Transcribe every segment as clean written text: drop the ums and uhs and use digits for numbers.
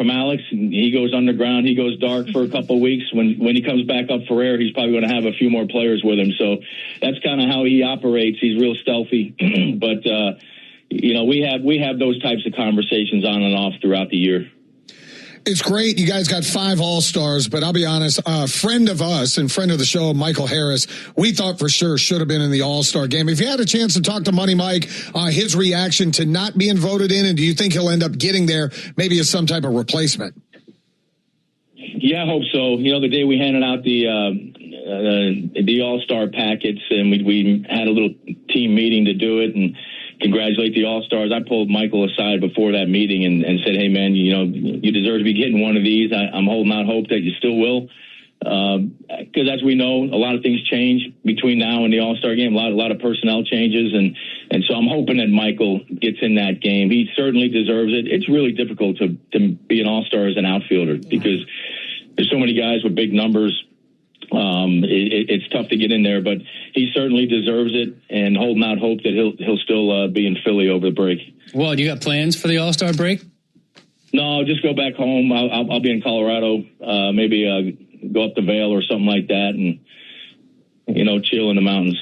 from Alex. And he goes underground. He goes dark for a couple of weeks. When he comes back up for air, he's probably going to have a few more players with him. So that's kind of how he operates. He's real stealthy. But, we have those types of conversations on and off throughout the year. It's great. You guys got 5 All-Stars, but I'll be honest, a friend of us and friend of the show, Michael Harris, we thought for sure should have been in the All-Star game. If you had a chance to talk to Money Mike, his reaction to not being voted in, and do you think he'll end up getting there maybe as some type of replacement? Yeah, I hope so. The day we handed out the All-Star packets and we had a little team meeting to do it and congratulate the All-Stars, I pulled Michael aside before that meeting and said, hey, man, you deserve to be getting one of these. I'm holding out hope that you still will. Because as we know, a lot of things change between now and the All-Star game, a lot of personnel changes. And so I'm hoping that Michael gets in that game. He certainly deserves it. It's really difficult to be an All-Star as an outfielder because there's so many guys with big numbers. It's tough to get in there, but he certainly deserves it, and holding out hope that he'll still be in Philly over the break. Well, do you got plans for the All-Star break? No, I'll just go back home. I'll be in Colorado, maybe go up the Vale or something like that, and chill in the mountains.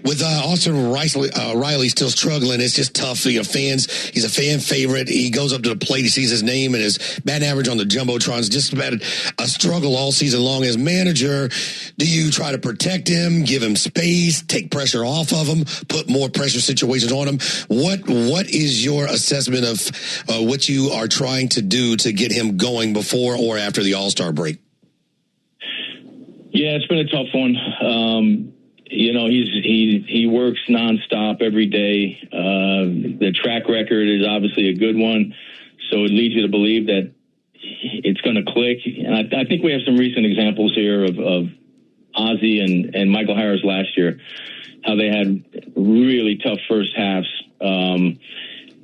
With Austin Riley still struggling, it's just tough for your fans. He's a fan favorite. He goes up to the plate, he sees his name and his batting average on the Jumbotrons. Just about a struggle all season long. As manager, do you try to protect him, give him space, take pressure off of him, put more pressure situations on him? What is your assessment of what you are trying to do to get him going before or after the All-Star break? Yeah, it's been a tough one. He works nonstop every day. The track record is obviously a good one, so it leads you to believe that it's going to click. And I think we have some recent examples here of Ozzie and Michael Harris last year, how they had really tough first halves, and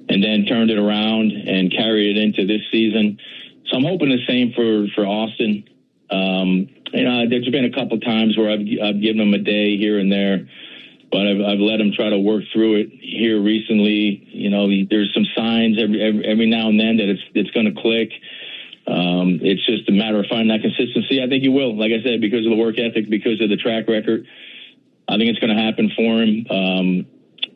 then turned it around and carried it into this season. So I'm hoping the same for Austin. There's been a couple times where I've given him a day here and there, but I've let him try to work through it here recently. There's some signs every now and then that it's going to click. It's just a matter of finding that consistency. I think he will, like I said, because of the work ethic, because of the track record. I think it's going to happen for him.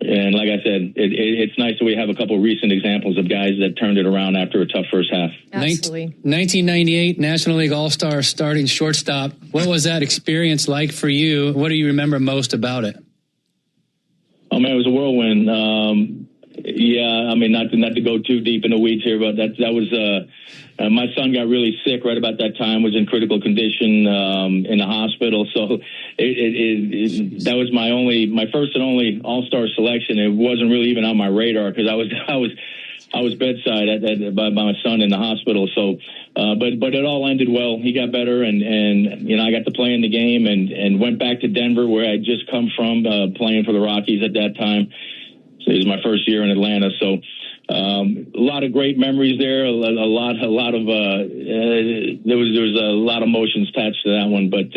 And like I said, it's nice that we have a couple of recent examples of guys that turned it around after a tough first half. Absolutely. 1998 National League All-Star starting shortstop. What was that experience like for you? What do you remember most about it? Oh, man, it was a whirlwind. Not to go too deep in the weeds here, but that was my son got really sick right about that time, was in critical condition in the hospital. So that was my first and only All-Star selection. It wasn't really even on my radar because I was bedside by my son in the hospital. So, but it all ended well. He got better, and I got to play in the game and went back to Denver where I'd just come from playing for the Rockies at that time. So it was my first year in Atlanta. So a lot of great memories there. There was a lot of emotions attached to that one. But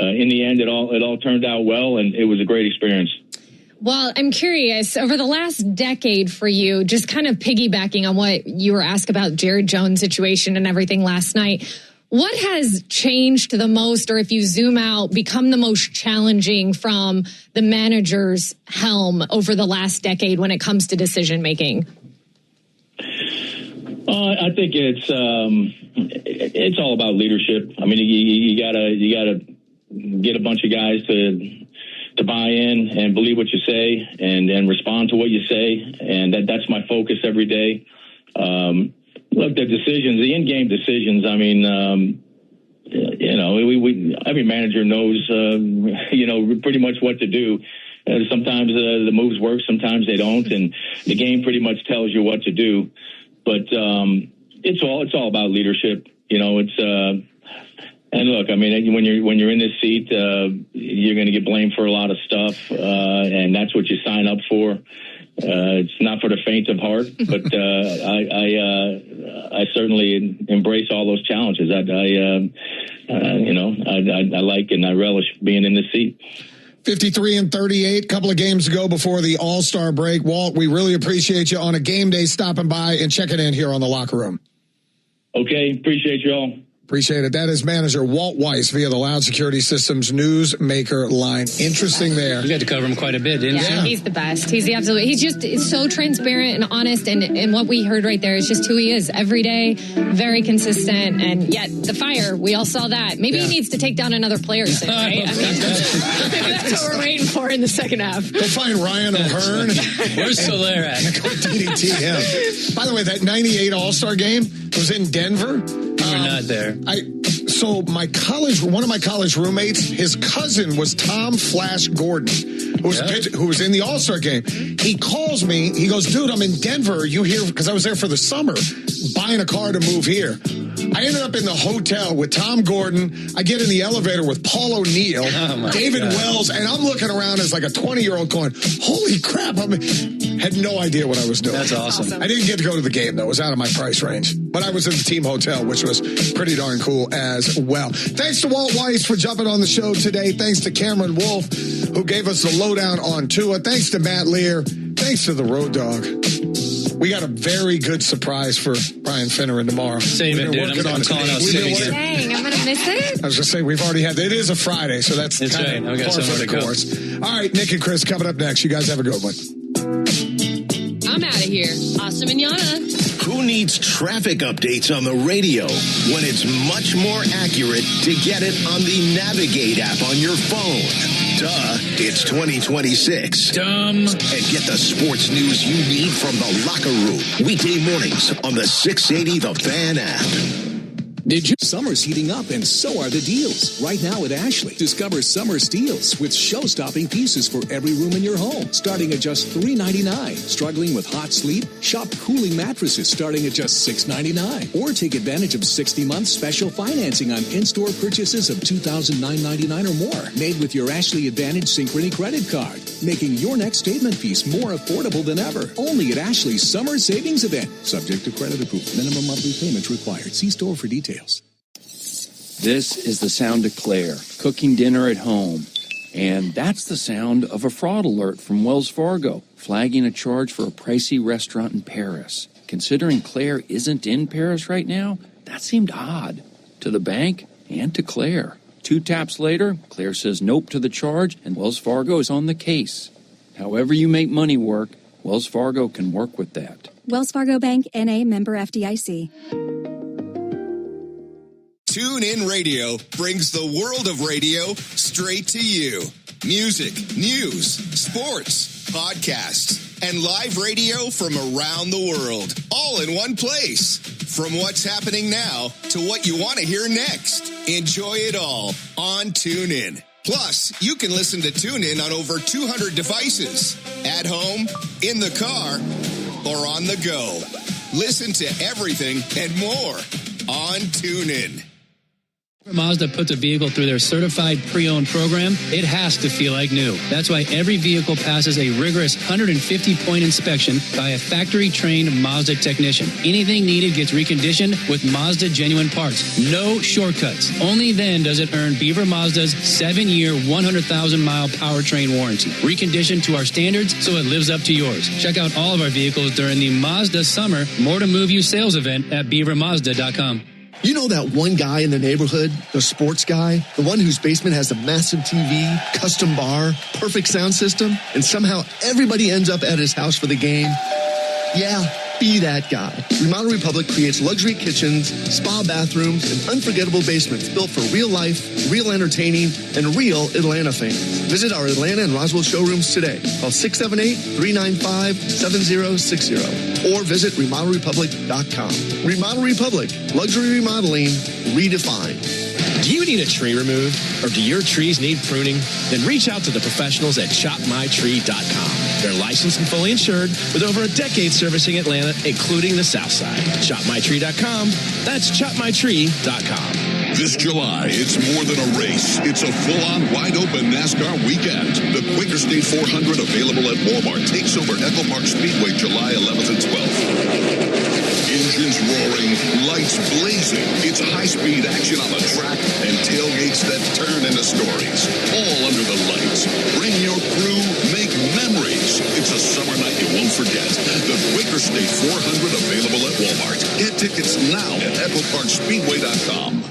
in the end, it all turned out well, and it was a great experience. Well, I'm curious, over the last decade for you, just kind of piggybacking on what you were asked about Jared Jones' situation and everything last night, what has changed the most, or if you zoom out, become the most challenging from the manager's helm over the last decade when it comes to decision making? I think it's all about leadership. I mean, you gotta get a bunch of guys to buy in and believe what you say and respond to what you say, and that's my focus every day. Look, the decisions, the in-game decisions. I mean, every manager knows, pretty much what to do. Sometimes the moves work, sometimes they don't, and the game pretty much tells you what to do. But it's all about leadership. And look, I mean, when you're in this seat, you're going to get blamed for a lot of stuff, and that's what you sign up for. It's not for the faint of heart, but I certainly embrace all those challenges. I like and I relish being in this seat. 53-38, couple of games ago before the All-Star break. Walt, we really appreciate you on a game day stopping by and checking in here on the Locker Room. Okay, appreciate you all. Appreciate it. That is manager Walt Weiss via the Loud Security Systems Newsmaker line. Interesting there. You got to cover him quite a bit, didn't you? Yeah, he's the best. He's the absolute. He's just so transparent and honest, and what we heard right there is just who he is every day. Very consistent, and yet the fire. We all saw that. Maybe he needs to take down another player soon, right? I mean, that's what we're waiting for in the second half. Go find Ryan O'Hearn. Where's Soler at? Go DDT him. By the way, that 98 All-Star game was in Denver. We're not there. So one of my college roommates, his cousin was Tom Flash Gordon, who was in the All-Star game. He calls me. He goes, dude, I'm in Denver. Are you here? Because I was there for the summer, buying a car to move here. I ended up in the hotel with Tom Gordon. I get in the elevator with Paul O'Neill, David Wells, and I'm looking around as like a 20-year-old going, holy crap. Had no idea what I was doing. That's awesome. I didn't get to go to the game, though. It was out of my price range. But I was in the team hotel, which was pretty darn cool as well. Thanks to Walt Weiss for jumping on the show today. Thanks to Cameron Wolf, who gave us the lowdown on Tua. Thanks to Matt Lear. Thanks to the Road Dog. We got a very good surprise for Brian Finneran tomorrow. Save it, dude. I'm calling out sick again. Dang, I'm going to miss it? I was going to say, we've already had, it is a Friday, so that's right. I've got somewhere to go. All right, Nick and Chris coming up next. You guys have a good one. I'm out of here. Awesome manana. Who needs traffic updates on the radio when it's much more accurate to get it on the Navigate app on your phone? Duh, it's 2026. Dumb. And get the sports news you need from the locker room. Weekday mornings on the 680 The Fan app. Summer's heating up, and so are the deals. Right now at Ashley, discover summer's deals with show-stopping pieces for every room in your home, starting at just $3.99. Struggling with hot sleep? Shop cooling mattresses starting at just $6.99. Or take advantage of 60-month special financing on in-store purchases of $2,999 or more, made with your Ashley Advantage Synchrony credit card, making your next statement piece more affordable than ever. Only at Ashley's Summer Savings Event. Subject to credit approval. Minimum monthly payments required. See store for details. This is the sound of Claire, cooking dinner at home. And that's the sound of a fraud alert from Wells Fargo, flagging a charge for a pricey restaurant in Paris. Considering Claire isn't in Paris right now, that seemed odd to the bank and to Claire. 2 taps later, Claire says nope to the charge, and Wells Fargo is on the case. However you make money work, Wells Fargo can work with that. Wells Fargo Bank, N.A., member FDIC. TuneIn Radio brings the world of radio straight to you. Music, news, sports, podcasts, and live radio from around the world, all in one place. From what's happening now to what you want to hear next. Enjoy it all on TuneIn. Plus, you can listen to TuneIn on over 200 devices. At home, in the car, or on the go. Listen to everything and more on TuneIn. Mazda puts a vehicle through their certified pre-owned program, it has to feel like new. That's why every vehicle passes a rigorous 150-point inspection by a factory-trained Mazda technician. Anything needed gets reconditioned with Mazda genuine parts. No shortcuts. Only then does it earn Beaver Mazda's 7-year, 100,000-mile powertrain warranty. Reconditioned to our standards so it lives up to yours. Check out all of our vehicles during the Mazda Summer More to Move You sales event at BeaverMazda.com. You know that one guy in the neighborhood, the sports guy, the one whose basement has a massive TV, custom bar, perfect sound system, and somehow everybody ends up at his house for the game? Yeah, be that guy. Remodel Republic creates luxury kitchens, spa bathrooms, and unforgettable basements built for real life, real entertaining, and real Atlanta fans. Visit our Atlanta and Roswell showrooms today. Call 678-395-7060 or visit remodelrepublic.com. Remodel Republic, luxury remodeling redefined. Do you need a tree removed, or do your trees need pruning? Then reach out to the professionals at ChopMyTree.com. They're licensed and fully insured with over a decade servicing Atlanta, including the South Side. ChopMyTree.com. That's ChopMyTree.com. This July, it's more than a race. It's a full-on, wide-open NASCAR weekend. The Quaker State 400, available at Walmart, takes over Echo Park Speedway July 11th and 12th. Engines roaring, lights blazing. It's high-speed action on the track and tailgates that turn into stories. All under the lights. Bring your crew, make memories. It's a summer night you won't forget. The Quaker State 400 available at Walmart. Get tickets now at EchoParkSpeedway.com.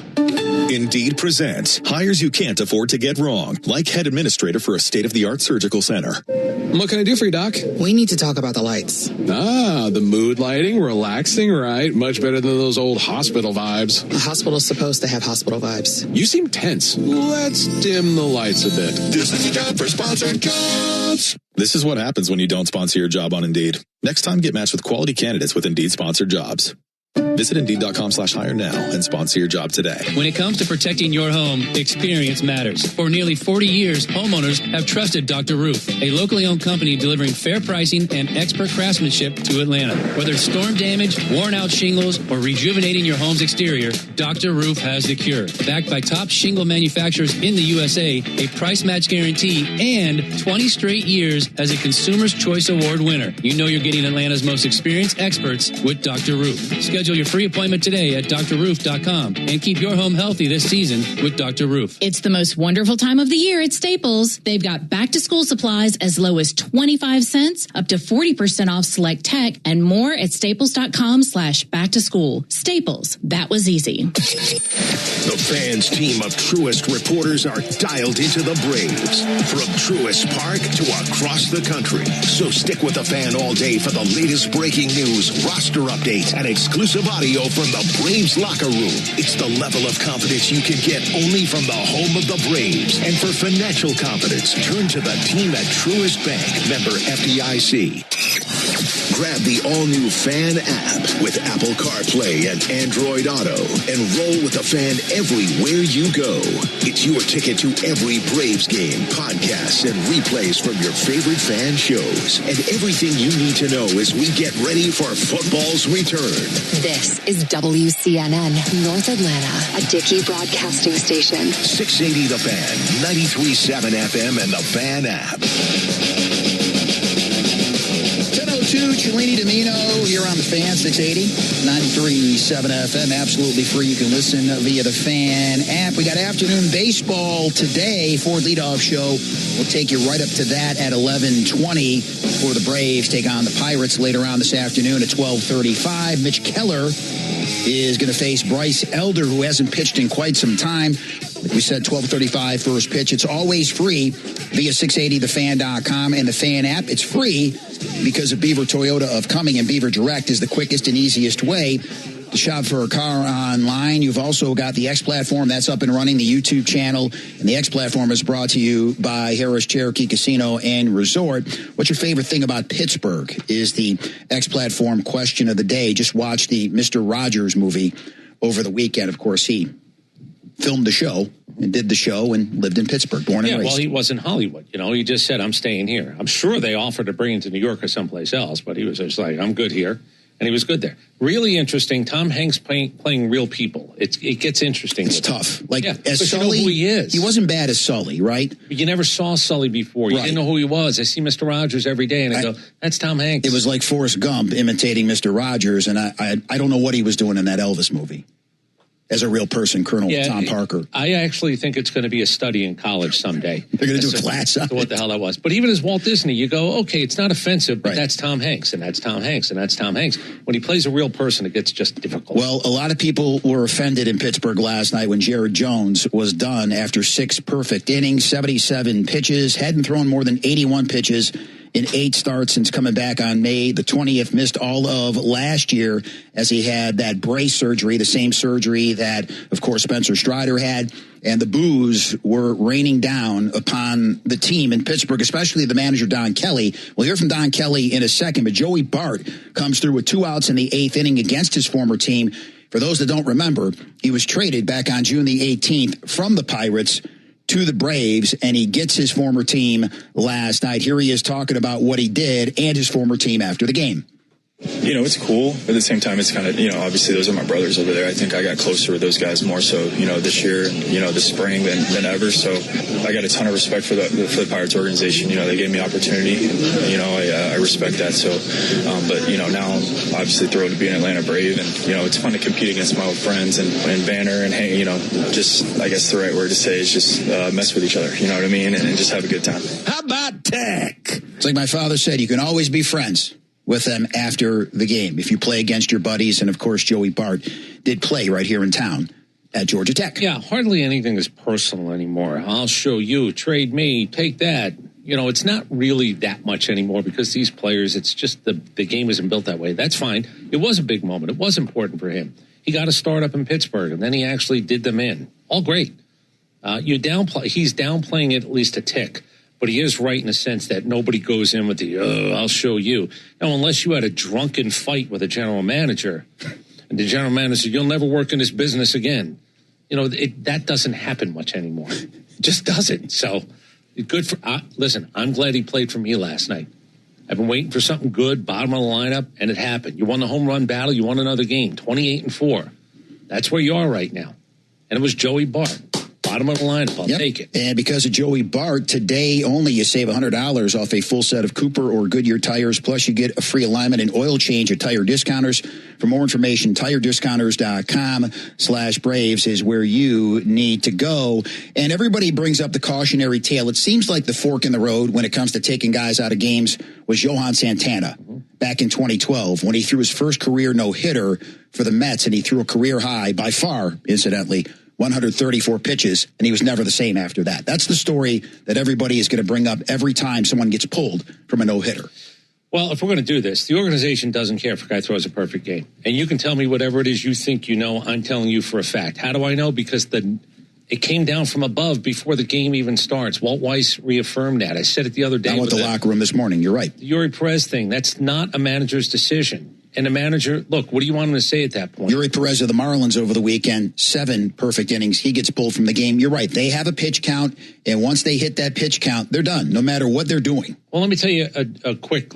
Indeed presents hires you can't afford to get wrong, like head administrator for a state-of-the-art surgical center. What can I do for you, Doc? We need to talk about the lights. Ah, the mood lighting, relaxing, right? Much better than those old hospital vibes. A hospital's supposed to have hospital vibes. You seem tense. Let's dim the lights a bit. This is your time for sponsored jobs. This is what happens when you don't sponsor your job on Indeed. Next time, get matched with quality candidates with Indeed sponsored jobs. Visit Indeed.com/hire now and sponsor your job today. When it comes to protecting your home, experience matters. For nearly 40 years, homeowners have trusted Dr. Roof, a locally owned company delivering fair pricing and expert craftsmanship to Atlanta. Whether it's storm damage, worn out shingles, or rejuvenating your home's exterior, Dr. Roof has the cure. Backed by top shingle manufacturers in the USA, a price match guarantee, and 20 straight years as a Consumer's Choice Award winner. You know you're getting Atlanta's most experienced experts with Dr. Roof. Schedule your free appointment today at drroof.com and keep your home healthy this season with Dr. Roof. It's the most wonderful time of the year at Staples. They've got back-to-school supplies as low as 25 cents, up to 40% off select tech, and more at staples.com/back-to-school. Staples, that was easy. The Fan's team of Truist reporters are dialed into the Braves from Truist Park to across the country. So stick with the Fan all day for the latest breaking news, roster updates, and exclusive audio from the Braves locker room. It's the level of confidence you can get only from the home of the Braves. And for financial confidence, turn to the team at Truist Bank, member FDIC. Grab the all-new Fan app with Apple CarPlay and Android Auto and roll with the Fan everywhere you go. It's your ticket to every Braves game, podcasts, and replays from your favorite Fan shows. And everything you need to know as we get ready for football's return. This is WCNN North Atlanta, a Dickey broadcasting station. 680 The Fan, 93.7 FM, and the Fan app. 10:02, Cellini Domino here on the Fan, 680, 93.7 FM, absolutely free. You can listen via the Fan app. We got afternoon baseball today for leadoff show. We'll take you right up to that at 11:20 for the Braves take on the Pirates later on this afternoon at 12:35. Mitch Keller is going to face Bryce Elder, who hasn't pitched in quite some time. Like we said, 12:35 first pitch. It's always free via 680thefan.com and the Fan app. It's free because of Beaver Toyota of Cumming, and Beaver Direct is the quickest and easiest way to shop for a car online. You've also got the X platform that's up and running, the YouTube channel, and the X platform is brought to you by Harris Cherokee Casino and Resort. What's your favorite thing about Pittsburgh is the X platform question of the day. Just watched the Mr. Rogers movie over the weekend. Of course, he filmed the show and did the show and lived in Pittsburgh, born and raised. Well, he was in Hollywood. You know, he just said, I'm staying here. I'm sure they offered to bring him to New York or someplace else, but he was just like, I'm good here. And he was good there. Really interesting. Tom Hanks playing real people. It gets interesting. It's tough. Like, as Sully, you know who he is. He wasn't bad as Sully, right? You never saw Sully before. You didn't know who he was. I see Mr. Rogers every day, and I go, that's Tom Hanks. It was like Forrest Gump imitating Mr. Rogers, and I don't know what he was doing in that Elvis movie. As a real person, Colonel Tom Parker. I actually think it's going to be a study in college someday. They're going to do a class on what the hell that was. But even as Walt Disney, you go, okay, it's not offensive, but that's Tom Hanks, and that's Tom Hanks, and that's Tom Hanks. When he plays a real person, it gets just difficult. Well, a lot of people were offended in Pittsburgh last night when Jared Jones was done after 6 perfect innings, 77 pitches, hadn't thrown more than 81 pitches in 8 starts since coming back on May the 20th, missed all of last year as he had that brace surgery, the same surgery that, of course, Spencer Strider had. And the boos were raining down upon the team in Pittsburgh, especially the manager, Don Kelly. We'll hear from Don Kelly in a second, but Joey Bart comes through with 2 outs in the 8th inning against his former team. For those that don't remember, he was traded back on June the 18th from the Pirates to the Braves, and he gets his former team last night. Here he is talking about what he did and his former team after the game. It's cool, but at the same time, it's kind of, obviously those are my brothers over there. I think I got closer with those guys more so, this year and, this spring than ever. So I got a ton of respect for the Pirates organization. They gave me opportunity and, I respect that. So, but, now I'm obviously thrilled to be an Atlanta Brave and, it's fun to compete against my old friends and Banner and, hey, just, I guess the right word to say is just mess with each other. You know what I mean? And just have a good time. How about tech? It's like my father said, you can always be friends with them after the game if you play against your buddies. And, of course, Joey Bart did play right here in town at Georgia Tech. Yeah, hardly anything is personal anymore. I'll show you, trade me, take that. It's not really that much anymore because these players, it's just the game isn't built that way. That's fine. It was a big moment. It was important for him. He got a start up in Pittsburgh, and then he actually did them in. All great. He's downplaying it at least a tick. But he is right in the sense that nobody goes in with the, I'll show you. Now, unless you had a drunken fight with a general manager, and the general manager said, you'll never work in this business again. That doesn't happen much anymore. It just doesn't. So, good for, listen, I'm glad he played for me last night. I've been waiting for something good, bottom of the lineup, and it happened. You won the home run battle, you won another game, 28-4. That's where you are right now. And it was Joey Bart. Bottom of the lineup, I'll take it. And because of Joey Bart, today only you save $100 off a full set of Cooper or Goodyear tires. Plus, you get a free alignment and oil change at Tire Discounters. For more information, tirediscounters.com/Braves is where you need to go. And everybody brings up the cautionary tale. It seems like the fork in the road when it comes to taking guys out of games was Johan Santana back in 2012 when he threw his first career no-hitter for the Mets, and he threw a career high, by far, incidentally, 134 pitches, and he was never the same after that. That's the story that everybody is going to bring up every time someone gets pulled from a no-hitter. Well, if we're going to do this, the organization doesn't care if a guy throws a perfect game. And you can tell me whatever it is you think you know. I'm telling you for a fact. How do I know? Because it came down from above before the game even starts. Walt Weiss reaffirmed that. I said it the other day. I went to the locker room this morning. You're right. The Yuri Perez thing, that's not a manager's decision. And the manager, look, what do you want him to say at that point? Yuri Perez of the Marlins over the weekend, 7 perfect innings. He gets pulled from the game. You're right. They have a pitch count, and once they hit that pitch count, they're done, no matter what they're doing. Well, let me tell you a quick,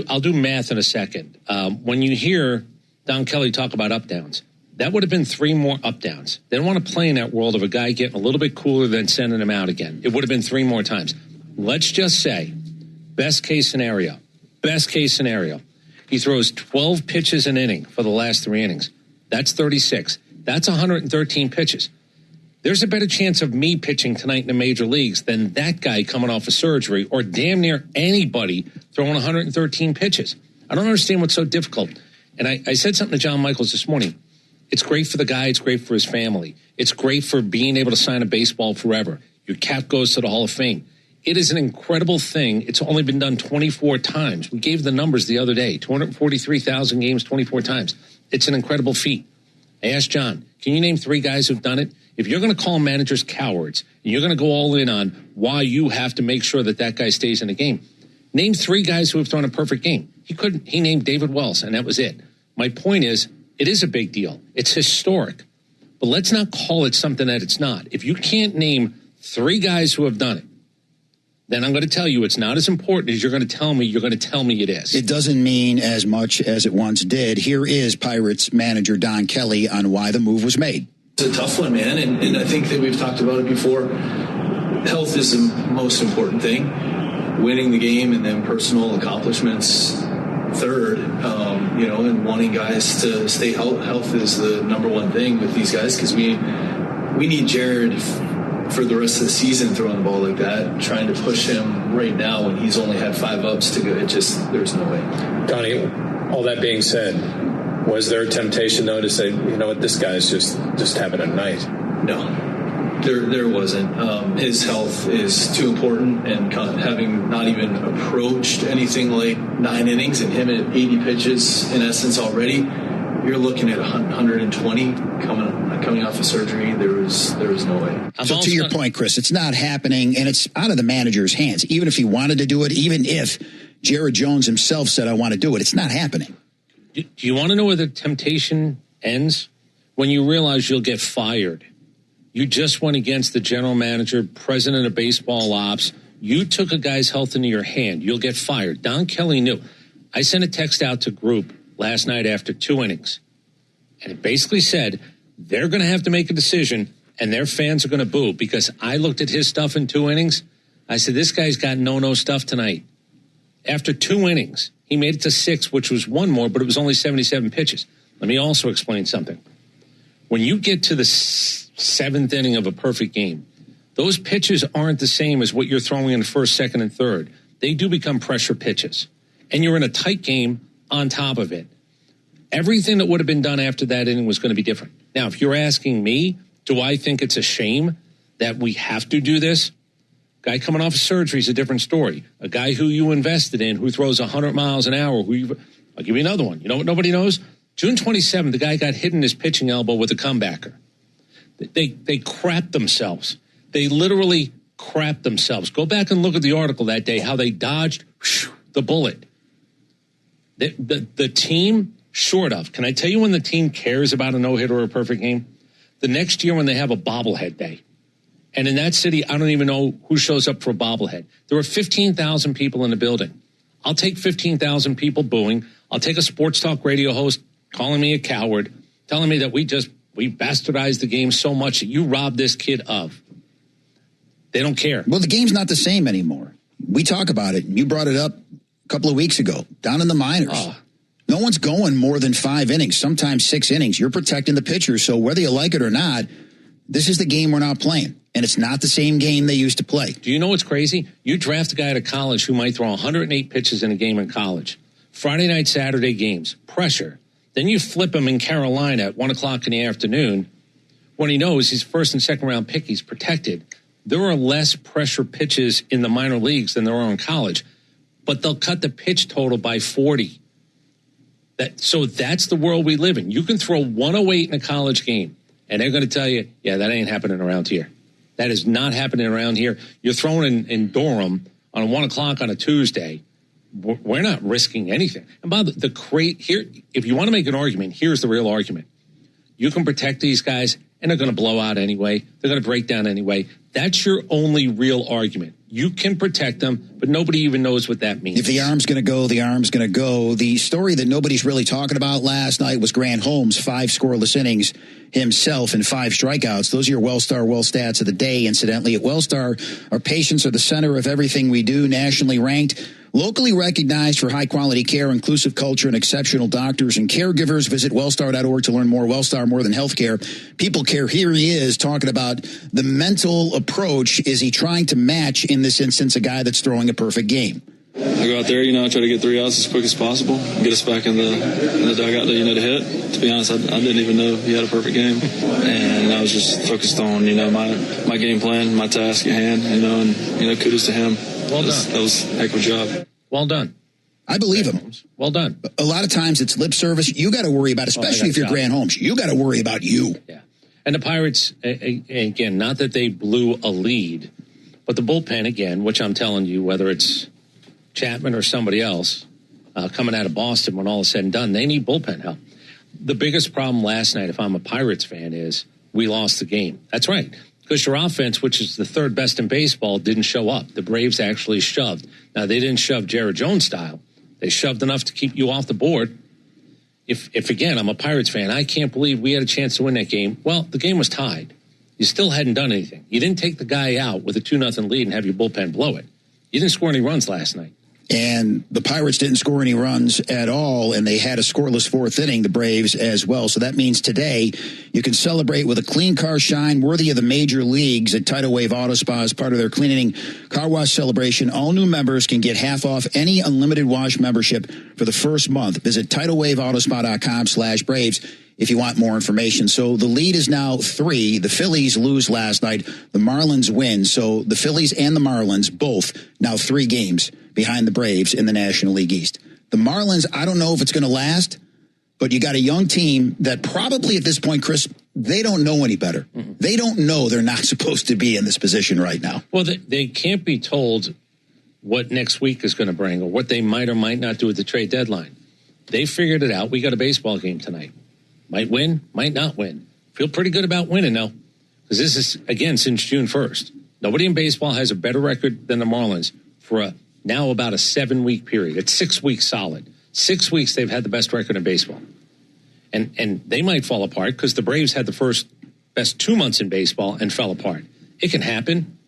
I'll do math in a second. When you hear Don Kelly talk about up-downs, that would have been 3 more up-downs. They don't want to play in that world of a guy getting a little bit cooler than sending him out again. It would have been 3 more times. Let's just say, best case scenario, he throws 12 pitches an inning for the last 3 innings. That's 36. That's 113 pitches. There's a better chance of me pitching tonight in the major leagues than that guy coming off of surgery or damn near anybody throwing 113 pitches. I don't understand what's so difficult. And I said something to John Michaels this morning. It's great for the guy. It's great for his family. It's great for being able to sign a baseball forever. Your cat goes to the Hall of Fame. It is an incredible thing. It's only been done 24 times. We gave the numbers the other day, 243,000 games, 24 times. It's an incredible feat. I asked John, can you name 3 guys who've done it? If you're going to call managers cowards, and you're going to go all in on why you have to make sure that guy stays in the game, name 3 guys who have thrown a perfect game. He couldn't. He named David Wells, and that was it. My point is, it is a big deal. It's historic. But let's not call it something that it's not. If you can't name 3 guys who have done it, then I'm going to tell you it's not as important as you're going to tell me it is. It doesn't mean as much as it once did. Here is Pirates manager Don Kelly on why the move was made. It's a tough one, man, and I think that we've talked about it before. Health is the most important thing. Winning the game and then personal accomplishments third, and wanting guys to stay health is the number one thing with these guys because we need Jared for the rest of the season throwing the ball like that, trying to push him right now when he's only had 5 ups to go. There's no way. Donnie, all that being said, was there a temptation though to say, you know what, this guy's just having a night? No, there wasn't. His health is too important, and having not even approached anything like 9 innings and him at 80 pitches in essence already, you're looking at 120 coming off of surgery. There was no way. So to your point, Chris, it's not happening, and it's out of the manager's hands. Even if he wanted to do it, even if Jared Jones himself said, I want to do it, it's not happening. Do you want to know where the temptation ends? When you realize you'll get fired. You just went against the general manager, president of baseball ops. You took a guy's health into your hand. You'll get fired. Don Kelly knew. I sent a text out to group last night after 2 innings. And it basically said they're going to have to make a decision and their fans are going to boo, because I looked at his stuff in 2 innings. I said, this guy's got no stuff tonight. After 2 innings, he made it to 6, which was one more, but it was only 77 pitches. Let me also explain something. When you get to the 7th inning of a perfect game, those pitches aren't the same as what you're throwing in the first, second, and third. They do become pressure pitches. And you're in a tight game on top of it. Everything that would have been done after that inning was going to be different. Now, if you're asking me, do I think it's a shame that we have to do this? Guy coming off of surgery is a different story. A guy who you invested in, who throws 100 miles an hour. I'll give you another one. You know what nobody knows? June 27th, the guy got hit in his pitching elbow with a comebacker. They crapped themselves. They literally crapped themselves. Go back and look at the article that day, how they dodged the bullet. The team, short of, can I tell you when the team cares about a no-hit or a perfect game? The next year when they have a bobblehead day. And in that city, I don't even know who shows up for a bobblehead. There were 15,000 people in the building. I'll take 15,000 people booing. I'll take a sports talk radio host calling me a coward, telling me that we bastardized the game so much that you robbed this kid of. They don't care. Well, the game's not the same anymore. We talk about it. You brought it up a couple of weeks ago, down in the minors. No one's going more than 5 innings, sometimes 6 innings. You're protecting the pitcher, so whether you like it or not, this is the game we're not playing. And it's not the same game they used to play. Do you know what's crazy? You draft a guy out of college who might throw 108 pitches in a game in college. Friday night, Saturday games, pressure. Then you flip him in Carolina at 1 o'clock in the afternoon when he knows he's first and second round pick, he's protected. There are less pressure pitches in the minor leagues than there are in college, but they'll cut the pitch total by 40. So that's the world we live in. You can throw 108 in a college game, and they're going to tell you, yeah, that ain't happening around here. That is not happening around here. You're throwing in Durham on 1 o'clock on a Tuesday. We're not risking anything. And by here, if you want to make an argument, here's the real argument. You can protect these guys, and they're going to blow out anyway. They're going to break down anyway. That's your only real argument. You can protect them, but nobody even knows what that means. If the arm's going to go, the arm's going to go. The story that nobody's really talking about last night was Grant Holmes, 5 scoreless innings himself and 5 strikeouts. Those are your WellStar Well stats of the day. Incidentally, at WellStar, our patients are the center of everything we do, nationally ranked, locally recognized for high-quality care, inclusive culture, and exceptional doctors and caregivers. Visit wellstar.org to learn more. WellStar, more than healthcare. People care. Here he is talking about the mental approach. Is he trying to match, in this instance, a guy that's throwing a perfect game? I go out there, try to get 3 outs as quick as possible, get us back in the dugout to hit. To be honest, I didn't even know he had a perfect game. And I was just focused on, my game plan, my task at hand, and, kudos to him. Well done. That was a heck of a job. Well done. I believe him. Well done. A lot of times it's lip service. You got to worry about, especially if you're Grant Holmes, you got to worry about you. Yeah. And the Pirates, again, not that they blew a lead, but the bullpen, again, which I'm telling you, whether it's Chapman or somebody else coming out of Boston, when all is said and done, they need bullpen help. The biggest problem last night, if I'm a Pirates fan, is we lost the game. That's right. Because your offense, which is the 3rd best in baseball, didn't show up. The Braves actually shoved. Now, they didn't shove Jared Jones style. They shoved enough to keep you off the board. If again, I'm a Pirates fan, I can't believe we had a chance to win that game. Well, the game was tied. You still hadn't done anything. You didn't take the guy out with a 2-0 lead and have your bullpen blow it. You didn't score any runs last night. And the Pirates didn't score any runs at all, and they had a scoreless 4th inning, the Braves, as well. So that means today you can celebrate with a clean car shine worthy of the major leagues at Tidal Wave Auto Spa as part of their cleaning car wash celebration. All new members can get half off any unlimited wash membership for the first month. Visit TidalWaveAutospa.com/Braves if you want more information. So the lead is now 3. The Phillies lose last night. The Marlins win. So the Phillies and the Marlins both now 3 games behind the Braves in the National League East. The Marlins, I don't know if it's going to last, but you got a young team that probably at this point, Chris, they don't know any better. Mm-hmm. They don't know they're not supposed to be in this position right now. Well, they can't be told what next week is going to bring or what they might or might not do at the trade deadline. They figured it out. We got a baseball game tonight. Might win, might not win. Feel pretty good about winning, though, because this is, again, since June 1st. Nobody in baseball has a better record than the Marlins for now about a 7-week period. It's 6 weeks solid. 6 weeks they've had the best record in baseball. And they might fall apart because the Braves had the best 2 months in baseball and fell apart. It can happen,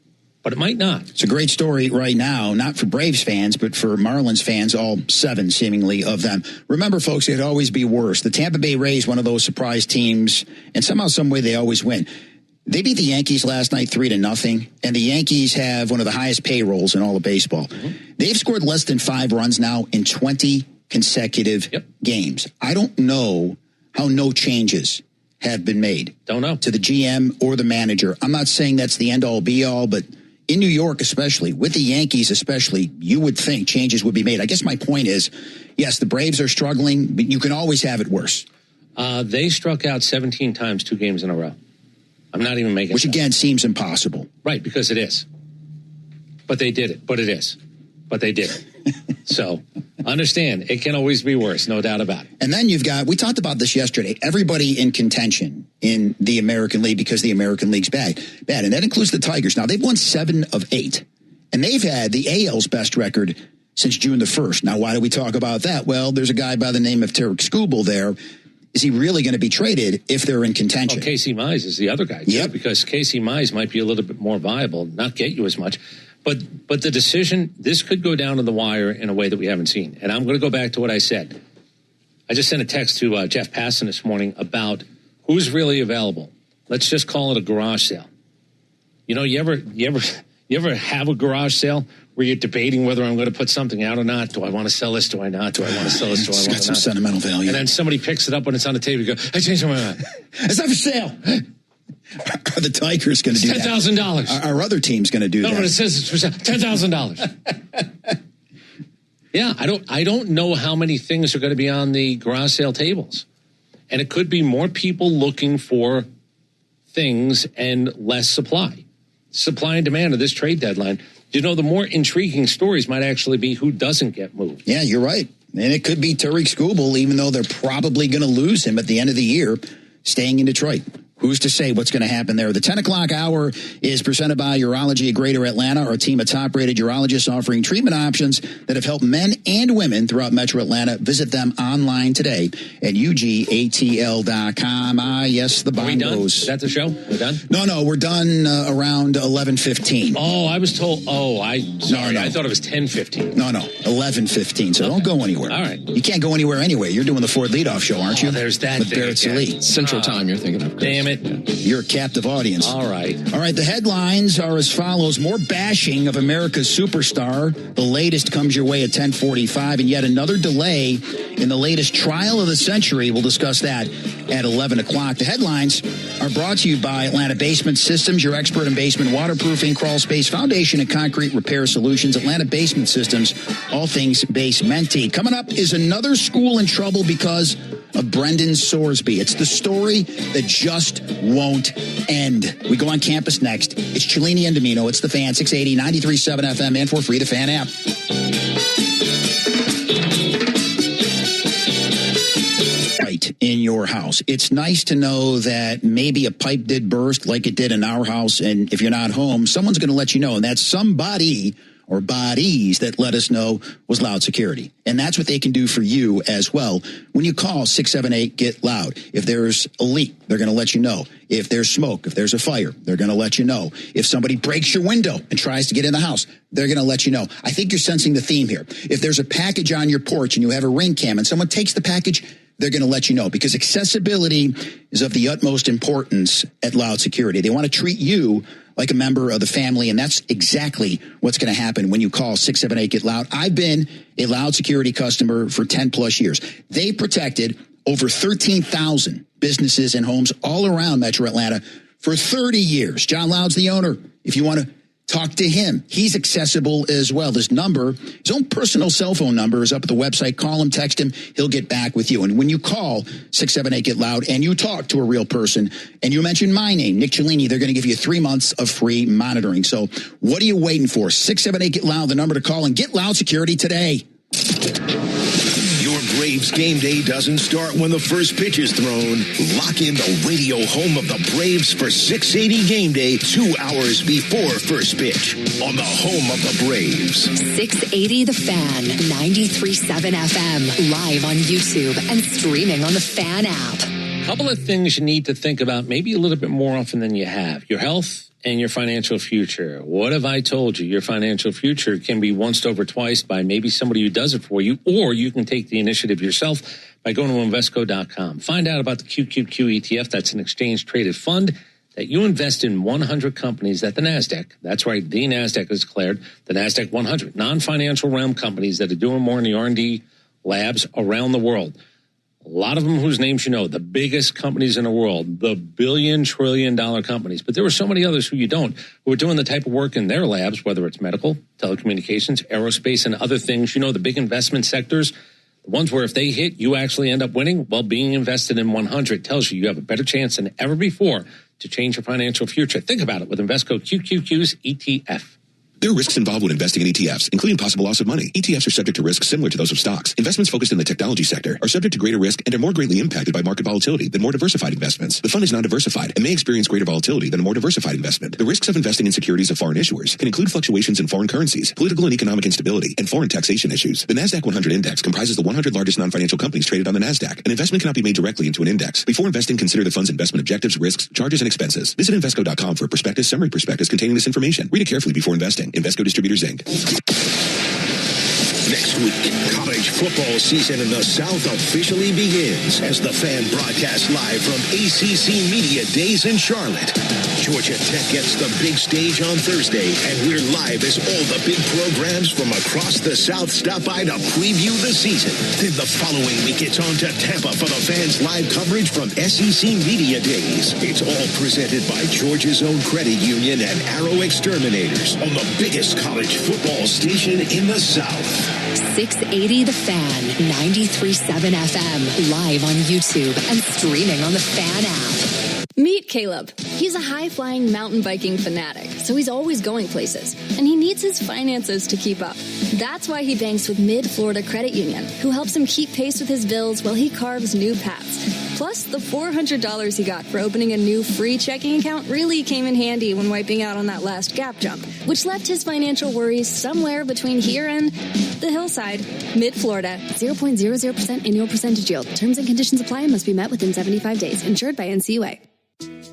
but it might not. It's a great story right now, not for Braves fans, but for Marlins fans, all 7 seemingly of them. Remember, folks, it'd always be worse. The Tampa Bay Rays, one of those surprise teams, and somehow, some way, they always win. They beat the Yankees last night 3-0, and the Yankees have one of the highest payrolls in all of baseball. Mm-hmm. They've scored less than 5 runs now in 20 consecutive games. I don't know how no changes have been made. Don't know. To the GM or the manager. I'm not saying that's the end-all, be-all, but in New York especially, with the Yankees especially, you would think changes would be made. I guess my point is, yes, the Braves are struggling, but you can always have it worse. They struck out 17 times 2 games in a row. I'm not even making Which, again, seems impossible. Right, because it is. But they did it. But it is. But they did it. So, understand, it can always be worse, no doubt about it. And then you've got, we talked about this yesterday, everybody in contention in the American League because the American League's bad. And that includes the Tigers. Now, they've won 7 of 8. And they've had the AL's best record since June the 1st. Now, why do we talk about that? Well, there's a guy by the name of Tarik Skubal there. Is he really going to be traded if they're in contention? Well, Casey Mize is the other guy, too, because Casey Mize might be a little bit more viable, not get you as much. But the decision, this could go down to the wire in a way that we haven't seen. And I'm going to go back to what I said. I just sent a text to Jeff Passan this morning about who's really available. Let's just call it a garage sale. You know, you ever have a garage sale where you're debating whether I'm going to put something out or not? Do I want to sell this? Do I not? Do I want to sell this? Do I want to not? It's got some sentimental value. And then somebody picks it up when it's on the table. You go, I changed my mind. It's not for sale. Are the Tigers going to do that? $10,000. Our other team's going to do that. No, but it says it's for sale. $10,000. Yeah, I don't know how many things are going to be on the garage sale tables. And it could be more people looking for things and less supply. Supply and demand of this trade deadline. You know, the more intriguing stories might actually be who doesn't get moved. Yeah, you're right. And it could be Tarik Skubal, even though they're probably going to lose him at the end of the year, staying in Detroit. Who's to say what's going to happen there? The 10 o'clock hour is presented by Urology of Greater Atlanta, our team of top-rated urologists offering treatment options that have helped men and women throughout Metro Atlanta. Visit them online today at ugatl.com. Yes, the bongos. Are we done? Is that the show? We're done? No, we're done around 11:15. Oh, I was told. Sorry. I thought it was 10:15. No, 11:15. So don't go anywhere. All right. You can't go anywhere anyway. You're doing the Ford leadoff show, aren't you? There's that. With Barrett Sallee. Central Time you're thinking of. Damn it. You're a captive audience. All right. The headlines are as follows. More bashing of America's superstar. The latest comes your way at 10:45, and yet another delay in the latest trial of the century. We'll discuss that at 11 o'clock. The headlines are brought to you by Atlanta Basement Systems, your expert in basement waterproofing, crawl space, foundation, and concrete repair solutions. Atlanta Basement Systems, all things basementy. Coming up is another school in trouble because of Brendan Sorsby. It's the story that just won't end. We go on campus next. It's Cellini and Domino. It's The Fan, 680, 93.7 FM, and for free, the Fan app. Right in your house. It's nice to know that maybe a pipe did burst like it did in our house, and if you're not home, someone's going to let you know, and that's somebody or bodies that let us know was Loud Security. And that's what they can do for you as well. When you call 678-GET-LOUD, if there's a leak, they're going to let you know. If there's smoke, if there's a fire, they're going to let you know. If somebody breaks your window and tries to get in the house, they're going to let you know. I think you're sensing the theme here. If there's a package on your porch and you have a Ring cam and someone takes the package, they're going to let you know, because accessibility is of the utmost importance at Loud Security. They want to treat you like a member of the family, and that's exactly what's going to happen when you call 678-GET-LOUD. I've been a Loud Security customer for 10-plus years. They protected over 13,000 businesses and homes all around Metro Atlanta for 30 years. John Loud's the owner. If you want to talk to him, he's accessible as well. His number, his own personal cell phone number, is up at the website. Call him, text him. He'll get back with you. And when you call 678-GET-LOUD and you talk to a real person and you mention my name, Nick Cellini, they're going to give you 3 months of free monitoring. So what are you waiting for? 678-GET-LOUD, the number to call, and get Loud Security today. Your Brave Braves game day doesn't start when the first pitch is thrown. Lock in the radio home of the Braves for 680 game day 2 hours before first pitch on the home of the Braves. 680 The Fan, 93.7 FM, live on YouTube and streaming on the Fan app. A couple of things you need to think about maybe a little bit more often than you have. Your health and your financial future. What have I told you? Your financial future can be once over twice by maybe somebody who does it for you, or you can take the initiative yourself by going to Invesco.com. Find out about the QQQ ETF. That's an exchange-traded fund that you invest in 100 companies at the NASDAQ. That's right, the NASDAQ has declared the NASDAQ 100, non-financial realm companies that are doing more in the R&D labs around the world. A lot of them whose names you know, the biggest companies in the world, the billion, trillion-dollar companies. But there were so many others who you don't, who are doing the type of work in their labs, whether it's medical, telecommunications, aerospace, and other things. You know, the big investment sectors, the ones where if they hit, you actually end up winning. Well, being invested in 100 tells you have a better chance than ever before to change your financial future. Think about it with Invesco QQQ's ETF. There are risks involved when investing in ETFs, including possible loss of money. ETFs are subject to risks similar to those of stocks. Investments focused in the technology sector are subject to greater risk and are more greatly impacted by market volatility than more diversified investments. The fund is non-diversified and may experience greater volatility than a more diversified investment. The risks of investing in securities of foreign issuers can include fluctuations in foreign currencies, political and economic instability, and foreign taxation issues. The NASDAQ 100 Index comprises the 100 largest non-financial companies traded on the NASDAQ. An investment cannot be made directly into an index. Before investing, consider the fund's investment objectives, risks, charges, and expenses. Visit Invesco.com for a prospectus, summary prospectus containing this information. Read it carefully before investing. Invesco Distributors, Inc. Next week, college football season in the South officially begins as the Fan broadcasts live from ACC Media Days in Charlotte. Georgia Tech gets the big stage on Thursday, and we're live as all the big programs from across the South stop by to preview the season. Then the following week, it's on to Tampa for the Fans live coverage from SEC Media Days. It's all presented by Georgia's own credit union and Arrow Exterminators on the biggest college football station in the South. 680 The Fan, 93.7 FM, live on YouTube and streaming on the Fan app. Meet Caleb. He's a high-flying mountain biking fanatic, so he's always going places, and he needs his finances to keep up. That's why he banks with Mid-Florida Credit Union, who helps him keep pace with his bills while he carves new paths. Plus, the $400 he got for opening a new free checking account really came in handy when wiping out on that last gap jump, which left his financial worries somewhere between here and the hillside. Mid-Florida, 0.00% annual percentage yield. Terms and conditions apply and must be met within 75 days. Insured by NCUA.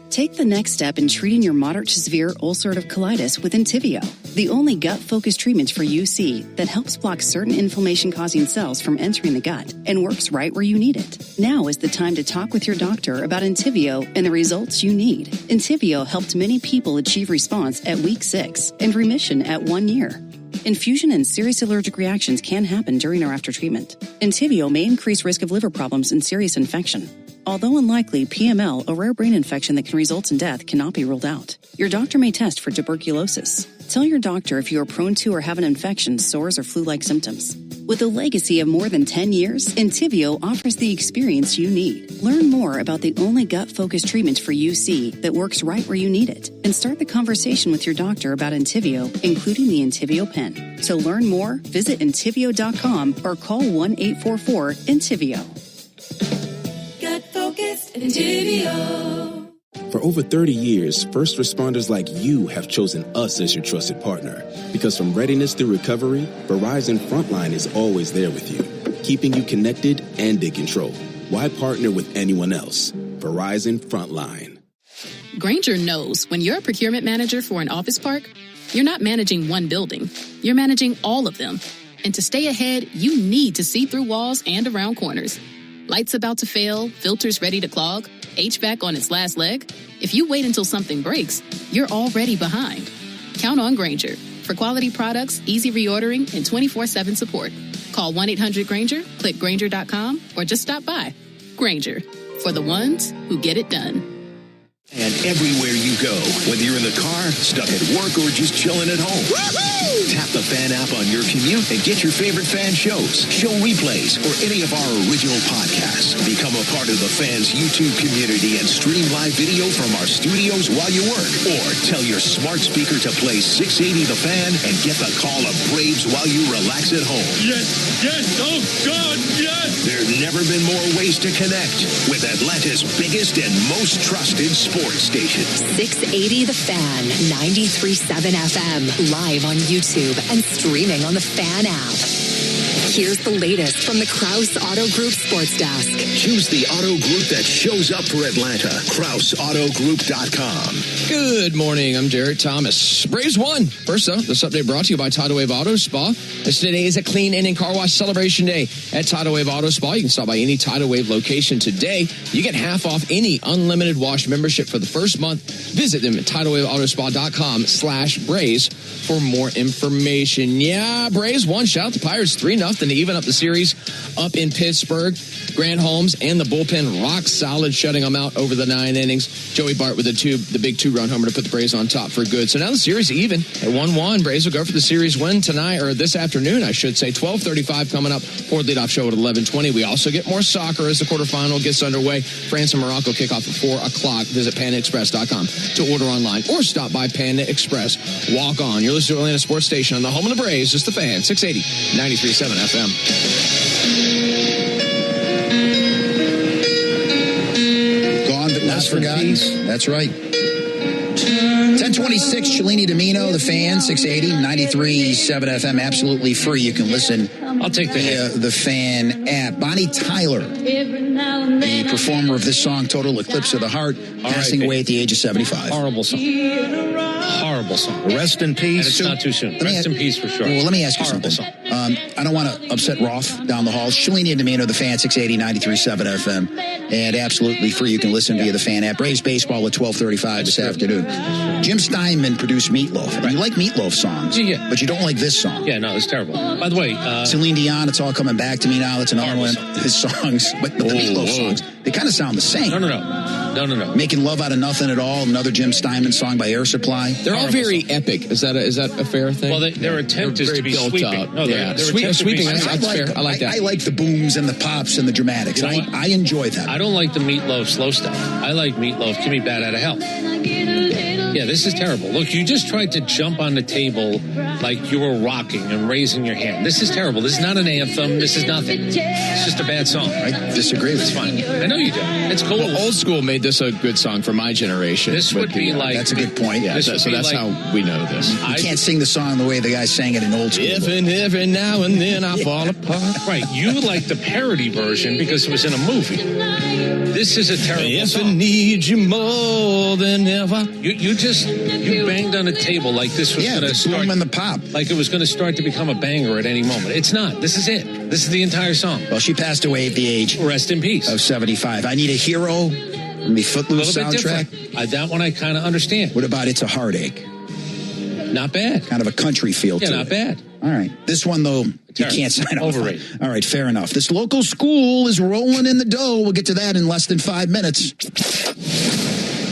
Take the next step in treating your moderate to severe ulcerative colitis with Entyvio, the only gut-focused treatment for UC that helps block certain inflammation-causing cells from entering the gut and works right where you need it. Now is the time to talk with your doctor about Entyvio and the results you need. Entyvio helped many people achieve response at week 6 and remission at 1 year. Infusion and serious allergic reactions can happen during or after treatment. Entyvio may increase risk of liver problems and serious infection. Although unlikely, PML, a rare brain infection that can result in death, cannot be ruled out. Your doctor may test for tuberculosis. Tell your doctor if you are prone to or have an infection, sores, or flu-like symptoms. With a legacy of more than 10 years, Entyvio offers the experience you need. Learn more about the only gut-focused treatment for UC that works right where you need it, and start the conversation with your doctor about Entyvio, including the Entyvio pen. To learn more, visit Entyvio.com or call 1-844-ENTYVIO. Gut-focused Entyvio. For over 30 years, first responders like you have chosen us as your trusted partner. Because from readiness through recovery, Verizon Frontline is always there with you, keeping you connected and in control. Why partner with anyone else? Verizon Frontline. Grainger knows when you're a procurement manager for an office park, you're not managing one building, you're managing all of them. And to stay ahead, you need to see through walls and around corners. Lights about to fail, filters ready to clog, HVAC on its last leg. If you wait until something breaks, you're already behind. Count on Grainger for quality products, easy reordering, and 24/7 support. Call 1-800-GRAINGER, click Grainger.com, or just stop by. Grainger, for the ones who get it done. And everywhere you go, whether you're in the car, stuck at work, or just chilling at home. Woo-hoo! Tap the Fan app on your commute and get your favorite Fan shows, show replays, or any of our original podcasts. Become a part of the Fan's YouTube community and stream live video from our studios while you work. Or tell your smart speaker to play 680 The Fan and get the call of Braves while you relax at home. Yes, oh God, yes! There's never been more ways to connect with Atlanta's biggest and most trusted sports station. 680 The Fan, 93.7 FM, live on YouTube and streaming on the Fan app. Here's the latest from the Krause Auto Group Sports Desk. Choose the auto group that shows up for Atlanta. KrauseAutoGroup.com. Good morning. I'm Jared Thomas. Braves won. First up, this update brought to you by Tidal Wave Auto Spa. As today is a clean ending car wash celebration day at Tidal Wave Auto Spa. You can stop by any Tidal Wave location today. You get half off any unlimited wash membership for the first month. Visit them at TidalWaveAutoSpa.com/Braves for more information. Yeah, Braves won. Shout out the Pirates 3-0 to even up the series up in Pittsburgh. Grant Holmes and the bullpen rock solid, shutting them out over the 9 innings. Joey Bart with the big 2-run homer to put the Braves on top for good. So now the series even at 1-1. Braves will go for the series win tonight, or this afternoon, I should say. 12:35 coming up for the leadoff show at 11:20. We also get more soccer as the quarterfinal gets underway. France and Morocco kick off at 4 o'clock. Visit PandaExpress.com to order online or stop by Panda Express. Walk on. You're listening to Atlanta Sports Station on the home of the Braves. It's the Fan, 680, 93.7 FM. Gone but not forgotten. That's right. 1026, Cellini Domino, the Fan, 680, 93.7 FM, absolutely free. You can listen. I'll take the Fan app. Bonnie Tyler, the performer of this song, Total Eclipse of the Heart, passing away at the age of 75. Horrible song. Horrible song. Rest in peace. And it's not too soon. Rest in peace for sure. Well, let me ask you something. I don't want to upset Roth down the hall. Cellini Domino, the Fan, 680, 93.7 FM, and absolutely free. You can listen via the Fan app. Braves baseball at 12:35 this afternoon. Jim Steinman produced Meatloaf. Right. You like Meatloaf songs, but you don't like this song. Yeah, no, it's terrible. By the way, Celine Dion, It's All Coming Back to Me Now. That's another one of his songs. But the Meatloaf songs, they kind of sound the same. No. Making Love Out of Nothing at All, another Jim Steinman song by Air Supply. They're all very epic. Is that a fair thing? Well, their attempt is to be built sweeping. up. No, Sweeping. That's fair. I like that. I like the booms and the pops and the dramatics. I enjoy that. I don't like the Meatloaf slow stuff. I like Meatloaf, Give Me Bad Out of Hell. Yeah, this is terrible. Look, you just tried to jump on the table like you were rocking and raising your hand. This is terrible. This is not an anthem. This is nothing. It's just a bad song. I disagree with you. It's fine. I know you do. It's cool. Well, old school made this a good song for my generation. This would be like... That's a good point. Yeah, so that's how we know this. You can't sing the song the way the guy sang it in old school. If and every now and then I fall apart. Right. You like the parody version because it was in a movie. This is a terrible song. If I need you more than ever. You banged on a table like this was going to start. Boom and the pop. Like it was going to start to become a banger at any moment. It's not. This is it. This is the entire song. Well, she passed away at the age. Rest in peace. Of 75. I Need a Hero from the Footloose soundtrack. That one I kind of understand. What about It's a Heartache? Not bad. Kind of a country feel to it. Yeah, not bad. All right. This one, though, you can't sign off. Overrated. All right, fair enough. This local school is rolling in the dough. We'll get to that in less than 5 minutes.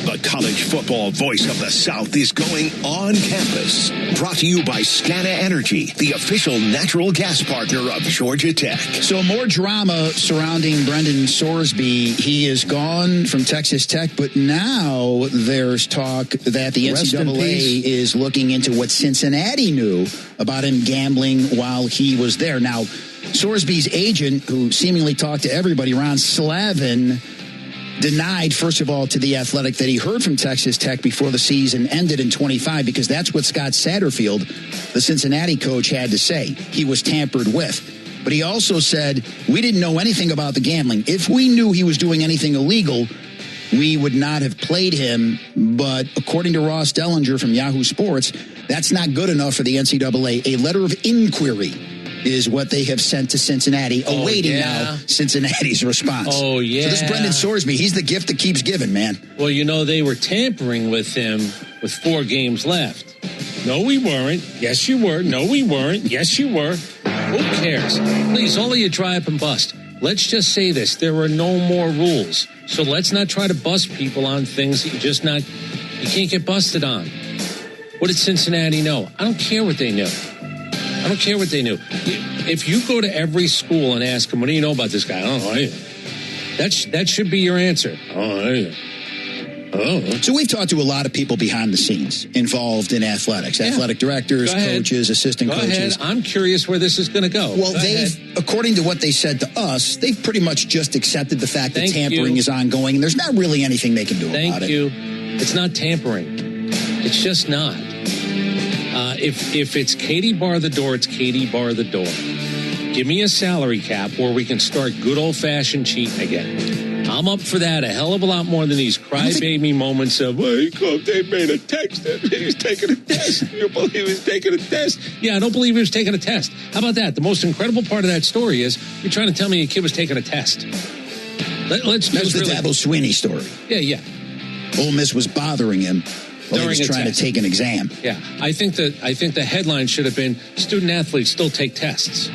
The college football voice of the South is going on campus. Brought to you by Scana Energy, the official natural gas partner of Georgia Tech. So more drama surrounding Brendan Sorsby. He is gone from Texas Tech, but now there's talk that the NCAA is looking into what Cincinnati knew about him gambling while he was there. Now, Sorsby's agent, who seemingly talked to everybody, Ron Slavin, denied, first of all, to The Athletic that he heard from Texas Tech before the season ended in 25, because that's what Scott Satterfield, the Cincinnati coach, had to say. He was tampered with. But he also said, we didn't know anything about the gambling. If we knew he was doing anything illegal, we would not have played him. But according to Ross Dellinger from Yahoo Sports, that's not good enough for the NCAA. A letter of inquiry is what they have sent to Cincinnati, awaiting now Cincinnati's response. Oh, yeah. So this Brendan Sorsby, he's the gift that keeps giving, man. Well, you know, they were tampering with him with 4 games left. No, we weren't. Yes, you were. No, we weren't. Yes, you were. Who cares? Please, all of you dry up and bust. Let's just say this. There are no more rules. So let's not try to bust people on things that you're just not You can't get busted on. What did Cincinnati know? I don't care what they knew. I don't care what they knew. If you go to every school and ask them, what do you know about this guy? I don't know anything. That should be your answer. I don't know anything. So we've talked to a lot of people behind the scenes involved in athletics, athletic directors, coaches, assistant coaches. Go ahead. I'm curious where this is going to go. Well, according to what they said to us, they've pretty much just accepted the fact that tampering is ongoing, and there's not really anything they can do about it. Thank you. It's not tampering. It's just not. If it's Katie bar the door, it's Katie bar the door. Give me a salary cap where we can start good old-fashioned cheating again. I'm up for that a hell of a lot more than these crybaby moments of, well, they made a text and he's taking a test. You believe he was taking a test? Yeah, I don't believe he was taking a test. How about that? The most incredible part of that story is you're trying to tell me a kid was taking a test. That was the Dabo Swinney story. Yeah. Ole Miss was bothering him while he was trying to take an exam. Yeah, I think the headline should have been, student athletes still take tests.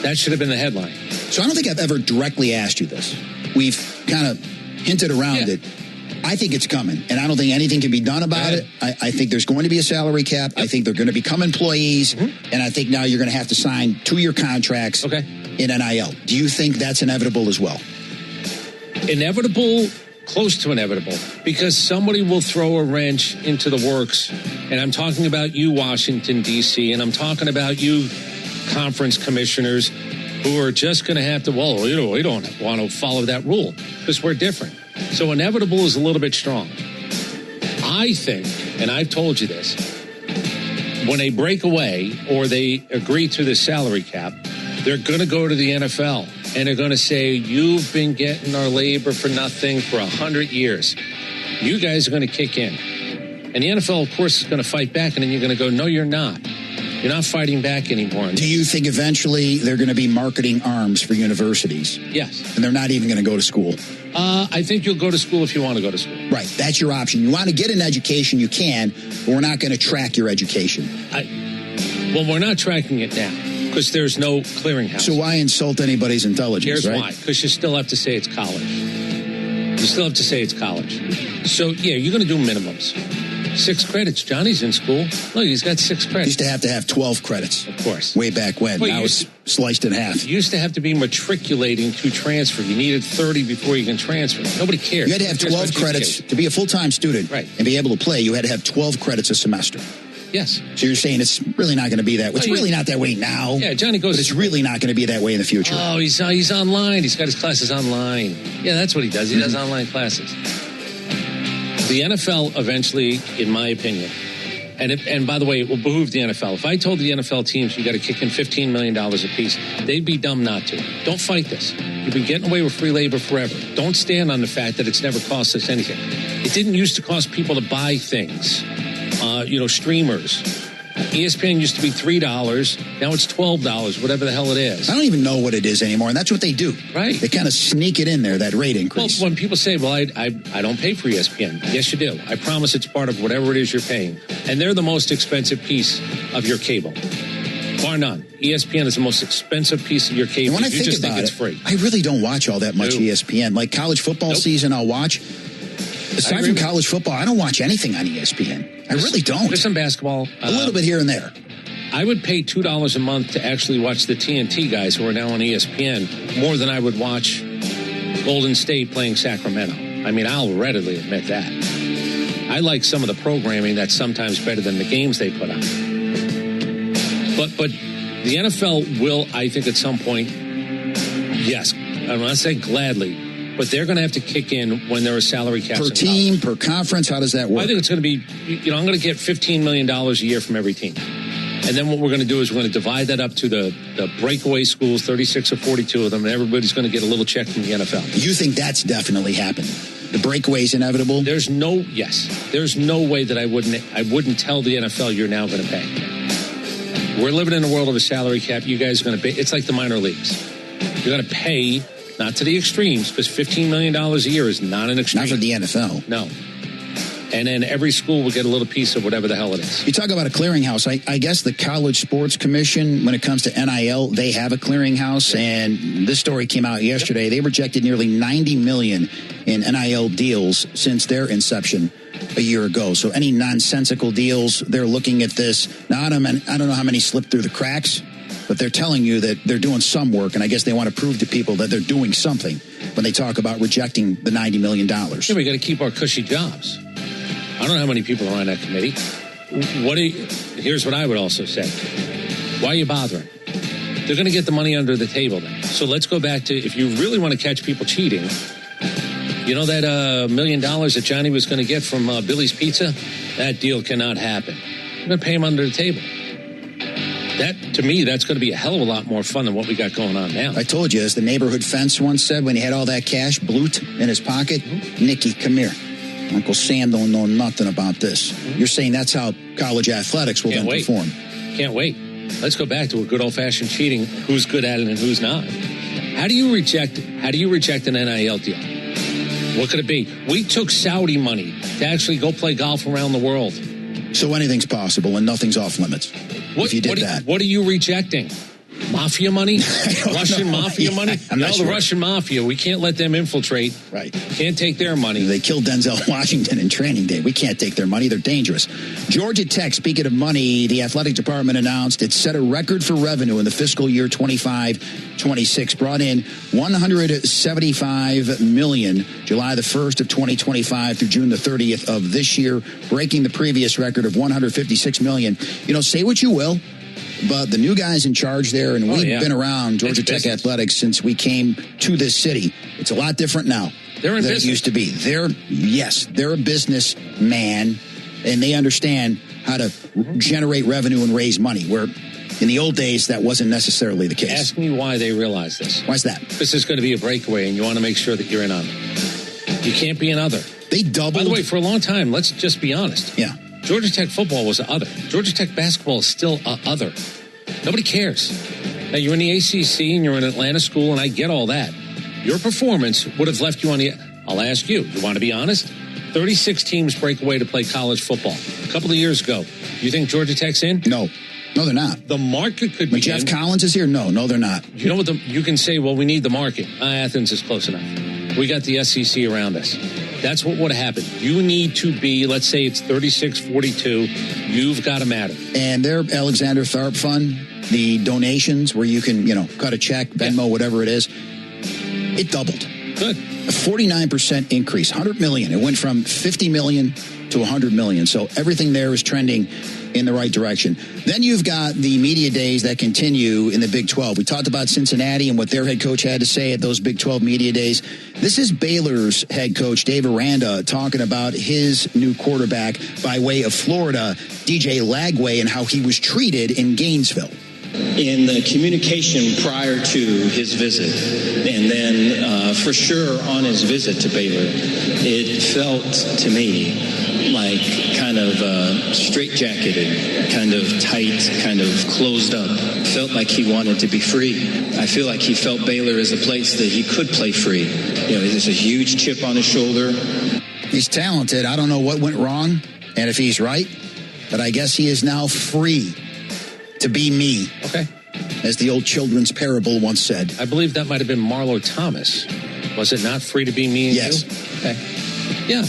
That should have been the headline. So I don't think I've ever directly asked you this. We've kind of hinted around it. I think it's coming, and I don't think anything can be done about it. I think there's going to be a salary cap. I think they're going to become employees, and I think now you're going to have to sign 2-year contracts in NIL. Do you think that's inevitable as well? Inevitable, close to inevitable, because somebody will throw a wrench into the works, and I'm talking about you, Washington, D.C., and I'm talking about you, conference commissioners, who are just going to have to, we don't want to follow that rule because we're different. So inevitable is a little bit strong. I think, and I've told you this, when they break away or they agree to the salary cap, they're going to go to the NFL and they're going to say, you've been getting our labor for nothing for 100 years. You guys are going to kick in. And the NFL, of course, is going to fight back, and then you're going to go, no, you're not. You're not fighting back anymore. Do you think eventually they're going to be marketing arms for universities? Yes. And they're not even going to go to school? I think you'll go to school if you want to go to school. Right. That's your option. You want to get an education, you can, but we're not going to track your education. Well, we're not tracking it now because there's no clearinghouse. So why insult anybody's intelligence, Here's why. Because you still have to say it's college. You still have to say it's college. So, yeah, you're going to do minimums. 6 credits. Johnny's in school. Look, he's got 6 credits. Used to have 12 credits. Of course. Way back when. Now it's sliced in half. You used to have to be matriculating to transfer. You needed 30 before you can transfer. Nobody cares. You had to have 12 credits to be a full-time student and be able to play. You had to have 12 credits a semester. Yes. So you're saying it's really not going to be that way. It's really not that way now. Yeah, Johnny goes. But it's really not going to be that way in the future. Oh, he's online. He's got his classes online. Yeah, that's what he does. He does online classes. The NFL eventually, in my opinion, and by the way, it will behoove the NFL. If I told the NFL teams you got to kick in $15 million apiece, they'd be dumb not to. Don't fight this. You've been getting away with free labor forever. Don't stand on the fact that it's never cost us anything. It didn't used to cost people to buy things. Streamers. ESPN used to be $3. Now it's $12, whatever the hell it is. I don't even know what it is anymore, and that's what they do. Right. They kind of sneak it in there, that rate increase. Well, when people say, well, I don't pay for ESPN. Yes, you do. I promise it's part of whatever it is you're paying. And they're the most expensive piece of your cable. Bar none. ESPN is the most expensive piece of your cable. And when I think about it's free. I really don't watch all that much ESPN. Like college football season, I'll watch. Aside from college football, I don't watch anything on ESPN. I really don't. There's some basketball. A little bit here and there. I would pay $2 a month to actually watch the TNT guys who are now on ESPN more than I would watch Golden State playing Sacramento. I mean, I'll readily admit that. I like some of the programming that's sometimes better than the games they put on. But the NFL will, I think, at some point, yes, I'm not saying gladly, but they're going to have to kick in when there are salary caps. Per team, per conference, how does that work? I think it's going to be, I'm going to get $15 million a year from every team. And then what we're going to do is we're going to divide that up to the breakaway schools, 36 or 42 of them, and everybody's going to get a little check from the NFL. You think that's definitely happening? The breakaway's inevitable? There's no way that I wouldn't tell the NFL you're now going to pay. We're living in a world of a salary cap. You guys are going to pay. It's like the minor leagues. You're going to pay. Not to the extremes, because $15 million a year is not an extreme. Not for the NFL. No. And then every school will get a little piece of whatever the hell it is. You talk about a clearinghouse. I guess the College Sports Commission, when it comes to NIL, they have a clearinghouse. And this story came out yesterday. They rejected nearly $90 million in NIL deals since their inception a year ago. So any nonsensical deals, they're looking at this. Now, I don't know how many slipped through the cracks, but they're telling you that they're doing some work. And I guess they want to prove to people that they're doing something when they talk about rejecting the $90 million. Yeah, we got to keep our cushy jobs. I don't know how many people are on that committee. Here's what I would also say. Why are you bothering? They're going to get the money under the table then. So let's go back to, if you really want to catch people cheating, you know that $1 million that Johnny was going to get from Billy's Pizza? That deal cannot happen. You're going to pay him under the table. That, to me, that's going to be a hell of a lot more fun than what we got going on now. I told you, as the neighborhood fence once said, when he had all that cash, bloot, in his pocket, Nicky, come here. Uncle Sam don't know nothing about this. You're saying that's how college athletics will perform. Can't wait. Let's go back to a good old-fashioned cheating. Who's good at it and who's not? How do you reject an NIL deal? What could it be? We took Saudi money to actually go play golf around the world. So anything's possible and nothing's off limits. If you did that. What are you rejecting? Mafia money? Russian mafia money? The Russian mafia. We can't let them infiltrate. Right. Can't take their money. They killed Denzel Washington in training day. We can't take their money. They're dangerous. Georgia Tech, speaking of money, the athletic department announced it set a record for revenue in the fiscal year 25-26. Brought in $175 million July the 1st of 2025 through June the 30th of this year, breaking the previous record of $156 million. You know, say what you will, but the new guys in charge there, and we've been around Georgia Tech athletics since we came to this city. It's a lot different now than it used to be. They're a businessman, and they understand how to generate revenue and raise money, where in the old days that wasn't necessarily the case. Ask me why they realize this. Why's that? This is going to be a breakaway, and you want to make sure that you're in on it. You can't be an other. They doubled. By the way, for a long time, let's just be honest. Yeah. Georgia Tech football was a other. Georgia Tech basketball is still a other. Nobody cares. Now, you're in the ACC and you're in Atlanta school, and I get all that. Your performance would have left you on the... I'll ask you. You want to be honest? 36 teams break away to play college football. A couple of years ago. You think Georgia Tech's in? No, they're not. The market could be. When Jeff Collins is here? No, they're not. You know what? You can say, well, we need the market. Athens is close enough. We got the SEC around us. That's what would have happened. You need to be, let's say it's 36-42. You've got to matter. And their Alexander Tharp Fund, the donations where you can, cut a check, Venmo, whatever it is, it doubled. Good. A 49% increase, $100 million. It went from $50 million to $100 million. So everything there is trending in the right direction. Then you've got the media days that continue in the Big 12. We talked about Cincinnati and what their head coach had to say at those Big 12 media days. This is Baylor's head coach, Dave Aranda, talking about his new quarterback by way of Florida, DJ Lagway, and how he was treated in Gainesville. In the communication prior to his visit, and then for sure on his visit to Baylor, it felt to me like kind of straitjacketed, kind of tight, kind of closed up. Felt like he wanted to be free. I feel like he felt Baylor is a place that he could play free. There's a huge chip on his shoulder. He's talented. I don't know what went wrong and if he's right, but I guess he is now free to be me. Okay. As the old children's parable once said. I believe that might have been Marlo Thomas. Was it not free to be me and yes. you? Okay. Yeah.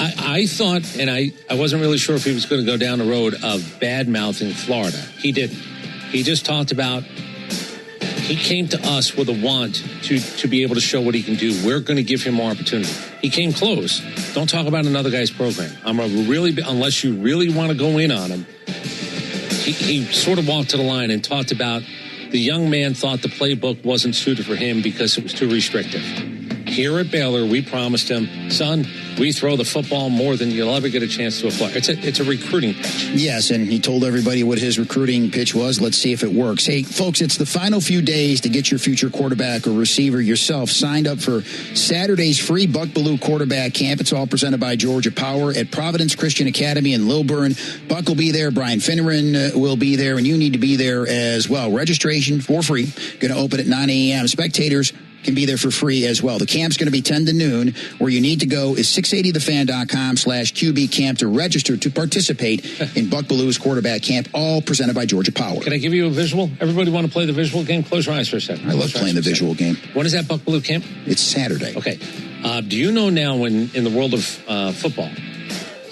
I thought, and I wasn't really sure if he was going to go down the road of bad-mouthing Florida. He didn't. He just talked about, he came to us with a want to be able to show what he can do. We're going to give him more opportunity. He came close. Don't talk about another guy's program. Unless you really want to go in on him. He sort of walked to the line and talked about the young man thought the playbook wasn't suited for him because it was too restrictive. Here at Baylor, we promised him, son, we throw the football more than you'll ever get a chance to apply. It's a recruiting pitch. Yes, and he told everybody what his recruiting pitch was. Let's see if it works. Hey, folks, it's the final few days to get your future quarterback or receiver yourself signed up for Saturday's free Buck Belue quarterback camp. It's all presented by Georgia Power at Providence Christian Academy in Lilburn. Buck will be there. Brian Finneran will be there, and you need to be there as well. Registration for free. Going to open at 9 a.m. Spectators can be there for free as well. The camp's going to be 10 to noon. Where you need to go is 680thefan.com/QB camp to register to participate in Buck Belew's quarterback camp, all presented by Georgia Power. Can I give you a visual? Everybody want to play the visual game? Close your eyes for a second. I love playing the visual game. When is that Buck Belew camp? It's Saturday. Okay. Do you know now when in the world of football,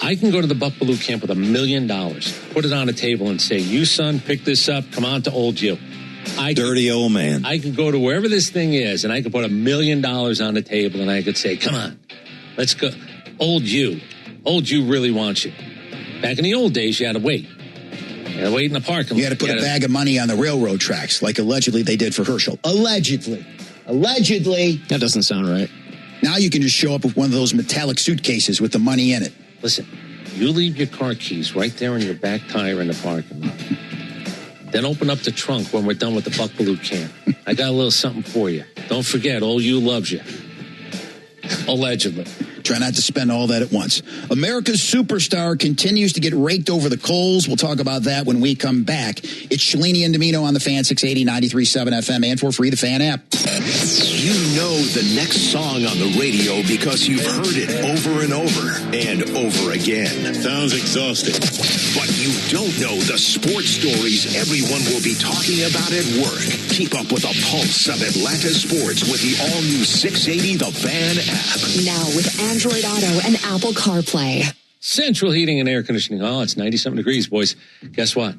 I can go to the Buck Belew camp with $1 million, put it on a table and say, you son, pick this up, come on to old you. Dirty old man. I could go to wherever this thing is, and I could put $1 million on the table, and I could say, come on, let's go. Old you really wants you. Back in the old days, you had to wait. You had to wait in the parking lot. You had to put a bag of money on the railroad tracks, like allegedly they did for Herschel. Allegedly. That doesn't sound right. Now you can just show up with one of those metallic suitcases with the money in it. Listen, you leave your car keys right there in your back tire in the parking lot. Then open up the trunk when we're done with the Buck Belew camp. I got a little something for you. Don't forget, old you loves you. Allegedly. Try not to spend all that at once. America's superstar continues to get raked over the coals. We'll talk about that when we come back. It's Shalini and Domino on the Fan, 680, 93.7 FM, and for free, the Fan app. You know the next song on the radio because you've heard it over and over and over again. Sounds exhausting. But you don't know the sports stories everyone will be talking about at work. Keep up with the pulse of Atlanta sports with the all-new 680 The Fan app. Now with Android Auto and Apple CarPlay. Central Heating and Air Conditioning. Oh, it's 90-something degrees, boys. Guess what?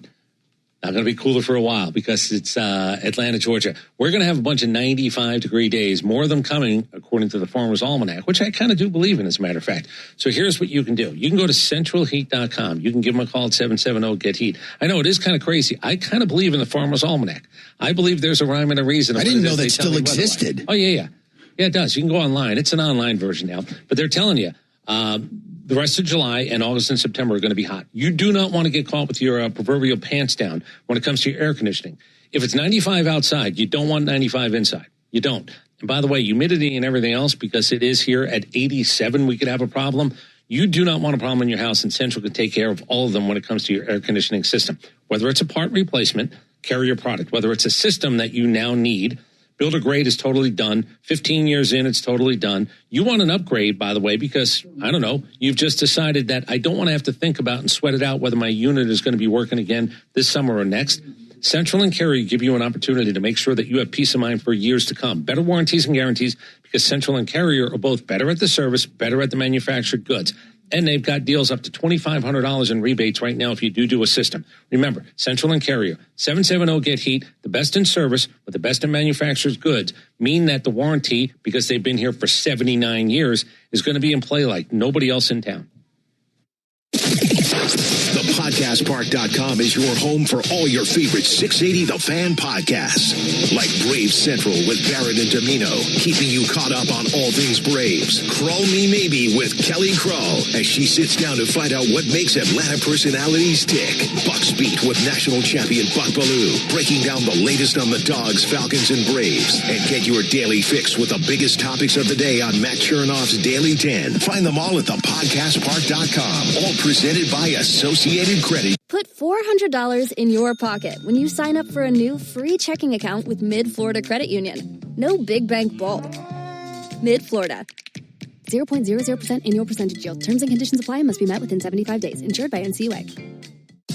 Not going to be cooler for a while because it's Atlanta, Georgia. We're going to have a bunch of 95-degree days, more of them coming, according to the Farmer's Almanac, which I kind of do believe in, as a matter of fact. So here's what you can do. You can go to centralheat.com. You can give them a call at 770-GET-HEAT. I know it is kind of crazy. I kind of believe in the Farmer's Almanac. I believe there's a rhyme and a reason. I didn't know that still existed. Oh, yeah. Yeah, it does. You can go online. It's an online version now. But they're telling you the rest of July and August and September are going to be hot. You do not want to get caught with your proverbial pants down when it comes to your air conditioning. If it's 95 outside, you don't want 95 inside. You don't. And by the way, humidity and everything else, because it is here at 87, we could have a problem. You do not want a problem in your house, and Central can take care of all of them when it comes to your air conditioning system. Whether it's a part replacement, Carrier product, whether it's a system that you now need, Builder grade is totally done. 15 years in, it's totally done. You want an upgrade, by the way, because, I don't know, you've just decided that I don't want to have to think about and sweat it out whether my unit is going to be working again this summer or next. Central and Carrier give you an opportunity to make sure that you have peace of mind for years to come. Better warranties and guarantees because Central and Carrier are both better at the service, better at the manufactured goods. And they've got deals up to $2,500 in rebates right now if you do a system. Remember, Central and Carrier, 770-GET-HEAT, the best in service with the best in manufactured goods, mean that the warranty, because they've been here for 79 years, is going to be in play like nobody else in town. ThePodcastPark.com is your home for all your favorite 680 The Fan podcasts. Like Braves Central with Barrett and Domino, keeping you caught up on all things Braves. Crawl Me Maybe with Kelly Crawl, as she sits down to find out what makes Atlanta personalities tick. Bucks Beat with national champion Buck Belew, breaking down the latest on the Dogs, Falcons, and Braves. And get your daily fix with the biggest topics of the day on Matt Chernoff's Daily 10. Find them all at ThePodcastPark.com. All presented by Associated Credit. Put $400 in your pocket when you sign up for a new free checking account with Mid-Florida Credit Union. No big bank bulk. Mid-Florida. 0.00% annual percentage yield. Terms and conditions apply and must be met within 75 days. Insured by NCUA.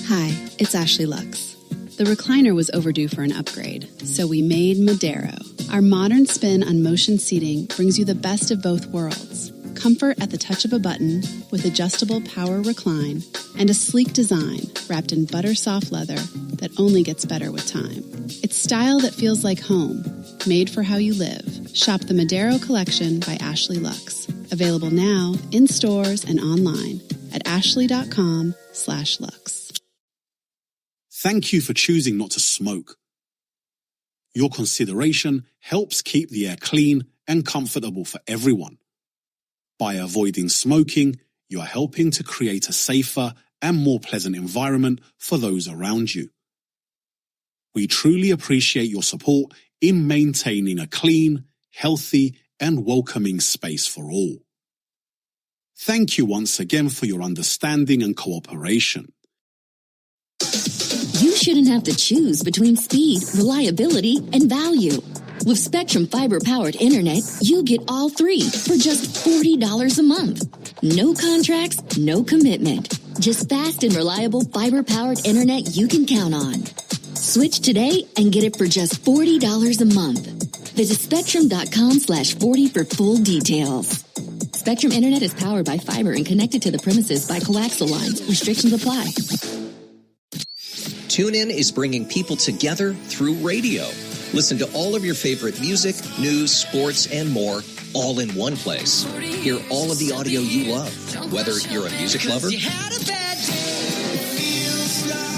Hi, it's Ashley Lux. The recliner was overdue for an upgrade, so we made Madero. Our modern spin on motion seating brings you the best of both worlds. Comfort at the touch of a button with adjustable power recline and a sleek design wrapped in butter-soft leather that only gets better with time. It's style that feels like home, made for how you live. Shop the Madero collection by Ashley Lux. Available now in stores and online at ashley.com/lux. Thank you for choosing not to smoke. Your consideration helps keep the air clean and comfortable for everyone. By avoiding smoking, you are helping to create a safer and more pleasant environment for those around you. We truly appreciate your support in maintaining a clean, healthy, and welcoming space for all. Thank you once again for your understanding and cooperation. You shouldn't have to choose between speed, reliability, and value. With Spectrum fiber-powered internet, you get all three for just $40 a month. No contracts, no commitment. Just fast and reliable fiber-powered internet you can count on. Switch today and get it for just $40 a month. Visit spectrum.com/40 for full details. Spectrum Internet is powered by fiber and connected to the premises by coaxial lines. Restrictions apply. TuneIn is bringing people together through radio. Listen to all of your favorite music, news, sports, and more all in one place. Hear all of the audio you love, whether you're a music lover,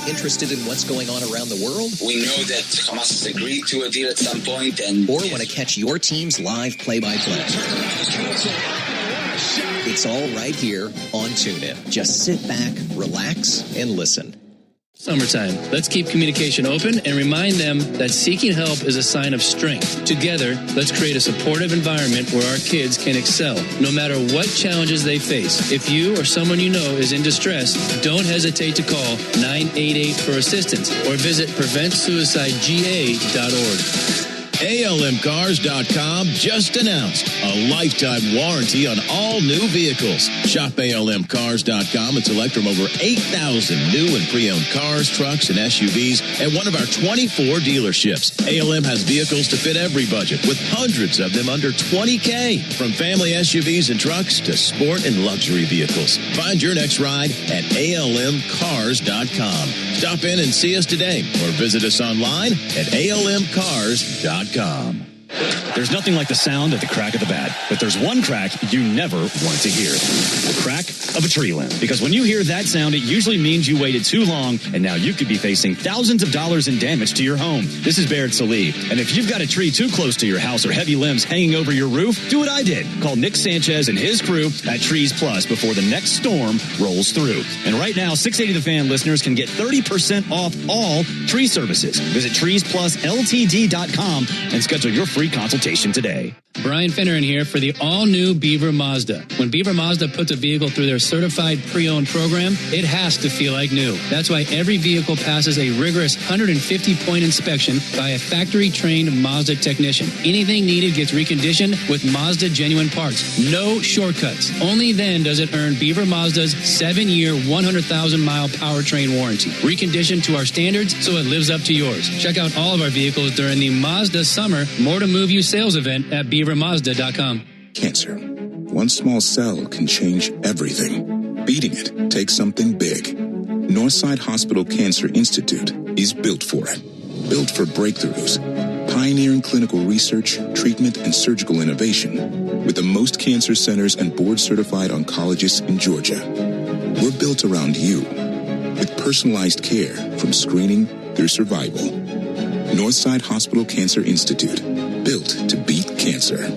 interested in what's going on around the world. We know that Hamas has agreed to a deal at some point, and or want to catch your team's live play-by-play. It's all right here on TuneIn. Just sit back, relax, and listen. Summertime. Let's keep communication open and remind them that seeking help is a sign of strength. Together, let's create a supportive environment where our kids can excel, no matter what challenges they face. If you or someone you know is in distress, don't hesitate to call 988 for assistance or visit PreventSuicideGA.org. ALMcars.com just announced a lifetime warranty on all new vehicles. Shop ALMcars.com and select from over 8,000 new and pre-owned cars, trucks, and SUVs at one of our 24 dealerships. ALM has vehicles to fit every budget, with hundreds of them under $20K. From family SUVs and trucks to sport and luxury vehicles. Find your next ride at ALMcars.com. Stop in and see us today or visit us online at ALMcars.com. There's nothing like the sound of the crack of the bat, but there's one crack you never want to hear. The crack of a tree limb. Because when you hear that sound, it usually means you waited too long, and now you could be facing thousands of dollars in damage to your home. This is Baird Salih, and if you've got a tree too close to your house or heavy limbs hanging over your roof, do what I did. Call Nick Sanchez and his crew at Trees Plus before the next storm rolls through. And right now, 680 The Fan listeners can get 30% off all tree services. Visit treesplusltd.com and schedule your free consultation today. Brian Finneran here for the all-new Beaver Mazda. When Beaver Mazda puts a vehicle through their certified pre-owned program, it has to feel like new. That's why every vehicle passes a rigorous 150-point inspection by a factory-trained Mazda technician. Anything needed gets reconditioned with Mazda genuine parts. No shortcuts. Only then does it earn Beaver Mazda's 7-year, 100,000-mile powertrain warranty. Reconditioned to our standards so it lives up to yours. Check out all of our vehicles during the Mazda Summer More to Move You sales event at BeaverMazda.com. Cancer. One small cell can change everything. Beating it takes something big. Northside Hospital Cancer Institute is built for it. Built for breakthroughs. Pioneering clinical research, treatment, and surgical innovation. With the most cancer centers and board-certified oncologists in Georgia. We're built around you. With personalized care from screening through survival. Northside Hospital Cancer Institute. Built to beat cancer.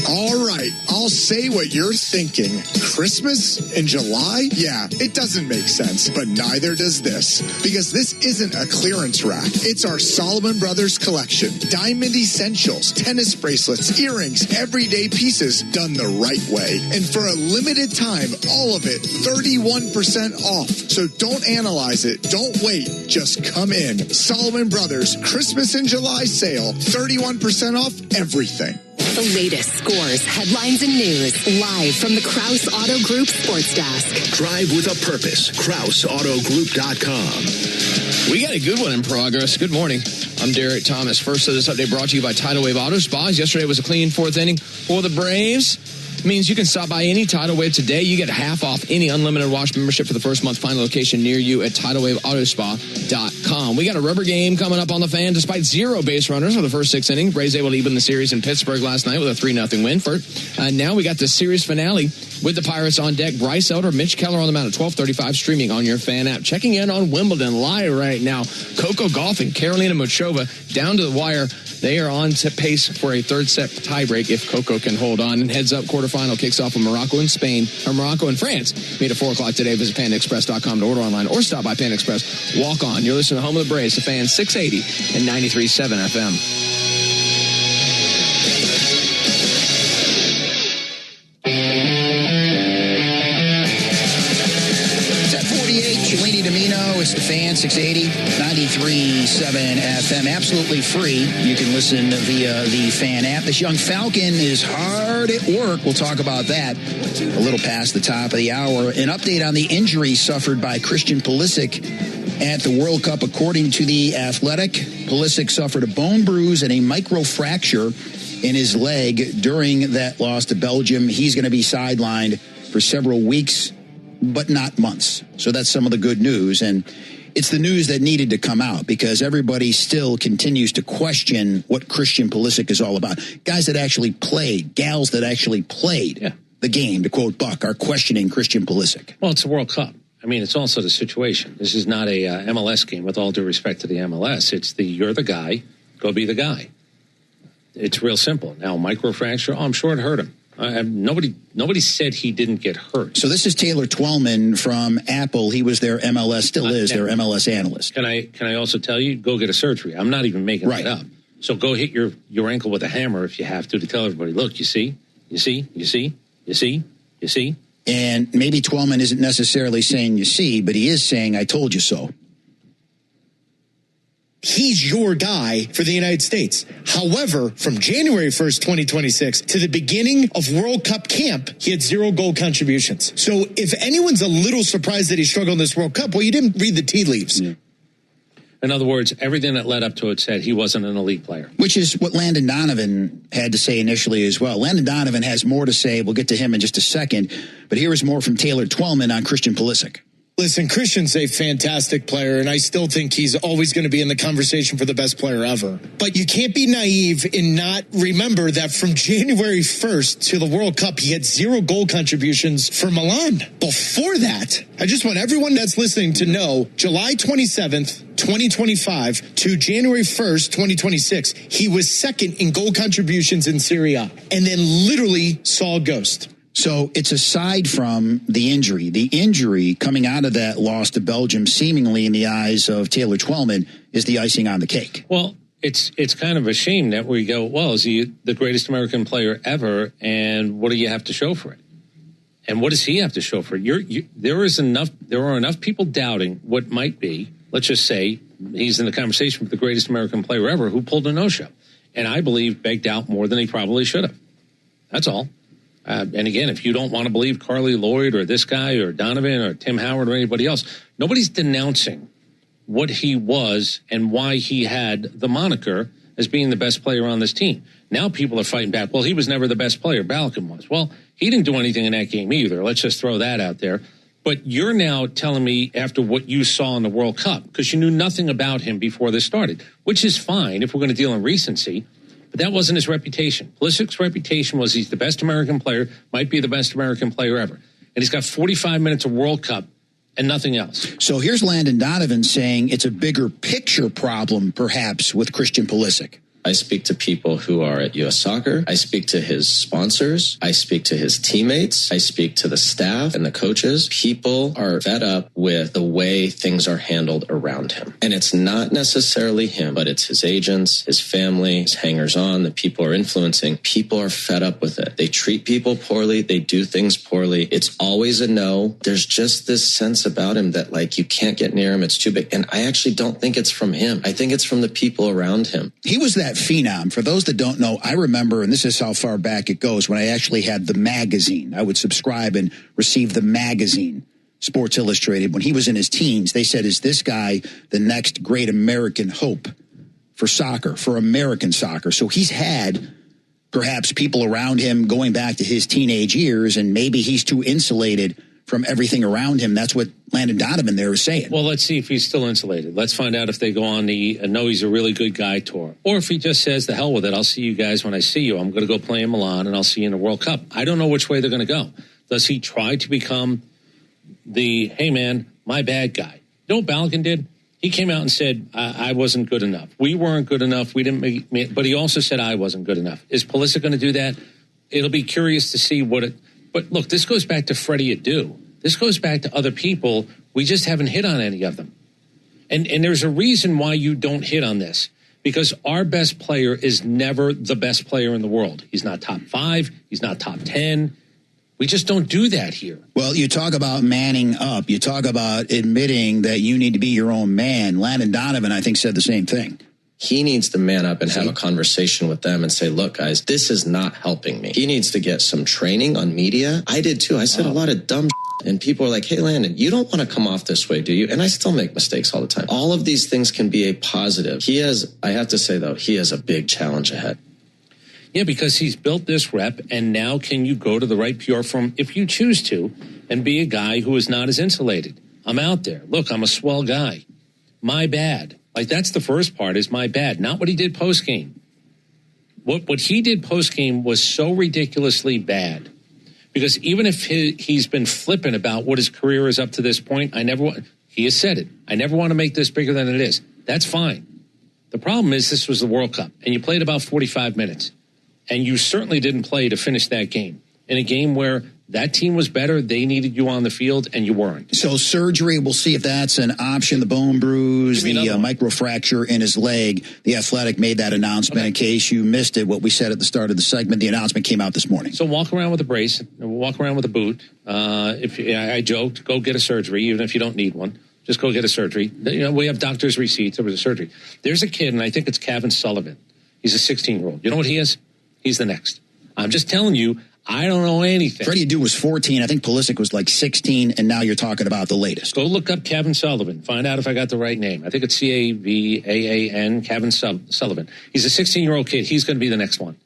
All right, I'll say what you're thinking. Christmas in July? Yeah, it doesn't make sense, but neither does this. Because this isn't a clearance rack. It's our Solomon Brothers collection. Diamond essentials, tennis bracelets, earrings, everyday pieces done the right way. And for a limited time, all of it 31% off. So don't analyze it. Don't wait. Just come in. Solomon Brothers Christmas in July sale. 31% off everything. The latest scores, headlines, and news live from the Krause Auto Group Sports Desk. Drive with a purpose. KrauseAutoGroup.com. We got a good one in progress. Good morning. I'm Derek Thomas. First of this update brought to you by Tidal Wave Auto Spas. Yesterday was a clean fourth inning for the Braves. Means you can stop by any Tidal Wave today. You get half off any unlimited wash membership for the first month. Find a location near you at TidalWaveAutoSpa.com. We got a rubber game coming up on the Fan. Despite 0 base runners for the first 6 innings, Braves able to even the series in Pittsburgh last night with a 3-0 win. Now we got the series finale with the Pirates on deck. Bryce Elder, Mitch Keller on the mound at 12:35, streaming on your Fan app. Checking in on Wimbledon live right now. Coco Gauff and Karolina Muchova down to the wire. They are on to pace for a third set tiebreak if Coco can hold on. And heads up, quarterfinal kicks off with Morocco and France. Meet at 4 o'clock today. Visit PanExpress.com to order online or stop by Pan Express. Walk on. You're listening to Home of the Braves, the Fan 680 and 93.7 FM. Chelini Domino. It's the Fan, 680, 93.7 FM. Absolutely free. You can listen via the Fan app. This young Falcon is hard at work. We'll talk about that a little past the top of the hour. An update on the injury suffered by Christian Pulisic at the World Cup. According to The Athletic, Pulisic suffered a bone bruise and a microfracture in his leg during that loss to Belgium. He's going to be sidelined for several weeks, but not months. So that's some of the good news. And it's the news that needed to come out because everybody still continues to question what Christian Pulisic is all about. Guys that actually played, gals that actually played the game, to quote Buck, are questioning Christian Pulisic. Well, it's a World Cup. I mean, it's also the situation. This is not a MLS game, with all due respect to the MLS. It's you're the guy, go be the guy. It's real simple. Now, microfracture, I'm sure it hurt him. Nobody said he didn't get hurt. So this is Taylor Twellman from Apple. He was their MLS, still is their MLS analyst. Can I also tell you, go get a surgery. I'm not even making that up. So go hit your ankle with a hammer if you have to tell everybody, look, you see. And maybe Twellman isn't necessarily saying you see, but he is saying, I told you so. He's your guy for the United States. However, from January 1st, 2026 to the beginning of World Cup camp, he had 0 goal contributions. So if anyone's a little surprised that he struggled in this World Cup, well, you didn't read the tea leaves. Yeah. In other words, everything that led up to it said he wasn't an elite player. Which is what Landon Donovan had to say initially as well. Landon Donovan has more to say. We'll get to him in just a second. But here is more from Taylor Twellman on Christian Pulisic. Listen, Christian's a fantastic player, and I still think he's always going to be in the conversation for the best player ever. But you can't be naive and not remember that from January 1st to the World Cup, he had 0 goal contributions for Milan. Before that, I just want everyone that's listening to know, July 27th, 2025 to January 1st, 2026, he was second in goal contributions in Serie A, and then literally saw a ghost. So it's aside from the injury coming out of that loss to Belgium, seemingly in the eyes of Taylor Twellman, is the icing on the cake. Well, it's kind of a shame that we go, well, is he the greatest American player ever? And what do you have to show for it? And what does he have to show for it? There are enough people doubting what might be, let's just say he's in the conversation with the greatest American player ever who pulled a no-show. And I believe begged out more than he probably should have. That's all. And again, if you don't want to believe Carly Lloyd or this guy or Donovan or Tim Howard or anybody else, nobody's denouncing what he was and why he had the moniker as being the best player on this team. Now people are fighting back. Well, he was never the best player. Balkan was. Well, he didn't do anything in that game either. Let's just throw that out there. But you're now telling me after what you saw in the World Cup, because you knew nothing about him before this started, which is fine if we're going to deal in recency. But that wasn't his reputation. Pulisic's reputation was he's the best American player, might be the best American player ever. And he's got 45 minutes of World Cup and nothing else. So here's Landon Donovan saying it's a bigger picture problem, perhaps, with Christian Pulisic. I speak to people who are at U.S. Soccer. I speak to his sponsors. I speak to his teammates. I speak to the staff and the coaches. People are fed up with the way things are handled around him. And it's not necessarily him, but it's his agents, his family, his hangers-on, the people are influencing. People are fed up with it. They treat people poorly. They do things poorly. It's always a no. There's just this sense about him that, like, you can't get near him. It's too big. And I actually don't think it's from him. I think it's from the people around him. He was that phenom. For those that don't know, I remember, and this is how far back it goes, when I actually had the magazine. I would subscribe and receive the magazine, Sports Illustrated. When he was in his teens, they said, is this guy the next great American hope for soccer, for American soccer? So he's had perhaps people around him going back to his teenage years, and maybe he's too insulated from everything around him. That's what Landon Donovan there is saying. Well, let's see if he's still insulated. Let's find out if they go on the "No, he's a really good guy" tour. Or if he just says, the hell with it, I'll see you guys when I see you. I'm going to go play in Milan, and I'll see you in the World Cup. I don't know which way they're going to go. Does he try to become the, hey, man, my bad guy? You know what Balkan did? He came out and said, I wasn't good enough. We weren't good enough. We didn't make, but he also said I wasn't good enough. Is Pulisic going to do that? It'll be curious to see what it, but look, this goes back to Freddie Adu. This goes back to other people. We just haven't hit on any of them. And there's a reason why you don't hit on this, because our best player is never the best player in the world. He's not top 5. He's not top 10. We just don't do that here. Well, you talk about manning up. You talk about admitting that you need to be your own man. Landon Donovan, I think, said the same thing. He needs to man up and have a conversation with them and say, look, guys, this is not helping me. He needs to get some training on media. I did too. I said a lot of dumb shit, and people are like, hey, Landon, you don't want to come off this way, do you? And I still make mistakes all the time. All of these things can be a positive. He has, I have to say, though, he has a big challenge ahead. Yeah, because he's built this rep, and now can you go to the right PR firm if you choose to and be a guy who is not as insulated? I'm out there. Look, I'm a swell guy. My bad. Like, that's the first part, is my bad, not what he did post-game. What he did post-game was so ridiculously bad, because even if he's been flippant about what his career is up to this point, he has said it, I never want to make this bigger than it is. That's fine. The problem is this was the World Cup, and you played about 45 minutes, and you certainly didn't play to finish that game, in a game where that team was better, they needed you on the field, and you weren't. So surgery, we'll see if that's an option. The bone bruise, the microfracture in his leg. The Athletic made that announcement. In case you missed it, what we said at the start of the segment, the announcement came out this morning. So walk around with a brace, walk around with a boot. I joked, go get a surgery, even if you don't need one. Just go get a surgery. We have doctor's receipts over the surgery. There's a kid, and I think it's Kevin Sullivan. He's a 16-year-old. You know what he is? He's the next. I'm just telling you, I don't know anything. Freddie Adu was 14. I think Pulisic was like 16, and now you're talking about the latest. Go look up Kevin Sullivan. Find out if I got the right name. I think it's Cavan, Kevin Sullivan. He's a 16-year-old kid. He's going to be the next one.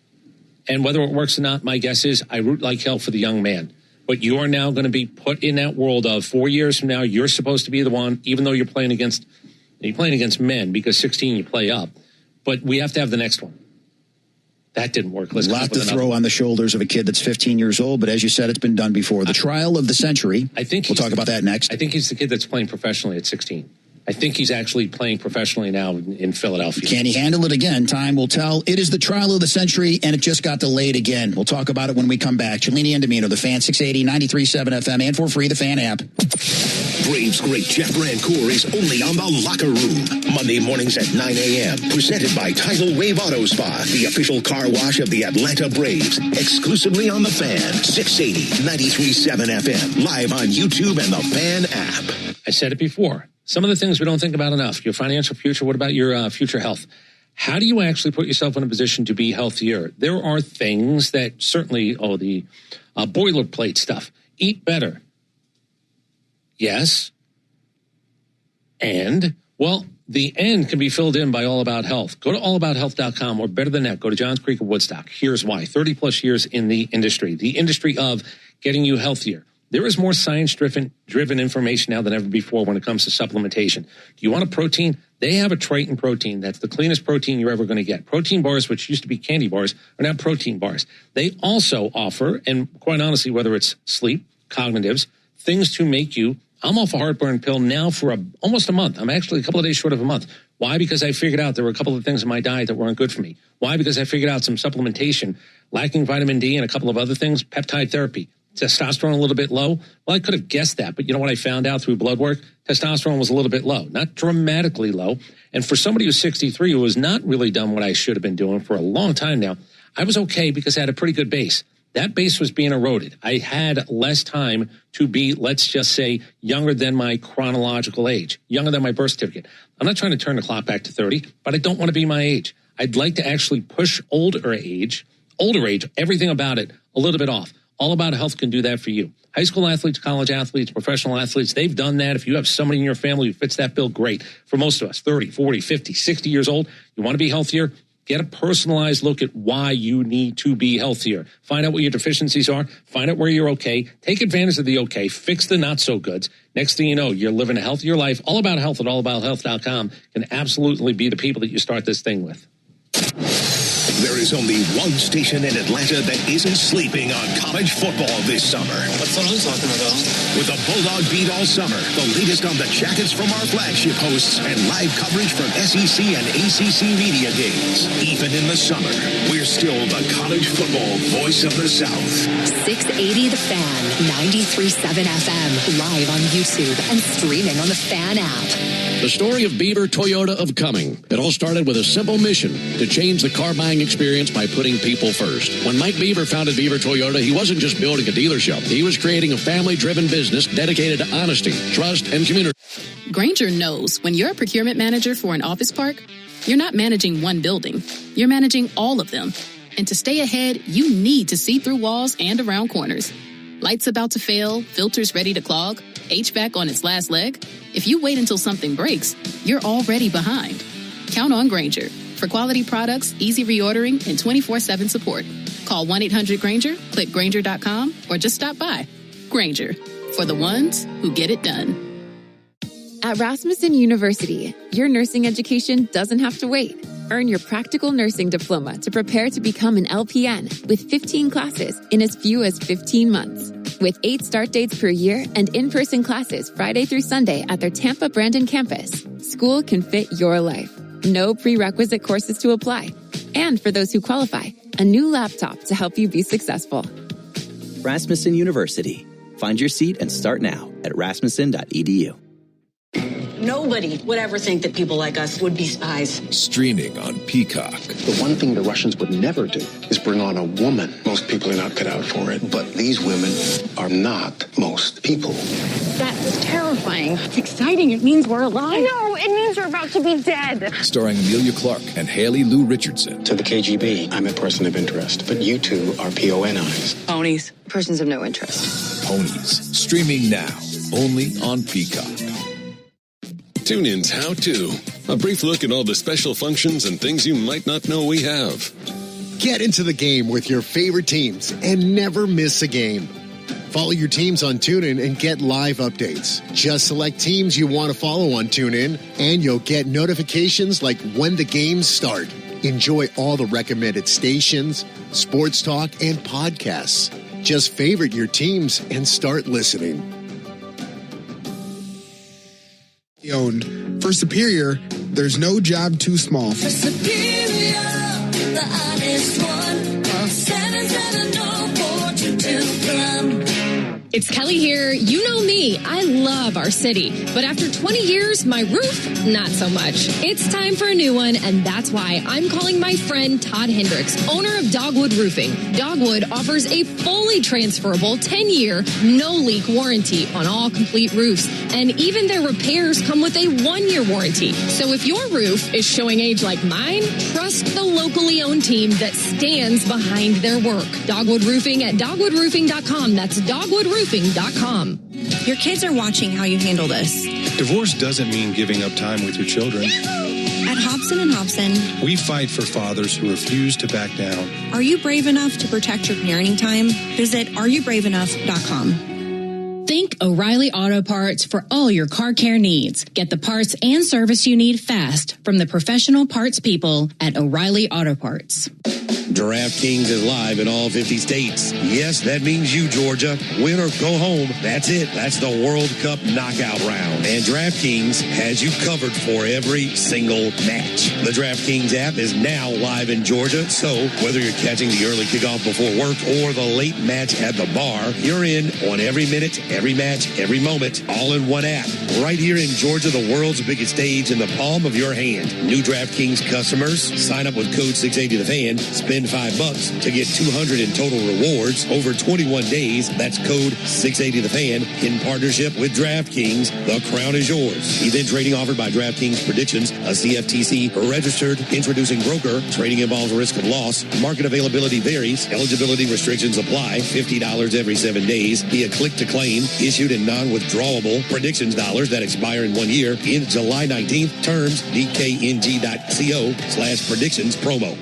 And whether it works or not, my guess is I root like hell for the young man. But you are now going to be put in that world of 4 years from now, you're supposed to be the one, even though you're playing against men, because 16 you play up. But we have to have the next one. That didn't work. Let's lot to throw on the shoulders of a kid that's 15 years old, but as you said, it's been done before. The trial of the century. I think we'll talk about that next. I think he's the kid that's playing professionally at 16. I think he's actually playing professionally now in Philadelphia. Can he handle it again? Time will tell. It is the trial of the century, and it just got delayed again. We'll talk about it when we come back. Cellini and Domino, the Fan, 680, 93.7 FM, and for free, the Fan app. Braves great Jeff Brancourt is only on The Locker Room. Monday mornings at 9 a.m. Presented by Tidal Wave Auto Spa, the official car wash of the Atlanta Braves. Exclusively on The Fan, 680, 93.7 FM. Live on YouTube and the Fan app. I said it before. Some of the things we don't think about enough. Your financial future. What about your future health? How do you actually put yourself in a position to be healthier? There are things that certainly, the boilerplate stuff. Eat better. Yes. And, well, the end can be filled in by All About Health. Go to allabout.health.com, or better than that, go to Johns Creek of Woodstock. Here's why. 30-plus years in the industry of getting you healthier. There is more science-driven information now than ever before when it comes to supplementation. Do you want a protein? They have a Triton protein. That's the cleanest protein you're ever going to get. Protein bars, which used to be candy bars, are now protein bars. They also offer, and quite honestly, whether it's sleep, cognitives, things to make you. I'm off a heartburn pill now for almost a month. I'm actually a couple of days short of a month. Why? Because I figured out there were a couple of things in my diet that weren't good for me. Why? Because I figured out some supplementation, lacking vitamin D and a couple of other things, peptide therapy. Testosterone a little bit low. Well, I could have guessed that, but you know what I found out through blood work? Testosterone was a little bit low, not dramatically low. And for somebody who's 63 who has not really done what I should have been doing for a long time now, I was okay because I had a pretty good base. That base was being eroded. I had less time to be, let's just say, younger than my chronological age, younger than my birth certificate. I'm not trying to turn the clock back to 30, but I don't want to be my age. I'd like to actually push older age, everything about it a little bit off. All About Health can do that for you. High school athletes, college athletes, professional athletes, they've done that. If you have somebody in your family who fits that bill, great. For most of us, 30, 40, 50, 60 years old, you want to be healthier? Get a personalized look at why you need to be healthier. Find out what your deficiencies are. Find out where you're okay. Take advantage of the okay. Fix the not so goods. Next thing you know, you're living a healthier life. All About Health at allabout.health.com can absolutely be the people that you start this thing with. There is only one station in Atlanta that isn't sleeping on college football this summer. That's what I'm talking about. With a Bulldog beat all summer, the latest on the Jackets from our flagship hosts, and live coverage from SEC and ACC media days. Even in the summer, we're still the college football voice of the South. 680 The Fan, 93.7 FM, live on YouTube and streaming on the Fan app. The story of Beaver Toyota of Cumming. It all started with a simple mission to change the car buying experience experience by putting people first. When Mike Beaver founded Beaver Toyota, he wasn't just building a dealership. He was creating a family-driven business dedicated to honesty, trust, and community. Grainger knows when you're a procurement manager for an office park, you're not managing one building. You're managing all of them. And to stay ahead, you need to see through walls and around corners. Lights about to fail, filters ready to clog, HVAC on its last leg. If you wait until something breaks, you're already behind. Count on Grainger for quality products, easy reordering, and 24/7 support. Call 1-800-GRAINGER, click Grainger.com, or just stop by. Grainger, for the ones who get it done. At Rasmussen University, your nursing education doesn't have to wait. Earn your practical nursing diploma to prepare to become an LPN with 15 classes in as few as 15 months. With 8 start dates per year and in-person classes Friday through Sunday at their Tampa Brandon campus, school can fit your life. No prerequisite courses to apply. And for those who qualify, a new laptop to help you be successful. Rasmussen University. Find your seat and start now at rasmussen.edu. Nobody would ever think that people like us would be spies. Streaming on Peacock. The one thing the Russians would never do is bring on a woman. Most people are not cut out for it, but these women are not most people. That is terrifying. It's exciting. It means we're alive. No, it means we're about to be dead. Starring Amelia Clark and Haley Lou Richardson. To the KGB, I'm a person of interest, but you two are PONIs. Ponies. Persons of no interest. Ponies. Streaming now, only on Peacock. TuneIn's How To. A brief look at all the special functions and things you might not know we have. Get into the game with your favorite teams and never miss a game. Follow your teams on TuneIn and get live updates. Just select teams you want to follow on TuneIn, and you'll get notifications like when the games start. Enjoy all the recommended stations, sports talk, and podcasts. Just favorite your teams and start listening. Owned. For Superior, there's no job too small. For Superior, the honest one, 770-4221. It's Kelly here. You know me. I love our city. But after 20 years, my roof, not so much. It's time for a new one, and that's why I'm calling my friend Todd Hendricks, owner of Dogwood Roofing. Dogwood offers a fully transferable 10-year, no-leak warranty on all complete roofs. And even their repairs come with a 1-year warranty. So if your roof is showing age like mine, trust the locally owned team that stands behind their work. Dogwood Roofing at dogwoodroofing.com. That's dogwoodroofing.com. Your kids are watching how you handle this. Divorce doesn't mean giving up time with your children. At Hobson & Hobson, we fight for fathers who refuse to back down. Are you brave enough to protect your parenting time? Visit areyoubraveenough.com. Think O'Reilly Auto Parts for all your car care needs. Get the parts and service you need fast from the professional parts people at O'Reilly Auto Parts. DraftKings is live in all 50 states. Yes, that means you, Georgia. Win or go home. That's it. That's the World Cup knockout round. And DraftKings has you covered for every single match. The DraftKings app is now live in Georgia, so whether you're catching the early kickoff before work or the late match at the bar, you're in on every minute, every match, every moment, all in one app. Right here in Georgia, the world's biggest stage in the palm of your hand. New DraftKings customers, sign up with code 680TheFan, spend $5 to get $200 in total rewards over 21 days. That's code 680TheFan in partnership with DraftKings. The crown is yours. Event trading offered by DraftKings Predictions, a CFTC registered introducing broker. Trading involves risk of loss. Market availability varies. Eligibility restrictions apply. $50 every 7 days via click to claim. Issued in non-withdrawable predictions dollars that expire in 1 year. In July 19th. Terms dkng.co/predictions promo.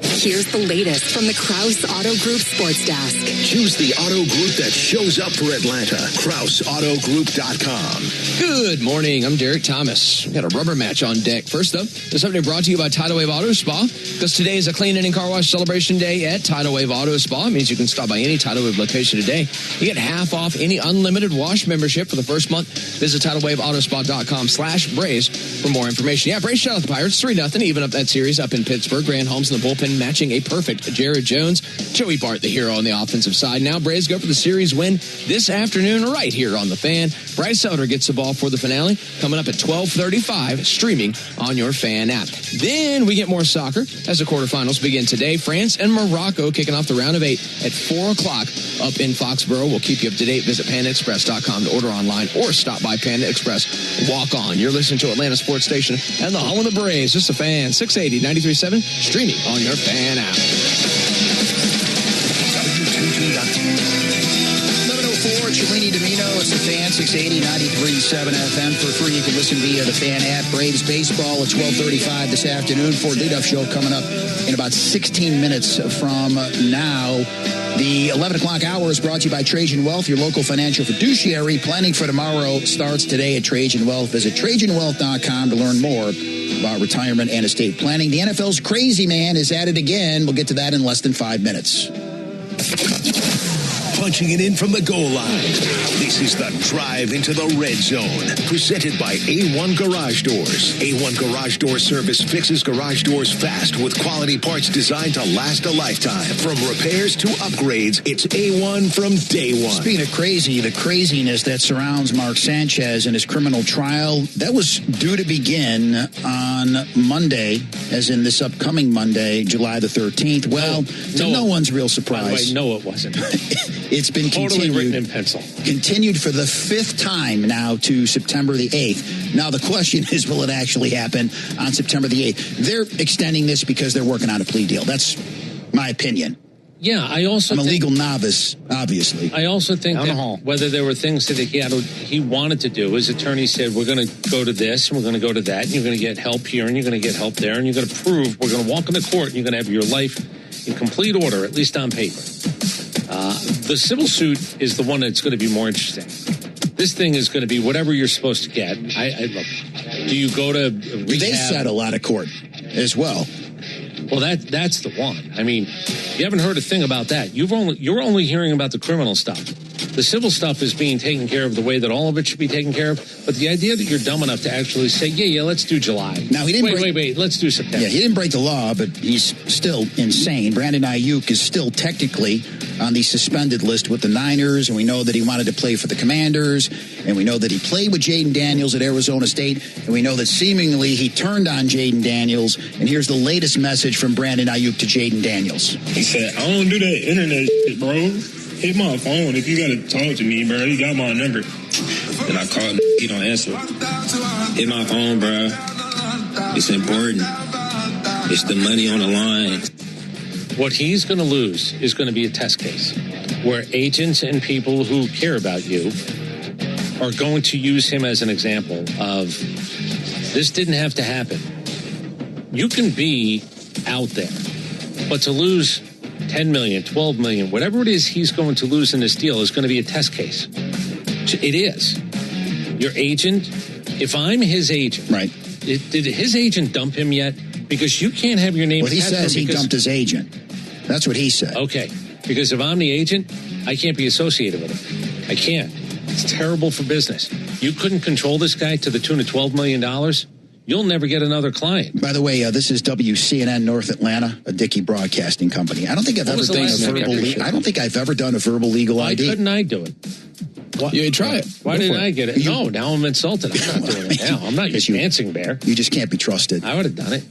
Here's the latest from the Krause Auto Group Sports Desk. Choose the auto group that shows up for Atlanta. KrauseAutoGroup.com. Good morning. I'm Derek Thomas. We got a rubber match on deck. First up, this update brought to you by Tidal Wave Auto Spa, because today is a clean and car wash celebration day at Tidal Wave Auto Spa. It means you can stop by any Tidal Wave location today. You get half off any unlimited wash membership for the first month. Visit TidalWaveAutoSpa.com/Braves for more information. Yeah, Braves shut out the Pirates 3-0, even up that series up in Pittsburgh. Grant Holmes in the bullpen matching a perfect Jared Jones. Joey Bart, the hero on the offensive side. Now Braves go for the series win this afternoon right here on The Fan. Bryce Elder gets the ball for the finale, coming up at 12:35, streaming on your Fan app. Then we get more soccer as the quarterfinals begin today. France and Morocco kicking off the round of 8 at 4 o'clock up in Foxborough. We'll keep you up to date. Visit PandaExpress.com to order online or stop by Panda Express. Walk on. You're listening to Atlanta Sports Station and the home of the Braves. Just The Fan, 680, 93.7, streaming on your Fan app. 11:04, Cellini Domino. It's The Fan, 680, 93.7 FM. For free, you can listen via the Fan app. Braves baseball at 12:35 this afternoon. Ford Leadoff Show coming up in about 16 minutes from now. The 11 o'clock hour is brought to you by Trajan Wealth, your local financial fiduciary. Planning for tomorrow starts today at Trajan Wealth. Visit TrajanWealth.com to learn more about retirement and estate planning. The NFL's crazy man is at it again. We'll get to that in less than 5 minutes. Punching it in from the goal line. This is the Drive into the Red Zone, presented by A1 Garage Doors. A1 Garage Door Service fixes garage doors fast with quality parts designed to last a lifetime. From repairs to upgrades, it's A1 from day one. Speaking of crazy, the craziness that surrounds Mark Sanchez and his criminal trial, that was due to begin on Monday, as in this upcoming Monday, July the 13th. Well, to no one's real surprise. By the way, no, it wasn't. It's been totally written in pencil. Continued for the 5th time now to September the 8th. Now, the question is, will it actually happen on September the 8th? They're extending this because they're working on a plea deal. That's my opinion. Yeah, I'm a legal novice, obviously. I also think that whether there were things that he wanted to do, his attorney said, we're going to go to this and we're going to go to that, and you're going to get help here and you're going to get help there, and you're going to prove, we're going to walk into court and you're going to have your life in complete order, at least on paper. The civil suit is the one that's going to be more interesting. This thing is going to be whatever you're supposed to get. Look, do you go to rehab? They settle out of court as well. Well, that's the one. I mean, you haven't heard a thing about that. You're only hearing about the criminal stuff. The civil stuff is being taken care of the way that all of it should be taken care of. But the idea that you're dumb enough to actually say, yeah, let's do July. Now, he didn't wait, let's do September. Yeah, he didn't break the law, but he's still insane. Brandon Ayuk is still technically on the suspended list with the Niners, and we know that he wanted to play for the Commanders, and we know that he played with Jaden Daniels at Arizona State, and we know that seemingly he turned on Jaden Daniels. And here's the latest message from Brandon Ayuk to Jaden Daniels. He said, I don't do that internet shit, bro. Hit my phone if you got to talk to me, bro. You got my number. And I called him. He don't answer. Hit my phone, bro. It's important. It's the money on the line. What he's going to lose is going to be a test case where agents and people who care about you are going to use him as an example of this didn't have to happen. You can be out there, but to lose 10 million, 12 million, whatever it is he's going to lose in this deal is going to be a test case. It is. Your agent, if I'm his agent, right? Did his agent dump him yet? Because you can't have your name. Well, he says he dumped his agent. That's what he said. Okay. Because if I'm the agent, I can't be associated with him. I can't. It's terrible for business. You couldn't control this guy to the tune of $12 million. You'll never get another client. By the way, this is WCNN North Atlanta, a Dickey Broadcasting Company. I don't think I've ever done a verbal legal ID. Why couldn't I do it? You try it. Why didn't I get it? No, now I'm insulted. I'm not doing it now. I'm not your dancing bear. You just can't be trusted. I would have done it.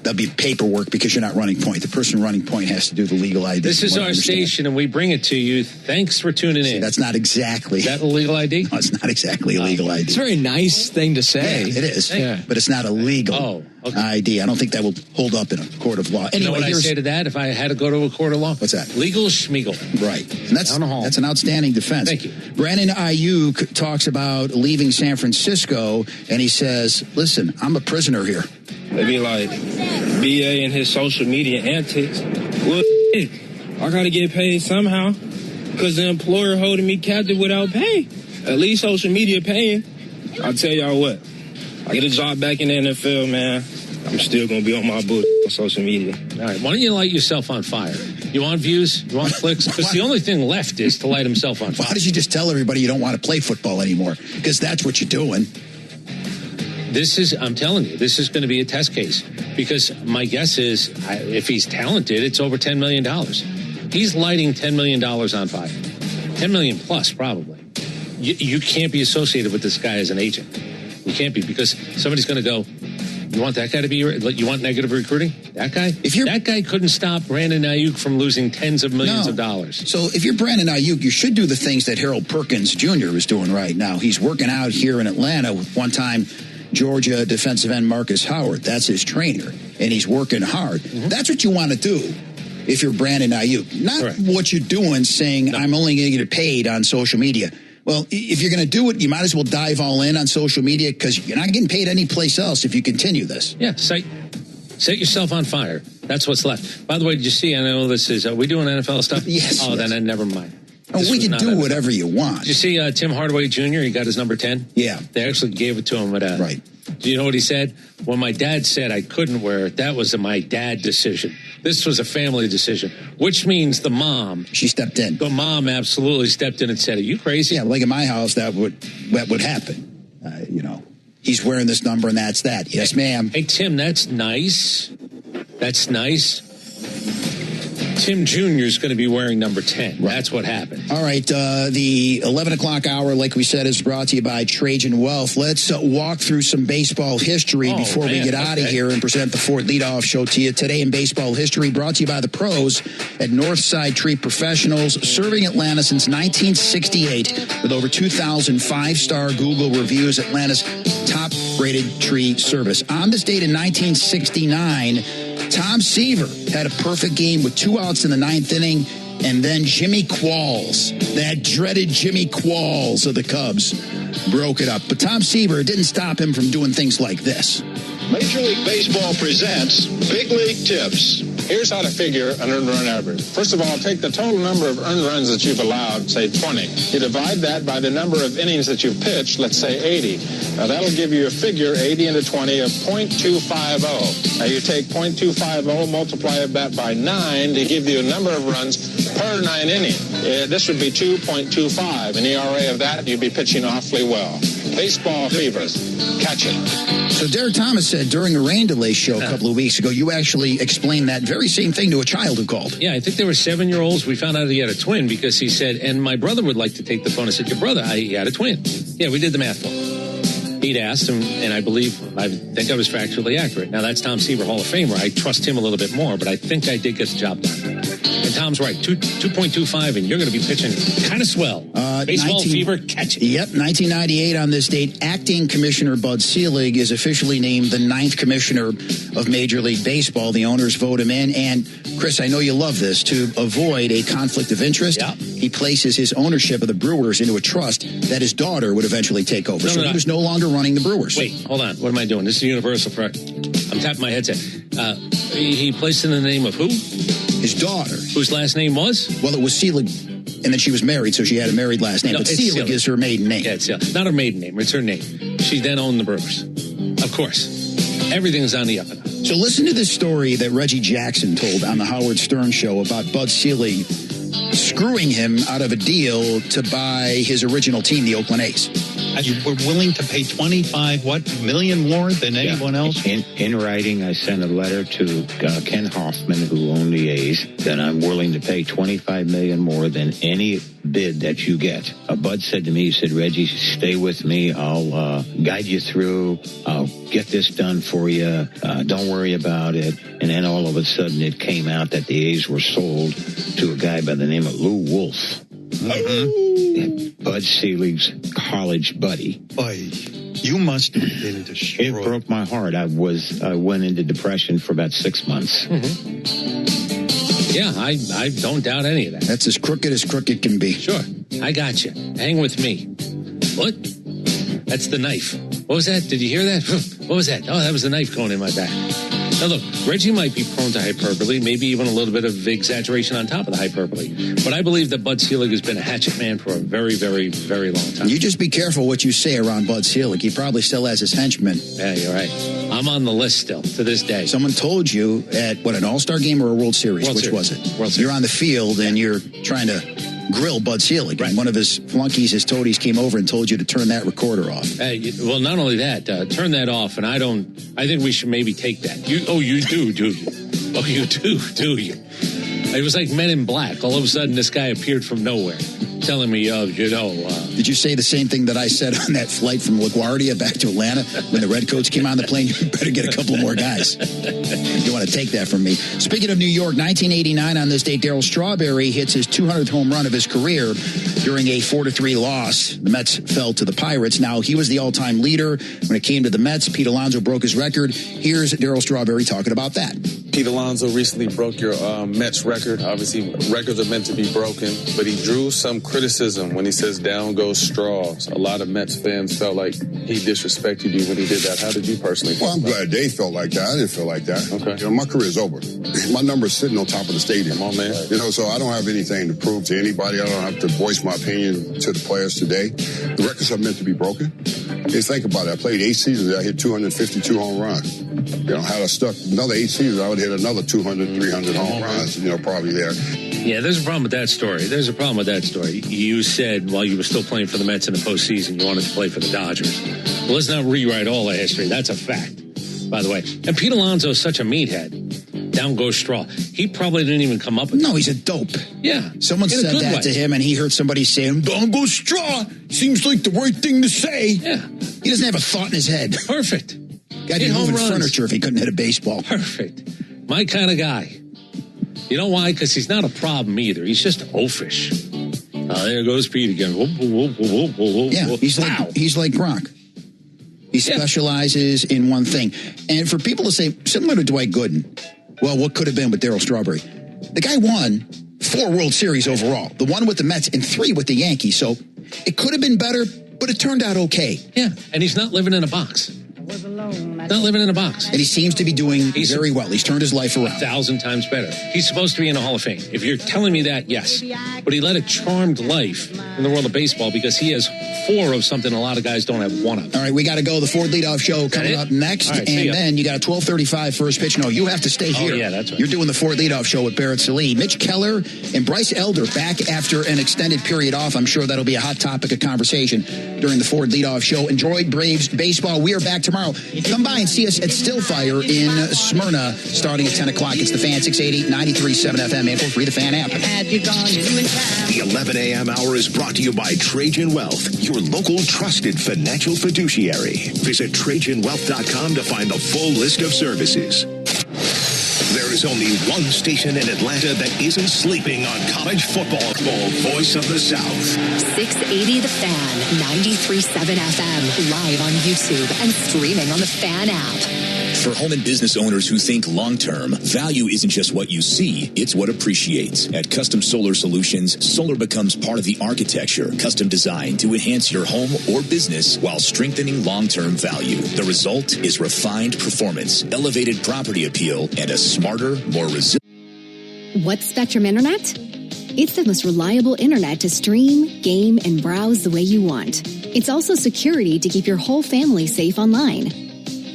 That'll be paperwork because you're not running point. The person running point has to do the legal ID. This is our station, and we bring it to you. Thanks for tuning in. That's not exactly. Is that a legal ID? No, it's not exactly a legal ID. It's a very nice thing to say. Yeah, it is. Yeah. But it's not a legal ID. I don't think that will hold up in a court of law. Anyway, you know what I say to that if I had to go to a court of law? What's that? Legal schmiegel. Right. And that's an outstanding defense. Thank you. Brandon Ayuk talks about leaving San Francisco, and he says, listen, I'm a prisoner here. They be like, BA and his social media antics. Well, I got to get paid somehow because the employer holding me captive without pay. At least social media paying. I'll tell y'all what. I get a job back in the NFL, man. I'm still going to be on my bullshit on social media. All right, why don't you light yourself on fire? You want views? You want clicks? Because the only thing left is to light himself on fire. Why did you just tell everybody you don't want to play football anymore? Because that's what you're doing. I'm telling you, this is going to be a test case, because my guess is if he's talented, it's over $10 million. He's lighting $10 million on fire. $10 million plus, probably. You can't be associated with this guy as an agent. You can't be, because somebody's going to go, you want that guy to be you want negative recruiting? That guy? That guy couldn't stop Brandon Ayuk from losing tens of millions of dollars. So if you're Brandon Ayuk, you should do the things that Harold Perkins Jr. is doing right now. He's working out here in Atlanta with one-time Georgia defensive end Marcus Howard. That's his trainer, and he's working hard. Mm-hmm. That's what you want to do if you're Brandon Ayuk. Not what you're doing saying, I'm only going to get paid on social media. Well, if you're going to do it, you might as well dive all in on social media, because you're not getting paid any place else if you continue this. Yeah, set yourself on fire. That's what's left. By the way, did you see, I know this is, are we doing NFL stuff? Yes. Oh, yes. Then never mind. We can do whatever you want. Did you see Tim Hardaway Jr.? He got his number 10? Yeah. They actually gave it to him at a... Right. Do you know what he said? When my dad said I couldn't wear it, that was my dad decision. This was a family decision, which means the mom... She stepped in. The mom absolutely stepped in and said, are you crazy? Yeah, like in my house, that would happen. He's wearing this number and that's that. Yes, ma'am. Hey, Tim, that's nice. That's nice. Tim Jr. is going to be wearing number 10. Right. That's what happened. All right. The 11 o'clock hour, like we said, is brought to you by Trajan Wealth. Let's walk through some baseball history before we get out of here and present the Fort Leadoff Show to you. Today in baseball history, brought to you by the pros at Northside Tree Professionals, serving Atlanta since 1968 with over 2,000 five-star Google reviews. Atlanta's top-rated tree service. On this date in 1969, Tom Seaver had a perfect game with 2 outs in the 9th inning, and then Jimmy Qualls, that dreaded Jimmy Qualls of the Cubs, broke it up. But Tom Seaver didn't stop him from doing things like this. Major League Baseball presents Big League Tips. Here's how to figure an earned run average. First of all, take the total number of earned runs that you've allowed, say 20. You divide that by the number of innings that you've pitched, let's say 80. Now, that'll give you a figure, 80 into 20, of .250. Now, you take .250, multiply that by 9 to give you a number of runs per 9 innings. This would be 2.25. An ERA of that, you'd be pitching awfully well. Baseball fever. Catch it. So Derek Thomas said during a rain delay show a couple of weeks ago, you actually explained that very same thing to a child who called. Yeah, I think they were 7-year-olds. We found out he had a twin because he said, and my brother would like to take the phone. I said, your brother, he had a twin. Yeah, we did the math for him. He'd asked him, and I think I was factually accurate. Now, that's Tom Seaver, Hall of Famer. I trust him a little bit more, but I think I did get the job done. And Tom's right, 2.25, and you're going to be pitching kind of swell. Baseball fever, catch it. Yep, 1998 on this date, acting commissioner Bud Selig is officially named the 9th commissioner of Major League Baseball. The owners vote him in. And, Chris, I know you love this. To avoid a conflict of interest, he places his ownership of the Brewers into a trust that his daughter would eventually take over. He was no longer running the Brewers. Wait, hold on. What am I doing? This is universal, correct? I'm tapping my headset. He placed in the name of who? His daughter. Whose last name was? Well, it was Selig, and then she was married, so she had a married last name. No, but Selig is her maiden name. Yeah, it's Selig. Not her maiden name. It's her name. She then owned the Brewers. Of course. Everything's on the up and up. So listen to this story that Reggie Jackson told on the Howard Stern Show about Bud Selig screwing him out of a deal to buy his original team, the Oakland A's. You were willing to pay $25 million more than anyone else? In writing, I sent a letter to Ken Hoffman, who owned the A's, that I'm willing to pay $25 million more than any bid that you get. Bud said to me, he said, Reggie, stay with me. I'll guide you through. I'll get this done for you. Don't worry about it. And then all of a sudden it came out that the A's were sold to a guy by the name of Lou Wolf. Mm-hmm. Bud Selig's college buddy. Boy, you must have been destroyed. It broke my heart. I went into depression for about 6 months. Mm-hmm. Yeah, I don't doubt any of that. That's as crooked can be. Sure. I got you. Hang with me. What? That's the knife. What was that? Did you hear that? What was that? Oh, that was the knife going in my back. Now, look, Reggie might be prone to hyperbole, maybe even a little bit of exaggeration on top of the hyperbole. But I believe that Bud Selig has been a hatchet man for a very, very, very long time. You just be careful what you say around Bud Selig. He probably still has his henchmen. Yeah, you're right. I'm on the list still to this day. Someone told you at, an All-Star game or a World Series? Which was it? World Series. You're on the field and you're trying to grill Bud Selig. Right. One of his flunkies, his toadies, came over and told you to turn that recorder off. Well, not only that, turn that off. And I think we should maybe take that. You do you? Oh, you do you? It was like Men in Black. All of a sudden, this guy appeared from nowhere, telling me, Did you say the same thing that I said on that flight from LaGuardia back to Atlanta when the Redcoats came on the plane? You better get a couple more guys. You want to take that from me. Speaking of New York, 1989 on this day, Darryl Strawberry hits his 200th home run of his career during a 4-3 loss. The Mets fell to the Pirates. Now, he was the all-time leader when it came to the Mets. Pete Alonso broke his record. Here's Darryl Strawberry talking about that. Pete Alonso recently broke your Mets record. Obviously, records are meant to be broken, but he drew some criticism when he says down goes Straws. A lot of Mets fans felt like he disrespected you when he did that. How did you personally feel? Well, I'm glad they felt like that. I didn't feel like that. Okay. My career's over. My number's sitting on top of the stadium. Come on, man. So I don't have anything to prove to anybody. I don't have to voice my opinion to the players today. The records are meant to be broken. Just think about it. I played 8 seasons. I hit 252 home runs. Had I stuck another 8 seasons, I would hit another 200, 300 home runs, probably there. Yeah, there's a problem with that story. You said while you were still playing for the Mets in the postseason, you wanted to play for the Dodgers. Well, let's not rewrite all the history. That's a fact, by the way. And Pete Alonso is such a meathead. Down goes Straw. He probably didn't even come up with No, he's a dope. Yeah. Someone said that to him, and he heard somebody saying, down goes Straw. Seems like the right thing to say. Yeah. He doesn't have a thought in his head. Perfect. Guy didn't move furniture if he couldn't hit a baseball. Perfect. My kind of guy. You know why? Because he's not a problem either. He's just oafish. There goes Pete again. Yeah, he's like Gronk. He specializes in one thing. And for people to say, similar to Dwight Gooden, well, what could have been with Darryl Strawberry? The guy won 4 World Series overall. The 1 with the Mets and 3 with the Yankees. So it could have been better, but it turned out okay. Yeah, and he's not living in a box. Not living in a box. And he seems to be doing very well. He's turned his life around. 1,000 times better. He's supposed to be in the Hall of Fame. If you're telling me that, yes. But he led a charmed life in the world of baseball because he has 4 of something a lot of guys don't have 1 of. All right, we got to go. The Ford Leadoff Show coming up next. Right, and then you got a 12:35 first pitch. No, you have to stay here. Oh, yeah, that's right. You're doing the Ford Leadoff Show with Barrett Sallee. Mitch Keller and Bryce Elder back after an extended period off. I'm sure that'll be a hot topic of conversation during the Ford Leadoff Show. Enjoy Braves baseball. We are back tomorrow. Come by and see us at Stillfire in Smyrna starting at 10 o'clock. It's the Fan 680, 93.7 FM, and for free, the Fan app. The 11 a.m. hour is brought to you by Trajan Wealth, your local trusted financial fiduciary. Visit TrajanWealth.com to find the full list of services. There is only one station in Atlanta that isn't sleeping on college football. Voice of the South. 680 The Fan, 93.7 FM, live on YouTube and streaming on the Fan app. For home and business owners who think long-term, value isn't just what you see, it's what appreciates. At Custom Solar Solutions, solar becomes part of the architecture, custom designed to enhance your home or business while strengthening long-term value. The result is refined performance, elevated property appeal, and a smarter, more resilient. What's Spectrum Internet? It's the most reliable internet to stream, game, and browse the way you want. It's also security to keep your whole family safe online.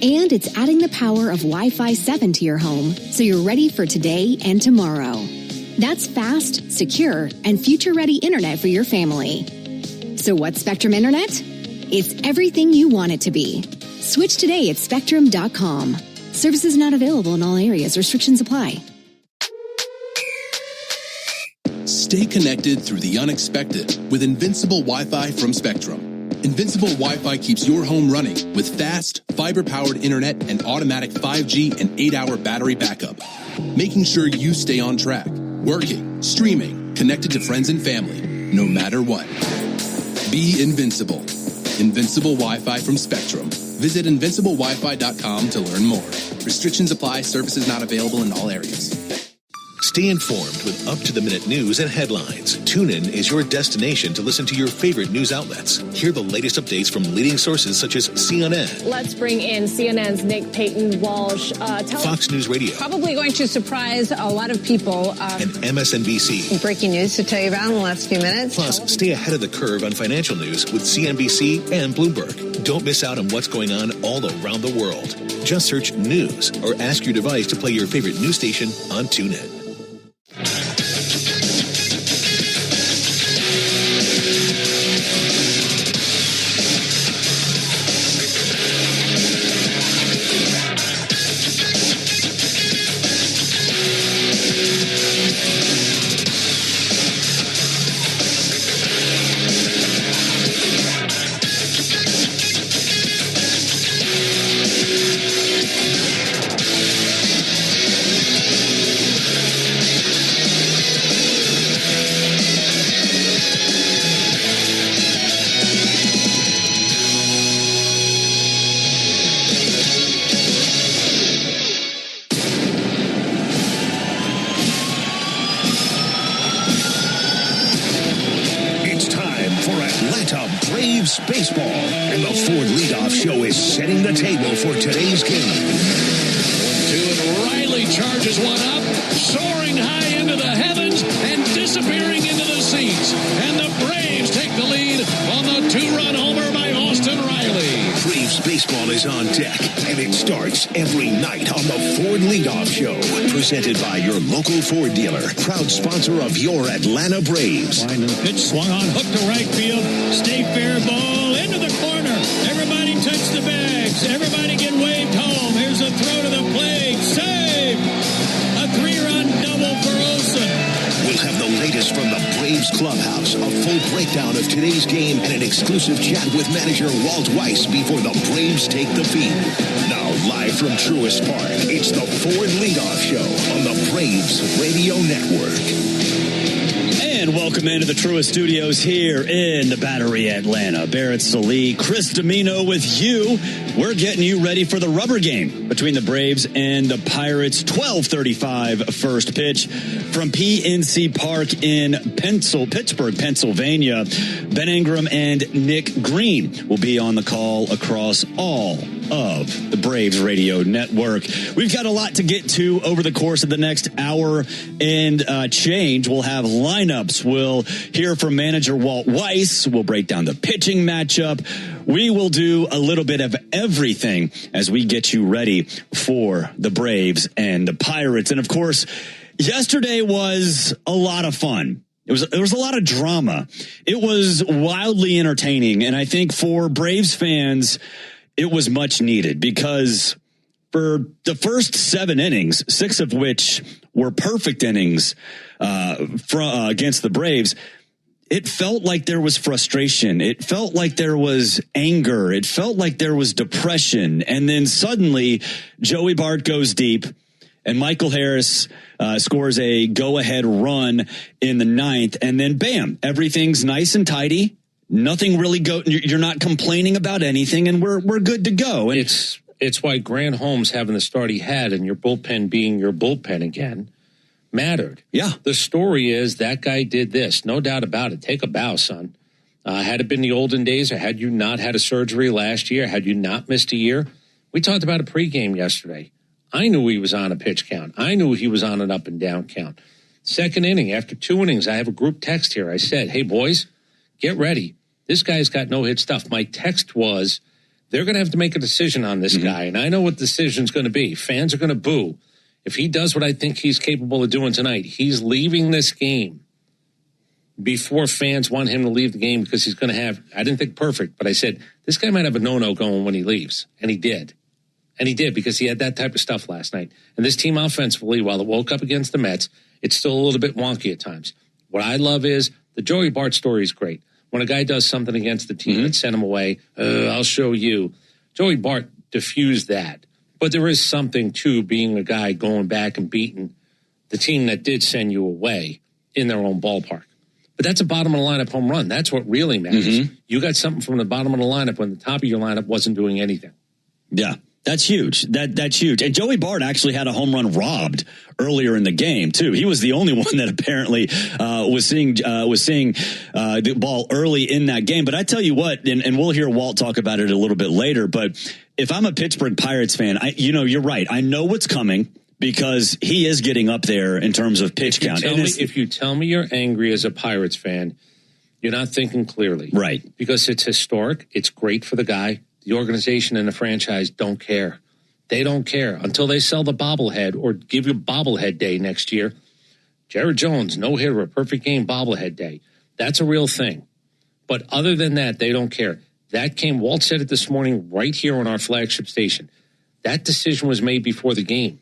And it's adding the power of Wi-Fi 7 to your home, so you're ready for today and tomorrow. That's fast, secure, and future-ready internet for your family. So what's Spectrum Internet? It's everything you want it to be. Switch today at Spectrum.com. Services not available in all areas. Restrictions apply. Stay connected through the unexpected with Invincible Wi-Fi from Spectrum. Invincible Wi-Fi keeps your home running with fast, fiber-powered internet and automatic 5G and 8-hour battery backup, making sure you stay on track, working, streaming, connected to friends and family, no matter what. Be invincible. Invincible Wi-Fi from Spectrum. Visit invinciblewifi.com to learn more. Restrictions apply. Services not available in all areas. Stay informed with up-to-the-minute news and headlines. TuneIn is your destination to listen to your favorite news outlets. Hear the latest updates from leading sources such as CNN. Let's bring in CNN's Nick Payton-Walsh. Fox News Radio. Probably going to surprise a lot of people. And MSNBC. Breaking news to tell you about in the last few minutes. Plus, stay ahead of the curve on financial news with CNBC and Bloomberg. Don't miss out on what's going on all around the world. Just search news or ask your device to play your favorite news station on TuneIn. It's baseball, and the Ford Leadoff Show is setting the table for today's game. 1-2, and Riley charges one up, soaring high into the heavens and disappearing into the seats. And the Braves take the lead on the 2-run homer by Austin Riley. Braves baseball is on deck, and it starts every night on the Ford Leadoff Show. Presented by your local Ford dealer, proud sponsor of your Atlanta Braves. Line and pitch swung on, hook to right field. Stay fair ball into the corner. Everybody touch the bags. Everybody get waved home. Here's a throw to the plate. Save! A 3-run double for Olsen. We'll have the latest from the Braves clubhouse, a full breakdown of today's game, and an exclusive chat with manager Walt Weiss before the Braves take the field. Now, live from Truist Park, it's the Ford Leadoff Show on the Braves Radio Network. And welcome into the Truist Studios here in the Battery, Atlanta. Barrett Sallee, Chris Domino with you. We're getting you ready for the rubber game between the Braves and the Pirates. 12:35 first pitch from PNC Park in Pittsburgh, Pennsylvania. Ben Ingram and Nick Green will be on the call across all of the Braves Radio Network. We've got a lot to get to over the course of the next hour and change. We'll have lineups. We'll hear from manager Walt Weiss. We'll break down the pitching matchup. We will do a little bit of everything as we get you ready for the Braves and the Pirates. And of course, yesterday was a lot of fun. There was a lot of drama. It was wildly entertaining. And I think for Braves fans, it was much needed because for the first 7 innings, 6 of which were perfect innings against the Braves, it felt like there was frustration. It felt like there was anger. It felt like there was depression. And then suddenly Joey Bart goes deep and Michael Harris scores a go-ahead run in the 9th. And then, bam, everything's nice and tidy. Nothing really you're not complaining about anything, and we're good to go. And it's why Grant Holmes having the start he had and your bullpen being your bullpen again mattered. Yeah. The story is that guy did this. No doubt about it. Take a bow, son. Had it been the olden days, or had you not had a surgery last year, had you not missed a year, we talked about a pregame yesterday. I knew he was on a pitch count. I knew he was on an up and down count. Second inning, after 2 innings, I have a group text here. I said, hey, boys, get ready. This guy's got no-hit stuff. My text was, they're going to have to make a decision on this guy, and I know what the decision's going to be. Fans are going to boo. If he does what I think he's capable of doing tonight, he's leaving this game before fans want him to leave the game because he's going to have, I didn't think perfect, but I said, this guy might have a no-no going when he leaves, and he did. And he did because he had that type of stuff last night. And this team offensively, while it woke up against the Mets, it's still a little bit wonky at times. What I love is the Joey Bart story is great. When a guy does something against the team and send him away, I'll show you. Joey Bart diffused that. But there is something to being a guy going back and beating the team that did send you away in their own ballpark. But that's a bottom of the lineup home run. That's what really matters. You got something from the bottom of the lineup when the top of your lineup wasn't doing anything. Yeah. That's huge. That's huge. And Joey Bart actually had a home run robbed earlier in the game too. He was the only one that apparently was seeing the ball early in that game. But I tell you what, and we'll hear Walt talk about it a little bit later. But if I'm a Pittsburgh Pirates fan, you're right. I know what's coming because he is getting up there in terms of pitch count. If you tell me you're angry as a Pirates fan, you're not thinking clearly, right? Because it's historic. It's great for the guy. The organization and the franchise don't care. They don't care until they sell the bobblehead or give you bobblehead day next year. Jared Jones, no hitter, a perfect game bobblehead day. That's a real thing. But other than that, they don't care. That came, Walt said it this morning right here on our flagship station. That decision was made before the game.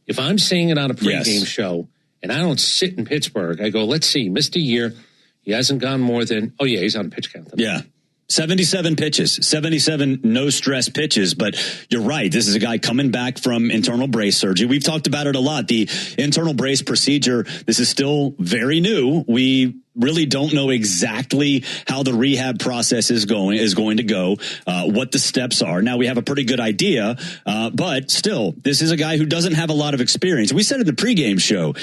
If I'm saying it on a pregame show and I don't sit in Pittsburgh, I go, let's see, missed a year. He hasn't gone more than, he's on a pitch count. Yeah. 77 pitches, 77 no-stress pitches. But you're right. This is a guy coming back from internal brace surgery. We've talked about it a lot. The internal brace procedure, this is still very new. We really don't know exactly how the rehab process is going to go, what the steps are. Now, we have a pretty good idea, but still, this is a guy who doesn't have a lot of experience. We said in the pregame show,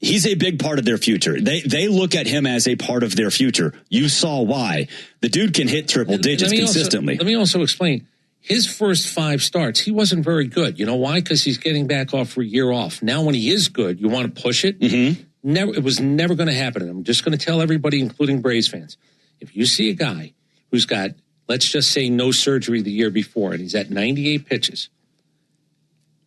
He's a big part of their future. They look at him as a part of their future. You saw why. The dude can hit triple digits consistently. Let me also explain. His first 5 starts, he wasn't very good. You know why? Because he's getting back off for a year off. Now when he is good, you want to push it? Never. It was never going to happen. I'm just going to tell everybody, including Braves fans, if you see a guy who's got, let's just say, no surgery the year before, and he's at 98 pitches,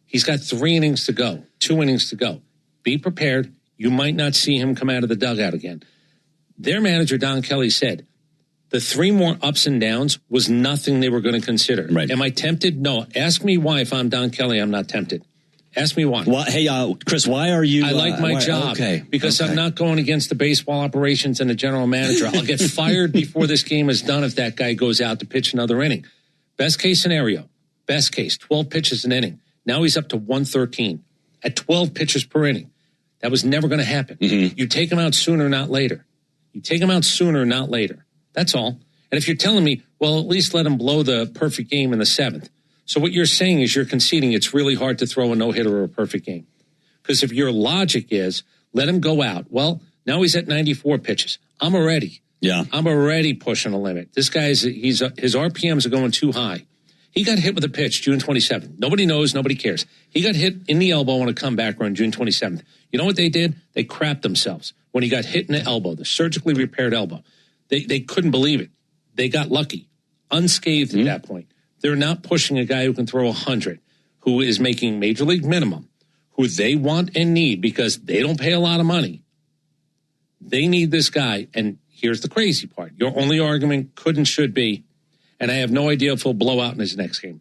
he's got 3 innings to go, 2 innings to go. Be prepared. You might not see him come out of the dugout again. Their manager, Don Kelly, said the 3 more ups and downs was nothing they were going to consider. Right. Am I tempted? No. Ask me why. If I'm Don Kelly, I'm not tempted. Ask me why. Well, hey, Chris, why are you? I like my job because I'm not going against the baseball operations and the general manager. I'll get fired before this game is done if that guy goes out to pitch another inning. Best case scenario, 12 pitches an inning. Now he's up to 113 at 12 pitches per inning. That was never going to happen. You take him out sooner, not later. You take him out sooner, not later. That's all. And if you're telling me, well, at least let him blow the perfect game in the 7th. So what you're saying is you're conceding it's really hard to throw a no-hitter or a perfect game. Because if your logic is let him go out, well, now he's at 94 pitches. I'm already pushing a limit. This guy his RPMs are going too high. He got hit with a pitch June 27th. Nobody knows. Nobody cares. He got hit in the elbow on a comeback run June 27th. You know what they did? They crapped themselves when he got hit in the elbow, the surgically repaired elbow. They couldn't believe it. They got lucky, unscathed at that point. They're not pushing a guy who can throw 100, who is making major league minimum, who they want and need because they don't pay a lot of money. They need this guy. And here's the crazy part. Your only argument could and should be, and I have no idea if he'll blow out in his next game.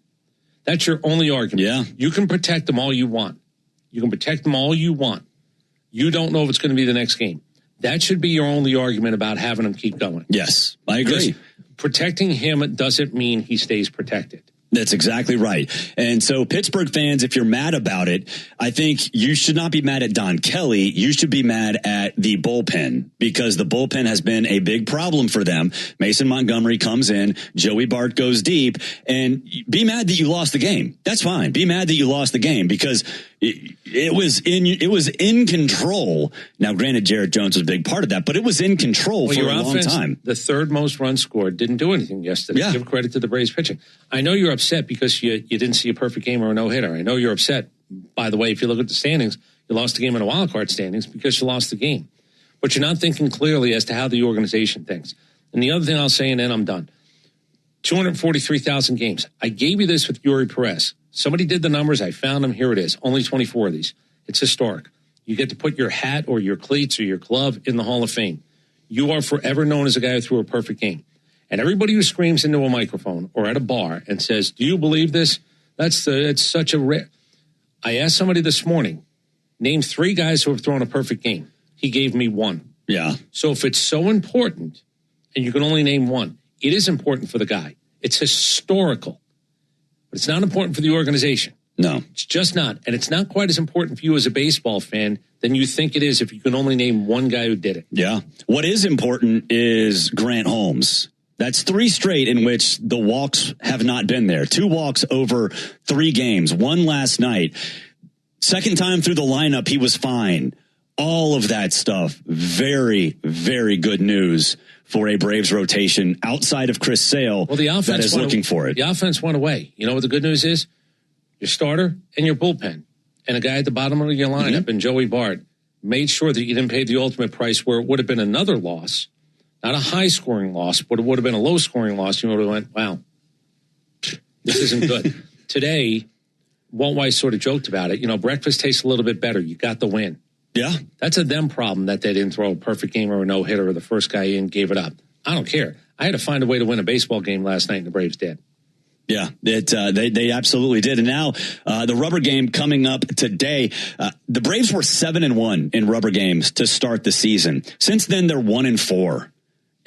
That's your only argument. Yeah. You can protect them all you want. You can protect them all you want. You don't know if it's going to be the next game. That should be your only argument about having him keep going. Yes, I agree. Because protecting him doesn't mean he stays protected. That's exactly right. And so Pittsburgh fans, if you're mad about it, I think you should not be mad at Don Kelly. You should be mad at the bullpen because the bullpen has been a big problem for them. Mason Montgomery comes in, Joey Bart goes deep, and be mad that you lost the game. That's fine. Be mad that you lost the game because it was in control. Now, granted, Jarrett Jones was a big part of that, but it was in control for a long time. The 3rd most runs scored didn't do anything yesterday. Yeah. Give credit to the Braves pitching. I know you're upset because you didn't see a perfect game or a no-hitter. I know you're upset. By the way, if you look at the standings, you lost the game in the wild card standings because you lost the game. But you're not thinking clearly as to how the organization thinks. And the other thing I'll say, and then I'm done. 243,000 games. I gave you this with Yuri Perez. Somebody did the numbers. I found them. Here it is. Only 24 of these. It's historic. You get to put your hat or your cleats or your glove in the Hall of Fame. You are forever known as a guy who threw a perfect game. And everybody who screams into a microphone or at a bar and says, do you believe this? It's such a rare. I asked somebody this morning, name 3 guys who have thrown a perfect game. He gave me 1. Yeah. So if it's so important and you can only name 1, it is important for the guy. It's historical. But it's not important for the organization. No. It's just not. And it's not quite as important for you as a baseball fan than you think it is if you can only name 1 guy who did it. Yeah. What is important is Grant Holmes. That's 3 straight in which the walks have not been there. 2 walks over 3 games, 1 last night. Second time through the lineup, he was fine. All of that stuff. Very, very good news for a Braves rotation outside of Chris Sale that is looking for it. The offense went away. You know what the good news is? Your starter and your bullpen and a guy at the bottom of your lineup and Joey Bart made sure that you didn't pay the ultimate price where it would have been another loss. Not a high-scoring loss, but it would have been a low-scoring loss. You would have went, wow, this isn't good. Today, Walt Weiss sort of joked about it. You know, breakfast tastes a little bit better. You got the win. Yeah. That's a them problem that they didn't throw a perfect game or a no-hitter or the first guy in gave it up. I don't care. I had to find a way to win a baseball game last night, and the Braves did. Yeah, they absolutely did. And now the rubber game coming up today. The Braves were 7-1 in rubber games to start the season. Since then, they're 1-4.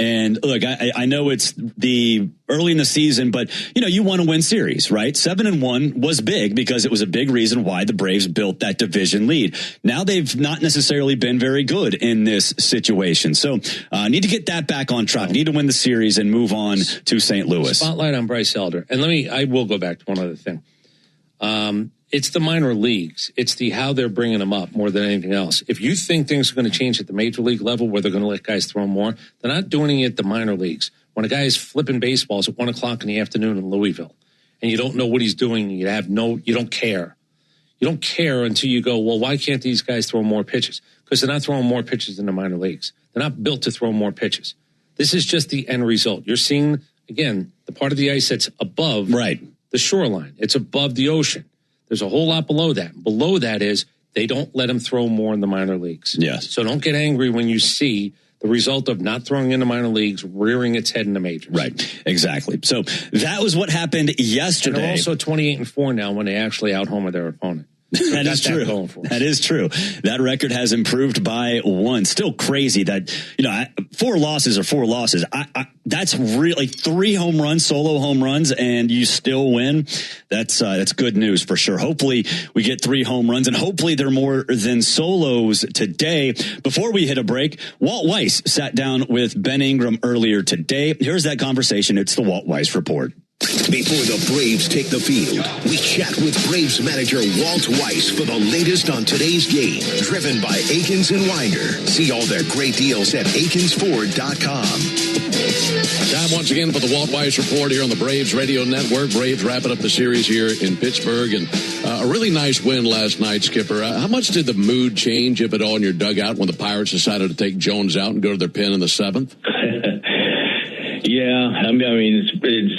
And look, I know it's the early in the season, but you know, you want to win series, right? 7-1 was big because it was a big reason why the Braves built that division lead. Now they've not necessarily been very good in this situation. So need to get that back on track. Need to win the series and move on to St. Louis. Spotlight on Bryce Elder. And I will go back to one other thing. It's the minor leagues. It's the how they're bringing them up more than anything else. If you think things are going to change at the major league level where they're going to let guys throw more, they're not doing it at the minor leagues. When a guy is flipping baseballs at 1 o'clock in the afternoon in Louisville and you don't know what he's doing, you don't care. You don't care until you go, well, why can't these guys throw more pitches? Because they're not throwing more pitches in the minor leagues. They're not built to throw more pitches. This is just the end result. You're seeing, again, the part of the ice that's above the shoreline. It's above the ocean. There's a whole lot below that. Below that is they don't let him throw more in the minor leagues. Yes. So don't get angry when you see the result of not throwing in the minor leagues rearing its head in the majors. Right. Exactly. So that was what happened yesterday. And they're also 28-4 now when they actually out-homer their opponent. That is true. That is true. That record has improved by 1. Still crazy that, 4 losses are 4 losses. That's really 3 home runs, solo home runs, and you still win. That's good news for sure. Hopefully we get 3 home runs, and hopefully they're more than solos today. Before we hit a break, Walt Weiss sat down with Ben Ingram earlier today. Here's that conversation. It's the Walt Weiss Report. Before the Braves take the field, we chat with Braves manager Walt Weiss for the latest on today's game. Driven by Akins and Winder. See all their great deals at AkinsFord.com. Time once again for the Walt Weiss Report here on the Braves Radio Network. Braves wrapping up the series here in Pittsburgh, and a really nice win last night, Skipper. How much did the mood change, if at all, in your dugout when the Pirates decided to take Jones out and go to their pen in the 7th? Yeah, I mean,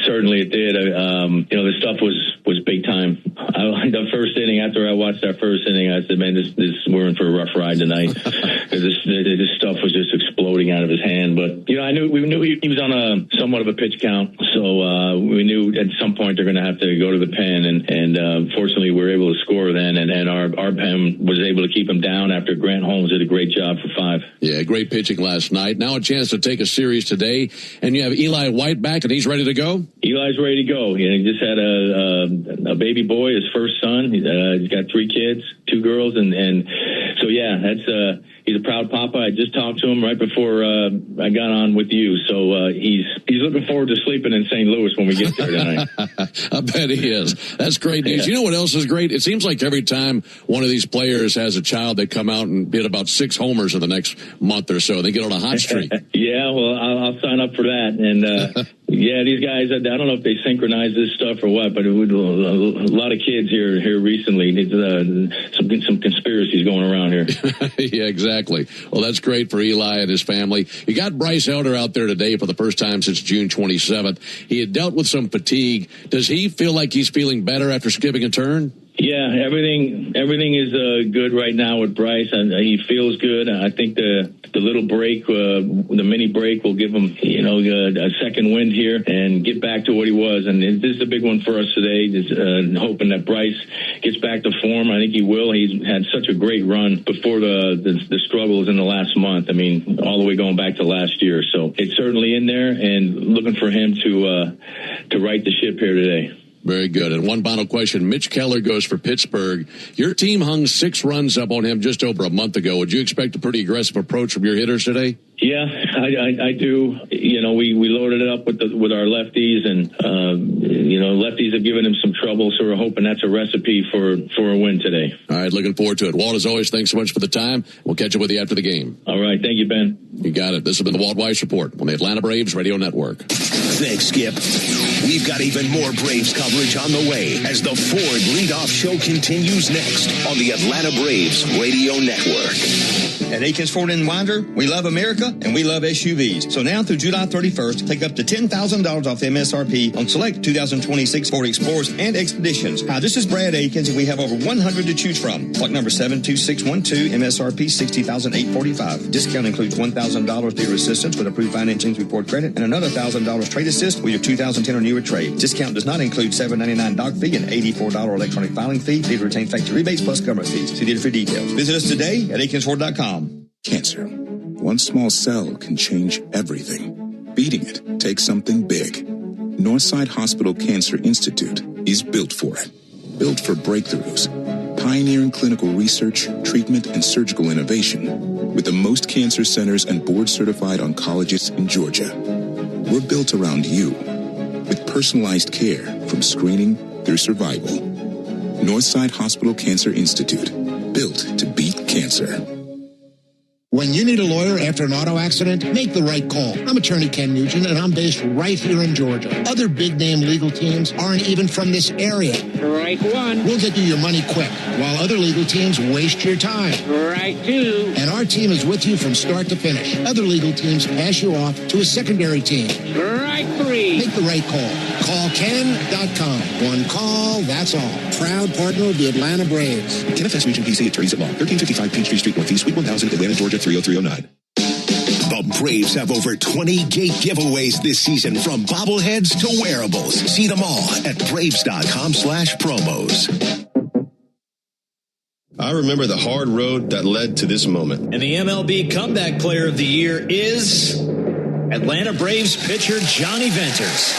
certainly it did. The stuff was big time. The first inning, after I watched that first inning, I said, man, we're in for a rough ride tonight. This stuff was just exploding out of his hand. But, we knew he was on somewhat of a pitch count. So we knew at some point they're going to have to go to the pen. And fortunately, we were able to score then. And our pen was able to keep him down after Grant Holmes did a great job for 5. Yeah, great pitching last night. Now a chance to take a series today. And you have Eli White back, and he's ready to go? Eli's ready to go. He just had a baby boy, his first son. He's got 3 kids, 2 girls, and so that's he's a proud papa. I just talked to him right before I got on with you, so he's looking forward to sleeping in St. Louis when we get there tonight. I bet he is. That's great news. Yeah. You know what else is great? It seems like every time one of these players has a child, they come out and hit about 6 homers in the next month or so. They get on a hot streak. Yeah, well, I'll sign up for that. And yeah, these guys, I don't know if they synchronize this stuff or what, but a lot of kids here recently. Some conspiracies going around here. Yeah, exactly. Well, that's great for Eli and his family. You got Bryce Elder out there today for the first time since June 27th. He had dealt with some fatigue. Does he feel like he's feeling better after skipping a turn? Yeah, everything is good right now with Bryce, and he feels good. I think the little break, the mini break, will give him a second wind here and get back to what he was. And this is a big one for us today. Just hoping that Bryce gets back to form. I think he will. He's had such a great run before the struggles in the last month. I mean, all the way going back to last year. So it's certainly in there, and looking for him to right the ship here today. Very good. And one final question. Mitch Keller goes for Pittsburgh. Your team hung 6 runs up on him just over a month ago. Would you expect a pretty aggressive approach from your hitters today? Yeah, I do. We loaded it up with our lefties, and lefties have given him some trouble, so we're hoping that's a recipe for a win today. All right, looking forward to it. Walt, as always, thanks so much for the time. We'll catch up with you after the game. All right, thank you, Ben. You got it. This has been the Walt Weiss Report on the Atlanta Braves Radio Network. Thanks, Skip. We've got even more Braves coverage on the way as the Ford Leadoff Show continues next on the Atlanta Braves Radio Network. At Akins Ford & Winder, we love America and we love SUVs. So now through July 31st, take up to $10,000 off MSRP on select 2026 Ford Explorers and Expeditions. Hi, this is Brad Akins, and we have over 100 to choose from. Block number 72612, MSRP $60,845. Discount includes $1,000 dealer assistance with approved financing report credit and another $1,000 trade assist with your 2010 or newer trade. Discount does not include $7.99 doc fee and $84 electronic filing fee. Dealer retain factory rebates plus government fees. See dealer for details. Visit us today at AkinsFord.com. Cancer. One small cell can change everything. Beating it takes something big. Northside Hospital Cancer Institute is built for it. Built for breakthroughs, pioneering clinical research, treatment, and surgical innovation with the most cancer centers and board-certified oncologists in Georgia. We're built around you with personalized care from screening through survival. Northside Hospital Cancer Institute. Built to beat cancer. When you need a lawyer after an auto accident, make the right call. I'm attorney Ken Nugent, and I'm based right here in Georgia. Other big-name legal teams aren't even from this area. Right one. We'll get you your money quick, while other legal teams waste your time. Right two. And our team is with you from start to finish. Other legal teams pass you off to a secondary team. Right three. Make the right call. Call Ken.com. One call, that's all. Proud partner of the Atlanta Braves. KNFS Region PC Attorneys at Law, 1355 Peachtree Street Northeast, Suite 1000, Atlanta, Georgia, 30309. The Braves have over 20 gate giveaways this season, from bobbleheads to wearables. See them all at Braves.com/promos. I remember the hard road that led to this moment. And the MLB Comeback Player of the Year is Atlanta Braves pitcher Johnny Venters.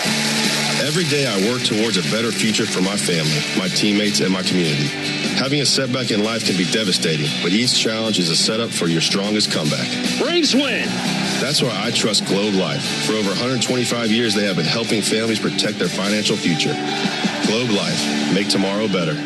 Every day I work towards a better future for my family, my teammates, and my community. Having a setback in life can be devastating, but each challenge is a setup for your strongest comeback. Braves win! That's why I trust Globe Life. For over 125 years, they have been helping families protect their financial future. Globe Life. Make tomorrow better.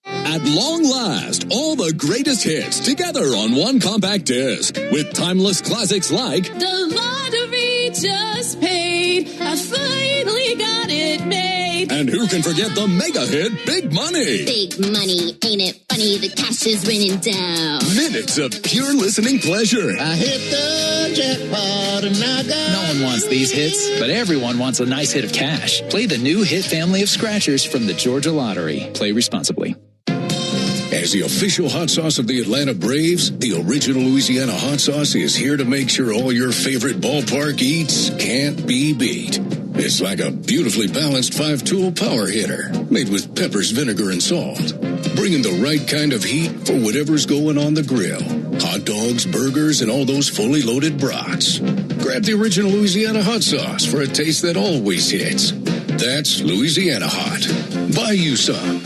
At long last, all the greatest hits together on one compact disc with timeless classics like The Lottery Just Paid. I finally got it made. And who can forget the mega hit Big Money? Big money, ain't it funny? The cash is raining down. Minutes of pure listening pleasure. I hit the jackpot and I got... No one wants these hits, but everyone wants a nice hit of cash. Play the new hit family of scratchers from the Georgia Lottery. Play responsibly. As the official hot sauce of the Atlanta Braves, the original Louisiana hot sauce is here to make sure all your favorite ballpark eats can't be beat. It's like a beautifully balanced 5-tool power hitter made with peppers, vinegar, and salt, bringing the right kind of heat for whatever's going on the grill. Hot dogs, burgers, and all those fully loaded brats. Grab the original Louisiana hot sauce for a taste that always hits. That's Louisiana Hot. Buy you some.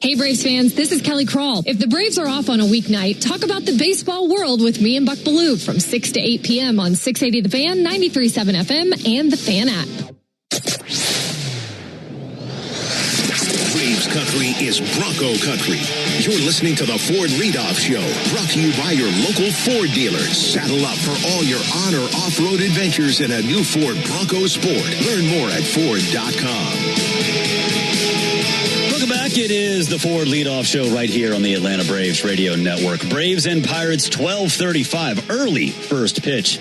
Hey, Braves fans, this is Kelly Crawl. If the Braves are off on a weeknight, talk about the baseball world with me and Buck Ballou from 6 to 8 p.m. on 680 The Fan, 93.7 FM, and the Fan app. Braves country is Bronco country. You're listening to the Ford Leadoff Show, brought to you by your local Ford dealers. Saddle up for all your on or off-road adventures in a new Ford Bronco Sport. Learn more at Ford.com. Welcome back. It is the Ford Leadoff Show right here on the Atlanta Braves Radio Network. Braves and Pirates, 12:35. Early first pitch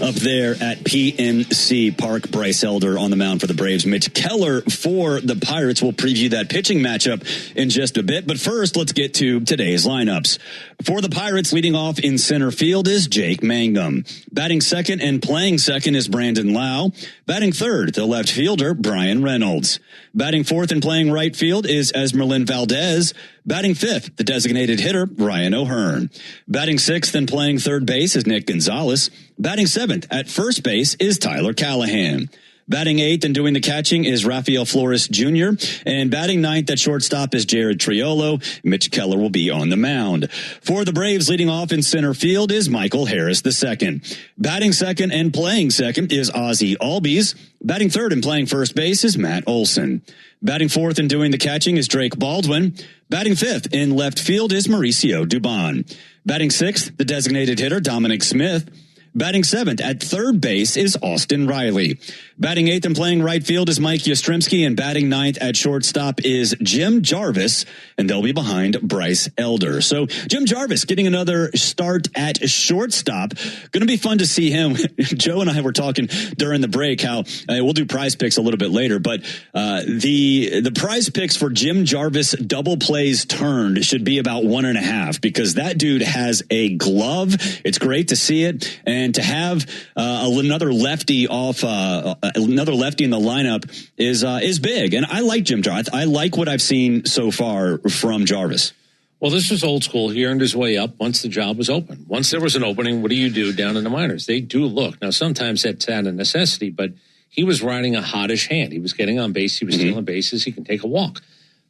up there at PNC Park. Bryce Elder on the mound for the Braves. Mitch Keller for the Pirates. We'll preview that pitching matchup in just a bit. But first, let's get to today's lineups. For the Pirates, leading off in center field is Jake Mangum. Batting second and playing second is Brandon Lau. Batting third, the left fielder, Brian Reynolds. Batting fourth and playing right field is Esmeralyn Valdez. Batting fifth, the designated hitter, Ryan O'Hearn. Batting sixth and playing third base is Nick Gonzalez. Batting seventh at first base is Tyler Callahan. Batting eighth and doing the catching is Rafael Flores Jr. And batting ninth at shortstop is Jared Triolo. Mitch Keller will be on the mound. For the Braves, leading off in center field is Michael Harris II. Batting second and playing second is Ozzie Albies. Batting third and playing first base is Matt Olson. Batting fourth and doing the catching is Drake Baldwin. Batting fifth in left field is Mauricio Dubon. Batting sixth, the designated hitter, Dominic Smith. Batting seventh at third base is Austin Riley. Batting eighth and playing right field is Mike Yastrzemski, and batting ninth at shortstop is Jim Jarvis, and they'll be behind Bryce Elder. So Jim Jarvis getting another start at shortstop. Going to be fun to see him. Joe and I were talking during the break how we'll do prize picks a little bit later, but the prize picks for Jim Jarvis double plays turned should be about 1.5, because that dude has a glove. It's great to see it, and to have another lefty off. Another lefty in the lineup is big, and I like Jim Jarvis. I like what I've seen so far from Jarvis. Well, this was old school. He earned his way up once the job was open. Once there was an opening, what do you do down in the minors? They do look. Now, sometimes that's out of necessity, but he was riding a hottish hand. He was getting on base. He was stealing bases. He can take a walk.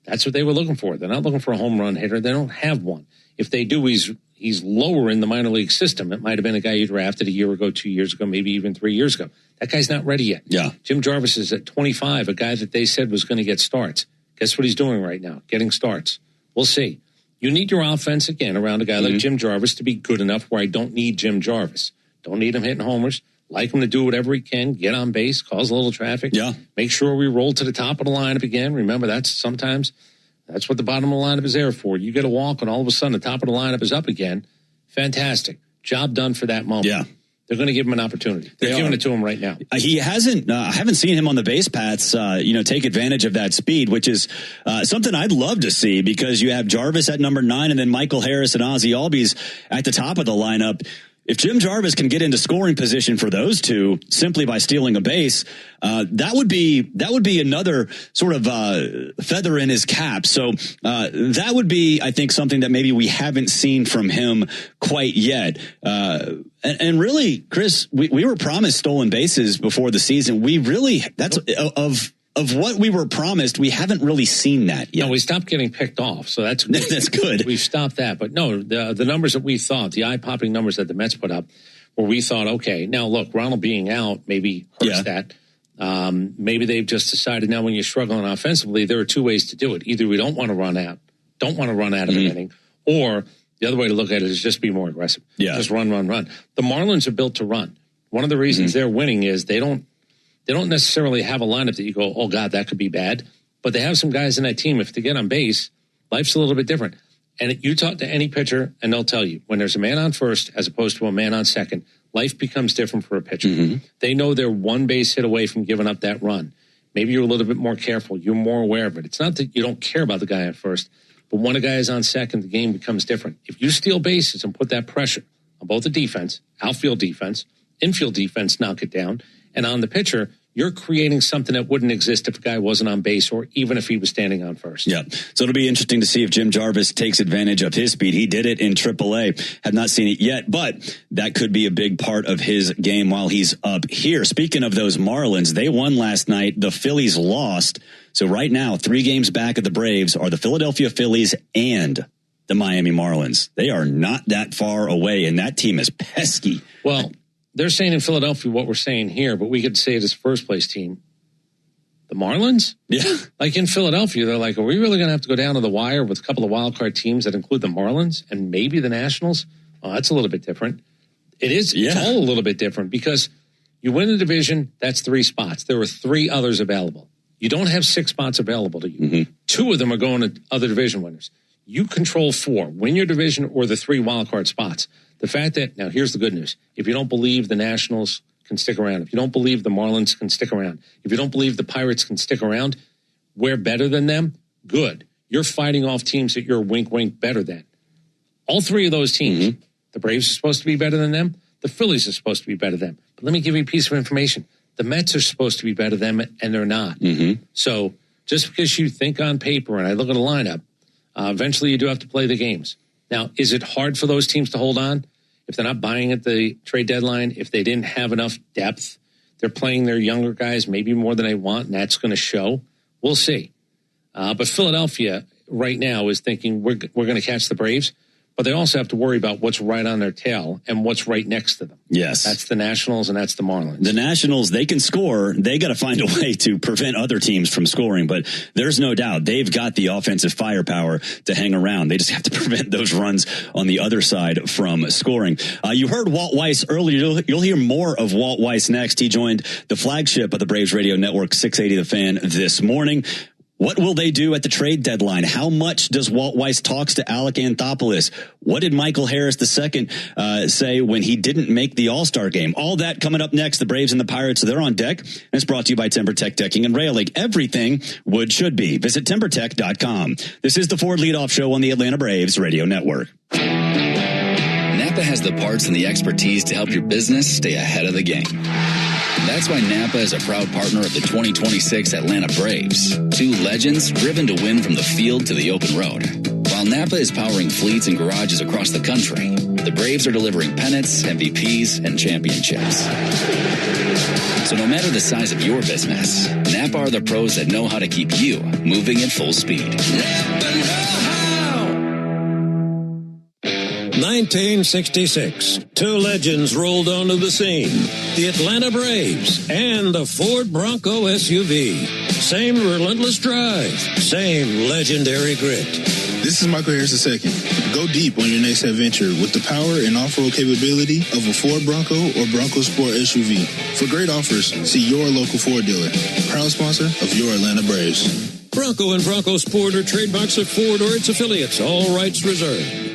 That's what they were looking for. They're not looking for a home run hitter. They don't have one. If they do, he's lower in the minor league system. It might have been a guy you drafted a year ago, 2 years ago, maybe even 3 years ago. That guy's not ready yet. Yeah. Jim Jarvis is at 25, a guy that they said was going to get starts. Guess what he's doing right now? Getting starts. We'll see. You need your offense, again, around a guy like Jim Jarvis to be good enough where I don't need Jim Jarvis. Don't need him hitting homers. Like him to do whatever he can, get on base, cause a little traffic. Yeah. Make sure we roll to the top of the lineup again. Remember, that's what the bottom of the lineup is there for. You get a walk, and all of a sudden the top of the lineup is up again. Fantastic. Job done for that moment. Yeah. They're going to give him an opportunity. They're giving it to him right now. He hasn't. I haven't seen him on the base paths. Take advantage of that speed, which is something I'd love to see, because you have Jarvis at number 9, and then Michael Harris and Ozzie Albies at the top of the lineup. If Jim Jarvis can get into scoring position for those two simply by stealing a base, that would be another sort of feather in his cap. So that would be, I think, something that maybe we haven't seen from him quite yet. And really, Chris, we were promised stolen bases before the season. We really, that's of what we were promised, we haven't really seen that yet. No, we stopped getting picked off, so that's good. That's good. We've stopped that. But no, the numbers that we thought, the eye-popping numbers that the Mets put up, where we thought, okay, now look, Ronald being out maybe hurts that. Maybe they've just decided now when you're struggling offensively, there are two ways to do it. Either we don't want to run out of an inning, or the other way to look at it is just be more aggressive. Yeah. Just run. The Marlins are built to run. One of the reasons they're winning is they don't necessarily have a lineup that you go, oh, God, that could be bad. But they have some guys in that team. If they get on base, life's a little bit different. And you talk to any pitcher, and they'll tell you, when there's a man on first as opposed to a man on second, life becomes different for a pitcher. They know they're one base hit away from giving up that run. Maybe you're a little bit more careful. You're more aware of it. It's not that you don't care about the guy on first, but when a guy is on second, the game becomes different. If you steal bases and put that pressure on both the defense, outfield defense, infield defense, knock it down, and on the pitcher, you're creating something that wouldn't exist if a guy wasn't on base or even if he was standing on first. Yeah. So it'll be interesting to see if Jim Jarvis takes advantage of his speed. He did it in AAA. Have not seen it yet, but that could be a big part of his game while he's up here. Speaking of those Marlins, they won last night. The Phillies lost. So right now, 3 games back of the Braves are the Philadelphia Phillies and the Miami Marlins. They are not that far away, and that team is pesky. Well, they're saying in Philadelphia what we're saying here, but we could say it as first place team. The Marlins? Yeah. Like in Philadelphia, they're like, are we really going to have to go down to the wire with a couple of wild card teams that include the Marlins and maybe the Nationals? Oh, that's a little bit different. It is. Yeah. It's all a little bit different because you win the division, that's 3 spots. There are 3 others available. You don't have 6 spots available to you. 2 of them are going to other division winners. You control 4. Win your division or the 3 wild card spots. The fact that, now here's the good news. If you don't believe the Nationals can stick around, if you don't believe the Marlins can stick around, if you don't believe the Pirates can stick around, we're better than them, good. You're fighting off teams that you're wink better than. All 3 of those teams, the Braves are supposed to be better than them, the Phillies are supposed to be better than them. But let me give you a piece of information. The Mets are supposed to be better than them, and they're not. So just because you think on paper, and I look at a lineup, eventually you do have to play the games. Now, is it hard for those teams to hold on? If they're not buying at the trade deadline, if they didn't have enough depth, they're playing their younger guys maybe more than they want, and that's going to show. We'll see. But Philadelphia right now is thinking we're going to catch the Braves, but they also have to worry about what's right on their tail and what's right next to them. Yes. That's the Nationals and that's the Marlins. The Nationals, they can score. They got to find a way to prevent other teams from scoring, but there's no doubt they've got the offensive firepower to hang around. They just have to prevent those runs on the other side from scoring. You heard Walt Weiss earlier. You'll hear more of Walt Weiss next. He joined the flagship of the Braves Radio Network, 680 The Fan, this morning. What will they do at the trade deadline? How much does Walt Weiss talks to Alec Anthopoulos? What did Michael Harris II say when he didn't make the All-Star game? All that coming up next. The Braves and the Pirates, they're on deck. And it's brought to you by TimberTech Decking and Railing. Everything wood should be. Visit TimberTech.com. This is the Ford Leadoff Show on the Atlanta Braves Radio Network. Napa has the parts and the expertise to help your business stay ahead of the game. That's why Napa is a proud partner of the 2026 Atlanta Braves. 2 legends driven to win from the field to the open road. While Napa is powering fleets and garages across the country, the Braves are delivering pennants, MVPs, and championships. So no matter the size of your business, Napa are the pros that know how to keep you moving at full speed. 1966, two legends rolled onto the scene. The Atlanta Braves and the Ford Bronco SUV. Same relentless drive, same legendary grit. This is Michael Harris II. Go deep on your next adventure with the power and off-road capability of a Ford Bronco or Bronco Sport SUV. For great offers, see your local Ford dealer. Proud sponsor of your Atlanta Braves. Bronco and Bronco Sport are trademarks of Ford or its affiliates. All rights reserved.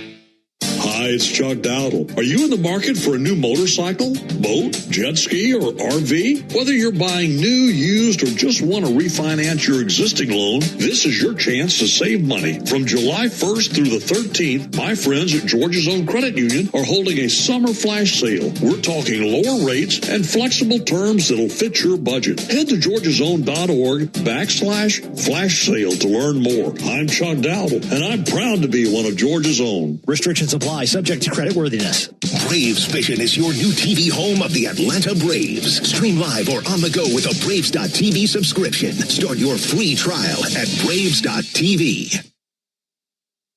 Hi, it's Chuck Dowdle. Are you in the market for a new motorcycle, boat, jet ski, or RV? Whether you're buying new, used, or just want to refinance your existing loan, this is your chance to save money. From July 1st through the 13th, my friends at Georgia's Own Credit Union are holding a summer flash sale. We're talking lower rates and flexible terms that'll fit your budget. Head to georgiasown.org/flash sale to learn more. I'm Chuck Dowdle, and I'm proud to be one of Georgia's Own. Restrictions apply. Subject to creditworthiness. Braves Vision is your new TV home of the Atlanta Braves. Stream live or on the go with a Braves.tv subscription. Start your free trial at Braves.tv.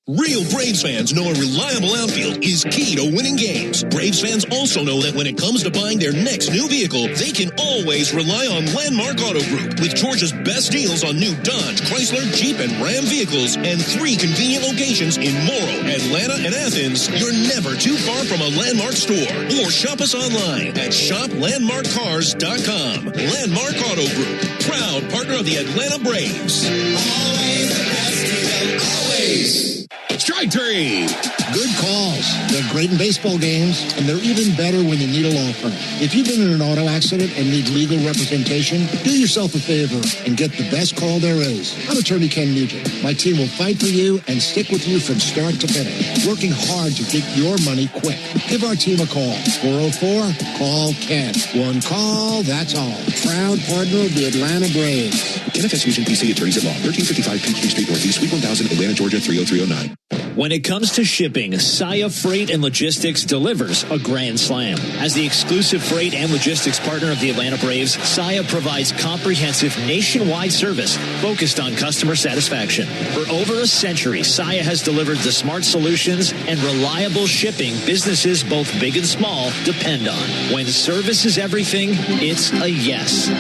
Real Braves fans know a reliable outfield is key to winning games. Braves fans also know that when it comes to buying their next new vehicle, they can always rely on Landmark Auto Group. With Georgia's best deals on new Dodge, Chrysler, Jeep, and Ram vehicles, and 3 convenient locations in Morrow, Atlanta, and Athens, you're never too far from a Landmark store. Or shop us online at shoplandmarkcars.com. Landmark Auto Group, proud partner of the Atlanta Braves. Always the best deal, always. Strike three. Good calls. They're great in baseball games, and they're even better when you need a law firm. If you've been in an auto accident and need legal representation, do yourself a favor and get the best call there is. I'm Attorney Ken Nugent. My team will fight for you and stick with you from start to finish, working hard to get your money quick. Give our team a call. 404-CALL-KEN. One call, that's all. Proud partner of the Atlanta Braves. NFS Nugent PC Attorneys at Law, 1355 Peachtree Street Northeast, Suite 1000, Atlanta, Georgia, 30309. When it comes to shipping, Saia Freight and Logistics delivers a grand slam. As the exclusive freight and logistics partner of the Atlanta Braves, Saia provides comprehensive nationwide service focused on customer satisfaction. For over a century, Saia has delivered the smart solutions and reliable shipping businesses both big and small depend on. When service is everything, it's a yes.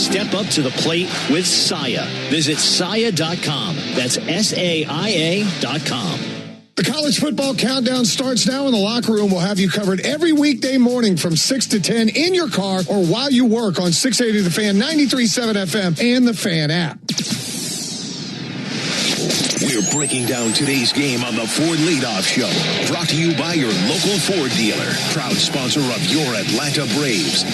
Step up to the plate with Saia. Visit Saia.com. That's SAIA.com. The college football countdown starts now, and the locker room will have you covered every weekday morning from 6 to 10 in your car or while you work on 680 The Fan, 93.7 FM, and the Fan app. We're breaking down today's game on the Ford Leadoff Show. Brought to you by your local Ford dealer. Proud sponsor of your Atlanta Braves.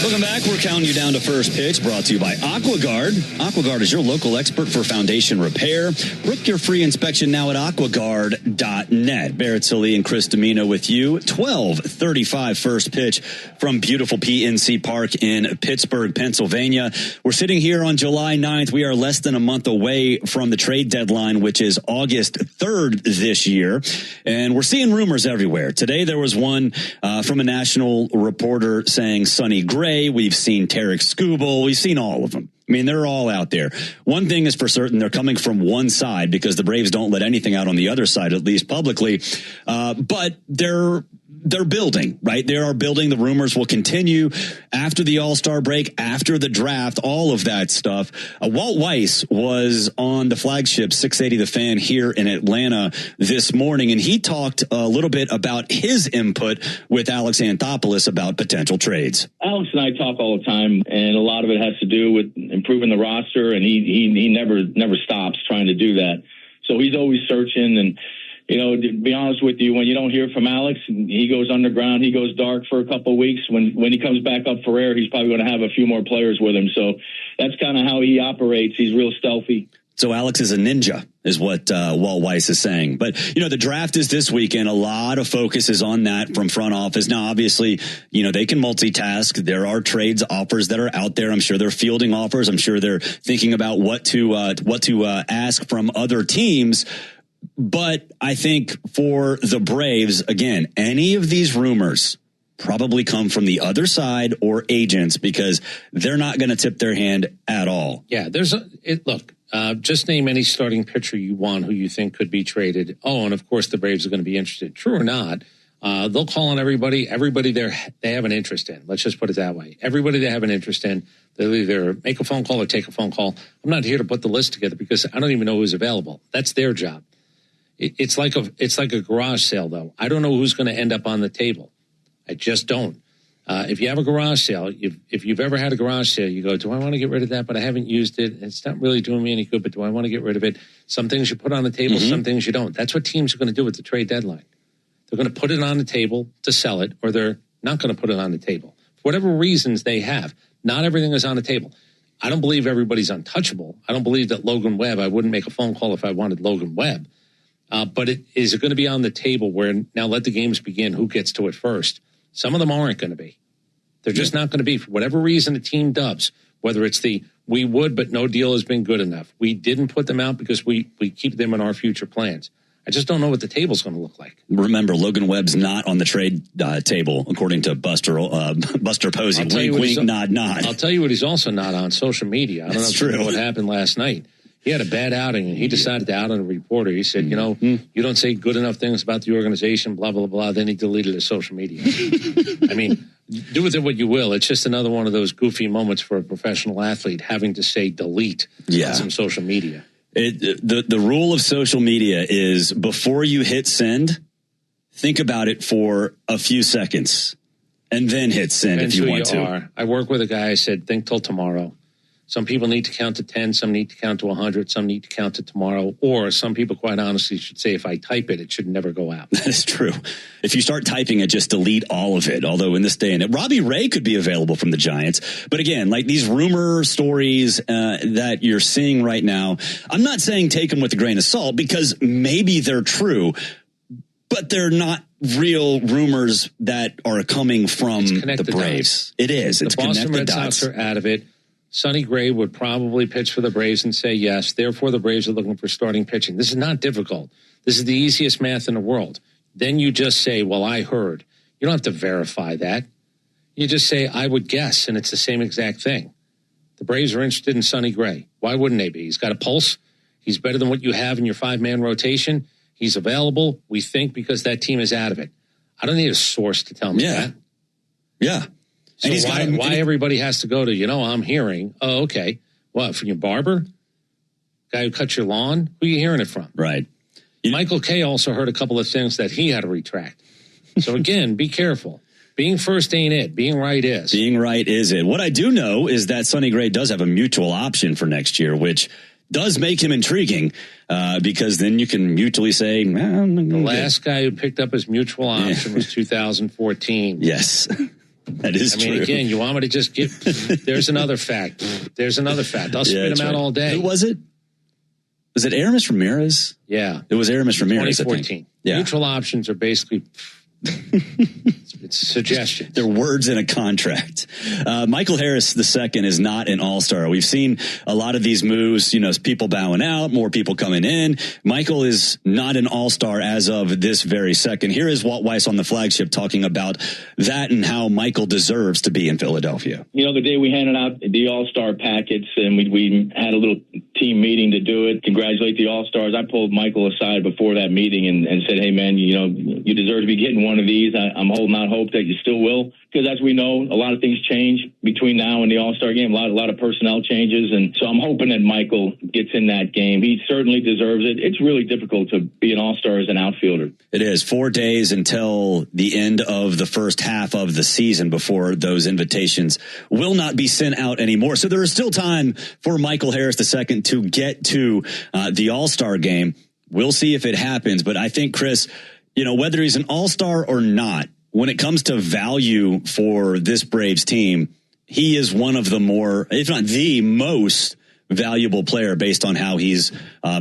Welcome back. We're counting you down to first pitch, brought to you by AquaGuard. AquaGuard is your local expert for foundation repair. Book your free inspection now at aquaguard.net. Barrett Sallee and Chris Domino with you. 12:35 first pitch from beautiful PNC Park in Pittsburgh, Pennsylvania. We're sitting here on July 9th. We are less than a month away from the trade deadline, which is August 3rd this year. And we're seeing rumors everywhere. Today there was one from a national reporter saying Sonny Gray. We've seen Tarek Skubal. We've seen all of them. I mean, they're all out there. One thing is for certain, they're coming from one side because the Braves don't let anything out on the other side, at least publicly. But they're building, right? They are building. The rumors will continue after the All-Star break, after the draft, all of that stuff. Walt Weiss was on the flagship 680 The Fan here in Atlanta this morning, and he talked a little bit about his input with Alex Anthopoulos about potential trades. Alex and I talk all the time, and a lot of it has to do with improving the roster, and he never stops trying to do that. So he's always searching, and you know, to be honest with you, when you don't hear from Alex, he goes underground, he goes dark for a couple of weeks. When he comes back up for air, he's probably going to have a few more players with him. So that's kind of how he operates. He's real stealthy. So Alex is a ninja, is what Walt Weiss is saying. But, you know, the draft is this weekend. A lot of focus is on that from front office. Now, obviously, you know, they can multitask. There are trades offers that are out there. I'm sure they're fielding offers. I'm sure they're thinking about what to ask from other teams. But I think for the Braves, again, any of these rumors probably come from the other side or agents because they're not going to tip their hand at all. Yeah, look, Just name any starting pitcher you want who you think could be traded. Oh, and of course the Braves are going to be interested. True or not, they'll call on everybody. Everybody there they have an interest in. Let's just put it that way. Everybody they have an interest in, they'll either make a phone call or take a phone call. I'm not here to put the list together because I don't even know who's available. That's their job. It's like a garage sale, though. I don't know who's going to end up on the table. I just don't. If you have a garage sale, if you've ever had a garage sale, you go, do I want to get rid of that? But I haven't used it. It's not really doing me any good, but do I want to get rid of it? Some things you put on the table, some things you don't. That's what teams are going to do with the trade deadline. They're going to put it on the table to sell it, or they're not going to put it on the table. For whatever reasons they have, not everything is on the table. I don't believe everybody's untouchable. I don't believe that Logan Webb, I wouldn't make a phone call if I wanted Logan Webb. But is it going to be on the table where now let the games begin? Who gets to it first? Some of them aren't going to be. They're just not going to be. For whatever reason, the team dubs, whether it's we would, but no deal has been good enough. We didn't put them out because we keep them in our future plans. I just don't know what the table's going to look like. Remember, Logan Webb's not on the trade table, according to Buster Posey. Wink, wink, nod, nod. I'll tell you what he's also not on: social media. I don't know if you know what happened last night. He had a bad outing, and he decided to out on a reporter. He said, you don't say good enough things about the organization, blah, blah, blah. Then he deleted his social media. I mean, do with it what you will. It's just another one of those goofy moments for a professional athlete having to say delete on some social media. The rule of social media is before you hit send, think about it for a few seconds and then hit send if you want to. I work with a guy. I said, think till tomorrow. Some people need to count to 10. Some need to count to 100. Some need to count to tomorrow. Or some people, quite honestly, should say, if I type it, it should never go out. That is true. If you start typing it, just delete all of it. Although in this day and age, Robbie Ray could be available from the Giants. But again, like these rumor stories that you're seeing right now, I'm not saying take them with a grain of salt because maybe they're true, but they're not real rumors that are coming from the Braves. It is. It's the Boston connected Red dots. Sox are out of it. Sonny Gray would probably pitch for the Braves and say yes. Therefore, the Braves are looking for starting pitching. This is not difficult. This is the easiest math in the world. Then you just say, well, I heard. You don't have to verify that. You just say, I would guess, and it's the same exact thing. The Braves are interested in Sonny Gray. Why wouldn't they be? He's got a pulse. He's better than what you have in your five-man rotation. He's available, we think, because that team is out of it. I don't need a source to tell me that. Yeah. So why everybody has to go to, I'm hearing, oh, okay. What, from your barber? Guy who cuts your lawn? Who are you hearing it from? Right. Michael Kay also heard a couple of things that he had to retract. So again, be careful. Being first ain't it. Being right is. Being right is it. What I do know is that Sonny Gray does have a mutual option for next year, which does make him intriguing because then you can mutually say, the last guy who picked up his mutual option was 2014. Yes. That is true. Again, you want me to just there's another fact. There's another fact. I'll spit them out all day. Who was it? Was it Aramis Ramirez? Yeah. It was Aramis Ramirez, 2014. I think. Yeah. Mutual options are basically it's suggestions. They're words in a contract. Michael Harris II is not an all-star. We've seen a lot of these moves, people bowing out, more people coming in. Michael is not an all-star as of this very second. Here is Walt Weiss on the Flagship talking about that and how Michael deserves to be in Philadelphia. The day we handed out the all-star packets and we had a little team meeting to do it, congratulate the all-stars. I pulled Michael aside before that meeting and said, hey, man, you deserve to be getting one of these. I'm holding out hope that you still will, because as we know, a lot of things change between now and the All-Star game, a lot of personnel changes, and so I'm hoping that Michael gets in that game. He certainly deserves it. It's really difficult to be an All-Star as an outfielder. It is 4 days until the end of the first half of the season before those invitations will not be sent out anymore. So there is still time for Michael Harris II to get to the All-Star game. We'll see if it happens, but I think, Chris, whether he's an all-star or not, when it comes to value for this Braves team, he is one of the more, if not the most valuable player based on how he's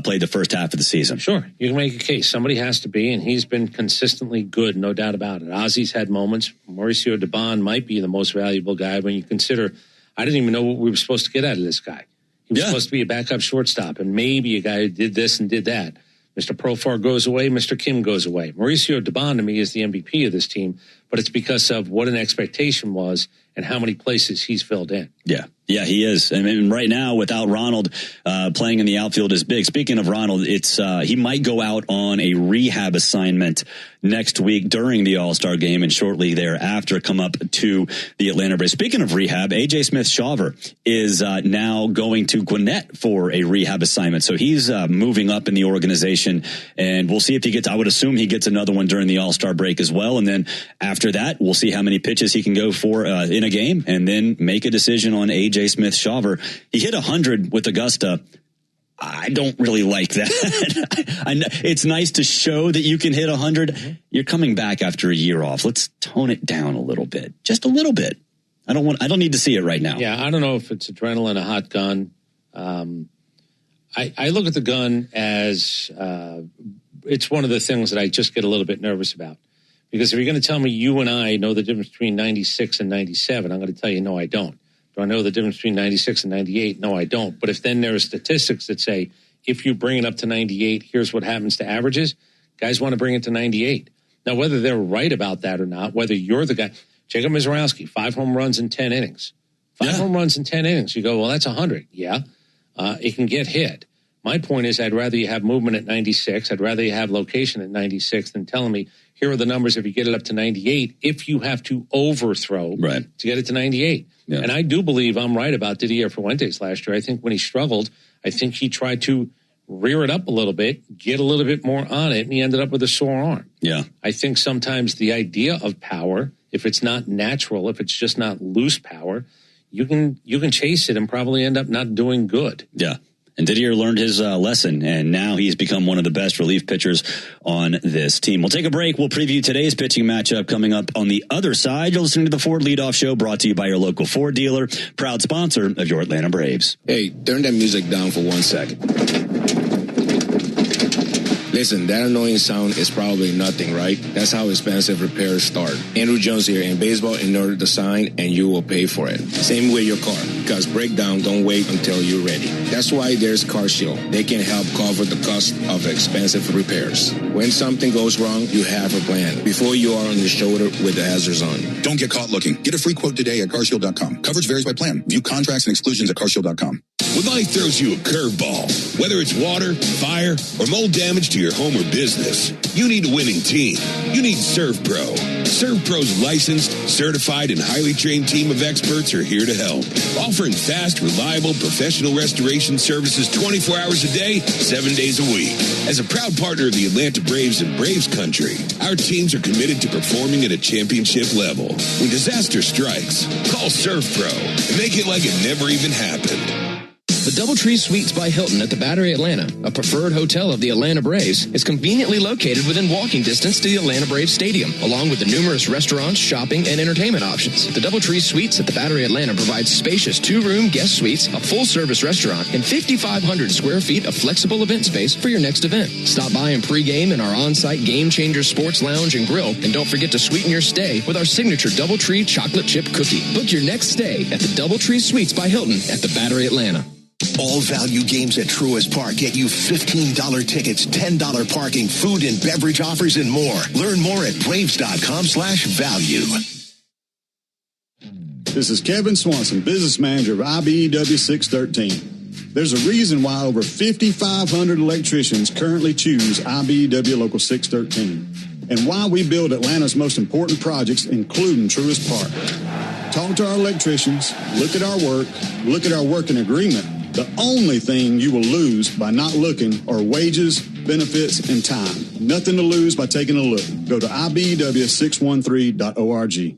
played the first half of the season. Sure. You can make a case. Somebody has to be, and he's been consistently good, no doubt about it. Ozzy's had moments. Mauricio Dubon might be the most valuable guy when you consider, I didn't even know what we were supposed to get out of this guy. He was supposed to be a backup shortstop and maybe a guy who did this and did that. Mr. Profar goes away. Mr. Kim goes away. Mauricio Dubon, to me, is the MVP of this team, but it's because of what an expectation was and how many places he's filled in. Yeah, he is. I mean, right now, without Ronald playing in the outfield is big. Speaking of Ronald, it's he might go out on a rehab assignment next week during the All-Star game and shortly thereafter come up to the Atlanta Braves. Speaking of rehab, A.J. Smith-Shawver is now going to Gwinnett for a rehab assignment. So he's moving up in the organization, and we'll see if he gets, I would assume he gets another one during the All-Star break as well. And then after that, we'll see how many pitches he can go for in a game and then make a decision on A.J. Smith-Shawver. He hit 100 with Augusta. I don't really like that. I know it's nice to show that you can hit 100. You're coming back after a year off. Let's tone it down a little bit, just a little bit. I don't need to see it right now. Yeah, I don't know if it's adrenaline, a hot gun. I look at the gun as it's one of the things that I just get a little bit nervous about. Because if you're going to tell me you and I know the difference between 96 and 97, I'm going to tell you, no, I don't. Do I know the difference between 96 and 98? No, I don't. But if then there are statistics that say, if you bring it up to 98, here's what happens to averages, guys want to bring it to 98. Now, whether they're right about that or not, whether you're the guy, Jacob Mizraowski, 5 home runs in 10 innings. 5 home runs in 10 innings. You go, well, that's 100. Yeah, it can get hit. My point is I'd rather you have movement at 96. I'd rather you have location at 96 than telling me, here are the numbers if you get it up to 98, if you have to overthrow to get it to 98. Yeah. And I do believe I'm right about Didier Fuentes last year. I think when he struggled, I think he tried to rear it up a little bit, get a little bit more on it, and he ended up with a sore arm. Yeah. I think sometimes the idea of power, if it's not natural, if it's just not loose power, you can chase it and probably end up not doing good. Yeah. And Didier learned his lesson, and now he's become one of the best relief pitchers on this team. We'll take a break. We'll preview today's pitching matchup coming up on the other side. You're listening to the Ford Leadoff Show, brought to you by your local Ford dealer, proud sponsor of your Atlanta Braves. Hey, turn that music down for 1 second. Listen, that annoying sound is probably nothing, right? That's how expensive repairs start. Andrew Jones here. In baseball, in order to sign, and you will pay for it. Same with your car, because breakdown don't wait until you're ready. That's why there's CarShield. They can help cover the cost of expensive repairs. When something goes wrong, you have a plan before you are on the shoulder with the hazards on. Don't get caught looking. Get a free quote today at carshield.com. Coverage varies by plan. View contracts and exclusions at carshield.com. When life throws you a curveball, whether it's water, fire, or mold damage to your home or business, you need a winning team. You need ServPro. ServPro's licensed, certified, and highly trained team of experts are here to help, offering fast, reliable, professional restoration services 24 hours a day, 7 days a week. As a proud partner of the Atlanta Braves and Braves Country, our teams are committed to performing at a championship level. When disaster strikes, call ServPro and make it like it never even happened. The DoubleTree Suites by Hilton at the Battery Atlanta, a preferred hotel of the Atlanta Braves, is conveniently located within walking distance to the Atlanta Braves Stadium, along with the numerous restaurants, shopping, and entertainment options. The DoubleTree Suites at the Battery Atlanta provides spacious 2-room guest suites, a full-service restaurant, and 5,500 square feet of flexible event space for your next event. Stop by and pregame in our on-site Game Changer Sports Lounge and Grill, and don't forget to sweeten your stay with our signature DoubleTree chocolate chip cookie. Book your next stay at the DoubleTree Suites by Hilton at the Battery Atlanta. All value games at Truist Park get you $15 tickets, $10 parking, food and beverage offers, and more. Learn more at Braves.com/value. This is Kevin Swanson, business manager of IBEW 613. There's a reason why over 5,500 electricians currently choose IBEW Local 613, and why we build Atlanta's most important projects, including Truist Park. Talk to our electricians, look at our working agreement. The only thing you will lose by not looking are wages, benefits, and time. Nothing to lose by taking a look. Go to IBEW613.org.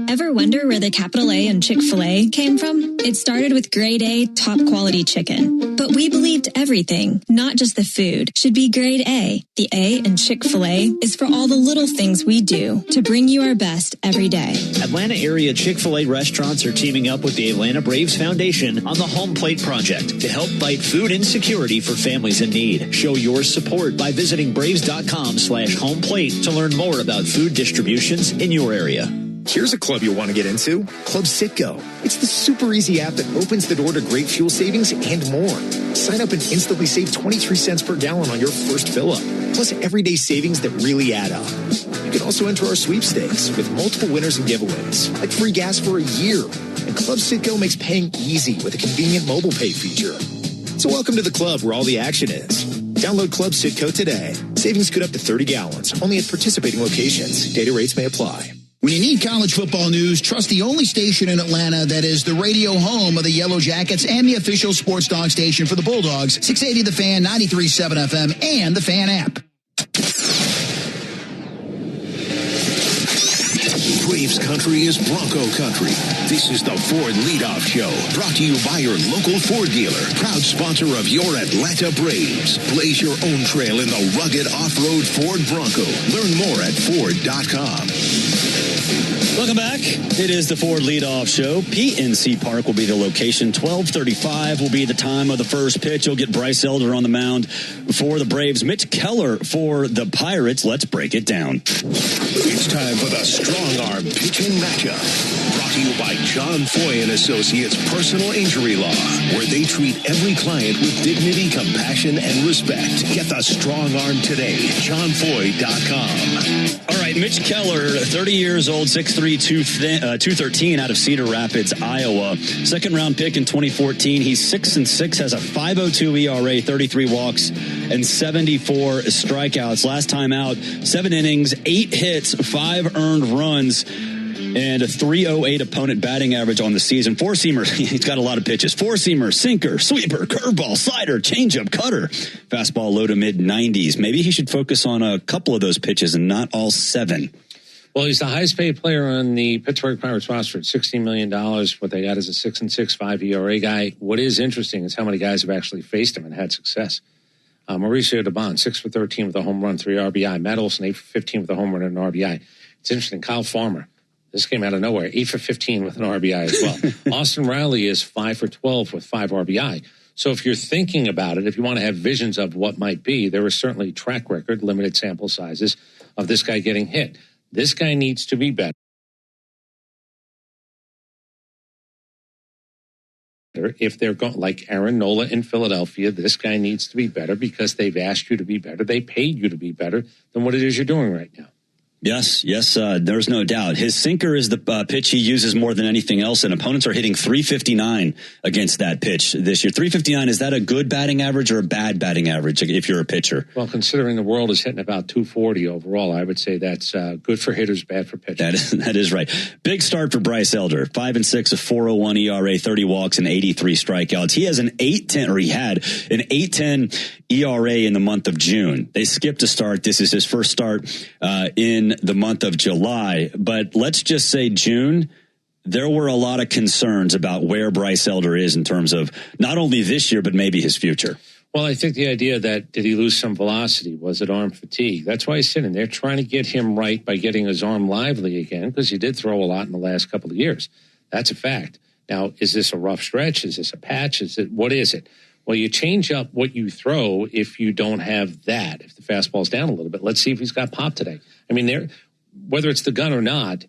Ever wonder where the capital A in Chick-fil-A came from? It started with grade A, top quality chicken. But we believed everything, not just the food, should be grade A. The A in Chick-fil-A is for all the little things we do to bring you our best every day. Atlanta area Chick-fil-A restaurants are teaming up with the Atlanta Braves Foundation on the Home Plate Project to help fight food insecurity for families in need. Show your support by visiting braves.com/homeplate to learn more about food distributions in your area. Here's a club you'll want to get into, Club Citgo. It's the super easy app that opens the door to great fuel savings and more. Sign up and instantly save 23 cents per gallon on your first fill-up, plus everyday savings that really add up. You can also enter our sweepstakes with multiple winners and giveaways, like free gas for a year. And Club Citgo makes paying easy with a convenient mobile pay feature. So welcome to the club where all the action is. Download Club Citgo today. Savings could up to 30 gallons, only at participating locations. Data rates may apply. When you need college football news, trust the only station in Atlanta that is the radio home of the Yellow Jackets and the official sports dog station for the Bulldogs, 680 The Fan, 93.7 FM, and the Fan app. Braves country is Bronco country. This is the Ford Leadoff Show, brought to you by your local Ford dealer, proud sponsor of your Atlanta Braves. Blaze your own trail in the rugged off-road Ford Bronco. Learn more at Ford.com. Welcome back. It is the Ford Leadoff Show. PNC Park will be the location. 12:35 will be the time of the first pitch. You'll get Bryce Elder on the mound for the Braves. Mitch Keller for the Pirates. Let's break it down. It's time for the Strong Arm Pitching Matchup. Brought to you by John Foy & Associates Personal Injury Law, where they treat every client with dignity, compassion, and respect. Get the Strong Arm today. JohnFoy.com. All right, Mitch Keller, 30 years old, 6'3", 213 out of Cedar Rapids, Iowa. Second round pick in 2014. He's 6-6, has a 5.02 ERA, 33 walks, and 74 strikeouts. Last time out, 7 innings, 8 hits, 5 earned runs, and a 3.08 opponent batting average on the season. Four-seamer, he's got a lot of pitches. Four-seamer, sinker, sweeper, curveball, slider, changeup, cutter. Fastball low to mid-90s. Maybe he should focus on a couple of those pitches and not all 7. Well, he's the highest paid player on the Pittsburgh Pirates roster at $16 million. What they got is a 6-6, 5 ERA guy. What is interesting is how many guys have actually faced him and had success. Mauricio Dubon, 6 for 13 with a home run, 3 RBI. Matt Olson, 8 for 15 with a home run and an RBI. It's interesting. Kyle Farmer, this came out of nowhere, 8 for 15 with an RBI as well. Austin Riley is 5 for 12 with 5 RBI. So if you're thinking about it, if you want to have visions of what might be, there is certainly track record, limited sample sizes of this guy getting hit. This guy needs to be better. If they're going like Aaron Nola in Philadelphia, this guy needs to be better because they've asked you to be better. They paid you to be better than what it is you're doing right now. Yes, there's no doubt. His sinker is the pitch he uses more than anything else, and opponents are hitting 359 against that pitch this year. 359, is that a good batting average or a bad batting average if you're a pitcher? Well, considering the world is hitting about 240 overall, I would say that's good for hitters, bad for pitchers. That is right. Big start for Bryce Elder. 5-6, a 4.01 ERA, 30 walks, and 83 strikeouts. He has an 8.10, or he had an 8.10 ERA in the month of June. They skipped a start. This is his first start in the month of July. But let's just say June, there were a lot of concerns about where Bryce Elder is in terms of not only this year, but maybe his future. Well, I think the idea that did he lose some velocity? Was it arm fatigue? That's why he's sitting there trying to get him right by getting his arm lively again, because he did throw a lot in the last couple of years. That's a fact. Now, is this a rough stretch? Is this a patch? What is it? Well, you change up what you throw if you don't have that, if the fastball's down a little bit. Let's see if he's got pop today. I mean, whether it's the gun or not,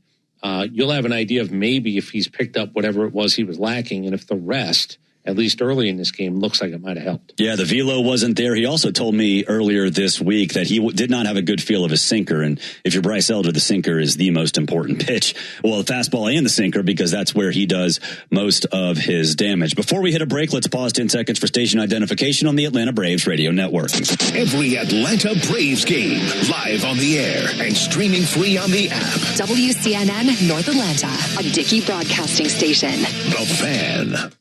you'll have an idea of maybe if he's picked up whatever it was he was lacking, and if the rest, at least early in this game, looks like it might have helped. Yeah, the velo wasn't there. He also told me earlier this week that he did not have a good feel of his sinker. And if you're Bryce Elder, the sinker is the most important pitch. Well, the fastball and the sinker, because that's where he does most of his damage. Before we hit a break, let's pause 10 seconds for station identification on the Atlanta Braves Radio Network. Every Atlanta Braves game, live on the air and streaming free on the app. WCNN North Atlanta, a Dickey Broadcasting Station. The Fan.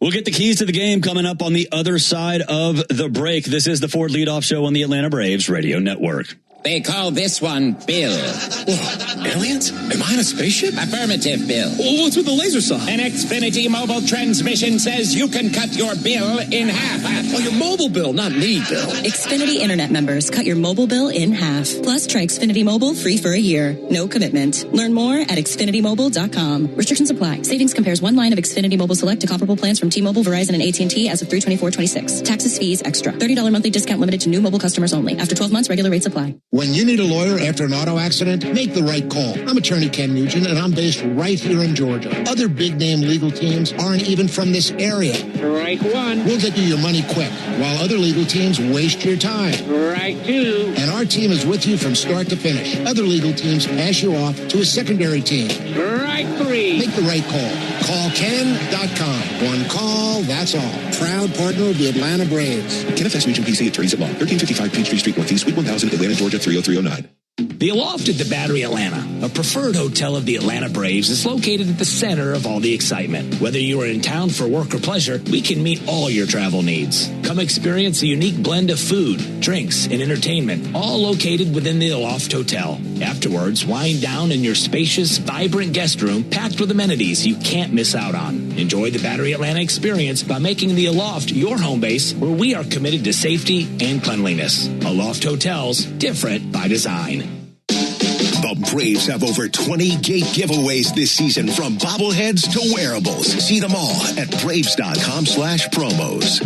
We'll get the keys to the game coming up on the other side of the break. This is the Ford Leadoff Show on the Atlanta Braves Radio Network. They call this one Bill. Whoa, aliens? Am I in a spaceship? Affirmative, Bill. Well, what's with the laser sign? An Xfinity mobile transmission says you can cut your bill in half. Oh, your mobile bill, not me, Bill. Xfinity Internet members, cut your mobile bill in half. Plus, try Xfinity Mobile free for a year. No commitment. Learn more at XfinityMobile.com. Restrictions apply. Savings compares one line of Xfinity Mobile Select to comparable plans from T-Mobile, Verizon, and AT&T as of 3/24/26. Taxes, fees, extra. $30 monthly discount limited to new mobile customers only. After 12 months, regular rates apply. When you need a lawyer after an auto accident, make the right call. I'm attorney Ken Nugent, and I'm based right here in Georgia. Other big-name legal teams aren't even from this area. Strike one. We'll get you your money quick, while other legal teams waste your time. Strike two. And our team is with you from start to finish. Other legal teams pass you off to a secondary team. Strike three. Make the right call. Call Ken.com. One call, that's all. Proud partner of the Atlanta Braves. Kenneth S. Nugent, PC, attorneys at law. 1355 Peachtree Street Northeast, Suite 1000, Atlanta, Georgia, 30309. The Aloft at the Battery Atlanta, a preferred hotel of the Atlanta Braves, is located at the center of all the excitement. Whether you are in town for work or pleasure, we can meet all your travel needs. Come experience a unique blend of food, drinks, and entertainment, all located within the Aloft Hotel. Afterwards, wind down in your spacious, vibrant guest room packed with amenities you can't miss out on. Enjoy the Battery Atlanta experience by making the Aloft your home base, where we are committed to safety and cleanliness. Aloft Hotels, different by design. The Braves have over 20 gate giveaways this season, from bobbleheads to wearables. See them all at Braves.com/promos.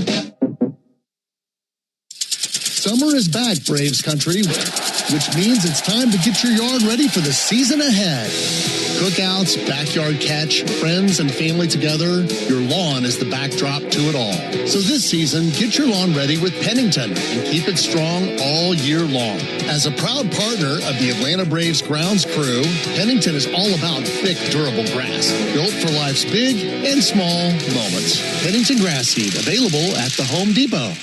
Summer is back, Braves country, which means it's time to get your yard ready for the season ahead. Cookouts, backyard catch, friends and family together, your lawn is the backdrop to it all. So this season, get your lawn ready with Pennington and keep it strong all year long. As a proud partner of the Atlanta Braves grounds crew, Pennington is all about thick, durable grass, built for life's big and small moments. Pennington grass seed, available at the Home Depot.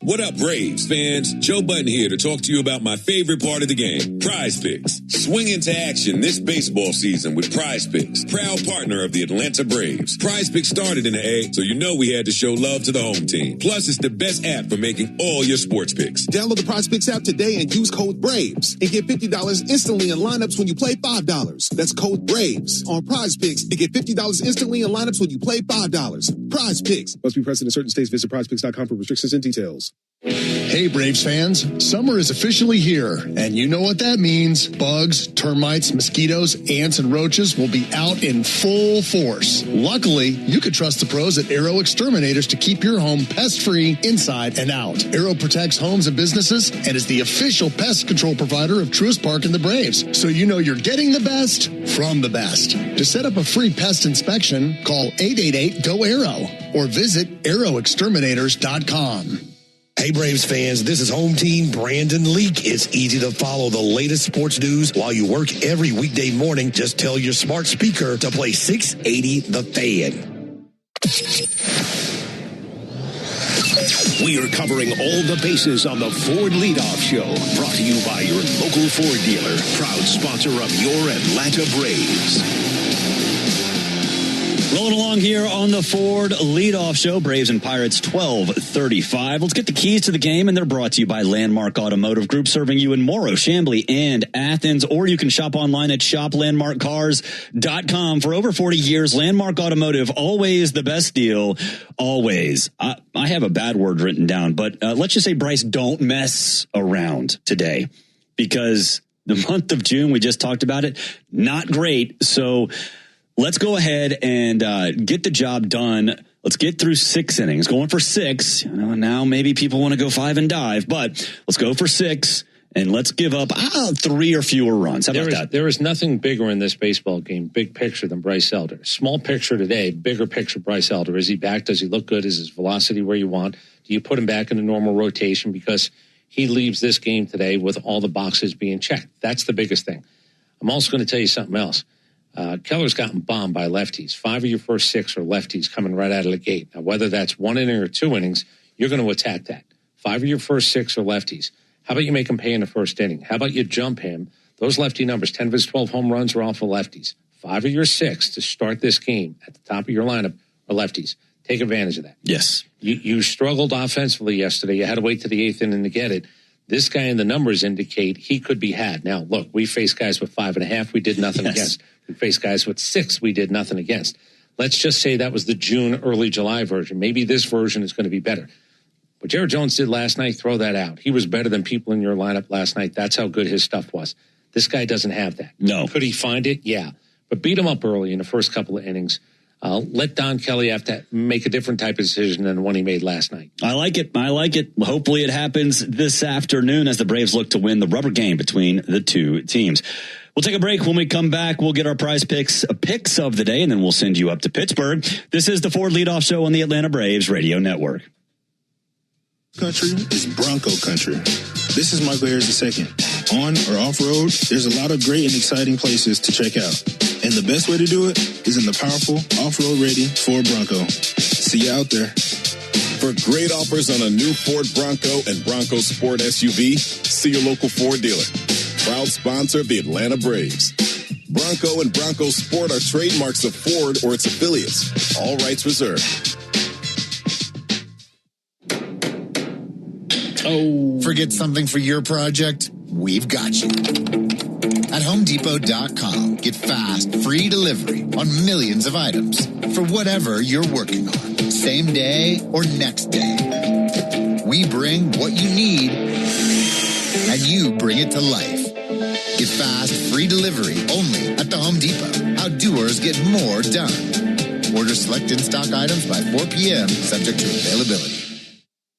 What up, Braves fans? Joe Button here to talk to you about my favorite part of the game, Prize Picks. Swing into action this baseball season with Prize Picks, proud partner of the Atlanta Braves. Prize Picks started in the A, so you know we had to show love to the home team. Plus, it's the best app for making all your sports picks. Download the Prize Picks app today and use code BRAVES and get $50 instantly in lineups when you play $5. That's code BRAVES on Prize Picks to get $50 instantly in lineups when you play $5. Prize Picks. Must be present in certain states. Visit prizepicks.com for restrictions and details. Hey, Braves fans, summer is officially here, and you know what that means. Bugs, termites, mosquitoes, ants, and roaches will be out in full force. Luckily, you can trust the pros at Aero Exterminators to keep your home pest-free inside and out. Aero protects homes and businesses and is the official pest control provider of Truist Park and the Braves, so you know you're getting the best from the best. To set up a free pest inspection, call 888-GO-AERO or visit aeroexterminators.com. Hey, Braves fans, this is home team Brandon Leak. It's easy to follow the latest sports news while you work every weekday morning. Just tell your smart speaker to play 680 The Fan. We are covering all the bases on the Ford Leadoff Show, brought to you by your local Ford dealer, proud sponsor of your Atlanta Braves. Rolling along here on the Ford Leadoff Show, Braves and Pirates 12:35. Let's get the keys to the game, and they're brought to you by Landmark Automotive Group, serving you in Morrow, Chamblee, and Athens. Or you can shop online at shoplandmarkcars.com. For over 40 years, Landmark Automotive, always the best deal, always. I have a bad word written down, but let's just say, Bryce, don't mess around today, because the month of June, we just talked about it, not great. So let's go ahead and get the job done. Let's get through 6 innings. Going for 6. You know, now maybe people want to go 5 and dive, but let's go for 6 and let's give up 3 or fewer runs. How about that? There is nothing bigger in this baseball game, big picture, than Bryce Elder. Small picture today, bigger picture Bryce Elder. Is he back? Does he look good? Is his velocity where you want? Do you put him back in a normal rotation? Because he leaves this game today with all the boxes being checked. That's the biggest thing. I'm also going to tell you something else. Keller's gotten bombed by lefties. 5 of your first 6 are lefties coming right out of the gate. Now, whether that's 1 inning or 2 innings, you're going to attack that. 5 of your first 6 are lefties. How about you make him pay in the first inning? How about you jump him? Those lefty numbers, 10 of his 12 home runs are off of lefties. 5 of your 6 to start this game at the top of your lineup are lefties. Take advantage of that. Yes. You struggled offensively yesterday. You had to wait to the 8th inning to get it. This guy in the numbers indicate he could be had. Now, look, we faced guys with 5.5. We did nothing against. We faced guys with 6. We did nothing against. Let's just say that was the June, early July version. Maybe this version is going to be better. What Jared Jones did last night, throw that out. He was better than people in your lineup last night. That's how good his stuff was. This guy doesn't have that. No. Could he find it? Yeah. But beat him up early in the first couple of innings. let Don Kelly have to make a different type of decision than the one he made last night. I like it. Hopefully it happens this afternoon as the Braves look to win the rubber game between the two teams. We'll take a break. When we come back, we'll get our prize picks of the day, and then we'll send you up to Pittsburgh. This is the Ford Leadoff Show on the Atlanta Braves Radio Network. Country is Bronco country. This is Michael Harris II. On or off road, there's a lot of great and exciting places to check out. And the best way to do it is in the powerful, off-road ready Ford Bronco. See you out there. For great offers on a new Ford Bronco and Bronco Sport SUV, see your local Ford dealer. Proud sponsor of the Atlanta Braves. Bronco and Bronco Sport are trademarks of Ford or its affiliates. All rights reserved. Oh. Forget something for your project? We've got you. At HomeDepot.com, get fast, free delivery on millions of items for whatever you're working on, same day or next day. We bring what you need, and you bring it to life. Get fast, free delivery only at the Home Depot. How doers get more done. Order select in-stock items by 4 p.m., subject to availability.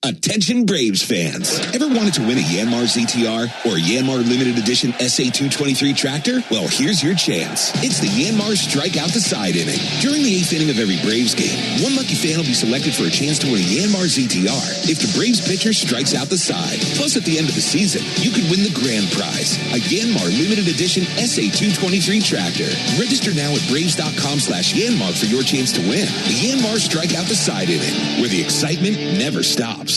Attention Braves fans. Ever wanted to win a Yanmar ZTR or a Yanmar Limited Edition SA223 tractor? Well, here's your chance. It's the Yanmar Strike Out the Side inning. During the 8th inning of every Braves game, one lucky fan will be selected for a chance to win a Yanmar ZTR if the Braves pitcher strikes out the side. Plus, at the end of the season, you could win the grand prize, a Yanmar Limited Edition SA223 tractor. Register now at Braves.com/Yanmar for your chance to win. The Yanmar Strike Out the Side inning, where the excitement never stops.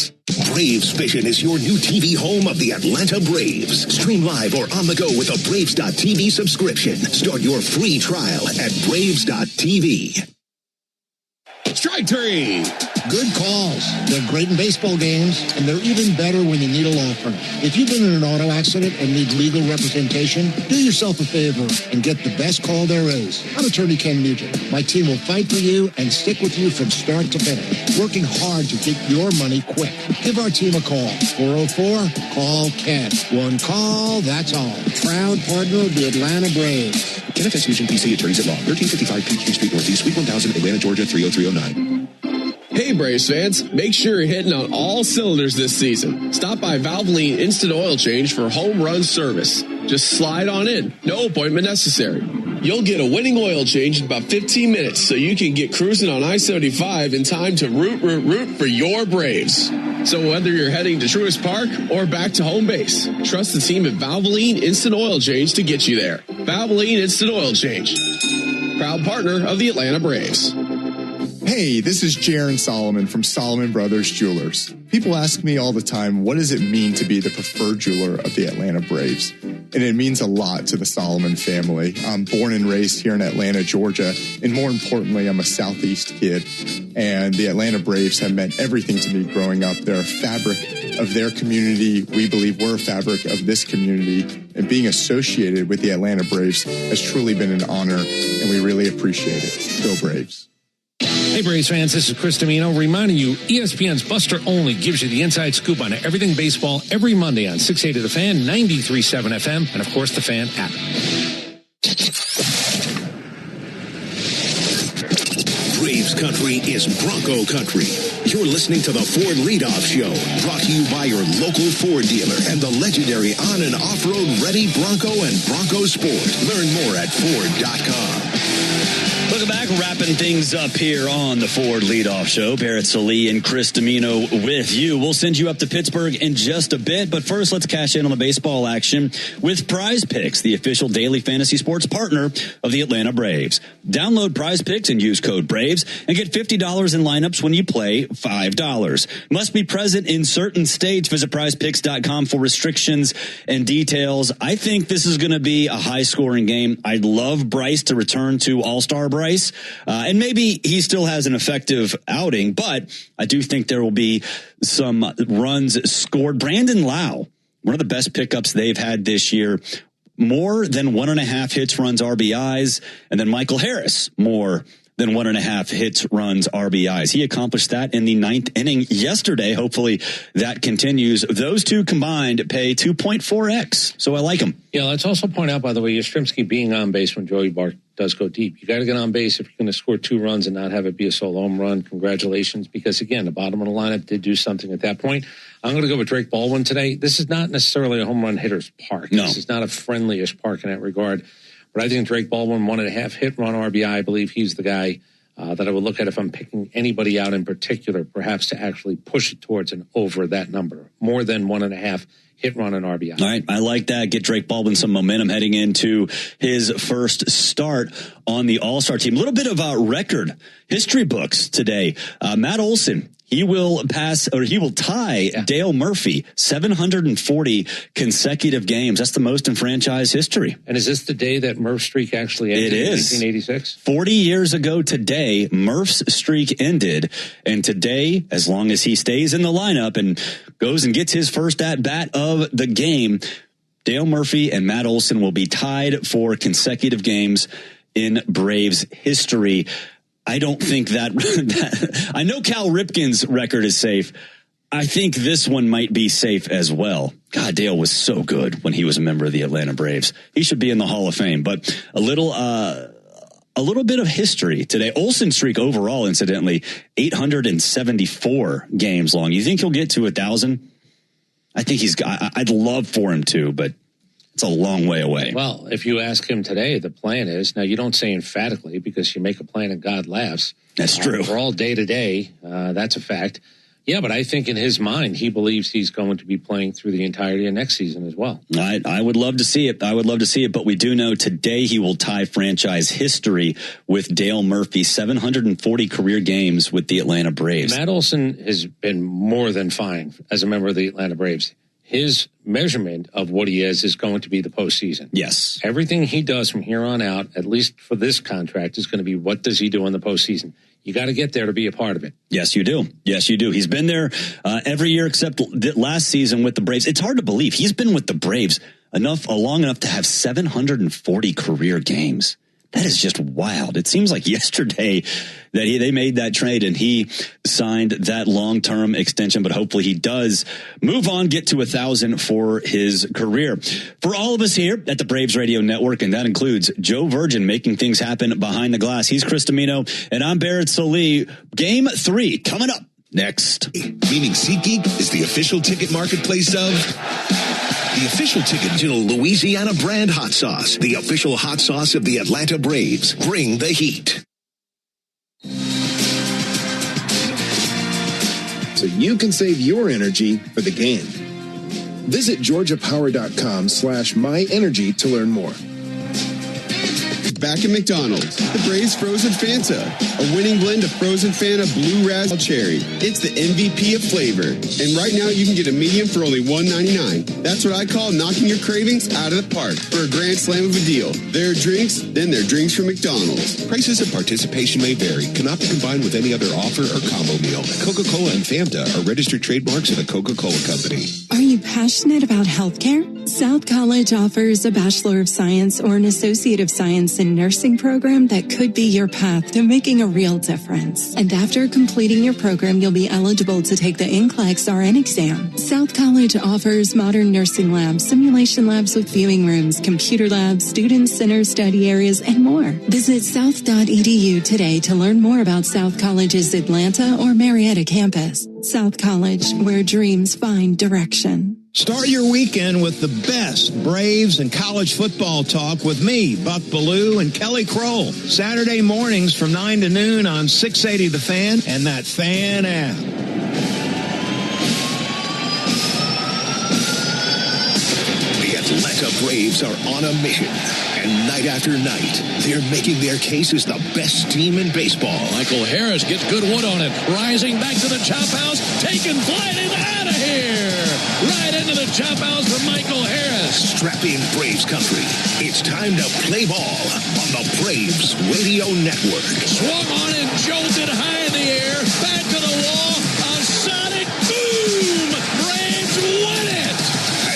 Braves Vision is your new TV home of the Atlanta Braves. Stream live or on the go with a Braves.TV subscription. Start your free trial at Braves.TV. Strike three. Good calls. They're great in baseball games, and they're even better when you need a law firm. If you've been in an auto accident and need legal representation, do yourself a favor and get the best call there is. I'm attorney Ken Nugent. My team will fight for you and stick with you from start to finish, working hard to get your money quick. Give our team a call. 404-CALL-KEN. One call, that's all. Proud partner of the Atlanta Braves. Kenneth S. Nugent, PC, Attorneys at Law, 1355 Peachtree Street Northeast, Suite 1000, Atlanta, Georgia, 30309. Hey, Braves fans, make sure you're hitting on all cylinders this season. Stop by Valvoline Instant Oil Change for home run service. Just slide on in. No appointment necessary. You'll get a winning oil change in about 15 minutes so you can get cruising on I-75 in time to root for your Braves. So whether you're heading to Truist Park or back to home base, trust the team at Valvoline Instant Oil Change to get you there. Valvoline Instant Oil Change. Proud partner of the Atlanta Braves. Hey, this is Jaron Solomon from Solomon Brothers Jewelers. People ask me all the time, what does it mean to be the preferred jeweler of the Atlanta Braves? And it means a lot to the Solomon family. I'm born and raised here in Atlanta, Georgia, and more importantly, I'm a Southeast kid. And the Atlanta Braves have meant everything to me growing up. They're a fabric of their community. We believe we're a fabric of this community. And being associated with the Atlanta Braves has truly been an honor, and we really appreciate it. Go Braves. Hey, Braves fans, this is Chris Domino reminding you ESPN's Buster Only gives you the inside scoop on everything baseball every Monday on 680 The Fan, 93.7 FM, and, of course, the Fan app. Braves country is Bronco country. You're listening to the Ford Leadoff Show, brought to you by your local Ford dealer and the legendary on- and off-road ready Bronco and Bronco Sport. Learn more at Ford.com. Welcome back. Wrapping things up here on the Ford Leadoff Show. Barrett Salee and Chris Domino with you. We'll send you up to Pittsburgh in just a bit. But first, let's cash in on the baseball action with Prize Picks, the official daily fantasy sports partner of the Atlanta Braves. Download Prize Picks and use code BRAVES and get $50 in lineups when you play $5. Must be present in certain states. Visit prizepicks.com for restrictions and details. I think this is going to be a high-scoring game. I'd love Bryce to return to All-Star Bryce. And maybe he still has an effective outing, but I do think there will be some runs scored. Brandon Lau, one of the best pickups they've had this year, more than 1.5 hits, runs, RBIs. And then Michael Harris, more than 1.5 hits, runs, RBIs. He accomplished that in the 9th inning yesterday. Hopefully that continues. Those two combined pay 2.4x. So I like them. Yeah, let's also point out, by the way, Yastrzemski being on base when Joey does go deep. You got to get on base if you're going to score 2 runs and not have it be a solo home run. Congratulations, because, again, the bottom of the lineup did do something at that point. I'm going to go with Drake Baldwin today. This is not necessarily a home run hitter's park. No. This is not a friendly-ish park in that regard. But I think Drake Baldwin, 1.5 hit run RBI. I believe he's the guy that I would look at if I'm picking anybody out in particular, perhaps to actually push it towards and over that number, more than 1.5 hit run and RBI. All right, I like that. Get Drake Baldwin some momentum heading into his first start on the All-Star team. A little bit of record history books today. Matt Olson. He will tie Dale Murphy, 740 consecutive games. That's the most in franchise history. And is this the day that Murph's streak actually ended? It is. In 1986? 40 years ago today, Murph's streak ended. And today, as long as he stays in the lineup and goes and gets his first at-bat of the game, Dale Murphy and Matt Olson will be tied for consecutive games in Braves history. I don't think that I know Cal Ripken's record is safe. I think this one might be safe as well. God, Dale was so good when he was a member of the Atlanta Braves. He should be in the Hall of Fame. But a little bit of history today. Olsen's streak overall, incidentally, 874 games long. You think he'll get to 1,000? I think I'd love for him to, but it's a long way away. Well, if you ask him today, the plan is, now you don't say emphatically because you make a plan and God laughs. That's true. We're all day to day. That's a fact. Yeah, but I think in his mind, he believes he's going to be playing through the entirety of next season as well. I would love to see it. But we do know today he will tie franchise history with Dale Murphy, 740 career games with the Atlanta Braves. Matt Olson has been more than fine as a member of the Atlanta Braves. His measurement of what he is going to be the postseason. Yes. Everything he does from here on out, at least for this contract, is going to be what does he do in the postseason. You got to get there to be a part of it. Yes, you do. Yes, you do. He's been there every year except last season with the Braves. It's hard to believe he's been with the Braves long enough to have 740 career games. That is just wild. It seems like yesterday that they made that trade and he signed that long-term extension, but hopefully he does move on, get to 1,000 for his career. For all of us here at the Braves Radio Network, and that includes Joe Virgin making things happen behind the glass. He's Chris Domino, and I'm Barrett Salee. Game 3 coming up next. Meaning SeatGeek is the official ticket marketplace of... The official ticket to Louisiana brand hot sauce, the official hot sauce of the Atlanta Braves. Bring the heat. So you can save your energy for the game. Visit georgiapower.com/myenergy to learn more. Back at McDonald's, the Braves Frozen Fanta, a winning blend of frozen Fanta Blue Raspberry Cherry. It's the MVP of flavor. And right now you can get a medium for only $1.99. That's what I call knocking your cravings out of the park for a grand slam of a deal. There are drinks, then there are drinks from McDonald's. Prices and participation may vary. Cannot be combined with any other offer or combo meal. Coca-Cola and Fanta are registered trademarks of the Coca-Cola Company. Are you passionate about healthcare? South College offers a Bachelor of Science or an Associate of Science in Nursing program that could be your path to making a real difference. And after completing your program, you'll be eligible to take the NCLEX RN exam. South College offers modern nursing labs, simulation labs with viewing rooms, computer labs, student center study areas, and more. Visit south.edu today to learn more about South College's Atlanta or Marietta campus. South College, where dreams find direction. Start your weekend with the best Braves and college football talk with me, Buck Ballou, and Kelly Kroll. Saturday mornings from 9 to noon on 680 The Fan and that Fan app. The Atlanta Braves are on a mission. And night after night, they're making their case as the best team in baseball. Michael Harris gets good wood on it. Rising back to the chop house. Taking flight and out of here. Right into the chop house for Michael Harris. Strap in Braves country. It's time to play ball on the Braves Radio Network. Swung on and jolted high in the air. Back to the wall. A sonic boom. Braves win it.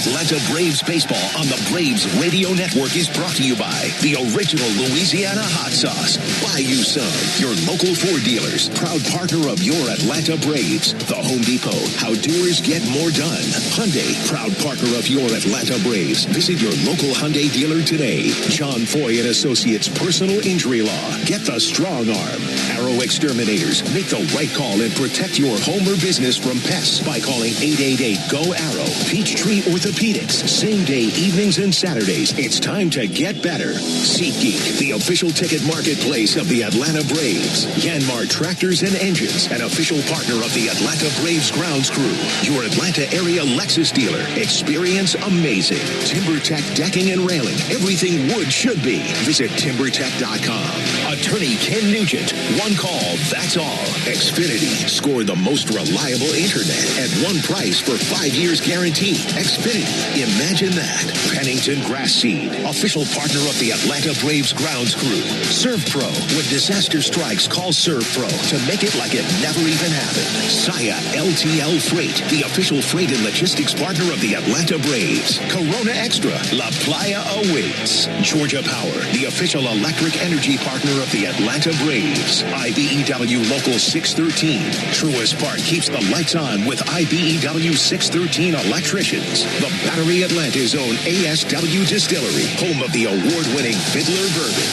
Atlanta Atlanta Braves baseball on the Braves Radio Network is brought to you by the original Louisiana hot sauce. Buy you some. Your local Ford dealers, proud partner of your Atlanta Braves. The Home Depot, how doers get more done. Hyundai, proud partner of your Atlanta Braves. Visit your local Hyundai dealer today. John Foy and Associates Personal Injury Law. Get the strong arm. Arrow Exterminators. Make the right call and protect your home or business from pests by calling 888-GO-ARROW. Peachtree Orthopedics. Same day, evenings and Saturdays. It's time to get better. SeatGeek, the official ticket marketplace of the Atlanta Braves. Yanmar Tractors and Engines, an official partner of the Atlanta Braves grounds crew. Your Atlanta area Lexus dealer. Experience amazing. TimberTech Decking and Railing. Everything wood should be. Visit TimberTech.com. Attorney Ken Nugent. One call, that's all. Xfinity. Score the most reliable internet at one price for 5 years guaranteed. Xfinity. Imagine that. Pennington Grass Seed. Official partner of the Atlanta Braves grounds crew. ServPro. When disaster strikes, call ServPro to make it like it never even happened. Saya LTL Freight. The official freight and logistics partner of the Atlanta Braves. Corona Extra. La Playa awaits. Georgia Power. The official electric energy partner of the Atlanta Braves. IBEW Local 613. Truist Park keeps the lights on with IBEW 613 electricians. The Battery Atlanta's own ASW Distillery, home of the award-winning Fiddler Bourbon.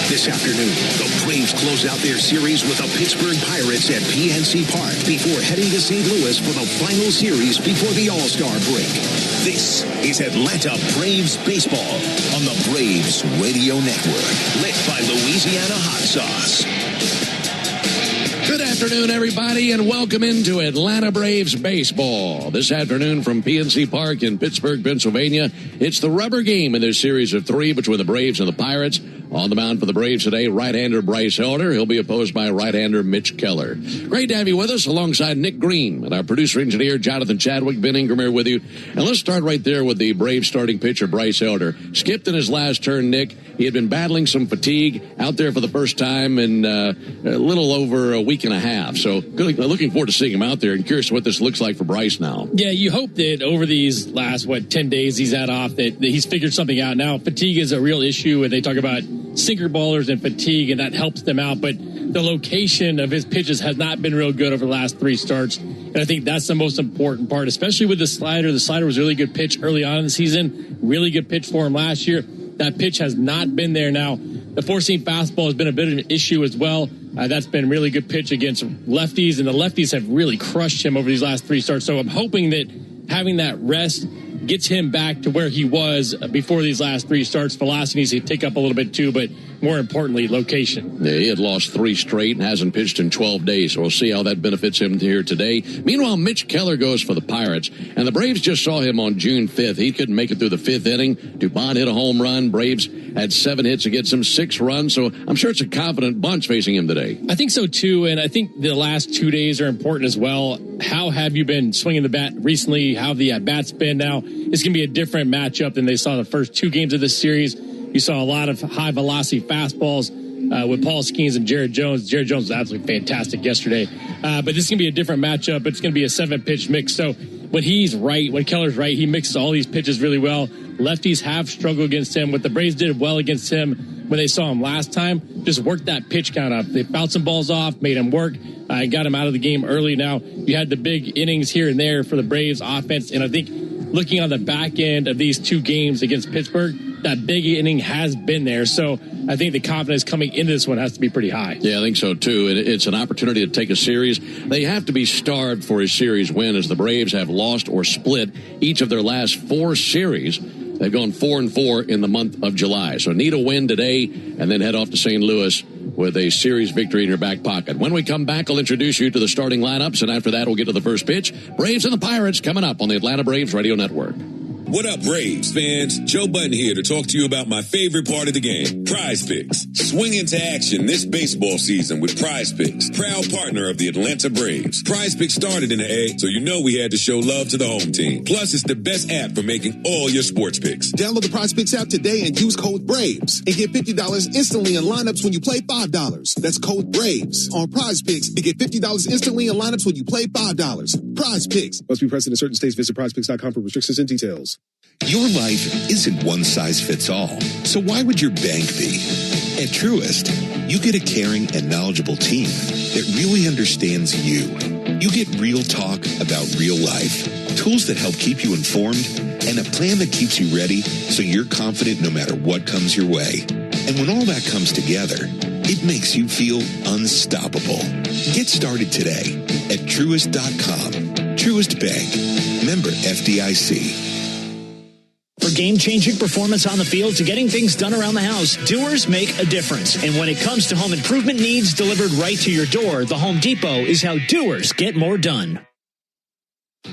This afternoon, the Braves close out their series with the Pittsburgh Pirates at PNC Park before heading to St. Louis for the final series before the All-Star break. This is Atlanta Braves baseball on the Braves Radio Network, lit by Louisiana Hot Sauce. Good afternoon, everybody, and welcome into Atlanta Braves baseball. This afternoon from PNC Park in Pittsburgh, Pennsylvania, it's the rubber game in their series of 3 between the Braves and the Pirates. On the mound for the Braves today, right-hander Bryce Elder. He'll be opposed by right-hander Mitch Keller. Great to have you with us alongside Nick Green and our producer-engineer Jonathan Chadwick. Ben Ingram here with you. And let's start right there with the Braves starting pitcher Bryce Elder. Skipped in his last turn, Nick. He had been battling some fatigue out there for the first time in a little over a week and a half. So looking forward to seeing him out there and curious what this looks like for Bryce now. Yeah, you hope that over these last, 10 days he's had off, that he's figured something out. Now, fatigue is a real issue, and they talk about sinker ballers and fatigue, and that helps them out. But the location of his pitches has not been real good over the last 3 starts. And I think that's the most important part, especially with the slider. The slider was a really good pitch early on in the season. Really good pitch for him last year. That pitch has not been there. Now, the four-seam fastball has been a bit of an issue as well. That's been really good pitch against lefties, and the lefties have really crushed him over these last 3 starts. So I'm hoping that having that rest gets him back to where he was before these last 3 starts. Velocity needs to take up a little bit too, but more importantly, location. Yeah, he had lost 3 straight and hasn't pitched in 12 days, so we'll see how that benefits him here today. Meanwhile, Mitch Keller goes for the Pirates, and the Braves just saw him on June 5th. He couldn't make it through the 5th inning. Dupont hit a home run. Braves had 7 hits against him, 6 runs, so I'm sure it's a confident bunch facing him today. I think so too, and I think the last 2 days are important as well. How have you been swinging the bat recently? How have the at-bats been now? It's going to be a different matchup than they saw the first 2 games of this series. You saw a lot of high-velocity fastballs with Paul Skeens and Jared Jones. Jared Jones was absolutely fantastic yesterday. But this is going to be a different matchup. It's going to be a 7-pitch mix. So when he's right, when Keller's right, he mixes all these pitches really well. Lefties have struggled against him. What the Braves did well against him when they saw him last time, just worked that pitch count up. They bounced some balls off, made him work, got him out of the game early. Now, you had the big innings here and there for the Braves offense, and I think looking on the back end of these 2 games against Pittsburgh, that big inning has been there. So I think the confidence coming into this one has to be pretty high. Yeah, I think so, too. It's an opportunity to take a series. They have to be starved for a series win, as the Braves have lost or split each of their last 4 series. They've gone 4-4 in the month of July. So need a win today and then head off to St. Louis with a series victory in your back pocket. When we come back, I'll introduce you to the starting lineups, and after that, we'll get to the first pitch. Braves and the Pirates coming up on the Atlanta Braves Radio Network. What up, Braves fans? Joe Button here to talk to you about my favorite part of the game, Prize Picks. Swing into action this baseball season with Prize Picks, proud partner of the Atlanta Braves. Prize Picks started in the A, so you know we had to show love to the home team. Plus, it's the best app for making all your sports picks. Download the Prize Picks app today and use code BRAVES and get $50 instantly in lineups when you play $5. That's code BRAVES on Prize Picks to get $50 instantly in lineups when you play $5. Prize Picks. Must be present in certain states. Visit prizepicks.com for restrictions and details. Your life isn't one size fits all, so why would your bank be? At Truist, you get a caring and knowledgeable team that really understands you. You get real talk about real life, tools that help keep you informed, and a plan that keeps you ready so you're confident no matter what comes your way. And when all that comes together, it makes you feel unstoppable. Get started today at Truist.com. Truist Bank. Member FDIC. For game-changing performance on the field to getting things done around the house, Doers make a difference. And when it comes to home improvement needs delivered right to your door, the Home Depot is how Doers get more done.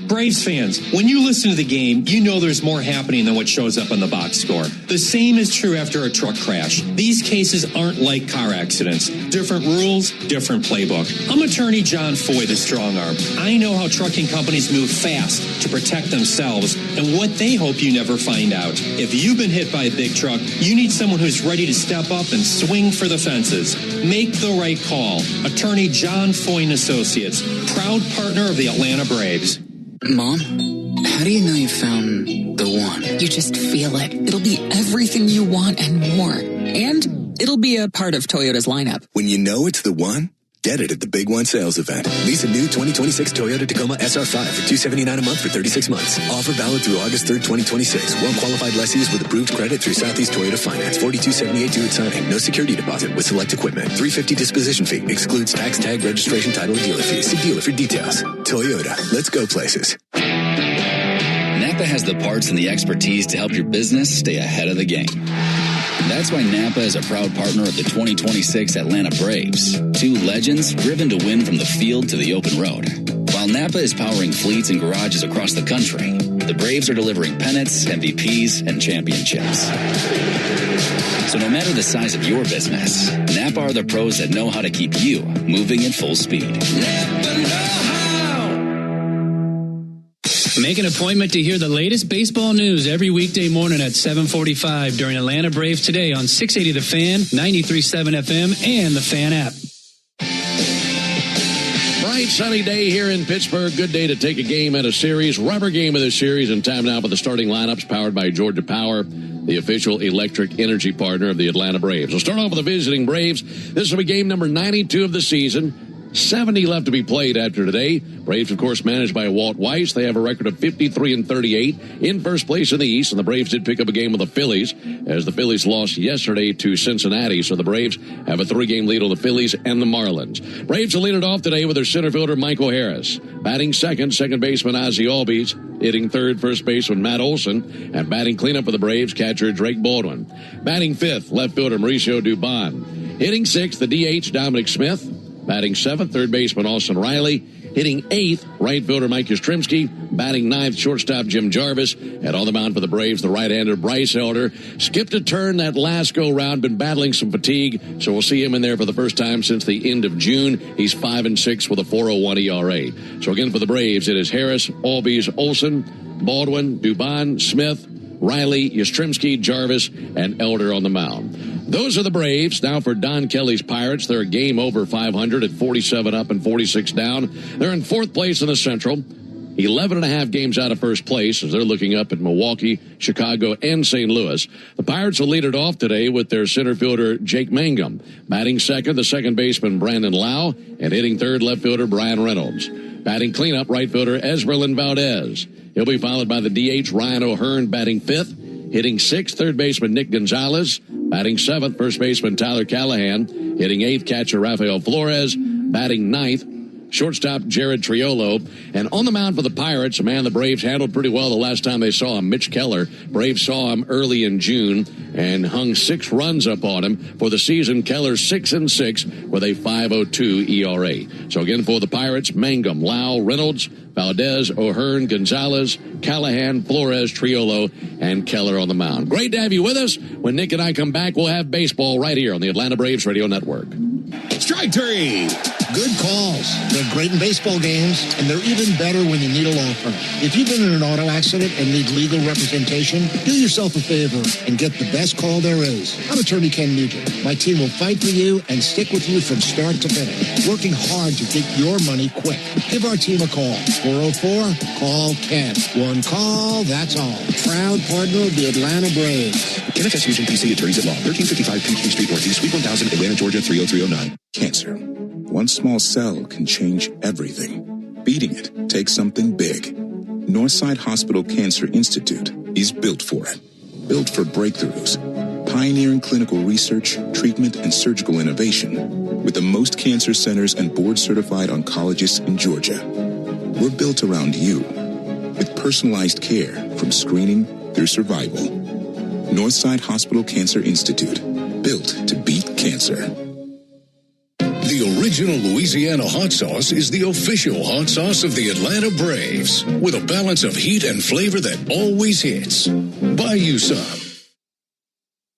Braves fans, when you listen to the game, you know there's more happening than what shows up on the box score. The same is true after a truck crash. These cases aren't like car accidents. Different rules, different playbook. I'm attorney John Foy, the strong arm. I know how trucking companies move fast to protect themselves and what they hope you never find out. If you've been hit by a big truck, you need someone who's ready to step up and swing for the fences. Make the right call. Attorney John Foy and Associates, proud partner of the Atlanta Braves. Mom, how do you know you found the one? You just feel it. It'll be everything you want and more. And it'll be a part of Toyota's lineup. When you know it's the one, get it at the Big One sales event. Lease a new 2026 Toyota Tacoma SR5 for $279 a month for 36 months. Offer valid through August 3rd, 2026. Well-qualified lessees with approved credit through Southeast Toyota Finance. $42.78 due at signing. No security deposit with select equipment. $350 disposition fee. Excludes tax, tag, registration, title, and dealer fees. See dealer for details. Toyota. Let's go places. Napa has the parts and the expertise to help your business stay ahead of the game. That's why Napa is a proud partner of the 2026 Atlanta Braves. Two legends driven to win from the field to the open road. While Napa is powering fleets and garages across the country, the Braves are delivering pennants, MVPs, and championships. So no matter the size of your business, Napa are the pros that know how to keep you moving at full speed. Make an appointment to hear the latest baseball news every weekday morning at 7:45 during Atlanta Braves Today on 680 The Fan, 93.7 FM, and the Fan app. Bright sunny day here in Pittsburgh. Good day to take a game at a series. Rubber game of the series, and time now for the starting lineups powered by Georgia Power, the official electric energy partner of the Atlanta Braves. We'll start off with the visiting Braves. This will be game number 92 of the season. 70 left to be played after today. Braves, of course, managed by Walt Weiss. They have a record of 53-38 in first place in the East, and the Braves did pick up a game with the Phillies as the Phillies lost yesterday to Cincinnati. So the Braves have a 3-game lead on the Phillies and the Marlins. Braves will lead it off today with their center fielder, Michael Harris. Batting second baseman Ozzie Albies. Hitting third, first baseman Matt Olson. And batting cleanup for the Braves, catcher Drake Baldwin. Batting fifth, left fielder Mauricio Dubon. Hitting sixth, the DH Dominic Smith. Batting seventh, third baseman Austin Riley. Hitting eighth, right fielder Mike Yastrzemski. Batting ninth, shortstop Jim Jarvis. And on the mound for the Braves, the right-hander Bryce Elder. Skipped a turn that last go-round, been battling some fatigue, so we'll see him in there for the first time since the end of June. He's 5-6 with a 4.01 ERA. So again for the Braves, it is Harris, Albies, Olson, Baldwin, Dubon, Smith, Riley, Yastrzemski, Jarvis, and Elder on the mound. Those are the Braves. Now for Don Kelly's Pirates, they're a game over 500 at 47 up and 46 down. They're in fourth place in the Central, 11.5 games out of first place as they're looking up at Milwaukee, Chicago, and St. Louis. The Pirates will lead it off today with their center fielder, Jake Mangum. Batting second, the second baseman, Brandon Lau, and hitting third, left fielder, Brian Reynolds. Batting cleanup, right fielder, Esmeralyn Valdez. He'll be followed by the DH, Ryan O'Hearn, batting fifth. Hitting sixth, third baseman Nick Gonzalez. Batting seventh, first baseman Tyler Callahan. Hitting eighth, catcher Rafael Flores. Batting ninth, shortstop Jared Triolo. And on the mound for the Pirates, a man the Braves handled pretty well the last time they saw him, Mitch Keller. Braves saw him early in June and hung 6 runs up on him. For the season, Keller 6-6 with a 5.02 ERA. So again for the Pirates, Mangum, Lau, Reynolds, Valdez, O'Hearn, Gonzalez, Callahan, Flores, Triolo, and Keller on the mound. Great to have you with us. When Nick and I come back, we'll have baseball right here on the Atlanta Braves Radio Network. Strike three. Good calls. They're great in baseball games, and they're even better when you need a law firm. If you've been in an auto accident and need legal representation, do yourself a favor and get the best call there is. I'm attorney Ken Nugent. My team will fight for you and stick with you from start to finish, working hard to get your money quick. Give our team a call. 404-CALL-KEN. One call, that's all. Proud partner of the Atlanta Braves. Kenneth S. Nugent, PC, Attorneys at Law, 1355 Peachtree Street Northeast, Suite 1000, Atlanta, Georgia, 30309. Cancer. One small cell can change everything. Beating it takes something big. Northside Hospital Cancer Institute is built for it. Built for breakthroughs, pioneering clinical research, treatment, and surgical innovation with the most cancer centers and board-certified oncologists in Georgia. We're built around you with personalized care from screening through survival. Northside Hospital Cancer Institute, built to beat cancer. The original Louisiana hot sauce is the official hot sauce of the Atlanta Braves, with a balance of heat and flavor that always hits. Buy you some.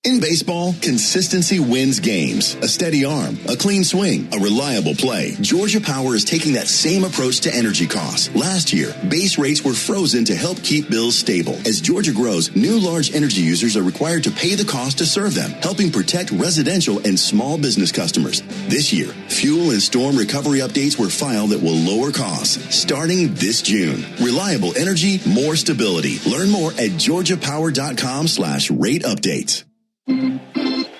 In baseball, consistency wins games. A steady arm, a clean swing, a reliable play. Georgia Power is taking that same approach to energy costs. Last year, base rates were frozen to help keep bills stable. As Georgia grows, new large energy users are required to pay the cost to serve them, helping protect residential and small business customers. This year, fuel and storm recovery updates were filed that will lower costs starting this June. Reliable energy, more stability. Learn more at georgiapower.com/rate updates.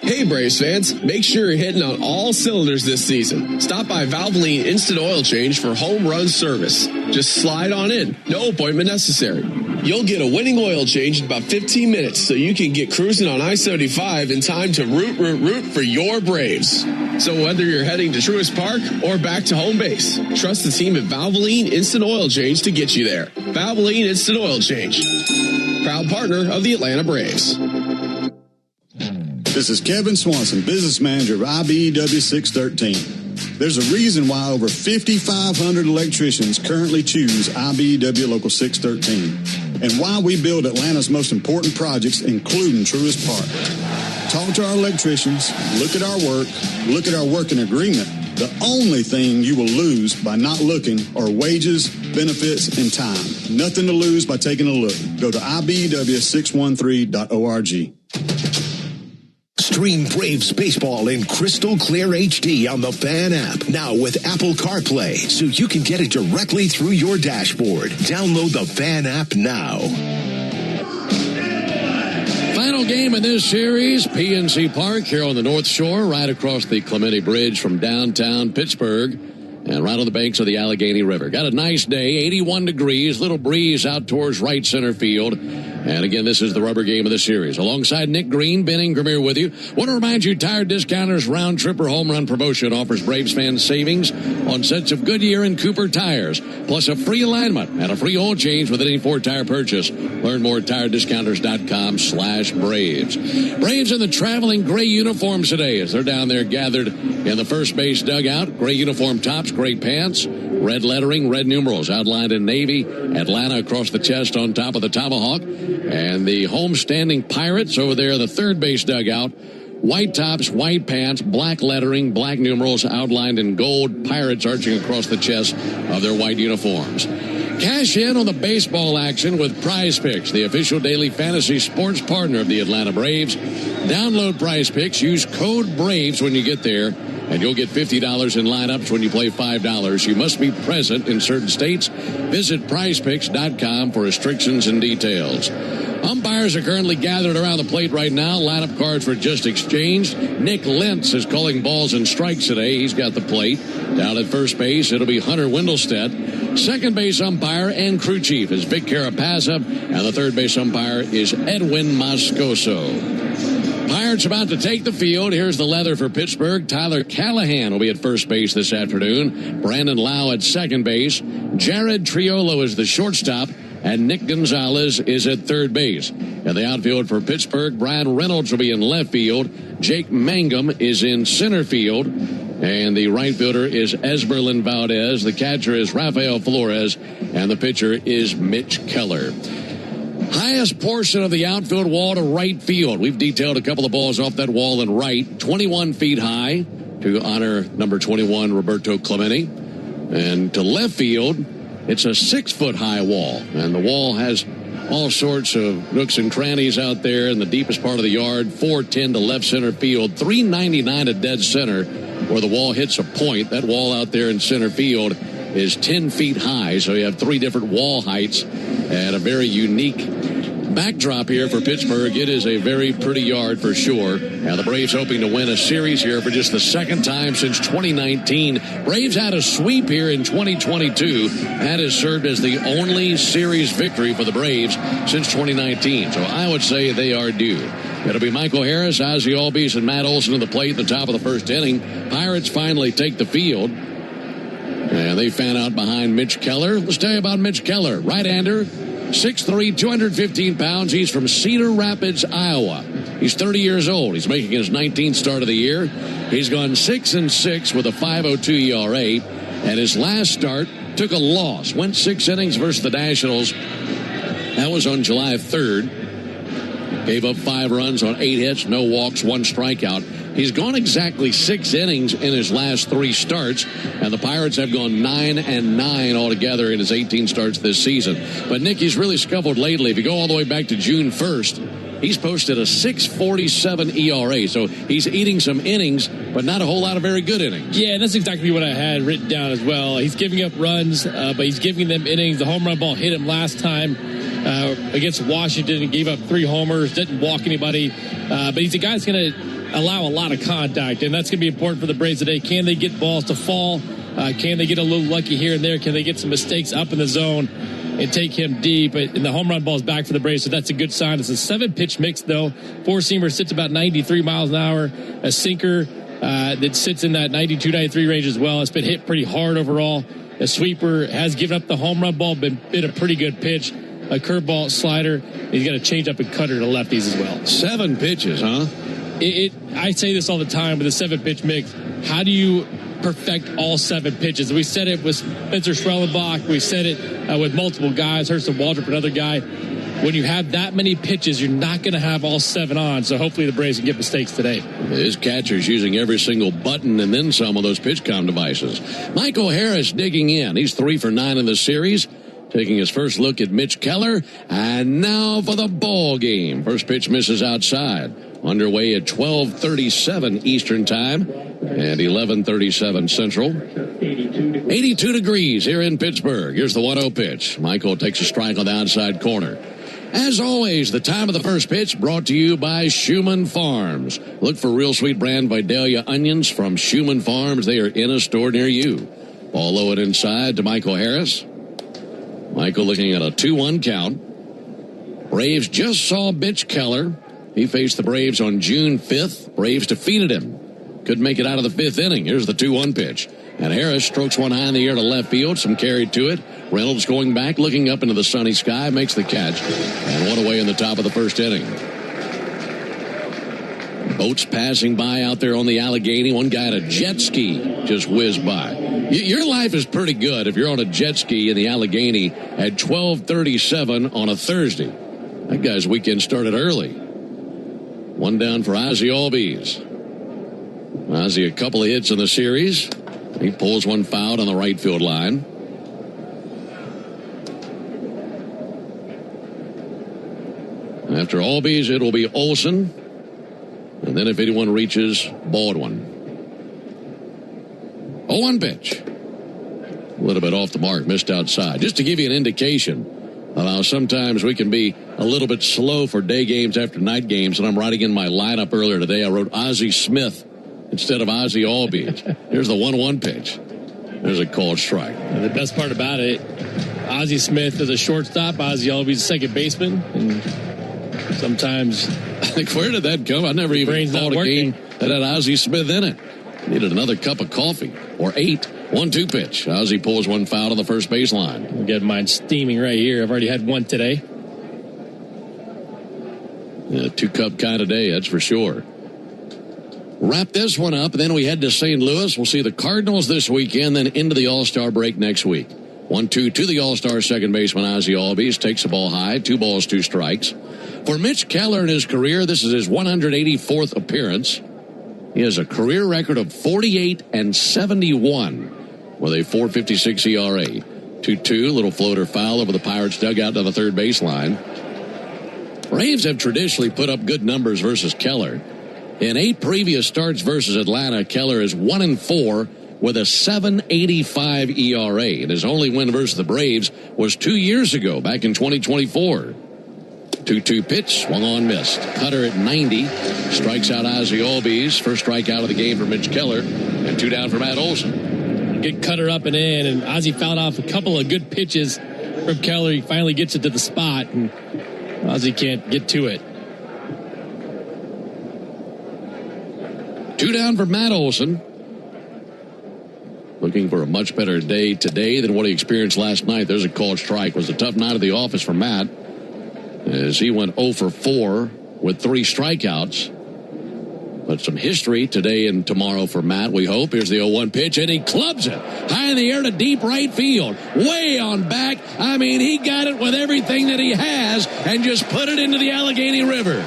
Hey Braves fans, make sure you're hitting on all cylinders this season. Stop by Valvoline Instant Oil Change for home run service. Just slide on in, no appointment necessary. You'll get a winning oil change in about 15 minutes so you can get cruising on I-75 in time to root for your Braves. So whether you're heading to Truist Park or back to home base, trust the team at Valvoline Instant Oil Change to get you there. Valvoline Instant Oil Change, proud partner of the Atlanta Braves. This is Kevin Swanson, business manager of IBEW 613. There's a reason why over 5,500 electricians currently choose IBEW Local 613, and why we build Atlanta's most important projects, including Truist Park. Talk to our electricians, look at our working agreement. The only thing you will lose by not looking are wages, benefits, and time. Nothing to lose by taking a look. Go to IBEW613.org. Stream Braves baseball in crystal clear HD on the Fan app. Now with Apple CarPlay, so you can get it directly through your dashboard. Download the Fan app now. Final game in this series, PNC Park here on the North Shore, right across the Clemente Bridge from downtown Pittsburgh. And right on the banks of the Allegheny River. Got a nice day, 81 degrees, little breeze out towards right center field. And again, this is the rubber game of the series. Alongside Nick Green, Ben Ingram here with you. Want to remind you, Tire Discounters Round Trip or Home Run promotion offers Braves fans savings on sets of Goodyear and Cooper tires, plus a free alignment and a free oil change with any Ford tire purchase. Learn more at TireDiscounters.com/Braves. Braves in the traveling gray uniforms today as they're down there gathered in the first base dugout. Gray uniform tops, gray pants, red lettering, red numerals outlined in navy. Atlanta across the chest on top of the tomahawk. And the home-standing Pirates over there in the third base dugout. White tops, white pants, black lettering, black numerals outlined in gold. Pirates arching across the chest of their white uniforms. Cash in on the baseball action with Prize Picks, the official daily fantasy sports partner of the Atlanta Braves. Download Prize Picks, use code BRAVES when you get there, and you'll get $50 in lineups when you play $5. You must be present in certain states. Visit prizepicks.com for restrictions and details. Umpires are currently gathered around the plate right now. Lineup cards were just exchanged. Nick Lentz is calling balls and strikes today. He's got the plate. Down at first base, it'll be Hunter Wendelstedt. Second base umpire and crew chief is Vic Carapazza. And the third base umpire is Edwin Moscoso. Pirates about to take the field. Here's the leather for Pittsburgh. Tyler Callahan will be at first base this afternoon. Brandon Lau at second base. Jared Triolo is the shortstop. And Nick Gonzalez is at third base. In the outfield for Pittsburgh, Brian Reynolds will be in left field. Jake Mangum is in center field. And the right fielder is Esberlin Valdez. The catcher is Rafael Flores. And the pitcher is Mitch Keller. Highest portion of the outfield wall to right field. We've detailed a couple of balls off that wall in right. 21 feet high. to honor number 21, Roberto Clemente. And to left field, it's a 6-foot-high wall. And the wall has all sorts of nooks and crannies out there in the deepest part of the yard. 410 to left center field, 399 to dead center, where the wall hits a point. That wall out there in center field is 10 feet high, so you have 3 different wall heights and a very unique backdrop here for Pittsburgh. It is a very pretty yard for sure. Now the Braves hoping to win a series here for just the second time since 2019. Braves had a sweep here in 2022. That has served as the only series victory for the Braves since 2019. So I would say they are due. It'll be Michael Harris, Ozzie Albies, and Matt Olson at the plate at the top of the first inning. Pirates finally take the field. And they fan out behind Mitch Keller. Let's tell you about Mitch Keller. Right-hander, 6'3", 215 pounds. He's from Cedar Rapids, Iowa. He's 30 years old. He's making his 19th start of the year. He's gone 6-6 with a 5.02 ERA. And his last start took a loss. Went 6 innings versus the Nationals. That was on July 3rd. Gave up 5 runs on 8 hits, no walks, 1 strikeout. He's gone exactly 6 innings in his last 3 starts, and the Pirates have gone 9-9 altogether in his 18 starts this season. But Nick, he's really scuffled lately. If you go all the way back to June 1st, he's posted a 6.47 ERA. So he's eating some innings, but not a whole lot of very good innings. Yeah, and that's exactly what I had written down as well. He's giving up runs, but he's giving them innings. The home run ball hit him last time against Washington. He gave up 3 homers, didn't walk anybody. But he's a guy that's going to allow a lot of contact, and that's going to be important for the Braves today. Can they get balls to fall? Can they get a little lucky here and there? Can they get some mistakes up in the zone and take him deep? And the home run ball is back for the Braves, so that's a good sign. It's a 7-pitch mix, though. 4-seamer sits about 93 miles an hour. A sinker that sits in that 92, 93 range as well. It's been hit pretty hard overall. A sweeper has given up the home run ball, been a pretty good pitch. A curveball, slider. He's got a change up and cutter to lefties as well. 7 pitches, huh? I say this all the time with a 7-pitch mix. How do you perfect all 7 pitches? We said it with Spencer Strellenbach. We said it with multiple guys. Hurston Waldrop, another guy. When you have that many pitches, you're not going to have all 7 on. So hopefully the Braves can get mistakes today. His catcher's using every single button and then some of those pitch comm devices. Michael Harris digging in. He's 3 for 9 in the series. Taking his first look at Mitch Keller. And now for the ball game. First pitch misses outside. Underway at 12:37 Eastern Time and 11:37 Central. 82 degrees here in Pittsburgh. Here's the 1-0 pitch. Michael takes a strike on the outside corner. As always, the time of the first pitch brought to you by Schumann Farms. Look for real sweet brand Vidalia onions from Schumann Farms. They are in a store near you. Ball low and inside to Michael Harris. Michael looking at a 2-1 count. Braves just saw Mitch Keller. He faced the Braves on June 5th. Braves defeated him. Couldn't make it out of the 5th inning. Here's the 2-1 pitch. And Harris strokes one high in the air to left field. Some carried to it. Reynolds going back, looking up into the sunny sky, makes the catch. And one away in the top of the first inning. Boats passing by out there on the Allegheny. One guy at a jet ski just whizzed by. Your life is pretty good if you're on a jet ski in the Allegheny at 12:37 on a Thursday. That guy's weekend started early. One down for Ozzie Albies. Ozzie, a couple of hits in the series. He pulls one foul on the right field line. After Albies, it will be Olson. And then if anyone reaches, Baldwin. 0-1 pitch. A little bit off the mark, missed outside. Just to give you an indication of how sometimes we can be a little bit slow for day games after night games. And I'm writing in my lineup earlier today, I wrote Ozzie Smith instead of Ozzie Albies. Here's the 1-1 pitch. There's a called strike. And the best part about it, Ozzie Smith is a shortstop, Ozzie Albies a second baseman. And sometimes... Where did that come? I never even thought a game that had Ozzie Smith in it. Needed another cup of coffee. Or 8. 1-2 pitch. Ozzie pulls one foul on the first baseline. I'll get mine steaming right here. I've already had one today. Yeah, 2-cup kind of day, that's for sure. Wrap this one up, and then we head to St. Louis. We'll see the Cardinals this weekend, then into the All-Star break next week. 1-2 to the All-Star second baseman Ozzie Albies. Takes the ball high. 2 balls, 2 strikes. For Mitch Keller in his career, this is his 184th appearance. He has a career record of 48 and 71 with a 4.56 ERA. 2-2, little floater foul over the Pirates' dugout on the third baseline. Braves have traditionally put up good numbers versus Keller. In 8 previous starts versus Atlanta, Keller is 1-4 with a 7.85 ERA. And his only win versus the Braves was 2 years ago, back in 2024. 2-2 pitch, swung on, missed. Cutter at 90, strikes out Ozzie Albies. First strikeout of the game for Mitch Keller, and 2 down for Matt Olson. Get Cutter up and in, and Ozzie fouled off a couple of good pitches from Keller. He finally gets it to the spot, and Ozzie can't get to it. 2 down for Matt Olson. Looking for a much better day today than what he experienced last night. There's a called strike. It was a tough night at the office for Matt, as he went 0 for 4 with 3 strikeouts. But some history today and tomorrow for Matt, we hope. Here's the 0-1 pitch, and he clubs it high in the air to deep right field. Way on back. I mean, he got it with everything that he has and just put it into the Allegheny River.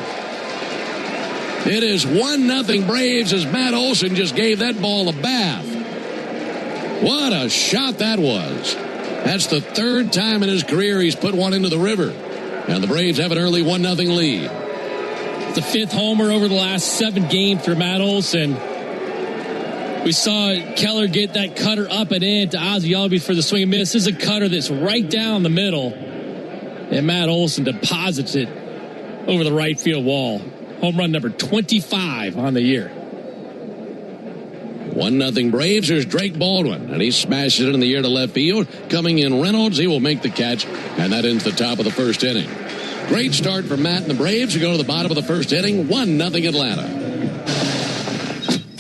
It is 1-0 Braves as Matt Olson just gave that ball a bath. What a shot that was. That's the 3rd time in his career he's put one into the river. And the Braves have an early 1-0 lead. The 5th homer over the last 7 games for Matt Olson. We saw Keller get that cutter up and in to Ozzie Albies for the swing and miss. This is a cutter that's right down the middle. And Matt Olson deposits it over the right field wall. Home run number 25 on the year. 1-0 Braves. Here's Drake Baldwin, and he smashes it in the air to left field. Coming in Reynolds, he will make the catch, and that ends the top of the 1st inning. Great start for Matt and the Braves, who go to the bottom of the 1st inning, 1-0 Atlanta.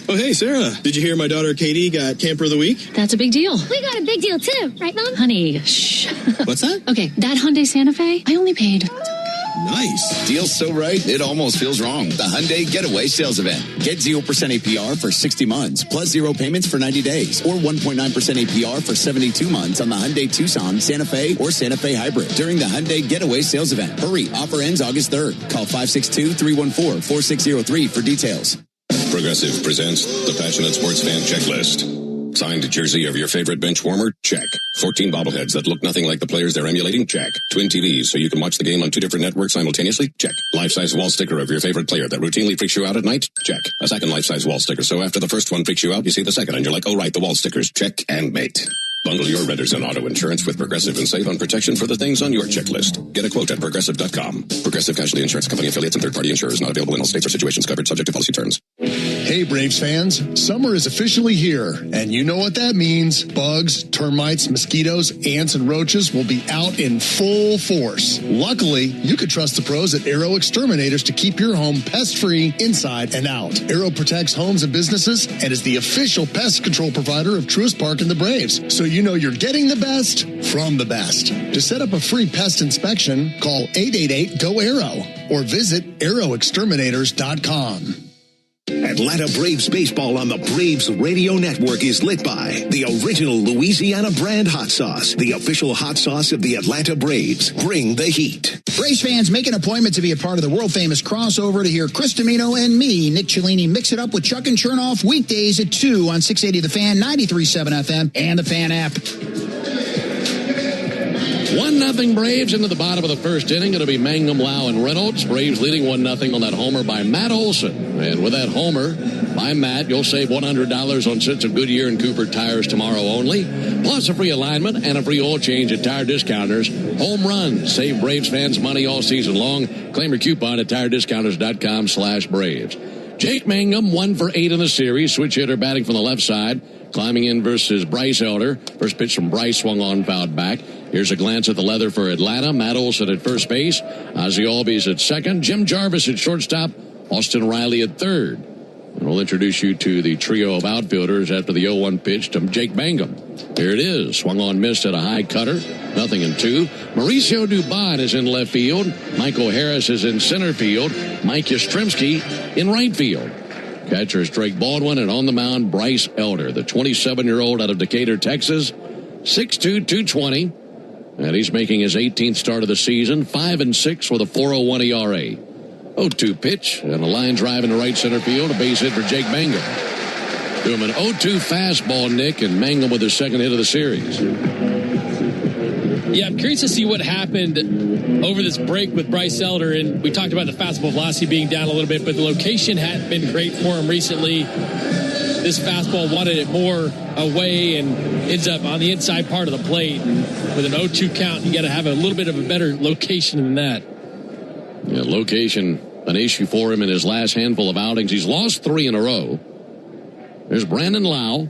Oh, hey, Sarah, did you hear my daughter Katie got Camper of the Week? That's a big deal. We got a big deal, too. Right, Mom? Honey, shh. What's that? Okay, that Hyundai Santa Fe, I only paid... Nice. Deal's so right, it almost feels wrong. The Hyundai Getaway Sales Event. Get 0% APR for 60 months, plus 0 payments for 90 days, or 1.9% APR for 72 months on the Hyundai Tucson, Santa Fe, or Santa Fe Hybrid during the Hyundai Getaway Sales Event. Hurry, offer ends August 3rd. Call 562-314-4603 for details. Progressive presents the Passionate Sports Fan Checklist. Signed jersey of your favorite bench warmer? Check. 14 bobbleheads that look nothing like the players they're emulating? Check. Twin TVs so you can watch the game on 2 different networks simultaneously? Check. Life-size wall sticker of your favorite player that routinely freaks you out at night? Check. A second life-size wall sticker, so after the first one freaks you out, you see the second and you're like, oh right, the wall stickers. Check and mate. Bundle your renters and auto insurance with Progressive and save on protection for the things on your checklist. Get a quote at Progressive.com. Progressive Casualty Insurance Company affiliates and third-party insurers not available in all states or situations covered subject to policy terms. Hey, Braves fans. Summer is officially here, and you know what that means. Bugs, termites, mosquitoes, ants, and roaches will be out in full force. Luckily, you could trust the pros at Arrow Exterminators to keep your home pest-free inside and out. Arrow protects homes and businesses and is the official pest control provider of Truist Park and the Braves. So you know you're getting the best from the best. To set up a free pest inspection, call 888-GO-ARROW or visit arrowexterminators.com. Atlanta Braves baseball on the Braves Radio Network is lit by the original Louisiana brand hot sauce, the official hot sauce of the Atlanta Braves. Bring the heat. Braves fans, make an appointment to be a part of the world-famous crossover to hear Chris Domino and me, Nick Cellini, mix it up with Chuck and Chernoff weekdays at 2 on 680 The Fan, 93.7 FM, and the Fan app. 1-0 Braves into the bottom of the 1st inning. It'll be Mangum, Lau, and Reynolds. Braves leading 1-0 on that homer by Matt Olson. And with that homer by Matt, you'll save $100 on sets of Goodyear and Cooper tires tomorrow only. Plus a free alignment and a free oil change at Tire Discounters. Home runs. Save Braves fans money all season long. Claim your coupon at tirediscounters.com/Braves. Jake Mangum, 1 for 8 in the series. Switch hitter batting from the left side. Climbing in versus Bryce Elder. First pitch from Bryce swung on, fouled back. Here's a glance at the leather for Atlanta. Matt Olson at first base. Ozzie Albies at second. Jim Jarvis at shortstop. Austin Riley at third. And we'll introduce you to the trio of outfielders after the 0-1 pitch to Jake Mangum. Here it is. Swung on, missed at a high cutter. 0-2. Mauricio Dubon is in left field. Michael Harris is in center field. Mike Yastrzemski in right field. Catcher is Drake Baldwin, and on the mound, Bryce Elder, the 27-year-old out of Decatur, Texas. 6'2", 220. And he's making his 18th start of the season. 5-6 with a 4.01 ERA. 0-2 pitch, and a line drive into right center field, a base hit for Jake Mangum. To him an 0-2 fastball, Nick, and Mangum with his second hit of the series. Yeah, I'm curious to see what happened over this break with Bryce Elder, and we talked about the fastball velocity being down a little bit, but the location hadn't been great for him recently. This fastball wanted it more away and ends up on the inside part of the plate. And with an 0-2 count, you got to have a little bit of a better location than that. Yeah, location, an issue for him in his last handful of outings. He's lost 3 in a row. There's Brandon Lau.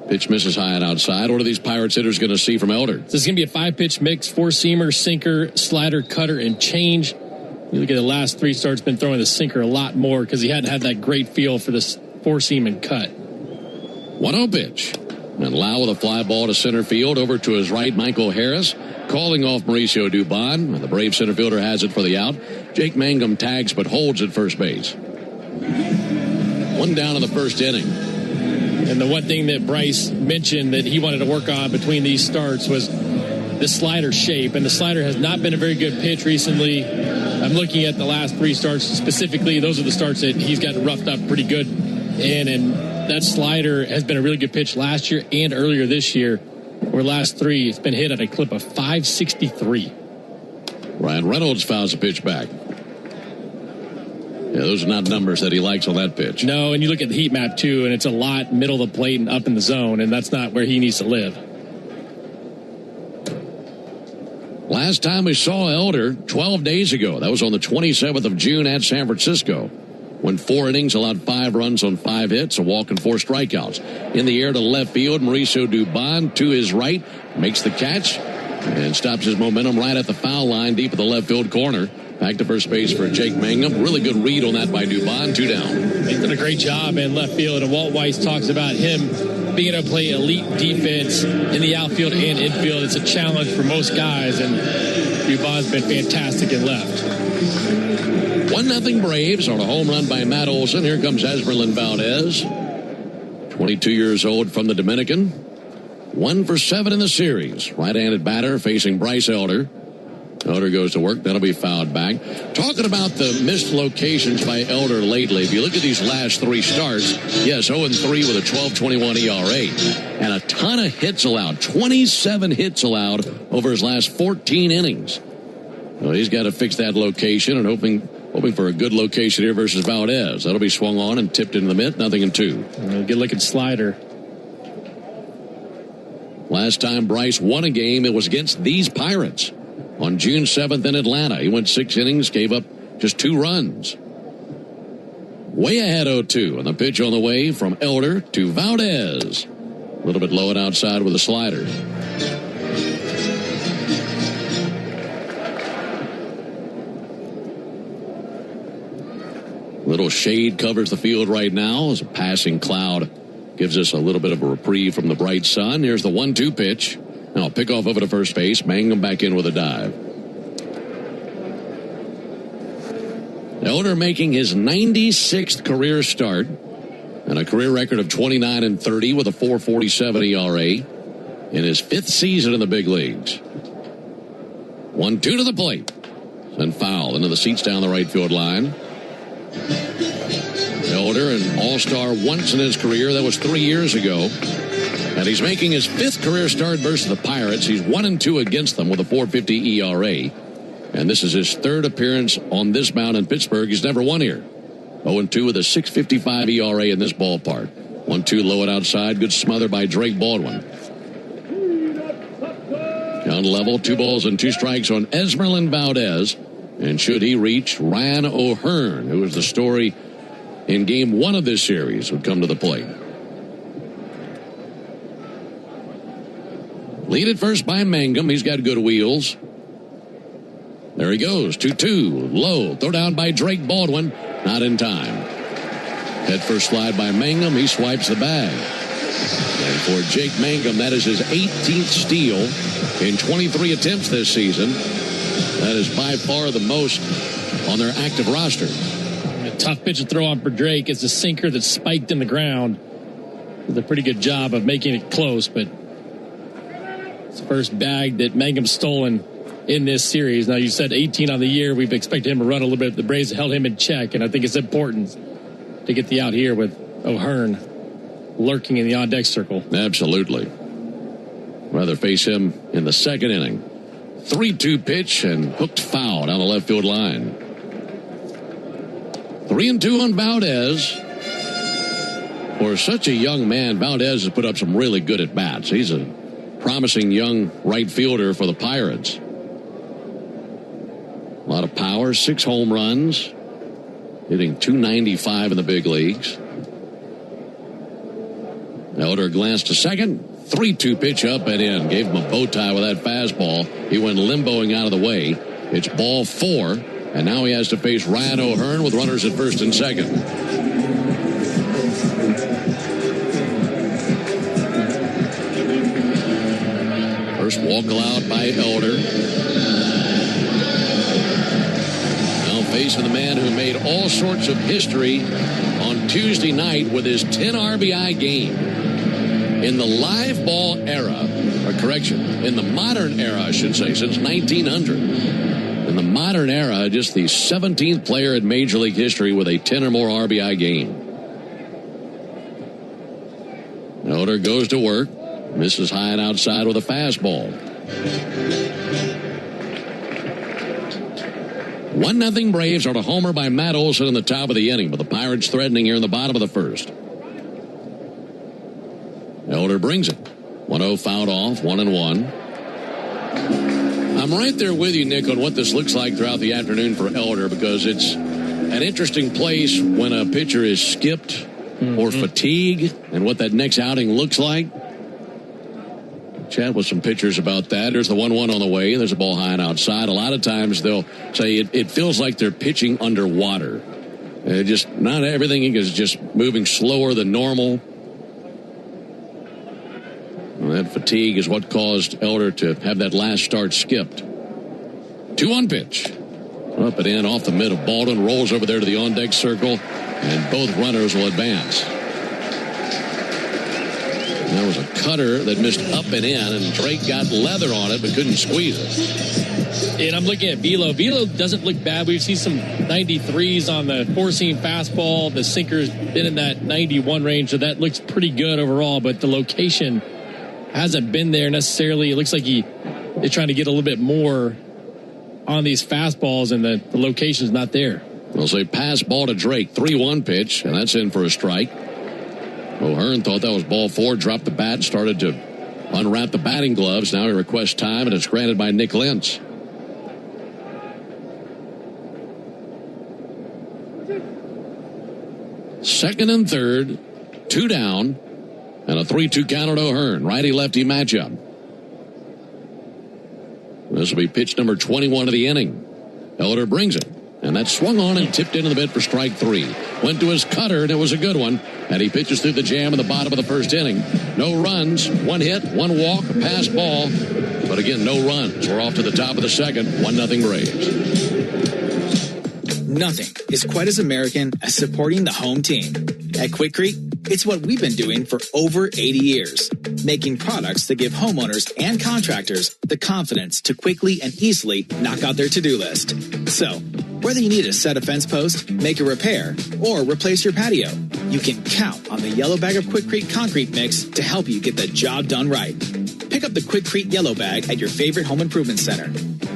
Pitch misses high and outside. What are these Pirates hitters going to see from Elder? This is going to be a 5-pitch mix, 4-seamer, sinker, slider, cutter, and change. You look at the last 3 starts, been throwing the sinker a lot more because he hadn't had that great feel for this 4-seam and cut. 1-0 pitch. And Lau with a fly ball to center field. Over to his right, Michael Harris calling off Mauricio Dubon. And the Brave center fielder has it for the out. Jake Mangum tags but holds at first base. 1 down in the first inning. And the one thing that Bryce mentioned that he wanted to work on between these starts was the slider shape. And the slider has not been a very good pitch recently. I'm looking at the last 3 starts specifically. Those are the starts that he's got roughed up pretty good in. And that slider has been a really good pitch last year and earlier this year. Over the last 3, it's been hit at a clip of 563. Ryan Reynolds fouls a pitch back. Yeah, those are not numbers that he likes on that pitch. No, and you look at the heat map, too, and it's a lot middle of the plate and up in the zone, and that's not where he needs to live. Last time we saw Elder, 12 days ago. That was on the 27th of June at San Francisco. Went 4 innings, allowed 5 runs on 5 hits, a walk and 4 strikeouts. In the air to left field, Mauricio Dubon to his right, makes the catch, and stops his momentum right at the foul line, deep at the left field corner. Back to first base for Jake Mangum. Really good read on that by Dubon. 2 down. He's done a great job in left field, and Walt Weiss talks about him being able to play elite defense in the outfield and infield. It's a challenge for most guys, and Dubon's been fantastic in left. 1-0 Braves on a home run by Matt Olson. Here comes Esmeralyn Valdez, 22 years old from the Dominican. 1 for 7 in the series. Right-handed batter facing Bryce Elder. Elder goes to work. That'll be fouled back. Talking about the missed locations by Elder lately, if you look at these last 3 starts, yes, 0-3 with a 12.21 ERA. And a ton of hits allowed. 27 hits allowed over his last 14 innings. Well, he's got to fix that location and hoping for a good location here versus Valdez. That'll be swung on and tipped into the mitt. 0-2. Good looking slider. Last time Bryce won a game, it was against these Pirates on June 7th in Atlanta. He went 6 innings, gave up just 2 runs. Way ahead 0-2, and the pitch on the way from Elder to Valdez. A little bit low and outside with a slider. Little shade covers the field right now as a passing cloud gives us a little bit of a reprieve from the bright sun. Here's the 1-2 pitch. Now pick off over to first base. Mangum back in with a dive. Elder making his 96th career start and a career record of 29-30 with a 4.47 ERA in his 5th season in the big leagues. 1-2 to the plate. And foul into the seats down the right field line. Elder, an all-star once in his career. That was 3 years ago. And he's making his 5th career start versus the Pirates. He's 1-2 against them with a 4.50 ERA. And this is his 3rd appearance on this mound in Pittsburgh. He's never won here. 0-2 with a 6.55 ERA in this ballpark. 1-2 low and outside. Good smother by Drake Baldwin. Count level, 2 balls and 2 strikes on Esmeralyn Valdez. And should he reach, Ryan O'Hearn, who was the story in game 1 of this series, would come to the plate. Lead at first by Mangum. He's got good wheels. There he goes. 2-2. Low. Throw down by Drake Baldwin. Not in time. Head first slide by Mangum. He swipes the bag. And for Jake Mangum, that is his 18th steal in 23 attempts this season. That is by far the most on their active roster. A tough pitch to throw on for Drake is the sinker that's spiked in the ground. Did a pretty good job of making it close, but it's the first bag that Mangum's stolen in this series. Now, you said 18 on the year. We've expected him to run a little bit. The Braves held him in check, and I think it's important to get the out here with O'Hearn lurking in the on-deck circle. Absolutely. Rather face him in the second inning. 3-2 pitch and hooked foul down the left field line. 3-2 on Valdez. For such a young man, Valdez has put up some really good at-bats. He's a promising young right fielder for the Pirates. A lot of power, 6 home runs, hitting .295 in the big leagues. Elder glanced to second. 3-2 pitch up and in. Gave him a bow tie with that fastball. He went limboing out of the way. It's ball 4, and now he has to face Ryan O'Hearn with runners at first and second. First walk allowed by Elder. Now facing the man who made all sorts of history on Tuesday night with his 10 RBI game. In the live ball era, or correction, in the modern era, I should say, since 1900. In the modern era, just the 17th player in Major League history with a 10 or more RBI game. Elder goes to work. Misses high and outside with a fastball. 1-0 Braves are to homer by Matt Olson in the top of the inning, but the Pirates threatening here in the bottom of the first. Elder brings it. 1-0 fouled off, 1-1. I'm right there with you, Nick, on what this looks like throughout the afternoon for Elder, because it's an interesting place when a pitcher is skipped or fatigue and what that next outing looks like. Chat with some pitchers about that. There's the 1-1 on the way. There's a ball high and outside. A lot of times they'll say it feels like they're pitching underwater. Just not everything is just moving slower than normal. And that fatigue is what caused Elder to have that last start skipped. 2-1 pitch. Up and in off the mid of Baldwin. Rolls over there to the on-deck circle. And both runners will advance. There was a cutter that missed up and in, and Drake got leather on it but couldn't squeeze it. And I'm looking at Velo. Velo doesn't look bad. We've seen some 93s on the four-seam fastball. The sinker's been in that 91 range, so that looks pretty good overall, but the location hasn't been there necessarily. It looks like they're trying to get a little bit more on these fastballs, and the location's not there. We'll say pass ball to Drake. 3-1 pitch, and that's in for a strike. O'Hearn thought that was ball 4, dropped the bat, started to unwrap the batting gloves. Now he requests time, and it's granted by Nick Lentz. Second and third, 2 down, and a 3-2 count at O'Hearn. Righty-lefty matchup. This will be pitch number 21 of the inning. Elder brings it. And that swung on and tipped into the mitt for strike 3. Went to his cutter, and it was a good one. And he pitches through the jam in the bottom of the first inning. No runs, 1 hit, 1 walk, a pass ball. But again, no runs. We're off to the top of the second. 1-0 Braves. Nothing is quite as American as supporting the home team. At Quikrete, it's what we've been doing for over 80 years. Making products that give homeowners and contractors the confidence to quickly and easily knock out their to-do list. So, whether you need to set a fence post, make a repair, or replace your patio, you can count on the yellow bag of Quikrete concrete mix to help you get the job done right. Pick up the Quikrete yellow bag at your favorite home improvement center.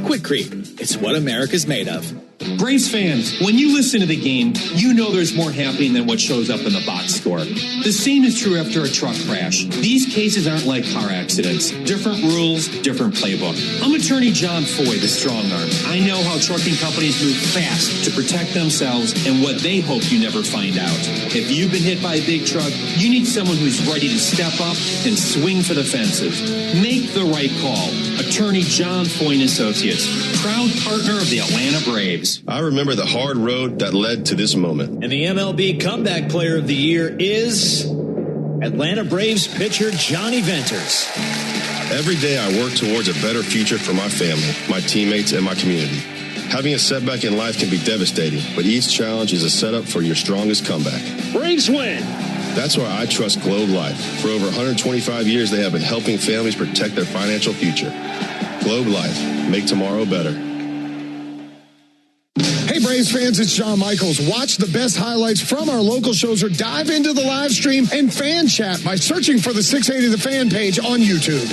Quikrete, it's what America's made of. Braves fans, when you listen to the game, you know there's more happening than what shows up in the box score. The same is true after a truck crash. These cases aren't like car accidents. Different rules, different playbook. I'm attorney John Foy, the strong arm. I know how trucking companies move fast to protect themselves and what they hope you never find out. If you've been hit by a big truck, you need someone who's ready to step up and swing for the fences. Make the right call. Attorney John Foy and Associates, proud partner of the Atlanta Braves. I remember the hard road that led to this moment. And the MLB Comeback Player of the Year is Atlanta Braves pitcher Johnny Venters. Every day I work towards a better future for my family, my teammates, and my community. Having a setback in life can be devastating, but each challenge is a setup for your strongest comeback. Braves win! That's why I trust Globe Life. For over 125 years, they have been helping families protect their financial future. Globe Life, make tomorrow better. Hey, Braves fans, it's John Michaels. Watch the best highlights from our local shows or dive into the live stream and fan chat by searching for the 680 The Fan page on YouTube.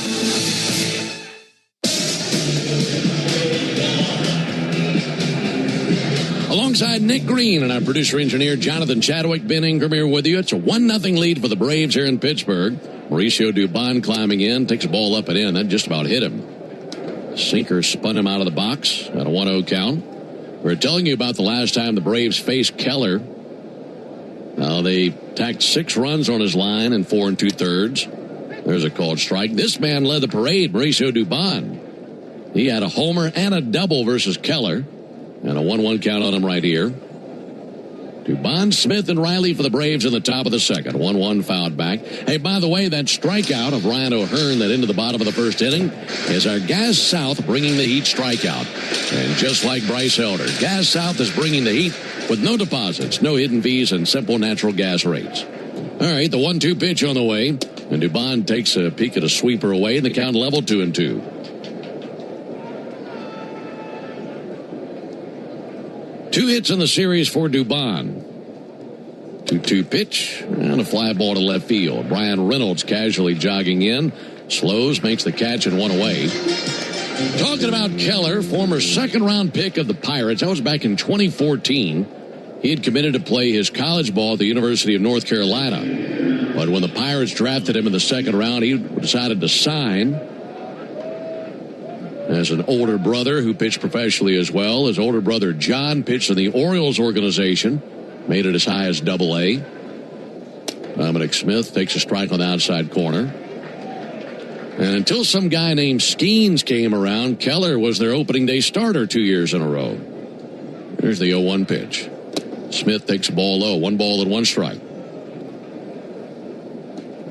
Alongside Nick Green and our producer-engineer Jonathan Chadwick, Ben Ingram here with you. It's a 1-0 lead for the Braves here in Pittsburgh. Mauricio Dubon climbing in, takes the ball up and in. That just about hit him. Sinker spun him out of the box at a 1-0 count. We're telling you about the last time the Braves faced Keller. Now they tacked 6 runs on his line in 4 2/3. There's a called strike. This man led the parade, Mauricio Dubon. He had a homer and a double versus Keller. And a 1-1 count on him right here. Dubon, Smith, and Riley for the Braves in the top of the second. 1-1 fouled back. Hey, by the way, that strikeout of Ryan O'Hearn that into the bottom of the first inning is our Gas South bringing the Heat strikeout. And just like Bryce Elder, Gas South is bringing the Heat with no deposits, no hidden fees, and simple natural gas rates. All right, the 1-2 pitch on the way. And Dubon takes a peek at a sweeper away, and the count level 2-2. Two hits in the series for Dubon. 2-2 pitch and a fly ball to left field. Brian Reynolds casually jogging in. Slows, makes the catch and one away. Talking about Keller, former second-round pick of the Pirates. That was back in 2014. He had committed to play his college ball at the University of North Carolina. But when the Pirates drafted him in the second round, he decided to sign. As an older brother who pitched professionally as well. His older brother John pitched in the Orioles organization. Made it as high as AA. Dominic Smith takes a strike on the outside corner. And until some guy named Skeens came around, Keller was their opening day starter 2 years in a row. Here's the 0-1 pitch. Smith takes a ball low. 1 ball and 1 strike.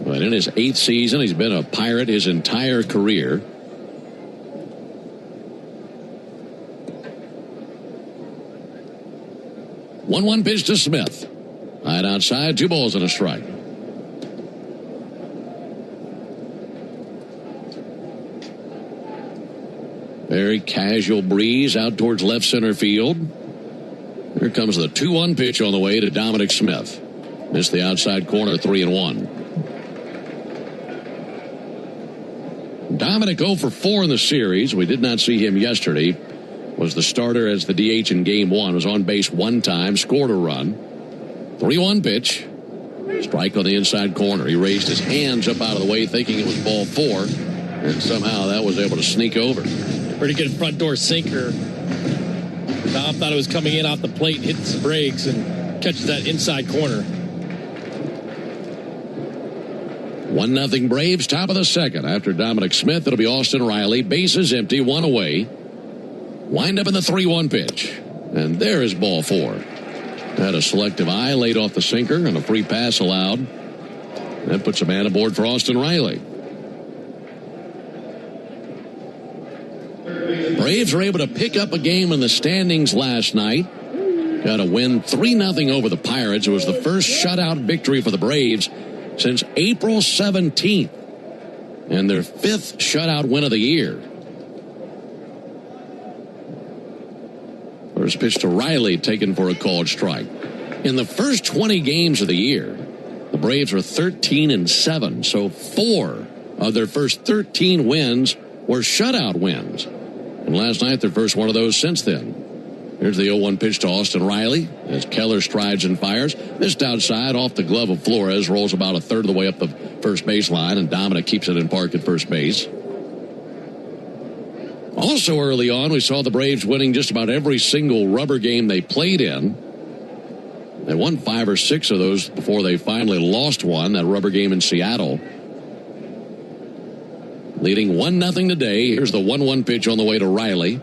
But in his 8th season, he's been a Pirate his entire career. One pitch to Smith. High outside, 2 balls and a strike. Very casual breeze out towards left center field. Here comes the 2-1 pitch on the way to Dominic Smith. Missed the outside corner, 3-1. Dominic 0 for 4 in the series. We did not see him yesterday. Was the starter as the DH in game 1. Was on base 1 time, scored a run. 3-1 pitch. Strike on the inside corner. He raised his hands up out of the way thinking it was ball 4. And somehow that was able to sneak over. Pretty good front door sinker. Dom thought it was coming in off the plate, hits the brakes, and catches that inside corner. 1-0 Braves, top of the second. After Dominic Smith, it'll be Austin Riley. Bases empty, 1 away. Wind up in the 3-1 pitch. And there is ball 4. Had a selective eye, laid off the sinker, and a free pass allowed. That puts a man aboard for Austin Riley. Braves were able to pick up a game in the standings last night. Got a win 3-0 over the Pirates. It was the first shutout victory for the Braves since April 17th. And their 5th shutout win of the year. First pitch to Riley, taken for a called strike. In the first 20 games of the year, the Braves were 13-7. So 4 of their first 13 wins were shutout wins. And last night, their first one of those since then. Here's the 0-1 pitch to Austin Riley as Keller strides and fires. Missed outside off the glove of Flores. Rolls about a third of the way up the first baseline, and Dominic keeps it in park at first base. Also early on, we saw the Braves winning just about every single rubber game they played in. They won 5 or 6 of those before they finally lost one, that rubber game in Seattle. Leading 1-0 today. Here's the 1-1 pitch on the way to Riley.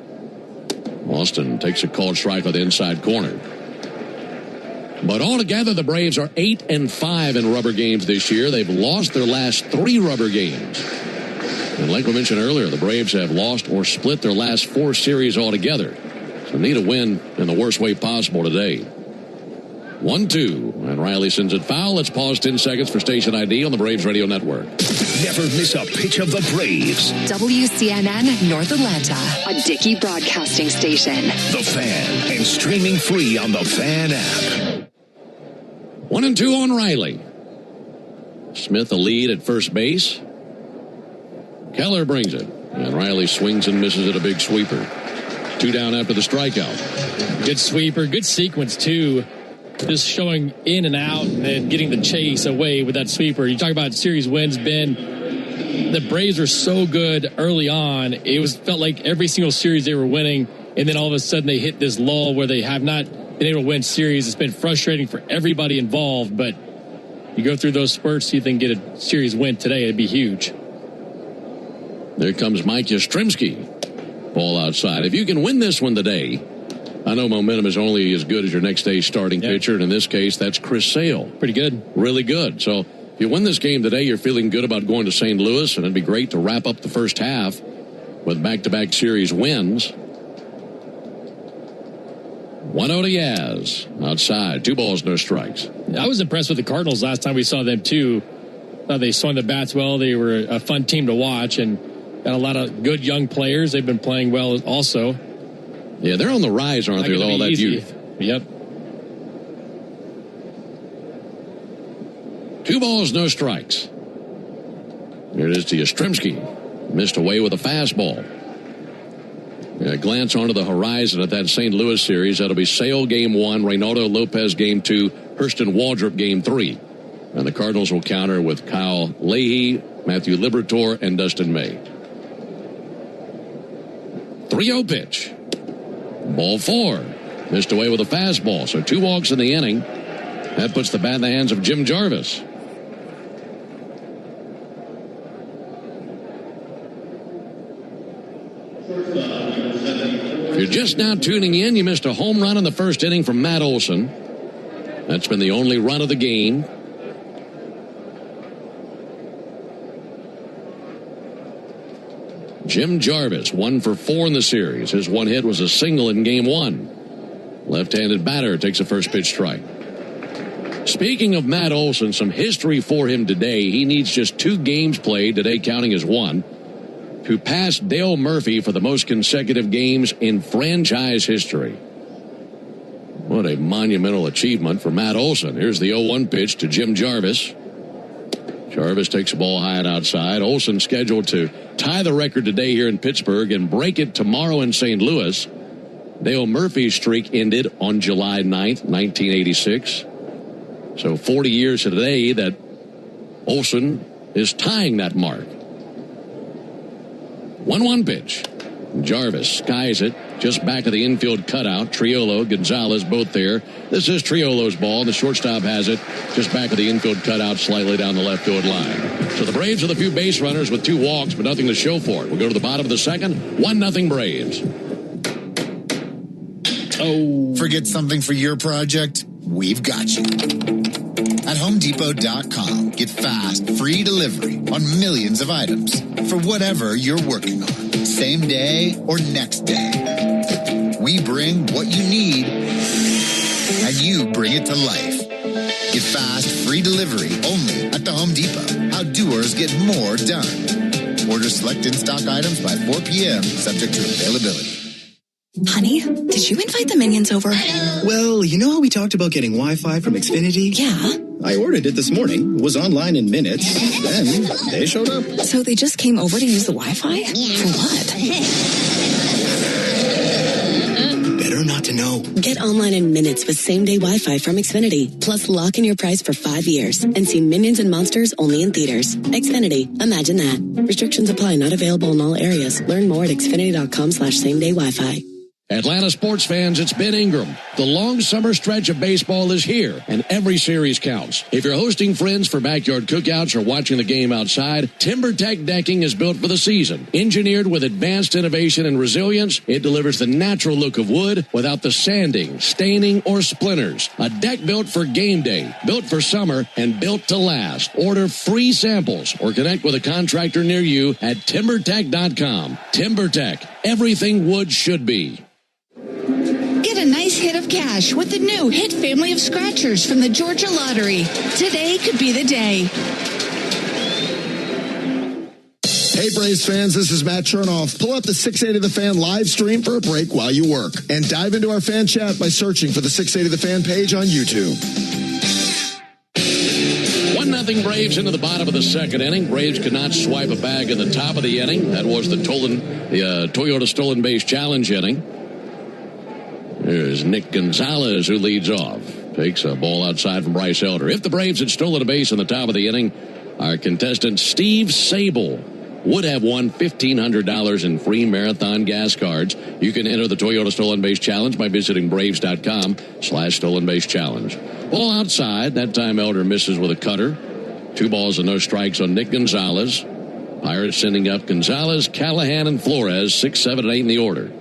Austin takes a called strike on the inside corner. But altogether, the Braves are 8-5 in rubber games this year. They've lost their last 3 rubber games. And like we mentioned earlier, the Braves have lost or split their last 4 series altogether. So need a win in the worst way possible today. 1-2. And Riley sends it foul. Let's pause 10 seconds for station ID on the Braves Radio Network. Never miss a pitch of the Braves. WCNN North Atlanta, a Dickey broadcasting station. The Fan, and streaming free on the Fan app. 1-2 on Riley. Smith a lead at first base. Keller brings it. And Riley swings and misses at a big sweeper. 2 down after the strikeout. Good sweeper, good sequence too. Just showing in and out and then getting the chase away with that sweeper. You talk about series wins, Ben. The Braves were so good early on. It felt like every single series they were winning, and then all of a sudden they hit this lull where they have not been able to win series. It's been frustrating for everybody involved, but you go through those spurts, see if they can get a series win today. It'd be huge. There comes Mike Yastrzemski. Ball outside. If you can win this one today, I know momentum is only as good as your next day's starting pitcher, and in this case, that's Chris Sale. Pretty good. Really good. So if you win this game today, you're feeling good about going to St. Louis, and it'd be great to wrap up the first half with back-to-back series wins. 1-0 to Yaz. Outside. 2 balls, no strikes. I was impressed with the Cardinals last time we saw them, too. Thought they swung the bats well. They were a fun team to watch, and got a lot of good young players. They've been playing well also. Yeah, they're on the rise, aren't they, with all that youth? Yep. 2 balls, no strikes. Here it is to Yastrzemski. Missed away with a fastball. A glance onto the horizon at that St. Louis series. That'll be Sale game 1, Reynaldo Lopez game 2, Hurston Waldrop game 3. And the Cardinals will counter with Kyle Leahy, Matthew Liberatore, and Dustin May. 3-0 pitch. Ball 4. Missed away with a fastball. So 2 walks in the inning. That puts the bat in the hands of Jim Jarvis. If you're just now tuning in, you missed a home run in the first inning from Matt Olson. That's been the only run of the game. Jim Jarvis, 1 for 4 in the series. His one hit was a single in game 1. Left-handed batter takes a first pitch strike. Speaking of Matt Olson, some history for him today. He needs just 2 games played, today counting as 1, to pass Dale Murphy for the most consecutive games in franchise history. What a monumental achievement for Matt Olson. Here's the 0-1 pitch to Jim Jarvis. Jarvis takes the ball high and outside. Olson scheduled to tie the record today here in Pittsburgh and break it tomorrow in St. Louis. Dale Murphy's streak ended on July 9th, 1986. So 40 years today that Olson is tying that mark. 1-1 pitch. Jarvis skies it just back of the infield cutout. Triolo, Gonzalez, both there. This is Triolo's ball. The shortstop has it just back of the infield cutout, slightly down the left field line. So the Braves with a few base runners with 2 walks, but nothing to show for it. We'll go to the bottom of the second. 1-0 Braves. Oh. Forget something for your project? We've got you. At HomeDepot.com, get fast, free delivery on millions of items for whatever you're working on, same day or next day. We bring what you need, and you bring it to life. Get fast, free delivery only at the Home Depot. How doers get more done. Order select in-stock items by 4 p.m., subject to availability. Honey, did you invite the minions over? Well, you know how we talked about getting Wi-Fi from Xfinity? Yeah. I ordered it this morning, was online in minutes, then they showed up. So they just came over to use the Wi-Fi? For what? Better not to know. Get online in minutes with same-day Wi-Fi from Xfinity. Plus, lock in your price for 5 years and see Minions and Monsters only in theaters. Xfinity. Imagine that. Restrictions apply. Not available in all areas. Learn more at xfinity.com/same-day Wi-Fi. Atlanta sports fans, it's Ben Ingram. The long summer stretch of baseball is here, and every series counts. If you're hosting friends for backyard cookouts or watching the game outside, TimberTech decking is built for the season. Engineered with advanced innovation and resilience, it delivers the natural look of wood without the sanding, staining, or splinters. A deck built for game day, built for summer, and built to last. Order free samples or connect with a contractor near you at TimberTech.com. TimberTech, everything wood should be. Get a nice hit of cash with the new Hit family of scratchers from the Georgia Lottery. Today could be the day. Hey, Braves fans, this is Matt Chernoff. Pull up the 680 The Fan live stream for a break while you work. And dive into our fan chat by searching for the 680 The Fan page on YouTube. 1-0 Braves into the bottom of the second inning. Braves could not swipe a bag in the top of the inning. That was the Toyota Stolen Base Challenge inning. There's Nick Gonzalez who leads off. Takes a ball outside from Bryce Elder. If the Braves had stolen a base in the top of the inning, our contestant Steve Sable would have won $1,500 in free marathon gas cards. You can enter the Toyota Stolen Base Challenge by visiting Braves.com/Stolen Base Challenge. Ball outside. That time Elder misses with a cutter. 2 balls and no strikes on Nick Gonzalez. Pirates sending up Gonzalez, Callahan, and Flores, 6, 7, and 8 in the order.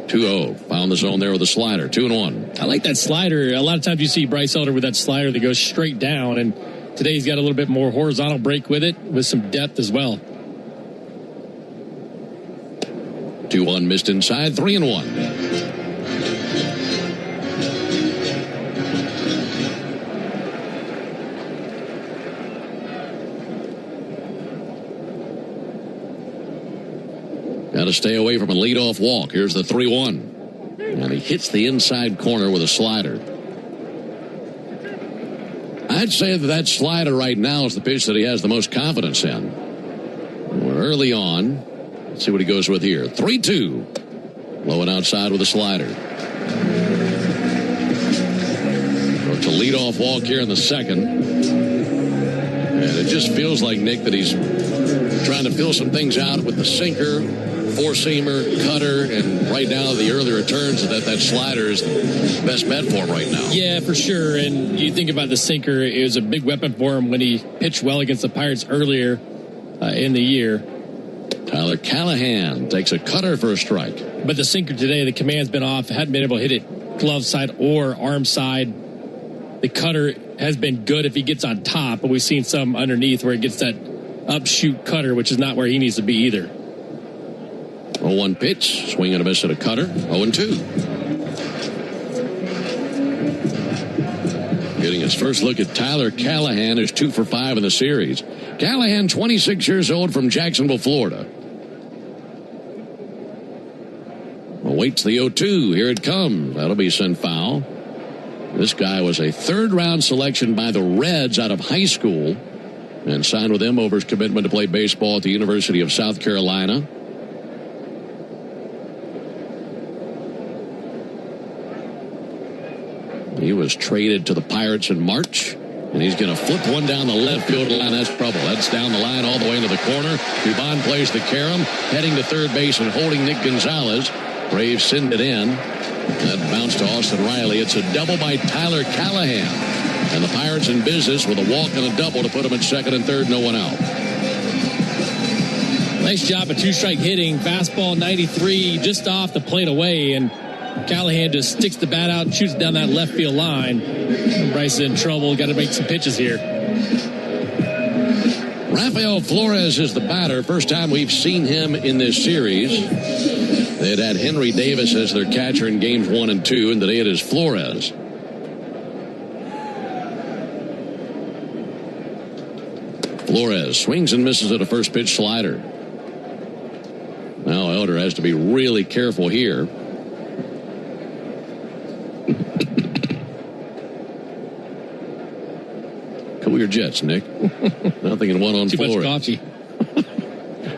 2-0. Found the zone there with a slider. 2-1. I like that slider. A lot of times you see Bryce Elder with that slider that goes straight down, and today he's got a little bit more horizontal break with it, with some depth as well. 2-1 missed inside, 3-1. Got to stay away from a leadoff walk. Here's the 3-1. And he hits the inside corner with a slider. I'd say that slider right now is the pitch that he has the most confidence in. We're early on. Let's see what he goes with here. 3-2. Low and outside with a slider. So it's a leadoff walk here in the second. And it just feels like, Nick, that he's trying to fill some things out with the sinker, four-seamer, cutter, and right now the early returns that slider is the best bet for him right now. Yeah, for sure. And you think about the sinker, it was a big weapon for him when he pitched well against the Pirates earlier in the year. Tyler Callahan takes a cutter for a strike. But the sinker today, the command's been off. Hadn't been able to hit it glove side or arm side. The cutter has been good if he gets on top, but we've seen some underneath where he gets that upshoot cutter, which is not where he needs to be either. 0-1 pitch, swing and a miss at a cutter. 0-2. Getting his first look at Tyler Callahan, who's 2 for 5 in the series. Callahan, 26 years old, from Jacksonville, Florida. Awaits the 0-2. Here it comes. That'll be sent foul. This guy was a third-round selection by the Reds out of high school and signed with them over his commitment to play baseball at the University of South Carolina. He was traded to the Pirates in March, and he's going to flip one down the left field line. That's trouble. That's down the line all the way into the corner. Dubon plays the carom, heading to third base and holding Nick Gonzalez. Braves send it in. That bounced to Austin Riley. It's a double by Tyler Callahan. And the Pirates in business with a walk and a double to put them at second and third, no one out. Nice job of 2-strike hitting. Fastball 93 just off the plate away, and Callahan just sticks the bat out and shoots down that left field line. And Bryce is in trouble. Got to make some pitches here. Rafael Flores is the batter. First time we've seen him in this series. They had Henry Davis as their catcher in games 1 and 2, and today it is Flores. Flores swings and misses at a first pitch slider. Now Elder has to be really careful here. Cool your jets, Nick. Nothing in one on Too Flores. much coffee.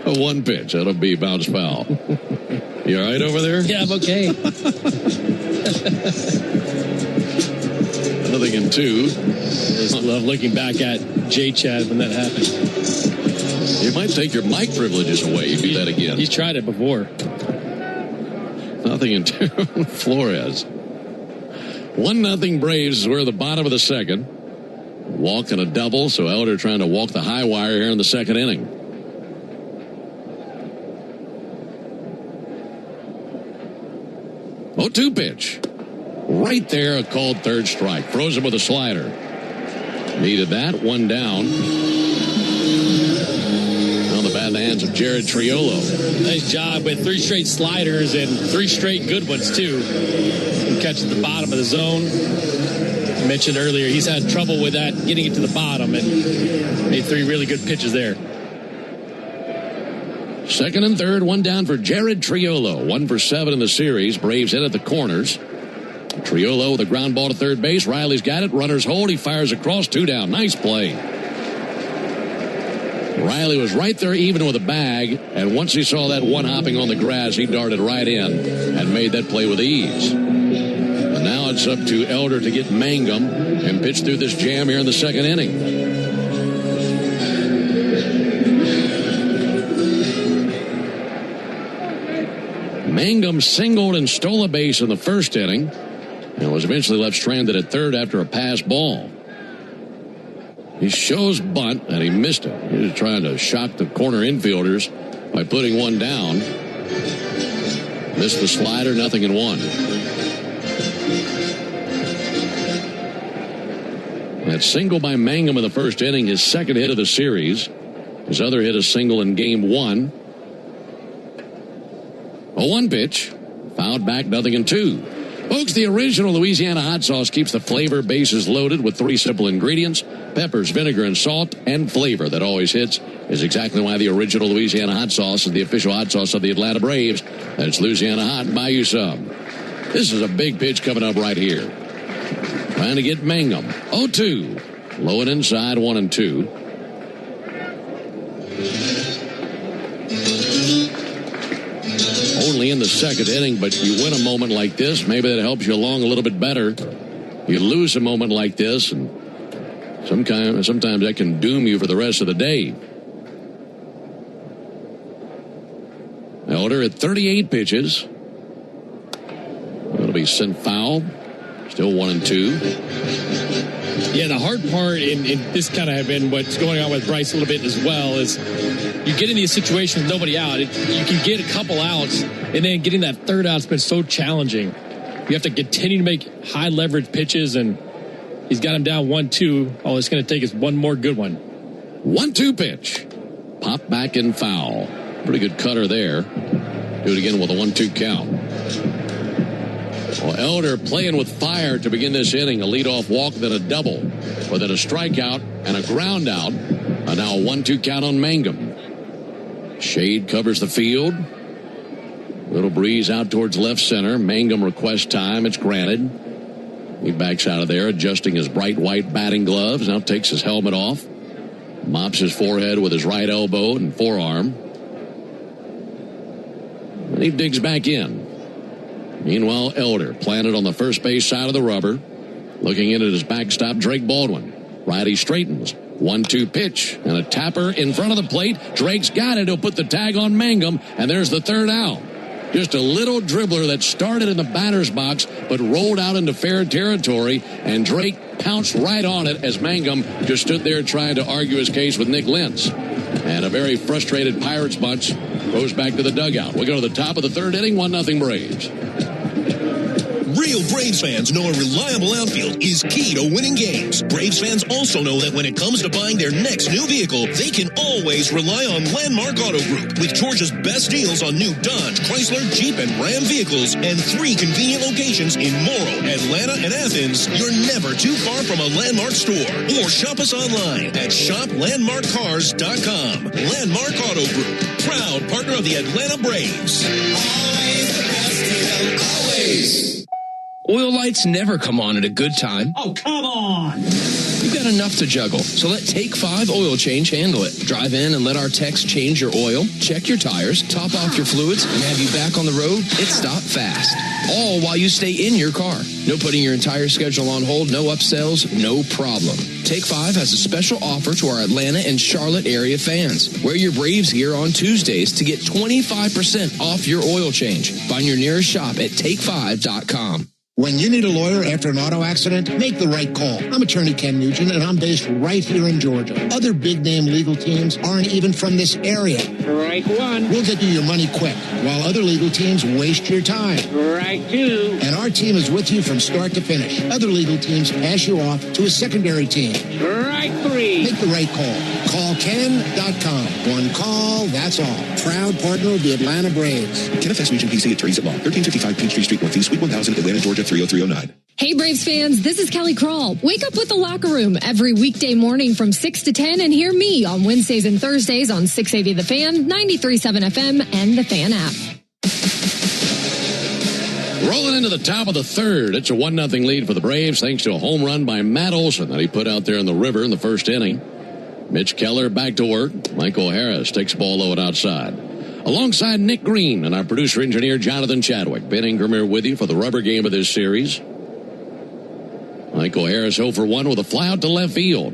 A 1 pitch. That'll be bounce foul. You all right over there? Yeah, I'm okay. Nothing in 2. Just love looking back at J-Chad when that happened. You might take your mic privileges away if you do that again. He's tried it before. Nothing in 2. Flores. 1-0 Braves. We're at the bottom of the second. Walk and a double, so Elder trying to walk the high wire here in the second inning. 0-2 pitch. Right there, a called third strike. Throws him with a slider. Needed that. 1 down. On the bat in the hands hands of Jared Triolo. Nice job with 3 straight sliders and 3 straight good ones, too. He catches the bottom of the zone. I mentioned earlier, he's had trouble with that, getting it to the bottom, and made 3 really good pitches there. Second and third, one down for Jared Triolo. 1 for 7 in the series. Braves hit at the corners. Triolo with a ground ball to third base. Riley's got it. Runners hold. He fires across. 2 down. Nice play. Riley was right there even with a bag, and once he saw that one hopping on the grass, he darted right in and made that play with ease. And now it's up to Elder to get Mangum and pitch through this jam here in the second inning. Mangum singled and stole a base in the first inning and was eventually left stranded at third after a pass ball. He shows bunt, and he missed it. He was trying to shock the corner infielders by putting one down. Missed the slider, 0-1. That single by Mangum in the first inning, his second hit of the series. His other hit, a single in game 1. A 1 pitch, fouled back, 0-2. Folks, the original Louisiana hot sauce keeps the flavor bases loaded with 3 simple ingredients: peppers, vinegar, and salt, and flavor that always hits. Is exactly why the original Louisiana hot sauce is the official hot sauce of the Atlanta Braves. That's Louisiana Hot. Buy you some. This is a big pitch coming up right here. Trying to get Mangum. 0-2. Low and inside, 1-2. Only in the second inning, but you win a moment like this, maybe that helps you along a little bit better. You lose a moment like this, and sometimes that can doom you for the rest of the day. Elder at 38 pitches. It'll be sent foul. Still 1-2. Yeah, the hard part, and this kind of have been what's going on with Bryce a little bit as well, is you get in these situations with nobody out. You can get a couple outs, and then getting that third out's been so challenging. You have to continue to make high leverage pitches, and he's got him down 1-2. All it's going to take is one more good one. 1-2 pitch. Pop back and foul. Pretty good cutter there. Do it again with a 1-2 count. Well, Elder playing with fire to begin this inning. A leadoff walk, then a double. But then a strikeout and a ground out. And now a 1-2 count on Mangum. Shade covers the field. Little breeze out towards left center. Mangum requests time. It's granted. He backs out of there, adjusting his bright white batting gloves. Now takes his helmet off. Mops his forehead with his right elbow and forearm. And he digs back in. Meanwhile, Elder planted on the first base side of the rubber. Looking in at his backstop, Drake Baldwin. Righty straightens. 1-2 pitch and a tapper in front of the plate. Drake's got it. He'll put the tag on Mangum, and there's the third out. Just a little dribbler that started in the batter's box but rolled out into fair territory, and Drake pounced right on it as Mangum just stood there trying to argue his case with Nick Lentz. And a very frustrated Pirates bunch goes back to the dugout. We go to the top of the third inning, 1-0 Braves. Real Braves fans know a reliable outfield is key to winning games. Braves fans also know that when it comes to buying their next new vehicle, they can always rely on Landmark Auto Group. With Georgia's best deals on new Dodge, Chrysler, Jeep, and Ram vehicles, and 3 convenient locations in Morrow, Atlanta, and Athens, you're never too far from a Landmark store. Or shop us online at shoplandmarkcars.com. Landmark Auto Group, proud partner of the Atlanta Braves. Always the best deal, always. Oil lights never come on at a good time. Oh, come on! You've got enough to juggle, so let Take 5 Oil Change handle it. Drive in and let our techs change your oil, check your tires, top off your fluids, and have you back on the road. It's stop fast. All while you stay in your car. No putting your entire schedule on hold, no upsells, no problem. Take 5 has a special offer to our Atlanta and Charlotte area fans. Wear your Braves gear on Tuesdays to get 25% off your oil change. Find your nearest shop at take5.com. When you need a lawyer after an auto accident, make the right call. I'm attorney Ken Nugent, and I'm based right here in Georgia. Other big-name legal teams aren't even from this area. Right one. We'll get you your money quick, while other legal teams waste your time. Right two. And our team is with you from start to finish. Other legal teams pass you off to a secondary team. Right three. Make the right call. Call Ken.com. One call, that's all. Proud partner of the Atlanta Braves. Kenneth S. Nugent, PC, Attorneys at Law, 1355 Peachtree Street, Northeast, Suite 1000, Atlanta, Georgia, 30309. Hey, Braves fans, this is Kelly Kroll. Wake up with the Locker Room every weekday morning from 6 to 10 and hear me on Wednesdays and Thursdays on 680 The Fan, 93.7 FM, and the Fan app. Rolling into the top of the third. It's a 1-0 lead for the Braves thanks to a home run by Matt Olson that he put out there in the river in the first inning. Mitch Keller back to work. Michael Harris takes the ball low and outside. Alongside Nick Green and our producer-engineer Jonathan Chadwick. Ben Ingram here with you for the rubber game of this series. Michael Harris 0 for 1 with a fly out to left field.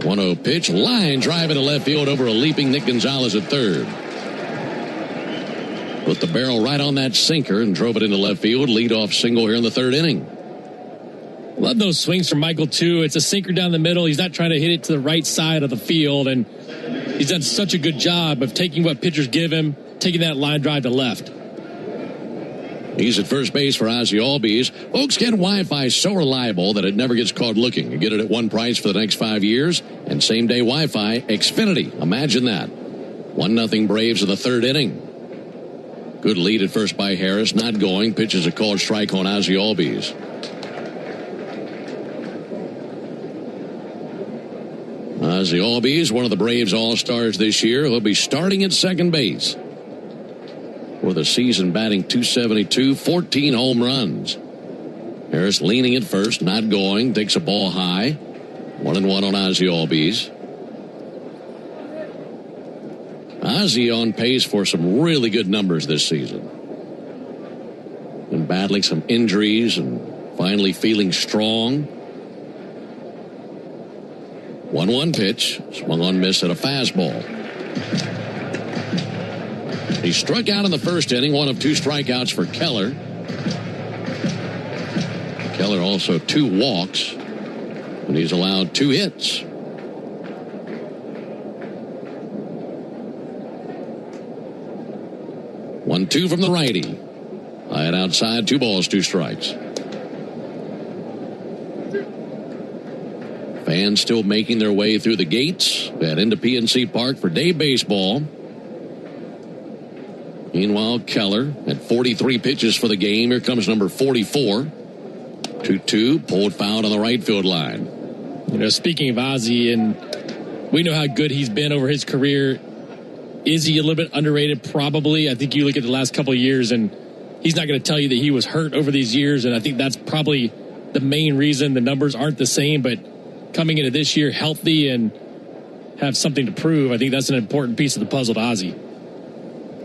1-0 pitch. Line drive into left field over a leaping Nick Gonzalez at third. Put the barrel right on that sinker and drove it into left field. Leadoff single here in the third inning. Love those swings from Michael, too. It's a sinker down the middle. He's not trying to hit it to the right side of the field, and he's done such a good job of taking what pitchers give him, taking that line drive to left. He's at first base for Ozzie Albies. Folks, get Wi-Fi so reliable that it never gets caught looking. You get it at one price for the next 5 years, and same-day Wi-Fi, Xfinity. Imagine that. 1-0 Braves in the third inning. Good lead at first by Harris. Not going. Pitches a called strike on Ozzie Albies. Ozzie Albies, one of the Braves All-Stars this year. He'll be starting at second base. For the season, batting .272, 14 home runs. Harris leaning at first, not going. Takes a ball high. 1-1 on Ozzie Albies. Ozzie on pace for some really good numbers this season. Been battling some injuries and finally feeling strong. 1-1 pitch. Swung on miss at a fastball. He struck out in the first inning. One of 2 strikeouts for Keller. Keller also 2 walks. And he's allowed 2 hits. One, 2 from the righty. High and outside, 2 balls, 2 strikes. Fans still making their way through the gates at into PNC Park for day baseball. Meanwhile, Keller at 43 pitches for the game. Here comes number 44. 2-2, pulled foul on the right field line. You know, speaking of Ozzie, and we know how good he's been over his career. Is he a little bit underrated? Probably. I think you look at the last couple of years, and he's not going to tell you that he was hurt over these years, and I think that's probably the main reason the numbers aren't the same, but coming into this year healthy and have something to prove, I think that's an important piece of the puzzle to Ozzie.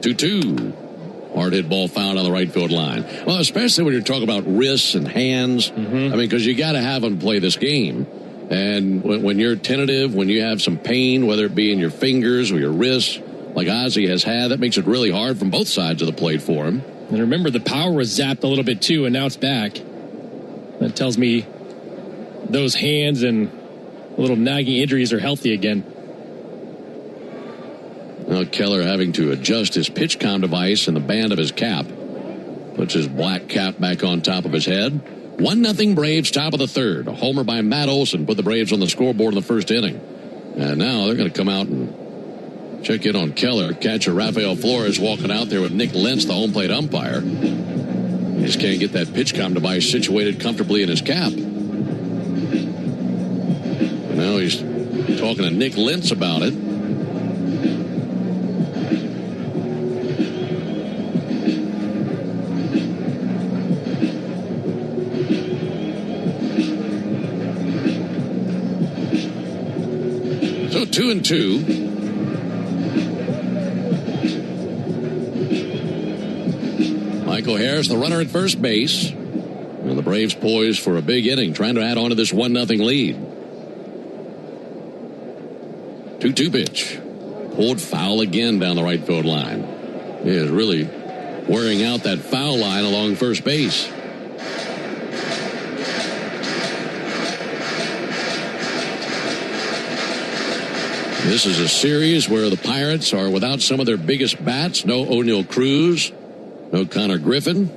2-2. Hard hit ball found on the right field line. Well, especially when you're talking about wrists and hands. I mean, because you got to have them play this game. And when you're tentative, when you have some pain, whether it be in your fingers or your wrists, like Ozzie has had, that makes it really hard from both sides of the plate for him. And remember, the power was zapped a little bit too, and now it's back. That tells me those hands and little nagging injuries are healthy again. Now Keller having to adjust his PitchCom device in the band of his cap. Puts his black cap back on top of his head. 1-0 Braves, top of the third. A homer by Matt Olson put the Braves on the scoreboard in the first inning. And now they're going to come out and check in on Keller. Catcher Rafael Flores walking out there with Nick Lentz, the home plate umpire. He just can't get that PitchCom device situated comfortably in his cap. Now he's talking to Nick Lentz about it. So 2-2. Michael Harris, the runner at first base. And the Braves poised for a big inning, trying to add on to this 1-0 lead. 2-2 pitch. Pulled foul again down the right field line. He has really wearing out that foul line along first base. This is a series where the Pirates are without some of their biggest bats. No O'Neal Cruz, no Connor Griffin,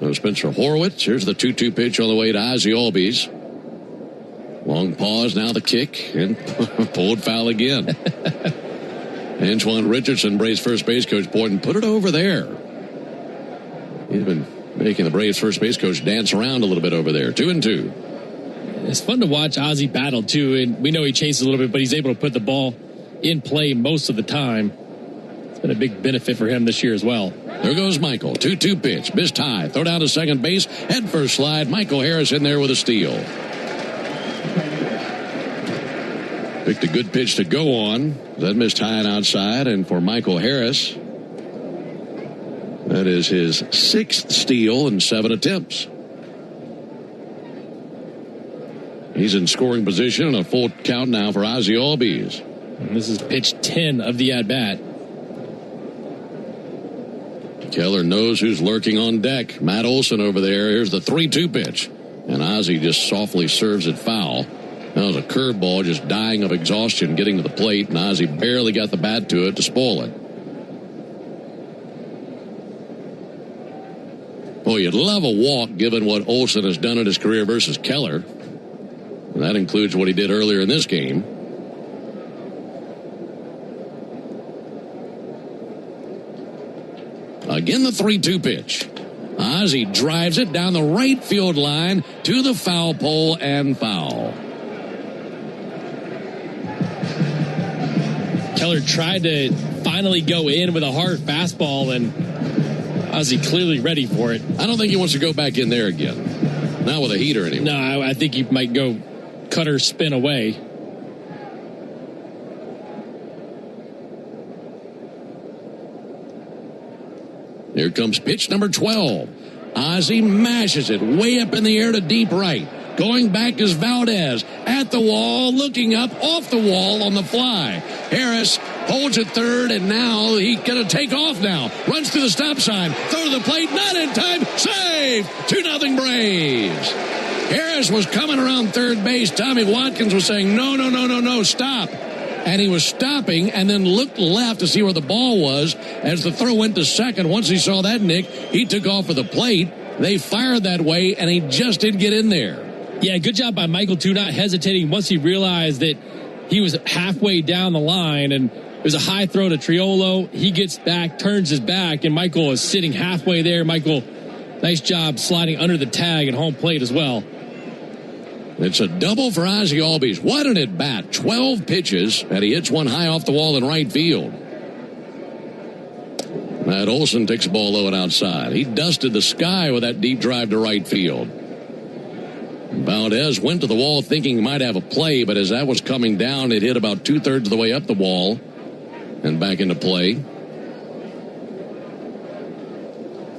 no Spencer Horwitz. Here's the 2-2 pitch on the way to Ozzie Albies. Long pause, now the kick, and pulled foul again. Antoine Richardson, Braves first base coach, pointing, put it over there. He's been making the Braves first base coach dance around a little bit over there. 2-2. It's fun to watch Ozzie battle, too, and we know he chases a little bit, but he's able to put the ball in play most of the time. It's been a big benefit for him this year as well. There goes Michael. 2-2 pitch. Missed high. Throw down to second base. Head first slide. Michael Harris in there with a steal. Picked a good pitch to go on. That missed high and outside. And for Michael Harris, that is his 6th steal in 7 attempts. He's in scoring position and a full count now for Ozzie Albies. And this is pitch 10 of the at-bat. Keller knows who's lurking on deck. Matt Olson over there. Here's the 3-2 pitch. And Ozzie just softly serves it foul. That was a curveball just dying of exhaustion getting to the plate, and Ozzie barely got the bat to it to spoil it. Boy, you'd love a walk given what Olson has done in his career versus Keller. And that includes what he did earlier in this game. Again, the 3-2 pitch. Ozzie drives it down the right field line to the foul pole and foul. Keller tried to finally go in with a hard fastball, and Ozzie clearly ready for it. I don't think he wants to go back in there again. Not with a heater anymore. No, I think he might go cutter spin away. Here comes pitch number 12. Ozzie mashes it way up in the air to deep right. Going back is Valdez at the wall, looking up off the wall on the fly. Harris holds at third, and now he's going to take off now. Runs to the stop sign, throw to the plate, not in time, save! 2-0 Braves. Harris was coming around third base. Tommy Watkins was saying, no, stop. And he was stopping and then looked left to see where the ball was as the throw went to second. Once he saw that, Nick, he took off for the plate. They fired that way, and he just didn't get in there. Yeah, good job by Michael, too, not hesitating once he realized that he was halfway down the line, and it was a high throw to Triolo. He gets back, turns his back, and Michael is sitting halfway there. Michael, nice job sliding under the tag at home plate as well. It's a double for Ozzie Albies. What an at-bat. 12 pitches, and he hits one high off the wall in right field. Matt Olson takes the ball low and outside. He dusted the sky with that deep drive to right field. Valdez went to the wall thinking he might have a play, but as that was coming down, it hit about 2/3 of the way up the wall and back into play.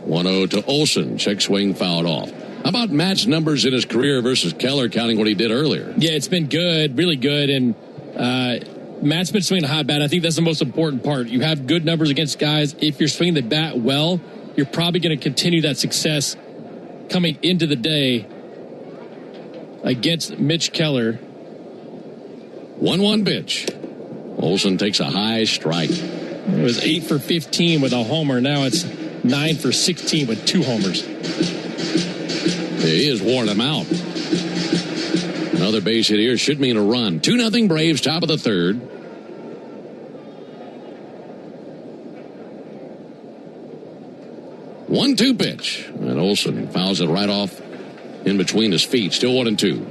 1-0 to Olson. Check swing fouled off. How about Matt's numbers in his career versus Keller, counting what he did earlier? Yeah, it's been good, really good, and Matt's been swinging a hot bat. I think that's the most important part. You have good numbers against guys. If you're swinging the bat well, you're probably going to continue that success coming into the day against Mitch Keller. 1-1 pitch. Olson takes a high strike. It was 8 for 15 with a homer. Now it's 9 for 16 with 2 homers. He has worn him out. Another base hit here should mean a run. 2-0 Braves, top of the third. One-two pitch. And Olson fouls it right off in between his feet. Still 1-2.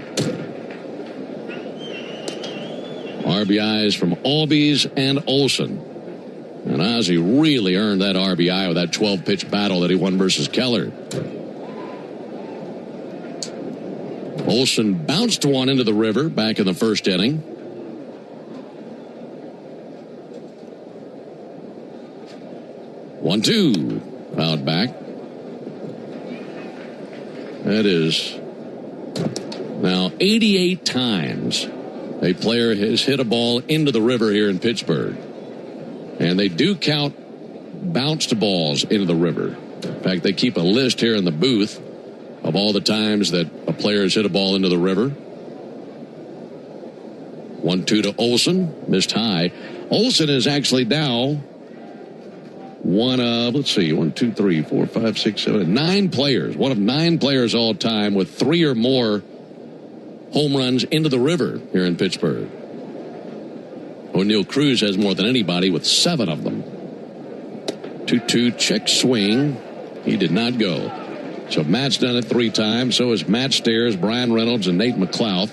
RBIs from Albies and Olson. And Ozzie really earned that RBI with that 12-pitch battle that he won versus Keller. Olson bounced one into the river back in the first inning. One-two. Fouled back. That is now 88 times a player has hit a ball into the river here in Pittsburgh. And they do count bounced balls into the river. In fact, they keep a list here in the booth of all the times that a player has hit a ball into the river. 1-2 to Olson, missed high. Olson is actually now one of, 9 players. One of 9 players all time with 3 or more home runs into the river here in Pittsburgh. O'Neill Cruz has more than anybody with 7 of them. 2-2 check swing. He did not go. So Matt's done it 3 times. So is Matt Stairs, Brian Reynolds, and Nate McLouth.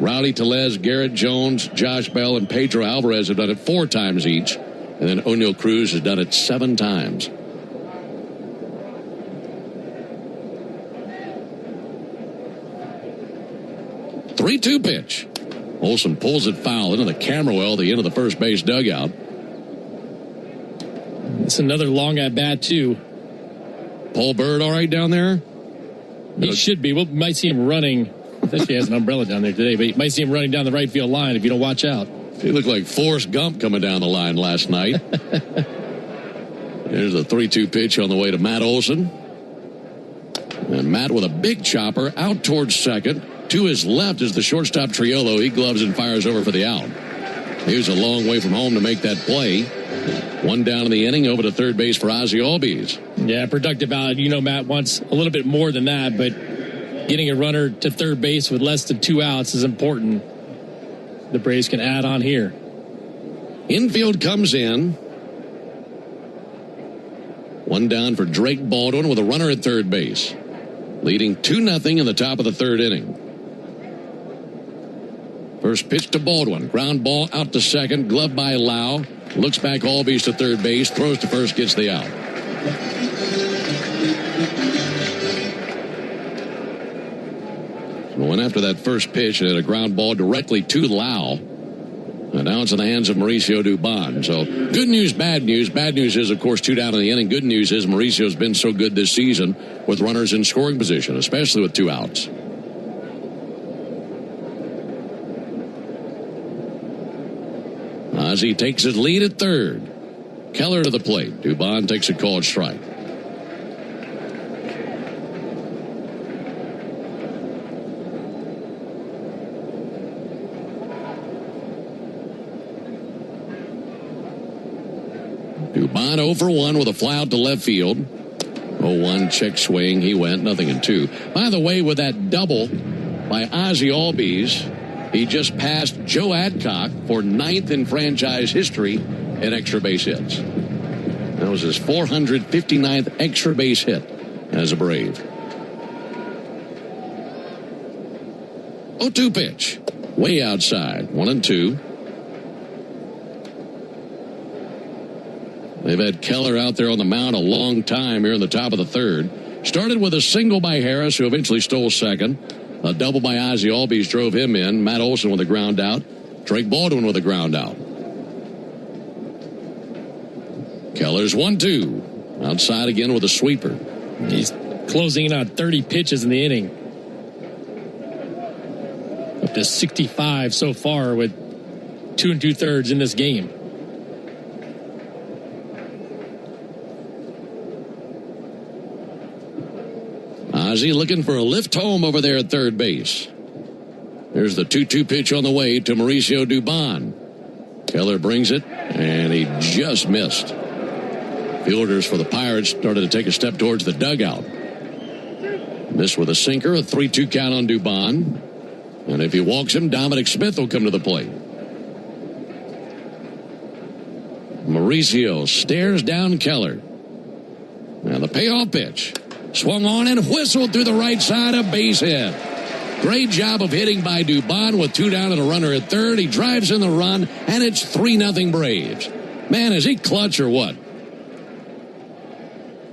Rowdy Tellez, Garrett Jones, Josh Bell, and Pedro Alvarez have done it 4 times each. And then O'Neill Cruz has done it 7 times. Three-two pitch. Olson pulls it foul into the camera well, the end of the first base dugout. It's another long at bat, too. Paul Bird all right down there? He should be. We might see him running. I think he has an umbrella down there today, but you might see him running down the right field line if you don't watch out. He looked like Forrest Gump coming down the line last night. There's a 3-2 pitch on the way to Matt Olson. And Matt with a big chopper out towards second. To his left is the shortstop Triolo. He gloves and fires over for the out. He was a long way from home to make that play. 1 down in the inning, over to third base for Ozzie Albies. Yeah, productive out. You know, Matt wants a little bit more than that, but getting a runner to third base with less than 2 outs is important. The Braves can add on here. Infield comes in. 1 down for Drake Baldwin with a runner at third base. Leading 2-0 in the top of the 3rd inning. First pitch to Baldwin. Ground ball out to second. Gloved by Lau. Looks back Albies to third base. Throws to first. Gets the out. So went after that first pitch and hit a ground ball directly to Lau. And now it's in the hands of Mauricio Dubon. So good news, bad news. Bad news is, of course, 2 down in the inning. Good news is Mauricio's been so good this season with runners in scoring position, especially with 2 outs. Ozzie takes his lead at third. Keller to the plate. Dubon takes a called strike. Dubon 0 for 1 with a fly out to left field. 0-1 check swing. He went 0-2. By the way, with that double by Ozzie Albies, he just passed Joe Adcock for 9th in franchise history in extra base hits. That was his 459th extra base hit as a Brave. 0-2 pitch. Way outside. 1-2. They've had Keller out there on the mound a long time here in the top of the 3rd. Started with a single by Harris, who eventually stole second. A double by Ozzie Albies drove him in. Matt Olson with a ground out. Drake Baldwin with a ground out. Keller's 1-2. Outside again with a sweeper. He's closing in on 30 pitches in the inning. Up to 65 so far with 2 2/3 in this game. Ozzie looking for a lift home over there at third base. There's the 2-2 pitch on the way to Mauricio Dubon. Keller brings it, and he just missed. Fielders for the Pirates started to take a step towards the dugout. Missed with a sinker, a 3-2 count on Dubon. And if he walks him, Dominic Smith will come to the plate. Mauricio stares down Keller. Now the payoff pitch. Swung on and whistled through the right side, a base hit. Great job of hitting by Dubon with 2 down and a runner at third. He drives in the run, and it's 3-0 Braves. Man, is he clutch or what?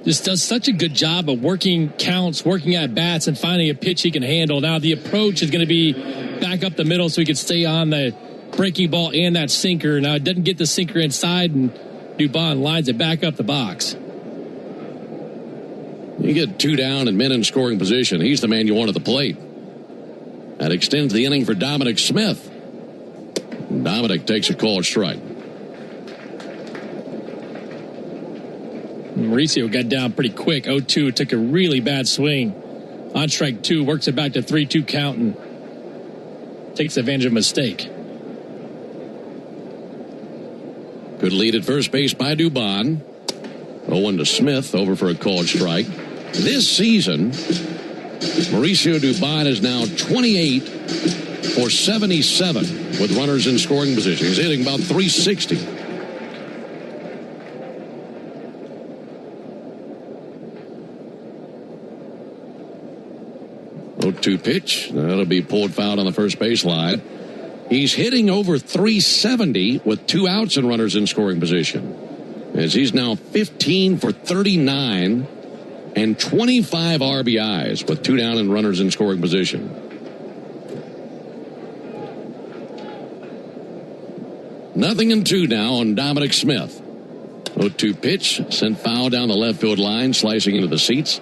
Just does such a good job of working counts, working at bats, and finding a pitch he can handle. Now the approach is going to be back up the middle so he can stay on the breaking ball and that sinker. Now it doesn't get the sinker inside, and Dubon lines it back up the box. You get 2 down and men in scoring position. He's the man you want at the plate. That extends the inning for Dominic Smith. Dominic takes a called strike. Mauricio got down pretty quick. 0-2, took a really bad swing. On strike 2, works it back to 3-2 count and takes advantage of a mistake. Good lead at first base by Dubon. 0-1 to Smith, over for a called strike. This season, Mauricio Dubon is now 28 for 77 with runners in scoring position. He's hitting about 360. Oh-2 pitch. That'll be pulled foul on the first baseline. He's hitting over 370 with 2 outs and runners in scoring position, as he's now 15 for 39 and 25 RBIs with 2 down and runners in scoring position. Nothing in 2 now on Dominic Smith. 0-2 pitch, sent foul down the left field line, slicing into the seats.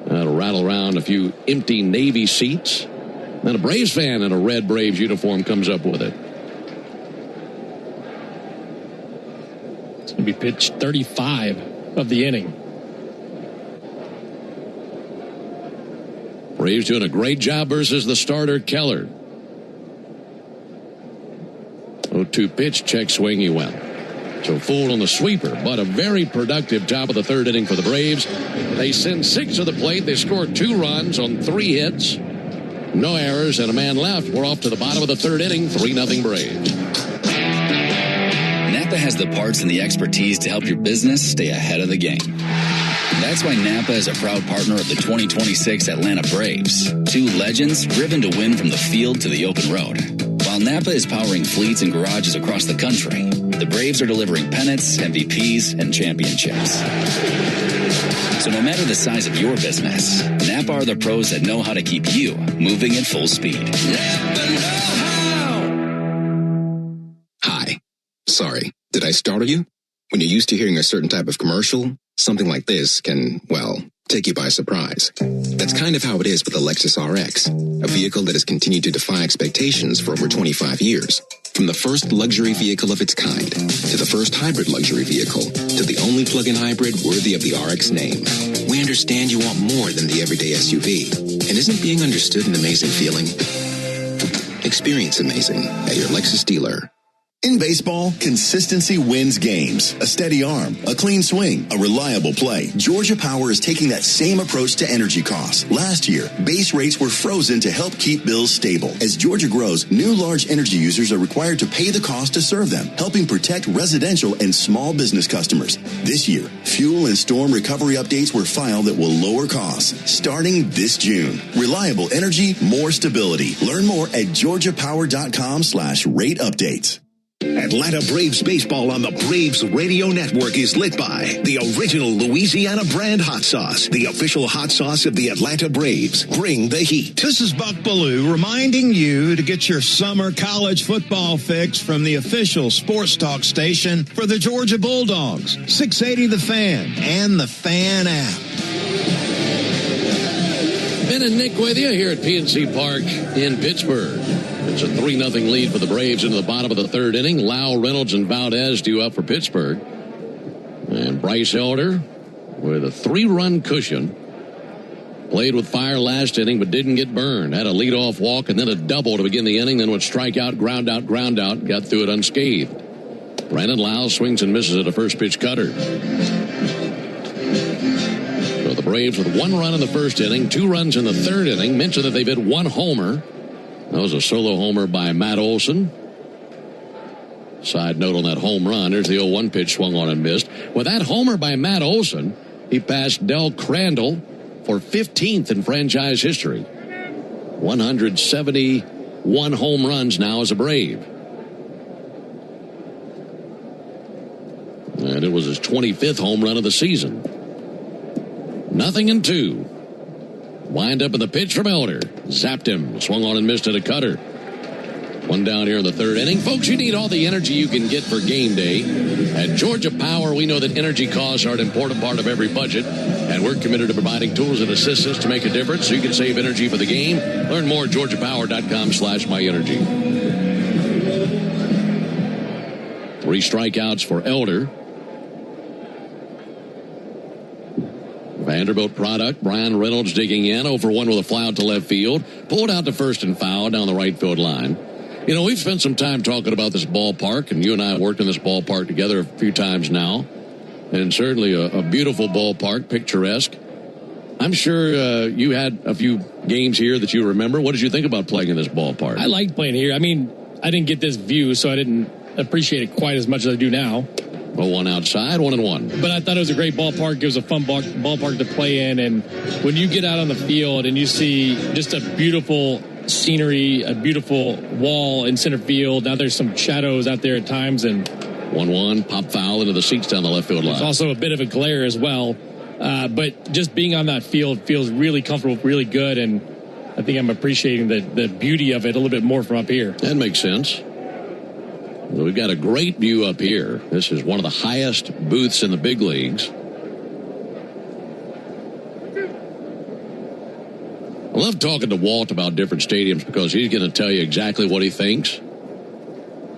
That'll rattle around a few empty Navy seats. Then a Braves fan in a red Braves uniform comes up with it. It's going to be pitch 35 of the inning. Braves doing a great job versus the starter, Keller. 0-2 pitch, check swing, he went. So fooled on the sweeper, but a very productive top of the third inning for the Braves. They send 6 to the plate. They score 2 runs on 3 hits. No errors and a man left. We're off to the bottom of the third inning, 3-0 Braves. Napa has the parts and the expertise to help your business stay ahead of the game. That's why Napa is a proud partner of the 2026 Atlanta Braves. 2 legends driven to win from the field to the open road. While Napa is powering fleets and garages across the country, the Braves are delivering pennants, MVPs, and championships. So no matter the size of your business, Napa are the pros that know how to keep you moving at full speed. Hi. Sorry, did I startle you? When you're used to hearing a certain type of commercial, something like this can, well, take you by surprise. That's kind of how it is with the Lexus RX, a vehicle that has continued to defy expectations for over 25 years. From the first luxury vehicle of its kind, to the first hybrid luxury vehicle, to the only plug-in hybrid worthy of the RX name. We understand you want more than the everyday SUV. And isn't being understood an amazing feeling? Experience amazing at your Lexus dealer. In baseball, consistency wins games. A steady arm, a clean swing, a reliable play. Georgia Power is taking that same approach to energy costs. Last year, base rates were frozen to help keep bills stable. As Georgia grows, new large energy users are required to pay the cost to serve them, helping protect residential and small business customers. This year, fuel and storm recovery updates were filed that will lower costs starting this June. Reliable energy, more stability. Learn more at georgiapower.com/rate updates. Atlanta Braves baseball on the Braves Radio Network is lit by the original Louisiana brand hot sauce, the official hot sauce of the Atlanta Braves. Bring the heat. This is Buck Ballou reminding you to get your summer college football fix from the official sports talk station for the Georgia Bulldogs, 680 The Fan and the Fan app. Ben and Nick with you here at PNC Park in Pittsburgh. It's a 3-0 lead for the Braves into the bottom of the third inning. Lau, Reynolds, and Valdez due up for Pittsburgh. And Bryce Elder with a 3-run cushion. Played with fire last inning, but didn't get burned. Had a leadoff walk and then a double to begin the inning. Then would strike out, ground out. Got through it unscathed. Brandon Lau swings and misses at a first pitch cutter. So the Braves with 1 run in the first inning, 2 runs in the third inning. Mentioned that they've hit 1 homer. That was a solo homer by Matt Olson. Side note on that home run, there's the 0-1 pitch swung on and missed. With that homer by Matt Olson, he passed Del Crandall for 15th in franchise history. 171 home runs now as a Brave. And it was his 25th home run of the season. 0-2. Wind up in the pitch from Elder. Zapped him. Swung on and missed at a cutter. 1 down here in the third inning. Folks, you need all the energy you can get for game day. At Georgia Power, we know that energy costs are an important part of every budget, and we're committed to providing tools and assistance to make a difference so you can save energy for the game. Learn more at georgiapower.com/myenergy. 3 strikeouts for Elder. Vanderbilt product. Brian Reynolds digging in, 0-for-1 with a fly out to left field. Pulled out to first and foul down the right field line. You know, we've spent some time talking about this ballpark, and you and I have worked in this ballpark together a few times now. And certainly a beautiful ballpark, picturesque. I'm sure you had a few games here that you remember. What did you think about playing in this ballpark? I liked playing here. I mean, I didn't get this view, so I didn't appreciate it quite as much as I do now. Well, 1 outside, 1-1. But I thought it was a great ballpark. It was a fun ballpark to play in. And when you get out on the field and you see just a beautiful scenery, a beautiful wall in center field. Now there's some shadows out there at times. And 1-1, pop foul into the seats down the left field line. There's also a bit of a glare as well. But just being on that field feels really comfortable, really good. And I think I'm appreciating the beauty of it a little bit more from up here. That makes sense. We've got a great view up here. This is one of the highest booths in the big leagues. I love talking to Walt about different stadiums because he's going to tell you exactly what he thinks.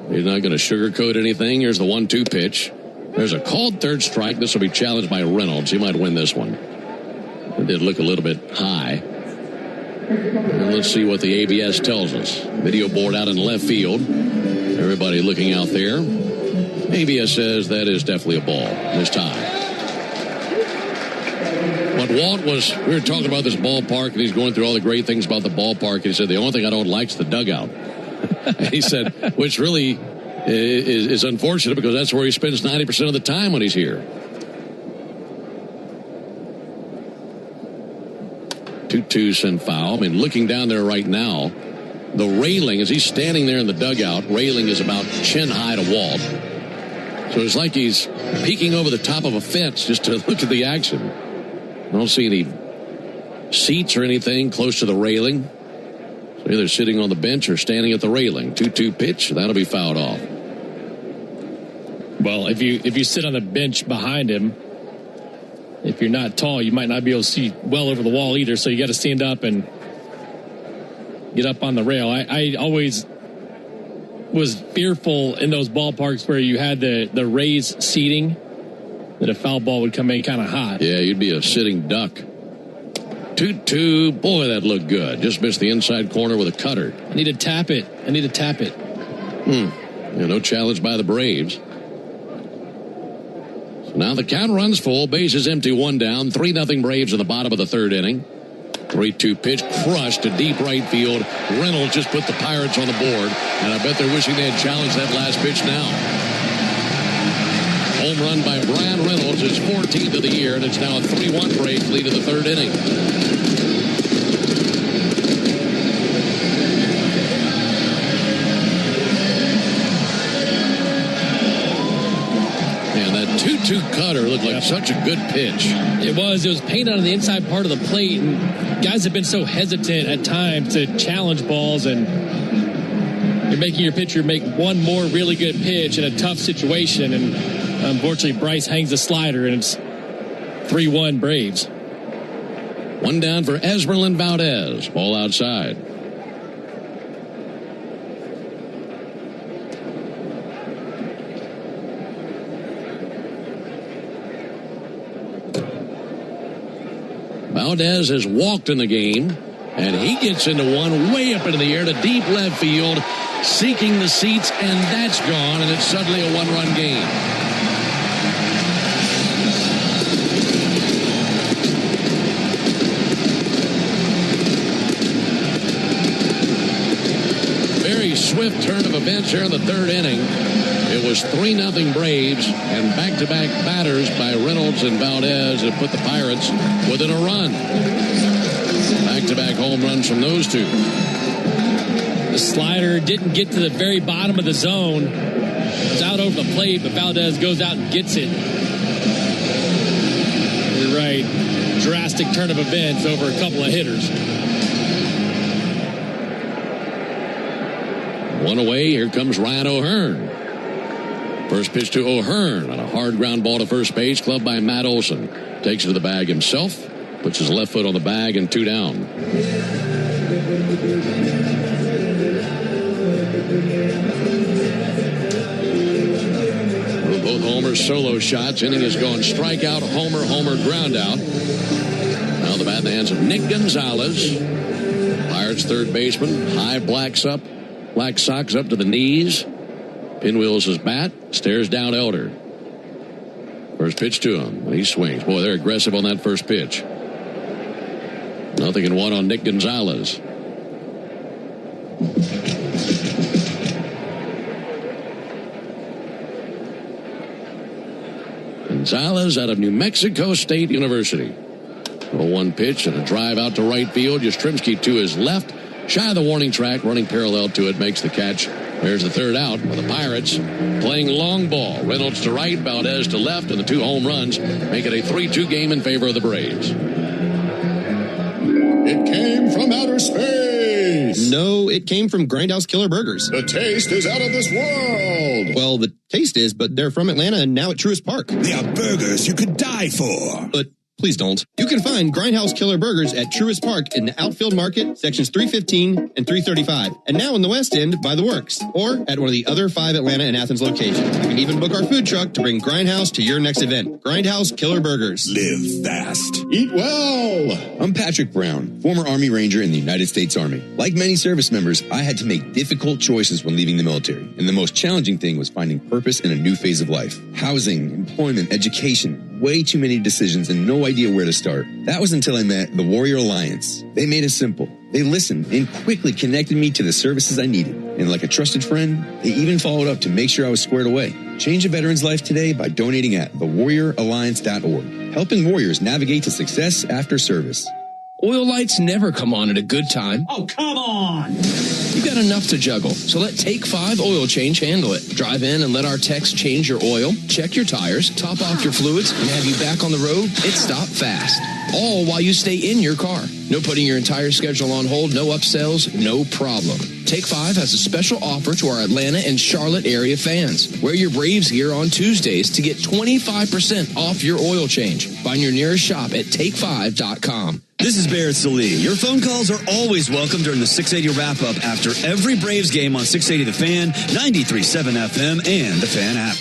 He's not going to sugarcoat anything. Here's the 1-2 pitch. There's a called third strike. This will be challenged by Reynolds. He might win this one. It did look a little bit high. And let's see what the ABS tells us. Video board out in left field. Everybody looking out there. ABS says that is definitely a ball this time. But Walt we were talking about this ballpark, and he's going through all the great things about the ballpark. And he said, the only thing I don't like is the dugout. He said, which really is unfortunate because that's where he spends 90% of the time when he's here. 2-2 send foul. I mean, looking down there right now, the railing, as he's standing there in the dugout, railing is about chin high to Walt. So it's like he's peeking over the top of a fence just to look at the action. I don't see any seats or anything close to the railing. So either sitting on the bench or standing at the railing. 2-2 pitch, that'll be fouled off. Well, if you sit on the bench behind him, if you're not tall, you might not be able to see well over the wall either. So you got to stand up and get up on the rail. I always was fearful in those ballparks where you had the raised seating that a foul ball would come in kind of hot. Yeah, you'd be a sitting duck. 2-2. Boy, that looked good. Just missed the inside corner with a cutter. I need to tap it. Yeah, no challenge by the Braves. So now the count runs full. Bases empty, 1 down. 3-0 Braves in the bottom of the third inning. 3-2 pitch crushed to deep right field. Reynolds just put the Pirates on the board, and I bet they're wishing they had challenged that last pitch now. Home run by Brian Reynolds, his 14th of the year, and it's now a 3-1 Braves lead in the third inning. And that 2-2 cutter looked like such a good pitch. It was painted on the inside part of the plate, and guys have been so hesitant at times to challenge balls, and you're making your pitcher make one more really good pitch in a tough situation, and unfortunately Bryce hangs the slider, and it's 3-1 Braves. 1 down for Esmeralyn Valdez. Ball outside. Valdez has walked in the game, and he gets into one way up into the air to deep left field, seeking the seats, and that's gone, and it's suddenly a 1-run game. Very swift turn of events here in the third inning. It was 3-0 Braves, and back-to-back batters by Reynolds and Valdez have put the Pirates within a run. Back-to-back home runs from those two. The slider didn't get to the very bottom of the zone. It was out over the plate, but Valdez goes out and gets it. You're right. Drastic turn of events over a couple of hitters. 1 away. Here comes Ryan O'Hearn. First pitch to O'Hearn on a hard ground ball to first base, clubbed by Matt Olson. Takes it to the bag himself, puts his left foot on the bag, and 2 down. Both homers, solo shots. Inning has gone strikeout, homer, ground out. Now the bat in the hands of Nick Gonzalez. Pirates third baseman. High black socks up to the knees. Pinwheels his bat. Stares down Elder. First pitch to him. He swings. Boy, they're aggressive on that first pitch. 0-1 on Nick Gonzalez. Gonzalez out of New Mexico State University. 0-1 pitch and a drive out to right field. Yastrzemski to his left. Shy of the warning track, running parallel to it, makes the catch. There's the third out for the Pirates. Playing long ball. Reynolds to right, Valdez to left, and the 2 home runs make it a 3-2 game in favor of the Braves. It came from outer space. No, it came from Grindhouse Killer Burgers. The taste is out of this world. Well, the taste is, but they're from Atlanta and now at Truist Park. They are burgers you could die for. But please don't. You can find Grindhouse Killer Burgers at Truist Park in the Outfield Market, sections 315 and 335. And now in the West End by the Works, or at one of the other 5 Atlanta and Athens locations. You can even book our food truck to bring Grindhouse to your next event. Grindhouse Killer Burgers. Live fast. Eat well. I'm Patrick Brown, former Army Ranger in the United States Army. Like many service members, I had to make difficult choices when leaving the military. And the most challenging thing was finding purpose in a new phase of life. Housing, employment, education, way too many decisions and no idea where to start. That was until I met the Warrior Alliance. They made it simple. They listened and quickly connected me to the services I needed. And like a trusted friend, they even followed up to make sure I was squared away. Change a veteran's life today by donating at thewarrioralliance.org. Helping warriors navigate to success after service. Oil lights never come on at a good time. Oh, come on! You've got enough to juggle, so let Take 5 Oil Change handle it. Drive in and let our techs change your oil, check your tires, top off your fluids, and have you back on the road. It's stop fast. All while you stay in your car. No putting your entire schedule on hold, no upsells, no problem. Take 5 has a special offer to our Atlanta and Charlotte area fans. Wear your Braves gear on Tuesdays to get 25% off your oil change. Find your nearest shop at take5.com. This is Barrett Salee. Your phone calls are always welcome during the 680 wrap-up after every Braves game on 680 The Fan, 93.7 FM, and the Fan app.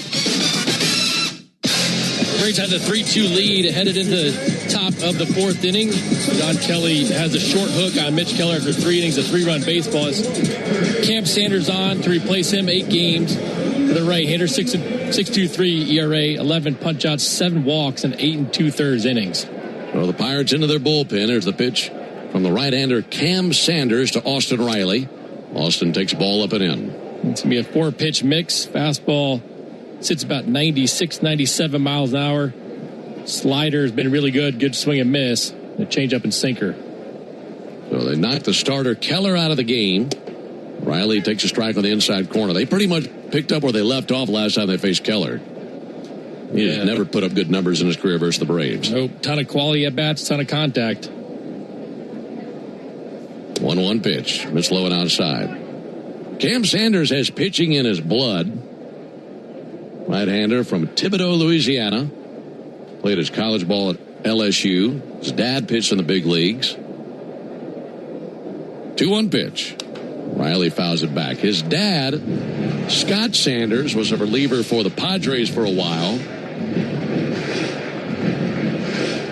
Braves had the 3-2 lead headed into top of the 4th inning. Don Kelly has a short hook on Mitch Keller after 3 innings of 3-run baseball. Cam Sanders on to replace him 8 games for the right-hander. 6.23 ERA, 11 punch-outs, 7 walks, and 8 2/3 innings. So the Pirates into their bullpen. There's the pitch from the right-hander Cam Sanders to Austin Riley. Austin takes ball up and in. It's going to be a 4-pitch mix. Fastball sits about 96, 97 miles an hour. Slider has been really good. Good swing and miss. A change-up and sinker. So they knocked the starter Keller out of the game. Riley takes a strike on the inside corner. They pretty much picked up where they left off last time they faced Keller. He has never put up good numbers in his career versus the Braves. Nope. Ton of quality at bats, ton of contact. 1-1 pitch. Miss low and outside. Cam Sanders has pitching in his blood. Right-hander from Thibodaux, Louisiana. Played his college ball at LSU. His dad pitched in the big leagues. 2-1 pitch. Riley fouls it back. His dad, Scott Sanders, was a reliever for the Padres for a while.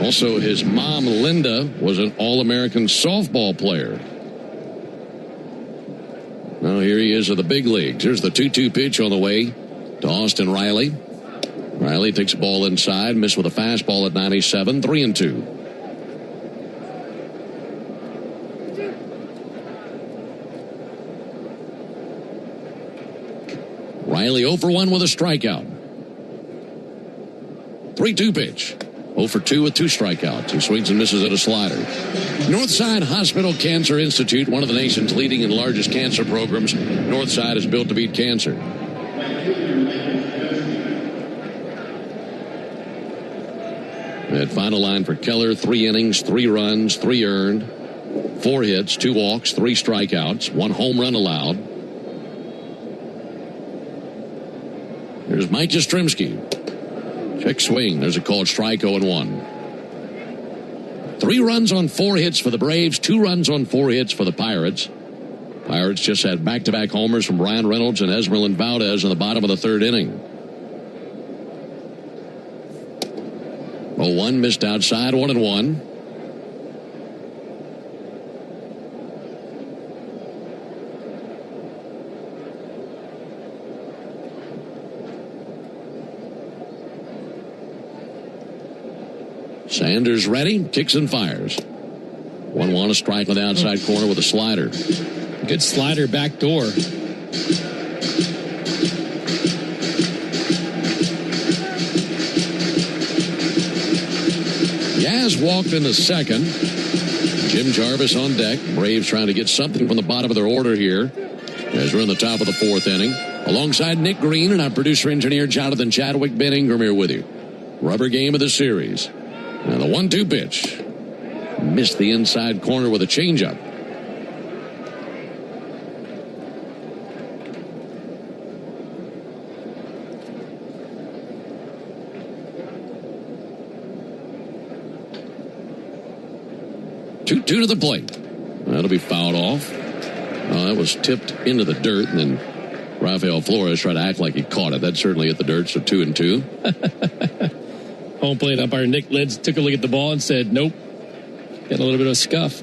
Also, his mom, Linda, was an All-American softball player. Now here he is at the big leagues. Here's the 2-2 pitch on the way to Austin Riley. Riley takes the ball inside, missed with a fastball at 97, 3-2. Riley 0 for 1 with a strikeout. 3-2 pitch. 0 for 2 with 2 strikeouts. He swings and misses at a slider. Northside Hospital Cancer Institute, one of the nation's leading and largest cancer programs. Northside is built to beat cancer. That final line for Keller, 3 innings, 3 runs, 3 earned, 4 hits, 2 walks, 3 strikeouts, 1 home run allowed. Here's Mike Yastrzemski. Check swing. There's a called strike, 0-1. 3 runs on 4 hits for the Braves, 2 runs on 4 hits for the Pirates. Pirates just had back-to-back homers from Ryan Reynolds and Esmeralyn Valdez in the bottom of the 3rd inning. 0-1 missed outside, 1-1. Sanders ready, kicks and fires. 1-1, a strike on the outside corner with a slider. Good slider back door. Yaz walked in the second. Jim Jarvis on deck. Braves trying to get something from the bottom of their order here as we're in the top of the fourth inning. Alongside Nick Green and our producer-engineer Jonathan Chadwick, Ben Ingram here with you. Rubber game of the series. Now the 1-2 pitch. Missed the inside corner with a changeup. Two to the plate. That'll be fouled off. That was tipped into the dirt, and then Rafael Flores tried to act like he caught it. That certainly hit the dirt, so 2-2. Home plate umpire Nick Lentz took a look at the ball and said, nope. Got a little bit of a scuff.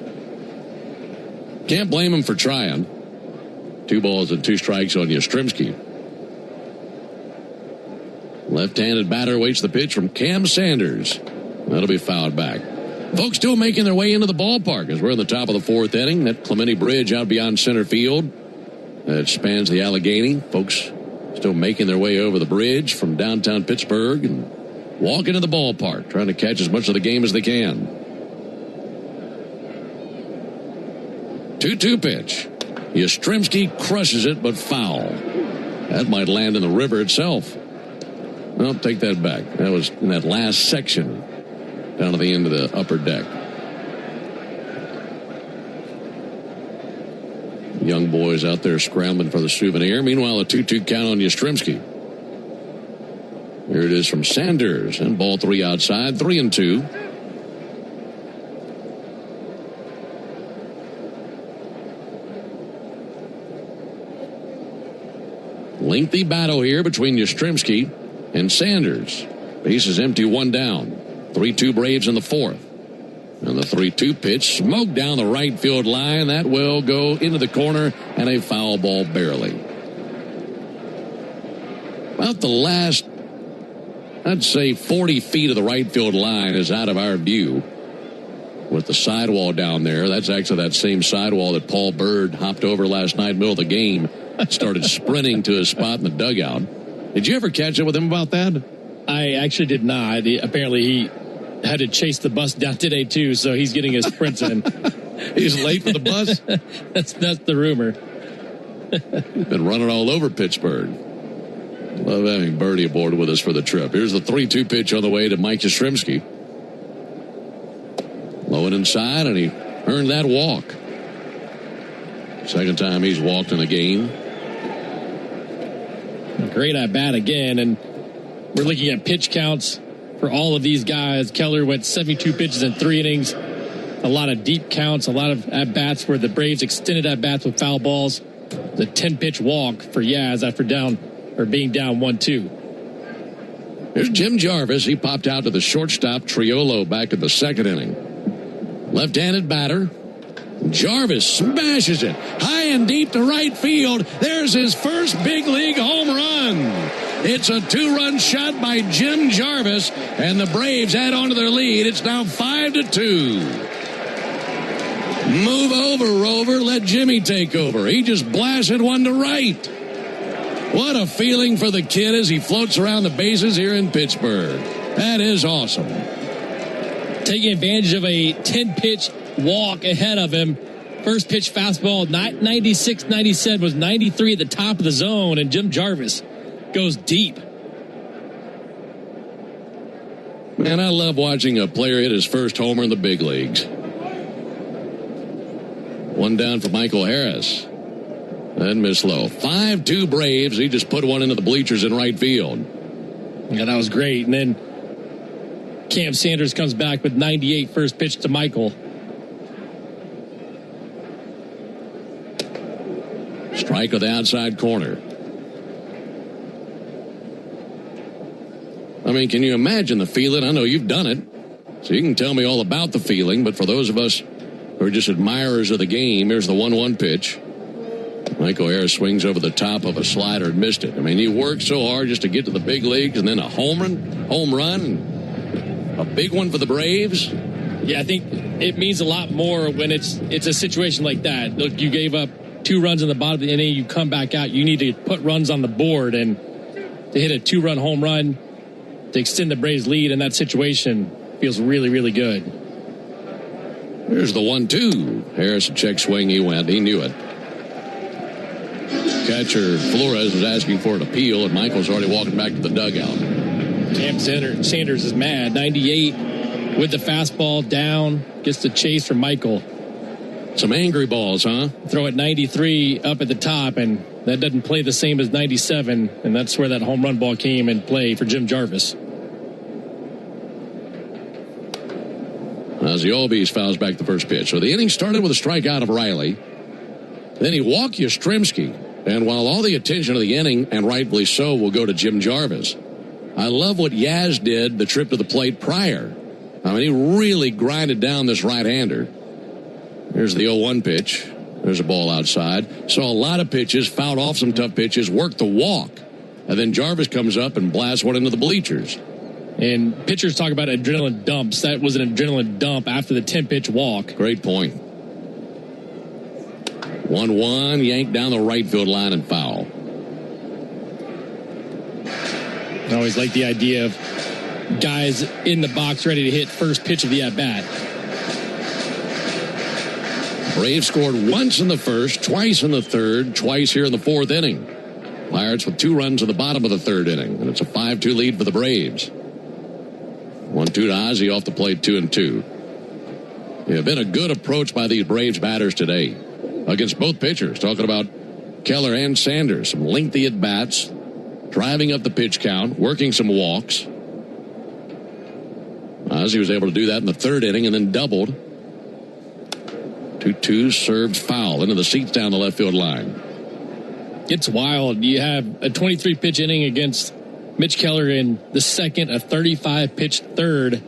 Can't blame him for trying. 2 balls and 2 strikes on Yastrzemski. Left-handed batter awaits the pitch from Cam Sanders. That'll be fouled back. Folks still making their way into the ballpark as we're in the top of the fourth inning. That Clemente Bridge out beyond center field that spans the Allegheny. Folks still making their way over the bridge from downtown Pittsburgh and walking to the ballpark, trying to catch as much of the game as they can. 2-2 pitch. Yastrzemski crushes it, but foul. That might land in the river itself. I'll take that back. That was in that last section down to the end of the upper deck. Young boys out there scrambling for the souvenir. Meanwhile, a 2-2 count on Yastrzemski. Here it is from Sanders, and ball 3 outside, 3-2. Lengthy battle here between Yastrzemski and Sanders. Base is empty, 1 down. 3-2 Braves in the fourth. And the 3-2 pitch smoked down the right field line. That will go into the corner, and a foul ball barely. About the last, I'd say 40 feet of the right field line is out of our view. With the sidewall down there, that's actually that same sidewall that Paul Bird hopped over last night, middle of the game, started sprinting to his spot in the dugout. Did you ever catch up with him about that? I actually did not. Apparently he had to chase the bus down today too, so he's getting his sprints in. He's late for the bus? That's the rumor. Been running all over Pittsburgh. Love having Birdie aboard with us for the trip. Here's the 3-2 pitch on the way to Mike Yastrzemski. Low and inside, and he earned that walk. Second time he's walked in a game. Great at bat again, and we're looking at pitch counts for all of these guys. Keller went 72 pitches in 3 innings. A lot of deep counts, a lot of at bats where the Braves extended at bats with foul balls. The 10-pitch walk for Yaz after being down 1-2. Here's Jim Jarvis. He popped out to the shortstop Triolo back in the second inning. Left-handed batter. Jarvis smashes it high and deep to right field. There's his first big league home run. It's a 2-run shot by Jim Jarvis, and the Braves add on to their lead. It's now 5-2. Move over, Rover. Let Jimmy take over. He just blasted one to right. What a feeling for the kid as he floats around the bases here in Pittsburgh. That is awesome. Taking advantage of a 10-pitch walk ahead of him. First pitch fastball, 96-97 was 93 at the top of the zone, and Jim Jarvis goes deep. Man, I love watching a player hit his first homer in the big leagues. 1 down for Michael Harris. And miss low. 5-2 Braves. He just put one into the bleachers in right field. Yeah, that was great. And then Cam Sanders comes back with 98 first pitch to Michael. Strike of the outside corner. I mean, can you imagine the feeling? I know you've done it, so you can tell me all about the feeling. But for those of us who are just admirers of the game, here's the 1-1 pitch. Michael Harris swings over the top of a slider and missed it. I mean, he worked so hard just to get to the big leagues, and then a home run. A big one for the Braves. Yeah, I think it means a lot more when it's a situation like that. Look, you gave up 2 runs in the bottom of the inning. You come back out. You need to put runs on the board, and to hit a 2-run home run to extend the Braves' lead in that situation feels really, really good. Here's the 1-2. Harris, a check swing. He went. He knew it. Catcher Flores was asking for an appeal, and Michael's already walking back to the dugout. Cam Sanders is mad. 98 with the fastball down. Gets the chase from Michael. Some angry balls, huh? Throw at 93 up at the top, and that doesn't play the same as 97, and that's where that home run ball came in play for Jim Jarvis. Ozzie Albies fouls back the first pitch. So the inning started with a strikeout of Riley. Then he walked Yastrzemski. And while all the attention of the inning, and rightfully so, will go to Jim Jarvis, I love what Yaz did the trip to the plate prior. I mean, he really grinded down this right-hander. Here's the 0-1 pitch. There's a ball outside. Saw a lot of pitches, fouled off some tough pitches, worked the walk. And then Jarvis comes up and blasts one into the bleachers. And pitchers talk about adrenaline dumps. That was an adrenaline dump after the 10-pitch walk. Great point. 1-1, yanked down the right field line and foul. I always like the idea of guys in the box ready to hit first pitch of the at-bat. Braves scored once in the first, twice in the third, twice here in the 4th inning. Pirates with 2 runs in the bottom of the 3rd inning, and it's a 5-2 lead for the Braves. 1-2 to Ozzie off the plate, 2-2. Yeah, been a good approach by these Braves batters today against both pitchers. Talking about Keller and Sanders, some lengthy at-bats, driving up the pitch count, working some walks. Ozzie was able to do that in the 3rd inning and then doubled. 2-2 served foul into the seats down the left field line. It's wild. You have a 23-pitch inning against Mitch Keller in the 2nd, a 35-pitch 3rd.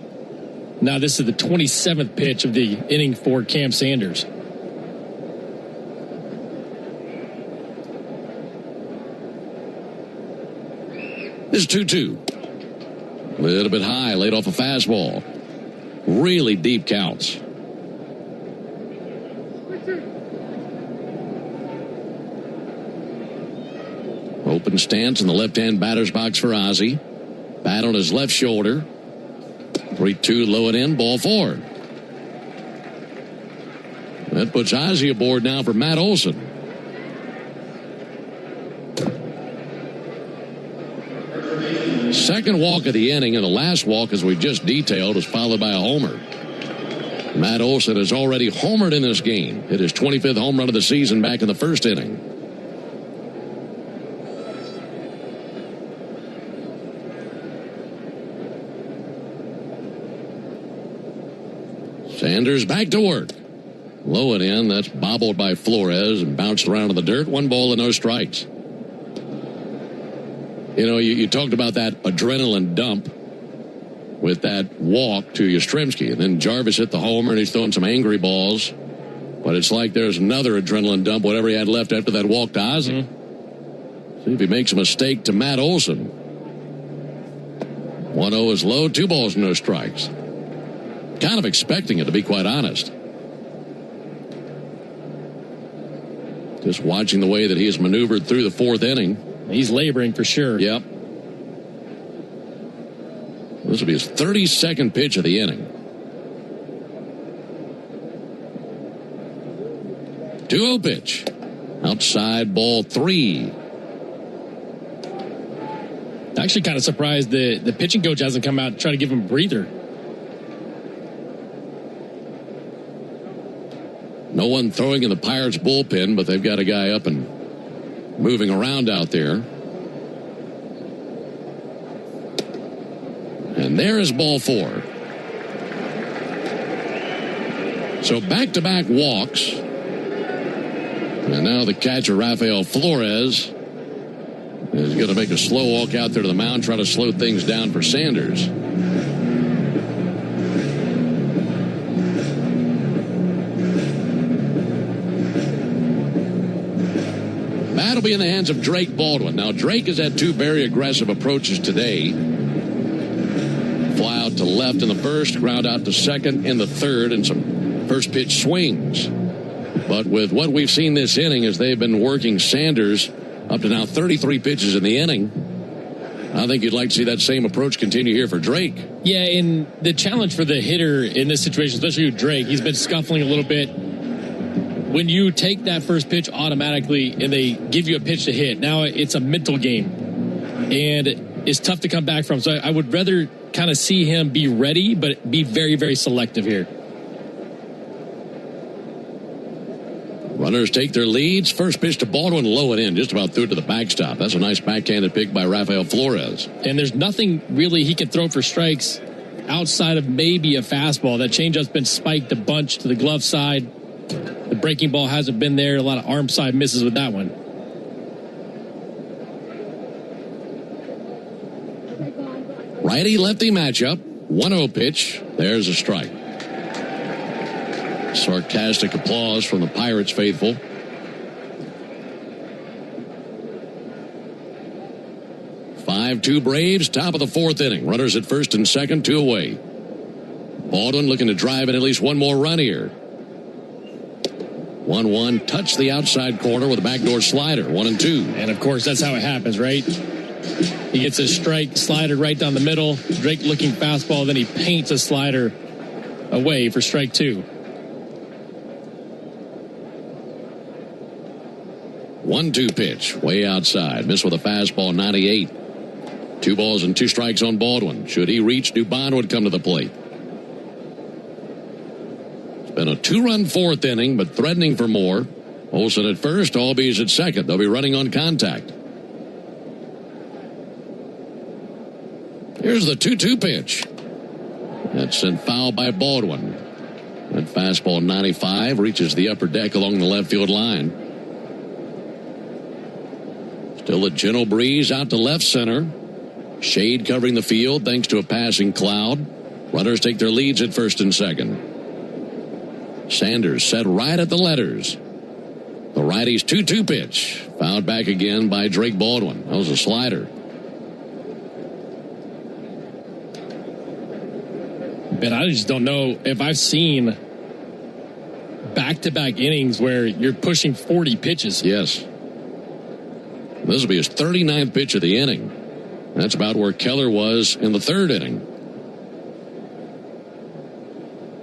Now this is the 27th pitch of the inning for Cam Sanders. This is 2-2. A little bit high, laid off a fastball. Really deep counts. Open stance in the left-hand batter's box for Ozzie. Bat on his left shoulder. 3-2 low and in, ball 4. That puts Ozzie aboard now for Matt Olson. Second walk of the inning, and the last walk, as we just detailed, was followed by a homer. Matt Olson has already homered in this game. Hit his 25th home run of the season back in the 1st inning. Sanders back to work. Low and in. That's bobbled by Flores and bounced around in the dirt. 1 ball and no strikes. You know, you talked about that adrenaline dump with that walk to Yastrzemski. And then Jarvis hit the homer, and he's throwing some angry balls. But it's like there's another adrenaline dump, whatever he had left after that walk to Ozzie. See if he makes a mistake to Matt Olson. 1-0 is low, 2 balls, no strikes. Kind of expecting it, to be quite honest. Just watching the way that he has maneuvered through the 4th inning. He's laboring for sure. Yep. This will be his 32nd pitch of the inning. 2-0 pitch. Outside, ball 3. Actually kind of surprised the pitching coach hasn't come out and tried to give him a breather. No one throwing in the Pirates bullpen, but they've got a guy up and moving around out there. And there is ball 4. So back-to-back walks. And now the catcher, Rafael Flores, is going to make a slow walk out there to the mound, try to slow things down for Sanders. That'll be in the hands of Drake Baldwin. Now, Drake has had 2 very aggressive approaches today. fly out to left in the first, ground out to second in the third, and some first pitch swings. But with what we've seen this inning as they've been working Sanders up to now 33 pitches in the inning, I think you'd like to see that same approach continue here for Drake. Yeah, and the challenge for the hitter in this situation, especially with Drake, he's been scuffling a little bit. When you take that first pitch automatically and they give you a pitch to hit, now it's a mental game. And it's tough to come back from. So I would rather kind of see him be ready, but be very, very selective here. Runners take their leads. First pitch to Baldwin, low and in, just about through to the backstop. That's a nice backhanded pick by Rafael Flores. And there's nothing really he can throw for strikes outside of maybe a fastball. That changeup's been spiked a bunch to the glove side. The breaking ball hasn't been there. A lot of arm side misses with that one. Righty-lefty matchup. 1-0 pitch. There's a strike. Sarcastic applause from the Pirates faithful. Five-2 Braves, top of the fourth inning. Runners at first and second, 2 away. Baldwin looking to drive in at least one more run here. 1-1, touch the outside corner with a backdoor slider, 1-2. And, of course, that's how it happens, right? He gets a strike slider right down the middle. Drake looking fastball, then he paints a slider away for strike 2. 1-2 pitch, way outside. Missed with a fastball, 98. 2 balls and 2 strikes on Baldwin. Should he reach, Dubon would come to the plate. It's been a 2-run fourth inning, but threatening for more. Olsen at first, Albies at second. They'll be running on contact. Here's the 2-2 pitch. That's sent foul by Baldwin. That fastball, 95, reaches the upper deck along the left field line. Still a gentle breeze out to left center. Shade covering the field thanks to a passing cloud. Runners take their leads at first and second. Sanders set right at the letters. The righty's 2-2 pitch. Fouled back again by Drake Baldwin. That was a slider. But I just don't know if I've seen back-to-back innings where you're pushing 40 pitches. Yes. This will be his 39th pitch of the inning. That's about where Keller was in the third inning.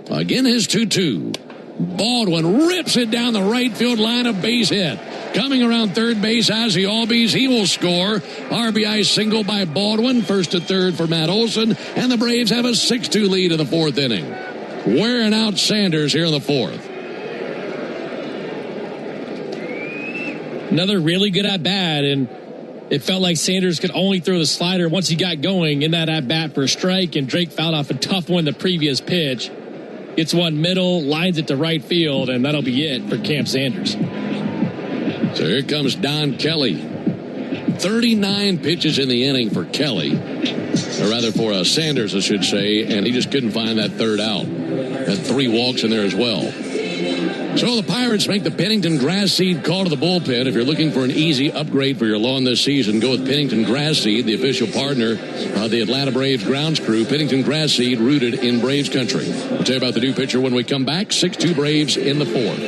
Again, his 2-2. Baldwin rips it down the right field line, a base hit. Coming around third base, Ozzie Albies, he will score. RBI single by Baldwin, first to third for Matt Olson, and the Braves have a 6-2 lead in the fourth inning. Wearing out Sanders here in the fourth. Another really good at-bat, and it felt like Sanders could only throw the slider once he got going in that at-bat for a strike, and Drake fouled off a tough one the previous pitch. Gets one middle, lines it to right field, and that'll be it for Cam Sanders. So here comes Don Kelly. 39 pitches in the inning for Kelly. Or rather for Sanders, I should say, and he just couldn't find that third out. Had 3 walks in there as well. So the Pirates make the Pennington Grass Seed call to the bullpen. If you're looking for an easy upgrade for your lawn this season, go with Pennington Grass Seed, the official partner of the Atlanta Braves grounds crew. Pennington Grass Seed, rooted in Braves country. We'll tell you about the new pitcher when we come back. 6-2 Braves in the fourth.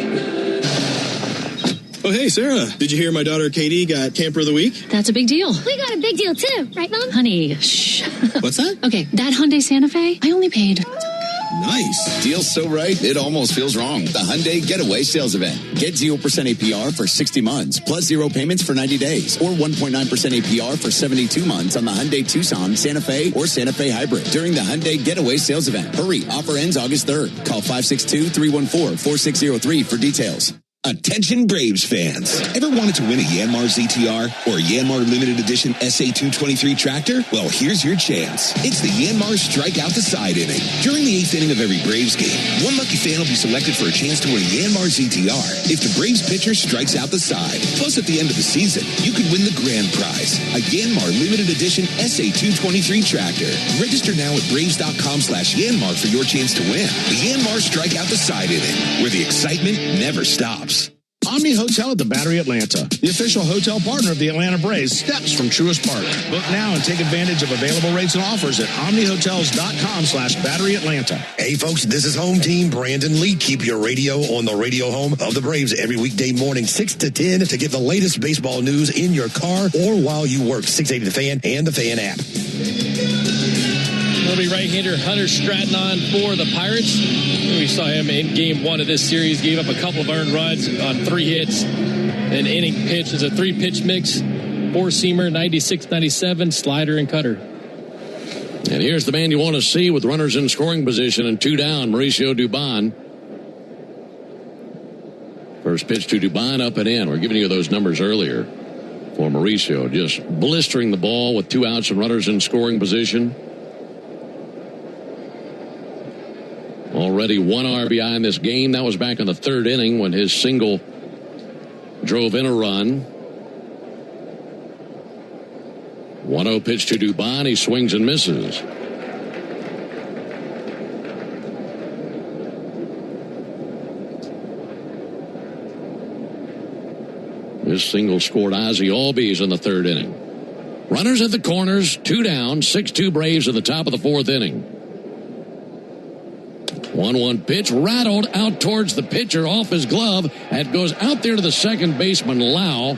Oh, hey, Sarah, did you hear my daughter Katie got Camper of the Week? That's a big deal. We got a big deal, too. Right, Mom? Honey, shh. What's that? Okay, that Hyundai Santa Fe, I only paid... Nice. Deal's so right, it almost feels wrong. The Hyundai Getaway Sales Event. Get 0% APR for 60 months, plus 0 payments for 90 days, or 1.9% APR for 72 months on the Hyundai Tucson, Santa Fe, or Santa Fe Hybrid during the Hyundai Getaway Sales Event. Hurry, offer ends August 3rd. Call 562-314-4603 for details. Attention Braves fans. Ever wanted to win a Yanmar ZTR or a Yanmar Limited Edition SA223 tractor? Well, here's your chance. It's the Yanmar Strike Out the Side inning. During the 8th inning of every Braves game, one lucky fan will be selected for a chance to win a Yanmar ZTR if the Braves pitcher strikes out the side. Plus, at the end of the season, you could win the grand prize, a Yanmar Limited Edition SA223 tractor. Register now at Braves.com/Yanmar for your chance to win. The Yanmar Strike Out the Side inning, where the excitement never stops. Omni Hotel at the Battery Atlanta, the official hotel partner of the Atlanta Braves, steps from Truist Park. Book now and take advantage of available rates and offers at omnihotels.com/Battery Atlanta. Hey, folks, this is home team Brandon Lee. Keep your radio on the radio home of the Braves every weekday morning, 6 to 10, to get the latest baseball news in your car or while you work. 680 The Fan and the Fan app. Will be right-hander Hunter Stratton on for the Pirates. We saw him in game 1 of this series. Gave up a couple of earned runs on 3 hits. An inning pitch is a 3-pitch mix. 4-seamer, 96-97, slider, and cutter. And here's the man you want to see with runners in scoring position and 2 down, Mauricio Dubon. First pitch to Dubon, up and in. We're giving you those numbers earlier for Mauricio. Just blistering the ball with 2 outs and runners in scoring position. Already 1 RBI in this game. That was back in the 3rd inning when his single drove in a run. 1-0 pitch to Dubon. He swings and misses. This single scored Ozzie Albies in the 3rd inning. Runners at the corners, 2 down, 6-2 Braves in the top of the 4th inning. 1-1 pitch, rattled out towards the pitcher, off his glove. It goes out there to the second baseman, Lau.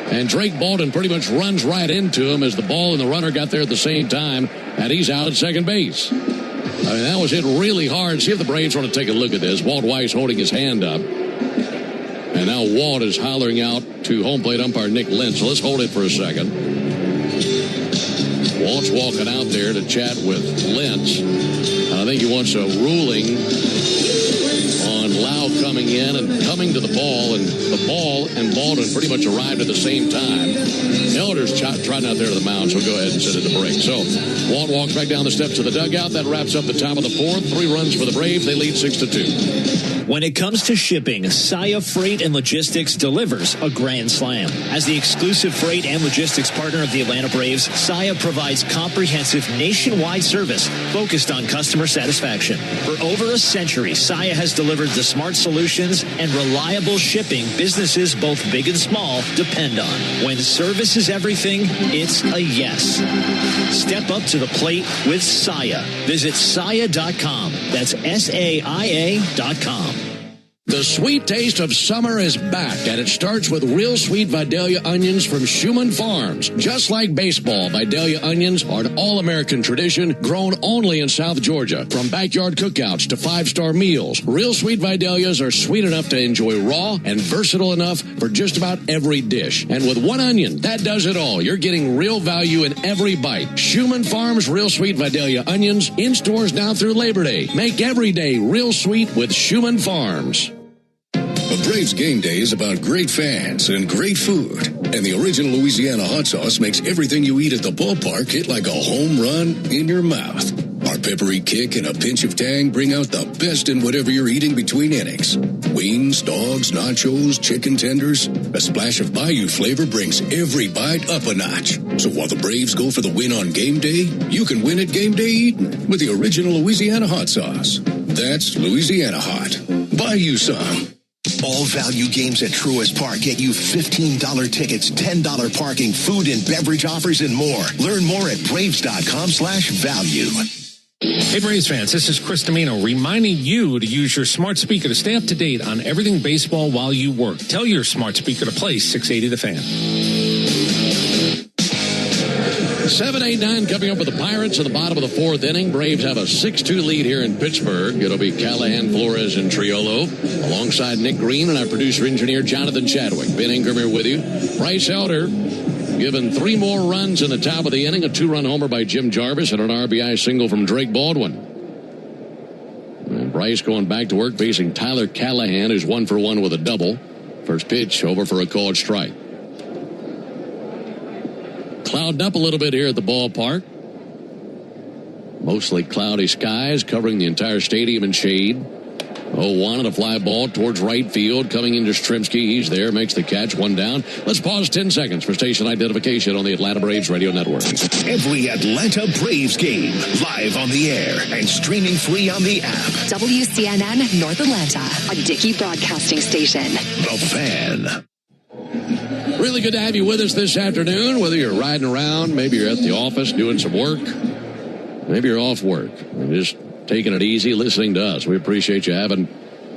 And Drake Baldwin pretty much runs right into him as the ball and the runner got there at the same time. And he's out at second base. I mean, that was hit really hard. See if the Braves want to take a look at this. Walt Weiss holding his hand up. And now Walt is hollering out to home plate umpire Nick Lentz. So let's hold it for a second. Walt's walking out there to chat with Lentz. I think he wants a ruling on Lau coming in and coming to the ball, and the ball and Baldwin pretty much arrived at the same time. Elder's trotting out there to the mound, so go ahead and set it to break. So Walt walks back down the steps of the dugout. That wraps up the top of the 4th. 3 runs for the Braves. They lead 6-2. When it comes to shipping, Saia Freight and Logistics delivers a grand slam. As the exclusive freight and logistics partner of the Atlanta Braves, Saia provides comprehensive nationwide service focused on customer satisfaction. For over a century, Saia has delivered the smart solutions and reliable shipping businesses both big and small depend on. When service is everything, it's a yes. Step up to the plate with Saia. Visit Saia.com. That's SAIA.com. The sweet taste of summer is back, and it starts with real sweet Vidalia onions from Schumann Farms. Just like baseball, Vidalia onions are an all-American tradition grown only in South Georgia. From backyard cookouts to 5-star meals, real sweet Vidalias are sweet enough to enjoy raw and versatile enough for just about every dish. And with 1 onion, that does it all. You're getting real value in every bite. Schumann Farms real sweet Vidalia onions in stores now through Labor Day. Make every day real sweet with Schumann Farms. A Braves game day is about great fans and great food. And the original Louisiana hot sauce makes everything you eat at the ballpark hit like a home run in your mouth. Our peppery kick and a pinch of tang bring out the best in whatever you're eating between innings. Wings, dogs, nachos, chicken tenders. A splash of Bayou flavor brings every bite up a notch. So while the Braves go for the win on game day, you can win at game day eating with the original Louisiana hot sauce. That's Louisiana hot. Buy you some. All value games at Truist Park get you $15 tickets, $10 parking, food and beverage offers, and more. Learn more at Braves.com/value. Hey Braves fans, this is Chris Domino reminding you to use your smart speaker to stay up to date on everything baseball while you work. Tell your smart speaker to play 680 The Fan. 7-8-9 coming up with the Pirates at the bottom of the 4th inning. Braves have a 6-2 lead here in Pittsburgh. It'll be Callahan, Flores, and Triolo alongside Nick Green and our producer-engineer Jonathan Chadwick. Ben Ingram here with you. Bryce Elder given 3 more runs in the top of the inning. A 2-run homer by Jim Jarvis and an RBI single from Drake Baldwin. And Bryce going back to work facing Tyler Callahan, who's 1 for 1 with a double. First pitch over for a called strike. Clouded up a little bit here at the ballpark. Mostly cloudy skies covering the entire stadium in shade. 0-1 and a fly ball towards right field. Coming into Strzemski. He's there, makes the catch, 1 down. Let's pause 10 seconds for station identification on the Atlanta Braves Radio Network. Every Atlanta Braves game, live on the air and streaming free on the app. WCNN North Atlanta, a Dickey broadcasting station. The Fan. Really good to have you with us this afternoon, whether you're riding around, maybe you're at the office doing some work, maybe you're off work and just taking it easy, listening to us. We appreciate you having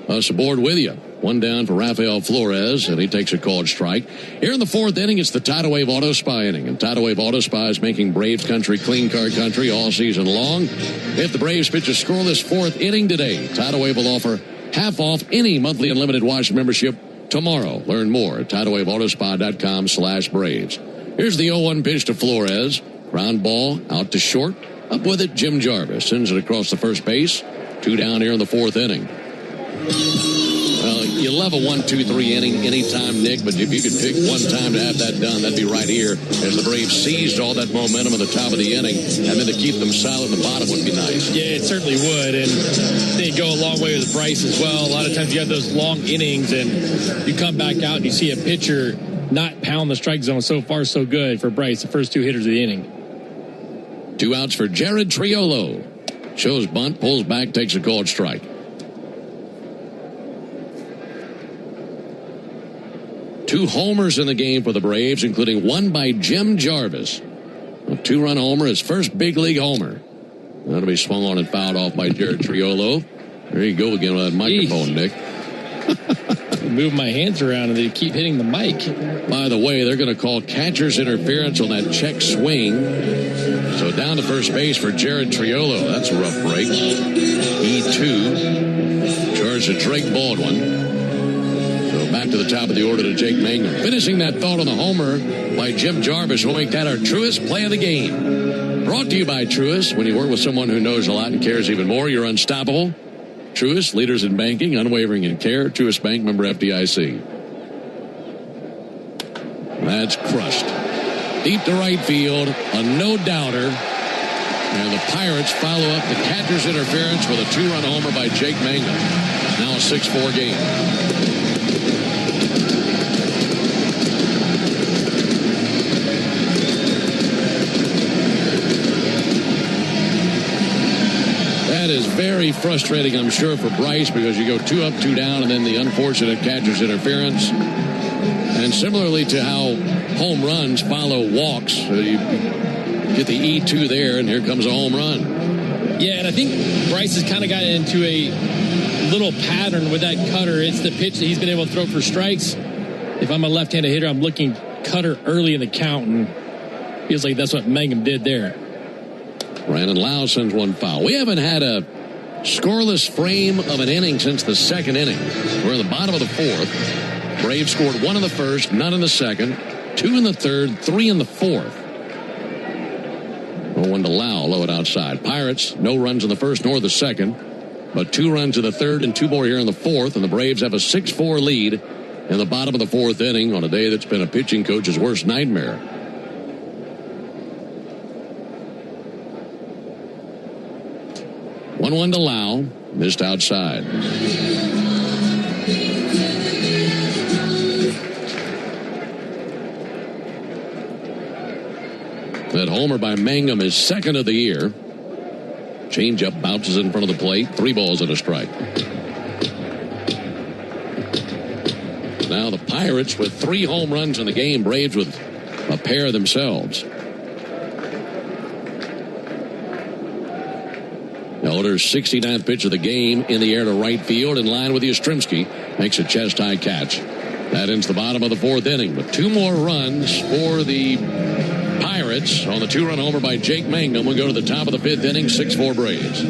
us aboard with you. 1 down for Rafael Flores, and he takes a called strike. Here in the 4th inning, it's the Tidal Wave Auto Spa inning, and Tidal Wave Auto Spa is making Braves country clean car country all season long. If the Braves pitch a scoreless 4th inning today, Tidal Wave will offer half off any monthly unlimited wash membership tomorrow. Learn more at TidalWaveAutoSpa.com/Braves. Here's the 0-1 pitch to Flores. Ground ball out to short. Up with it, Jim Jarvis sends it across the first base. 2 down here in the 4th inning. Well, you love a 1-2-3 inning anytime, Nick, but if you could pick one time to have that done, that'd be right here as the Braves seized all that momentum at the top of the inning, and then to keep them solid in the bottom would be nice. Yeah, it certainly would, and they go a long way with Bryce as well. A lot of times you have those long innings, and you come back out and you see a pitcher not pound the strike zone. So far, so good for Bryce, the first 2 hitters of the inning. 2 outs for Jared Triolo. Shows bunt, pulls back, takes a called strike. 2 homers in the game for the Braves, including one by Jim Jarvis. A 2-run homer, his first big league homer. That'll be swung on and fouled off by Jared Triolo. There you go again with that microphone, Nick. Move my hands around and they keep hitting the mic. By the way, they're going to call catcher's interference on that check swing. So down to first base for Jared Triolo. That's a rough break. E2. Charge to Drake Baldwin. So back to the top of the order to Jake Mangum. Finishing that thought on the homer by Jim Jarvis will make that our Truist play of the game. Brought to you by Truist. When you work with someone who knows a lot and cares even more, you're unstoppable. Truist, leaders in banking, unwavering in care. Truist Bank, member FDIC. That's crushed. Deep to right field, a no-doubter. And the Pirates follow up the catcher's interference with a 2-run homer by Jake Mangum. Now a 6-4 game. That is very frustrating, I'm sure, for Bryce, because you go 2 up, 2 down, and then the unfortunate catcher's interference. And similarly to how home runs follow walks, you get the E2 there, and here comes a home run. Yeah, and I think Bryce has kind of gotten into a little pattern with that cutter. It's the pitch that he's been able to throw for strikes. If I'm a left-handed hitter, I'm looking cutter early in the count, and feels like that's what Mangum did there. Brandon Lau sends one foul. We haven't had a scoreless frame of an inning since the 2nd inning. We're in the bottom of the 4th. Braves scored 1 in the 1st, none in the 2nd, 2 in the 3rd, 3 in the 4th. 0-1 to Lau, low and outside. Pirates, no runs in the 1st nor the 2nd, but 2 runs in the 3rd and 2 more here in the 4th, and the Braves have a 6-4 lead in the bottom of the 4th inning on a day that's been a pitching coach's worst nightmare. 1-1 to Lau, missed outside. That homer by Mangum is 2nd of the year. Changeup bounces in front of the plate. 3 balls and a strike. Now the Pirates with 3 home runs in the game. Braves with a pair themselves. Elder's 69th pitch of the game in the air to right field in line with Yastrzemski. Makes a chest-high catch. That ends the bottom of the 4th inning with 2 more runs for the Pirates on the 2-run homer by Jake Mangum. We'll go to the top of the 5th inning, 6-4 Braves.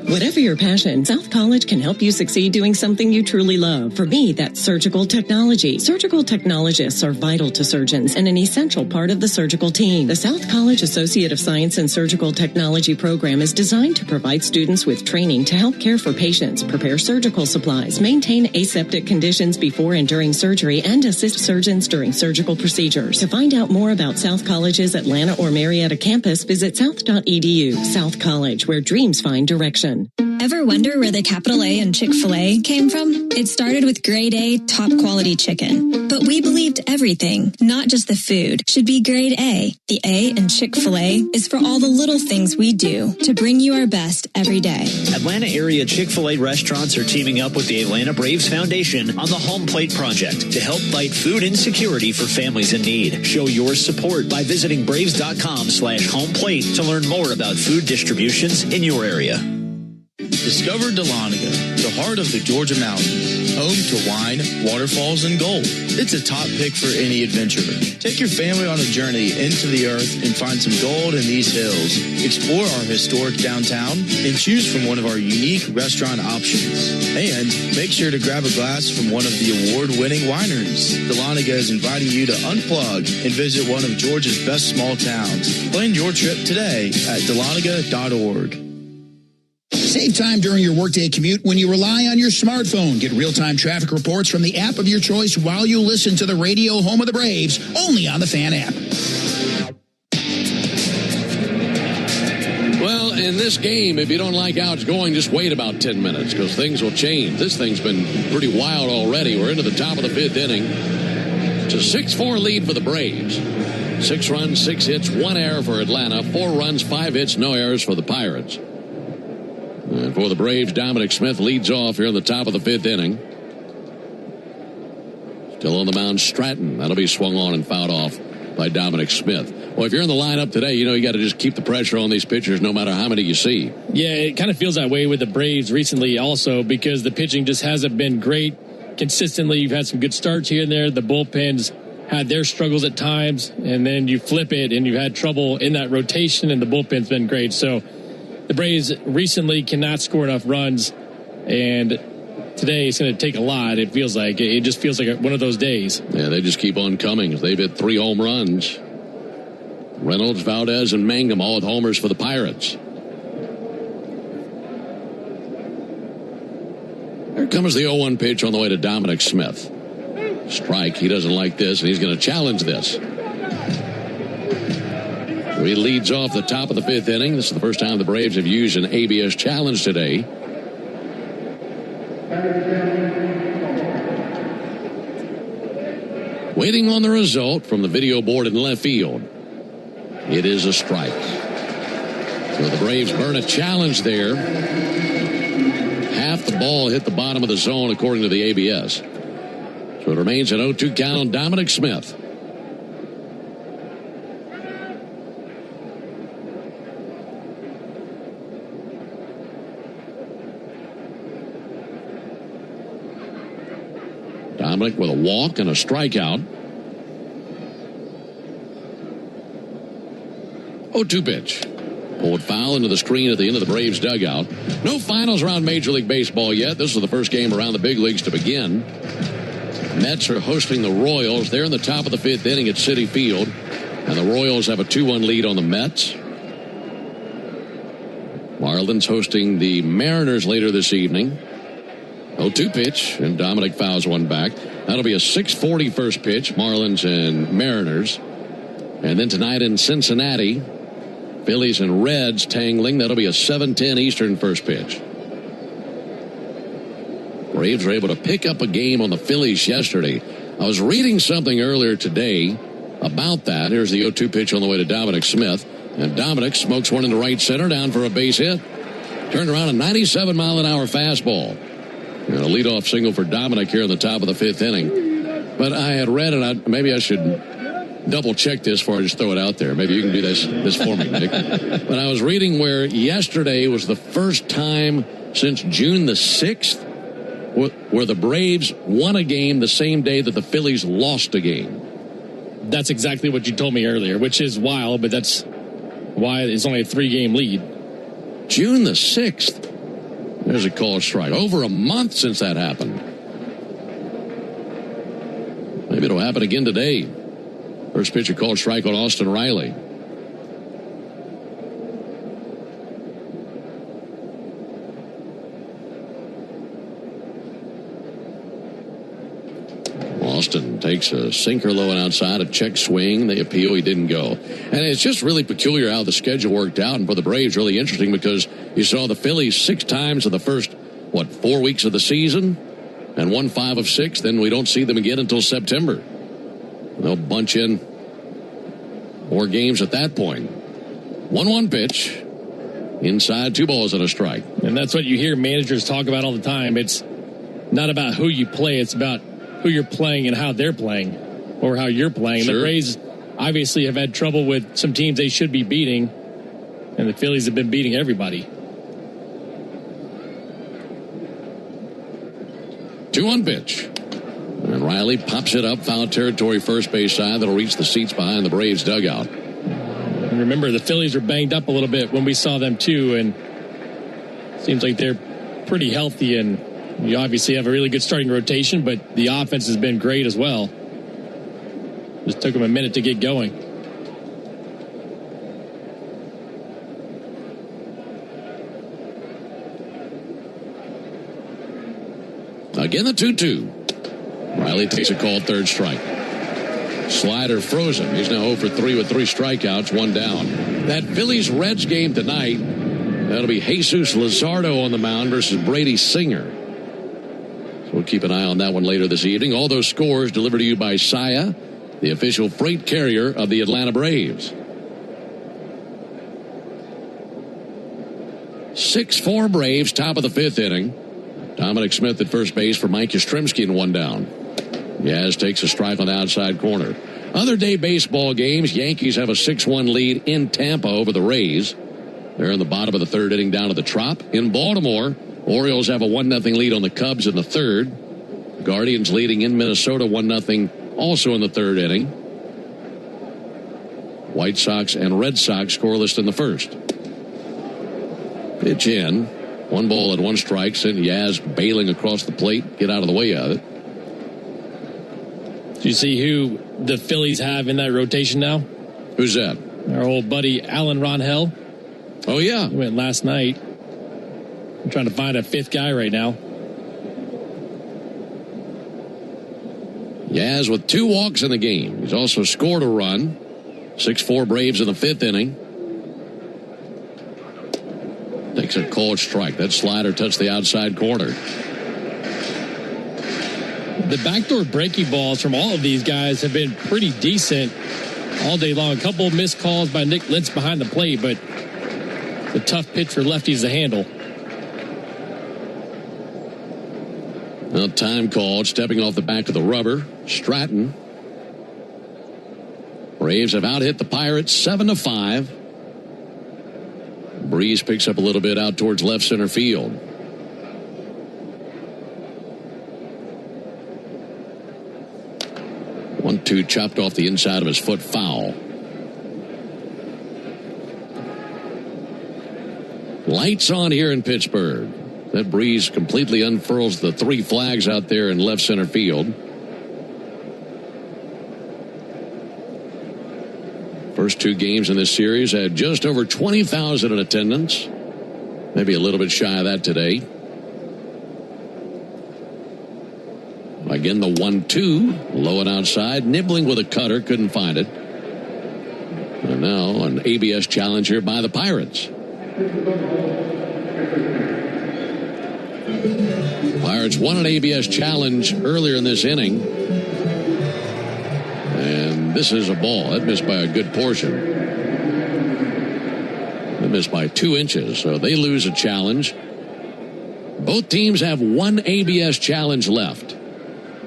Whatever your passion, South College can help you succeed doing something you truly love. For me, that's surgical technology. Surgical technologists are vital to surgeons and an essential part of the surgical team. The South College Associate of Science and Surgical Technology program is designed to provide students with training to help care for patients, prepare surgical supplies, maintain aseptic conditions before and during surgery, and assist surgeons during surgical procedures. To find out more about South College's Atlanta or Marietta campus, visit south.edu. South College, where dreams find direction. Selection. Ever wonder where the capital A in Chick-fil-A came from? It started with grade A, top quality chicken. But we believed everything, not just the food, should be grade A. The A in Chick-fil-A is for all the little things we do to bring you our best every day. Atlanta area Chick-fil-A restaurants are teaming up with the Atlanta Braves Foundation on the Home Plate Project to help fight food insecurity for families in need. Show your support by visiting braves.com/homeplate to learn more about food distributions in your area. Discover Dahlonega, the heart of the Georgia mountains, home to wine, waterfalls, and gold. It's a top pick for any adventurer. Take your family on a journey into the earth and find some gold in these hills. Explore our historic downtown and choose from one of our unique restaurant options. And make sure to grab a glass from one of the award-winning wineries. Dahlonega is inviting you to unplug and visit one of Georgia's best small towns. Plan your trip today at dahlonega.org. Save time during your workday commute when you rely on your smartphone. Get real-time traffic reports from the app of your choice while you listen to the radio home of the Braves, only on the Fan app. Well, in this game, if you don't like how it's going, just wait about 10 minutes because things will change. This thing's been pretty wild already. We're into the top of the 5th inning. It's a 6-4 lead for the Braves. 6 runs, 6 hits, 1 error for Atlanta. 4 runs, 5 hits, no errors for the Pirates. And for the Braves, Dominic Smith leads off here in the top of the 5th inning. Still on the mound, Stratton. That'll be swung on and fouled off by Dominic Smith. Well, if you're in the lineup today, you know you got to just keep the pressure on these pitchers no matter how many you see. Yeah, it kind of feels that way with the Braves recently also because the pitching just hasn't been great consistently. You've had some good starts here and there. The bullpen's had their struggles at times, and then you flip it and you had trouble in that rotation, and the bullpen's been great. So the Braves recently cannot score enough runs, and today it's going to take a lot. It feels like it just feels like one of those days. Yeah, they just keep on coming. They've hit 3 home runs. Reynolds, Valdez, and Mangum all with homers for the Pirates. Here comes the 0-1 pitch on the way to Dominic Smith. Strike. He doesn't like this, and he's going to challenge this. He leads off the top of the 5th inning. This is the first time the Braves have used an ABS challenge today. Waiting on the result from the video board in left field. It is a strike. So the Braves burn a challenge there. Half the ball hit the bottom of the zone according to the ABS. So it remains an 0-2 count on Dominic Smith. Dominic with a walk and a strikeout. 0-2 pitch. Pulled foul into the screen at the end of the Braves dugout. No finals around Major League Baseball yet. This is the first game around the big leagues to begin. Mets are hosting the Royals. They're in the top of the 5th inning at Citi Field. And the Royals have a 2-1 lead on the Mets. Marlins hosting the Mariners later this evening. 0-2 pitch, and Dominic fouls one back. That'll be a 6:40 first pitch, Marlins and Mariners. And then tonight in Cincinnati, Phillies and Reds tangling. That'll be a 7:10 Eastern first pitch. Braves were able to pick up a game on the Phillies yesterday. I was reading something earlier today about that. Here's the 0-2 pitch on the way to Dominic Smith. And Dominic smokes one into right center, down for a base hit. Turned around a 97-mile-an-hour fastball. And a leadoff single for Dominic here in the top of the 5th inning. But I had read it. Maybe I should double check this before I just throw it out there. Maybe you can do this for me, Nick. But I was reading where yesterday was the first time since June the 6th where the Braves won a game the same day that the Phillies lost a game. That's exactly what you told me earlier, which is wild, but that's why it's only a 3-game lead. June the 6th. There's a call strike. Over a month since that happened. Maybe it'll happen again today. First pitch, a called strike on Austin Riley. Austin takes a sinker low and outside, a check swing. They appeal. He didn't go. And it's just really peculiar how the schedule worked out. And for the Braves, really interesting because you saw the Phillies 6 times in the first, 4 weeks of the season and won 5 of 6. Then we don't see them again until September. They'll bunch in more games at that point. 1-1 pitch. Inside, 2 balls and a strike. And that's what you hear managers talk about all the time. It's not about who you play. It's about who you're playing and how they're playing or how you're playing. Sure. The Braves obviously have had trouble with some teams they should be beating, and the Phillies have been beating everybody. 2-1 pitch. And Riley pops it up, foul territory, first base side. That'll reach the seats behind the Braves dugout. And remember, the Phillies are banged up a little bit when we saw them too, and it seems like they're pretty healthy, and you obviously have a really good starting rotation, but the offense has been great as well. Just took them a minute to get going. Again, the 2-2. Riley takes a called third strike. Slider frozen. He's now 0 for 3 with 3 strikeouts, 1 down. That Phillies-Reds game tonight, that'll be Jesus Luzardo on the mound versus Brady Singer. So we'll keep an eye on that one later this evening. All those scores delivered to you by Saia, the official freight carrier of the Atlanta Braves. 6-4 Braves, top of the 5th inning. Dominic Smith at first base for Mike Yastrzemski and 1 down. Yaz takes a strike on the outside corner. Other day baseball games, Yankees have a 6-1 lead in Tampa over the Rays. They're in the bottom of the 3rd inning down to the Trop. In Baltimore, Orioles have a 1-0 lead on the Cubs in the 3rd. Guardians leading in Minnesota 1-0 also in the 3rd inning. White Sox and Red Sox scoreless in the 1st. Pitch in. 1 ball and 1 strike. Sent Yaz bailing across the plate. Get out of the way of it. Do you see who the Phillies have in that rotation now? Who's that? Our old buddy Alan Ronhell. Oh, yeah. He went last night. I'm trying to find a 5th guy right now. Yaz with 2 walks in the game. He's also scored a run. 6-4 Braves in the 5th inning. Takes a called strike. That slider touched the outside corner. The backdoor breaking balls from all of these guys have been pretty decent all day long. A couple of missed calls by Nick Litz behind the plate, but it's a tough pitch for lefties to handle. Now time called, stepping off the back of the rubber. Stratton. Braves have out-hit the Pirates 7-5. Breeze picks up a little bit out towards left center field. One-two chopped off the inside of his foot, foul. Lights on here in Pittsburgh. That breeze completely unfurls the 3 flags out there in left center field. First 2 games in this series had just over 20,000 in attendance. Maybe a little bit shy of that today. Again, the 1-2, low and outside, nibbling with a cutter, couldn't find it. And now an ABS challenge here by the Pirates. Pirates won an ABS challenge earlier in this inning. And this is a ball. That missed by a good portion. That missed by 2 inches. So they lose a challenge. Both teams have 1 ABS challenge left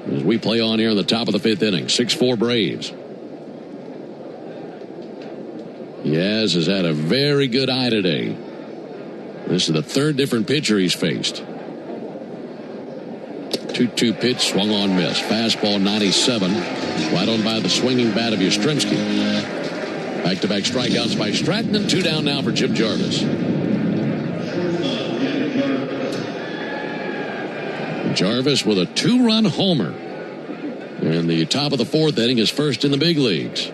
as we play on here in the top of the 5th inning. 6-4 Braves. Yaz has had a very good eye today. This is the 3rd different pitcher he's faced. 2-2 pitch, swung on, miss. Fastball 97. Right on by the swinging bat of Yastrzemski. Back-to-back strikeouts by Stratton, and 2 down now for Jim Jarvis. Jarvis with a 2-run homer. And the top of the 4th inning is first in the big leagues.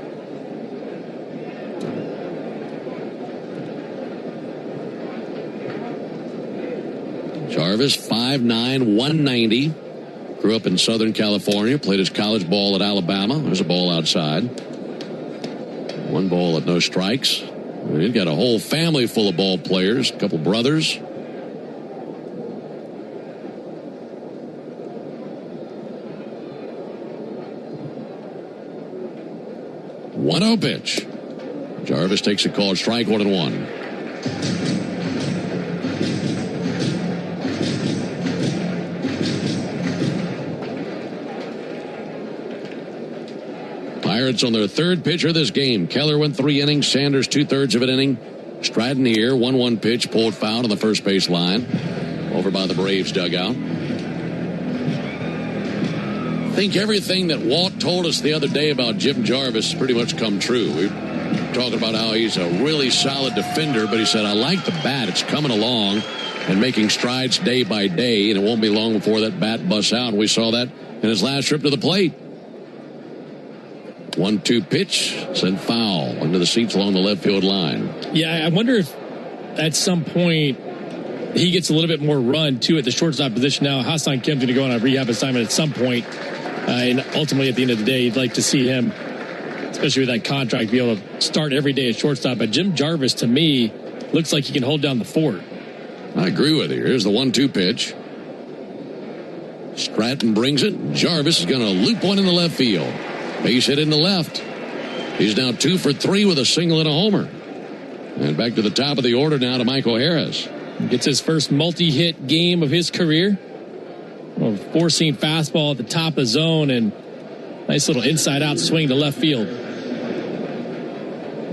Jarvis, 5'9", 190. Grew up in Southern California, played his college ball at Alabama. There's a ball outside. 1 ball at no strikes. He's got a whole family full of ball players, a couple brothers. One-0 pitch. Jarvis takes a called strike, 1-1. Pirates on their third pitcher of this game. Keller went 3 innings. Sanders 2/3 of an inning. Stratton here, 1-1 pitch, pulled foul on the first base line. Over by the Braves dugout. I think everything that Walt told us the other day about Jim Jarvis pretty much come true. We were talking about how he's a really solid defender, but he said, I like the bat. It's coming along and making strides day by day, and it won't be long before that bat busts out. And we saw that in his last trip to the plate. 1-2 pitch, sent foul into the seats along the left field line. Yeah, I wonder if at some point he gets a little bit more run, too, at the shortstop position now. Ha-Seong Kim's going to go on a rehab assignment at some point. And ultimately, at the end of the day, you'd like to see him, especially with that contract, be able to start every day at shortstop. But Jim Jarvis, to me, looks like he can hold down the fort. I agree with you. Here's the 1-2 pitch. Stratton brings it. Jarvis is going to loop one in the left field. Base hit in the left. He's now 2 for 3 with a single and a homer. And back to the top of the order now to Michael Harris. Gets his first multi-hit game of his career. A four-seam fastball at the top of the zone and nice little inside-out swing to left field.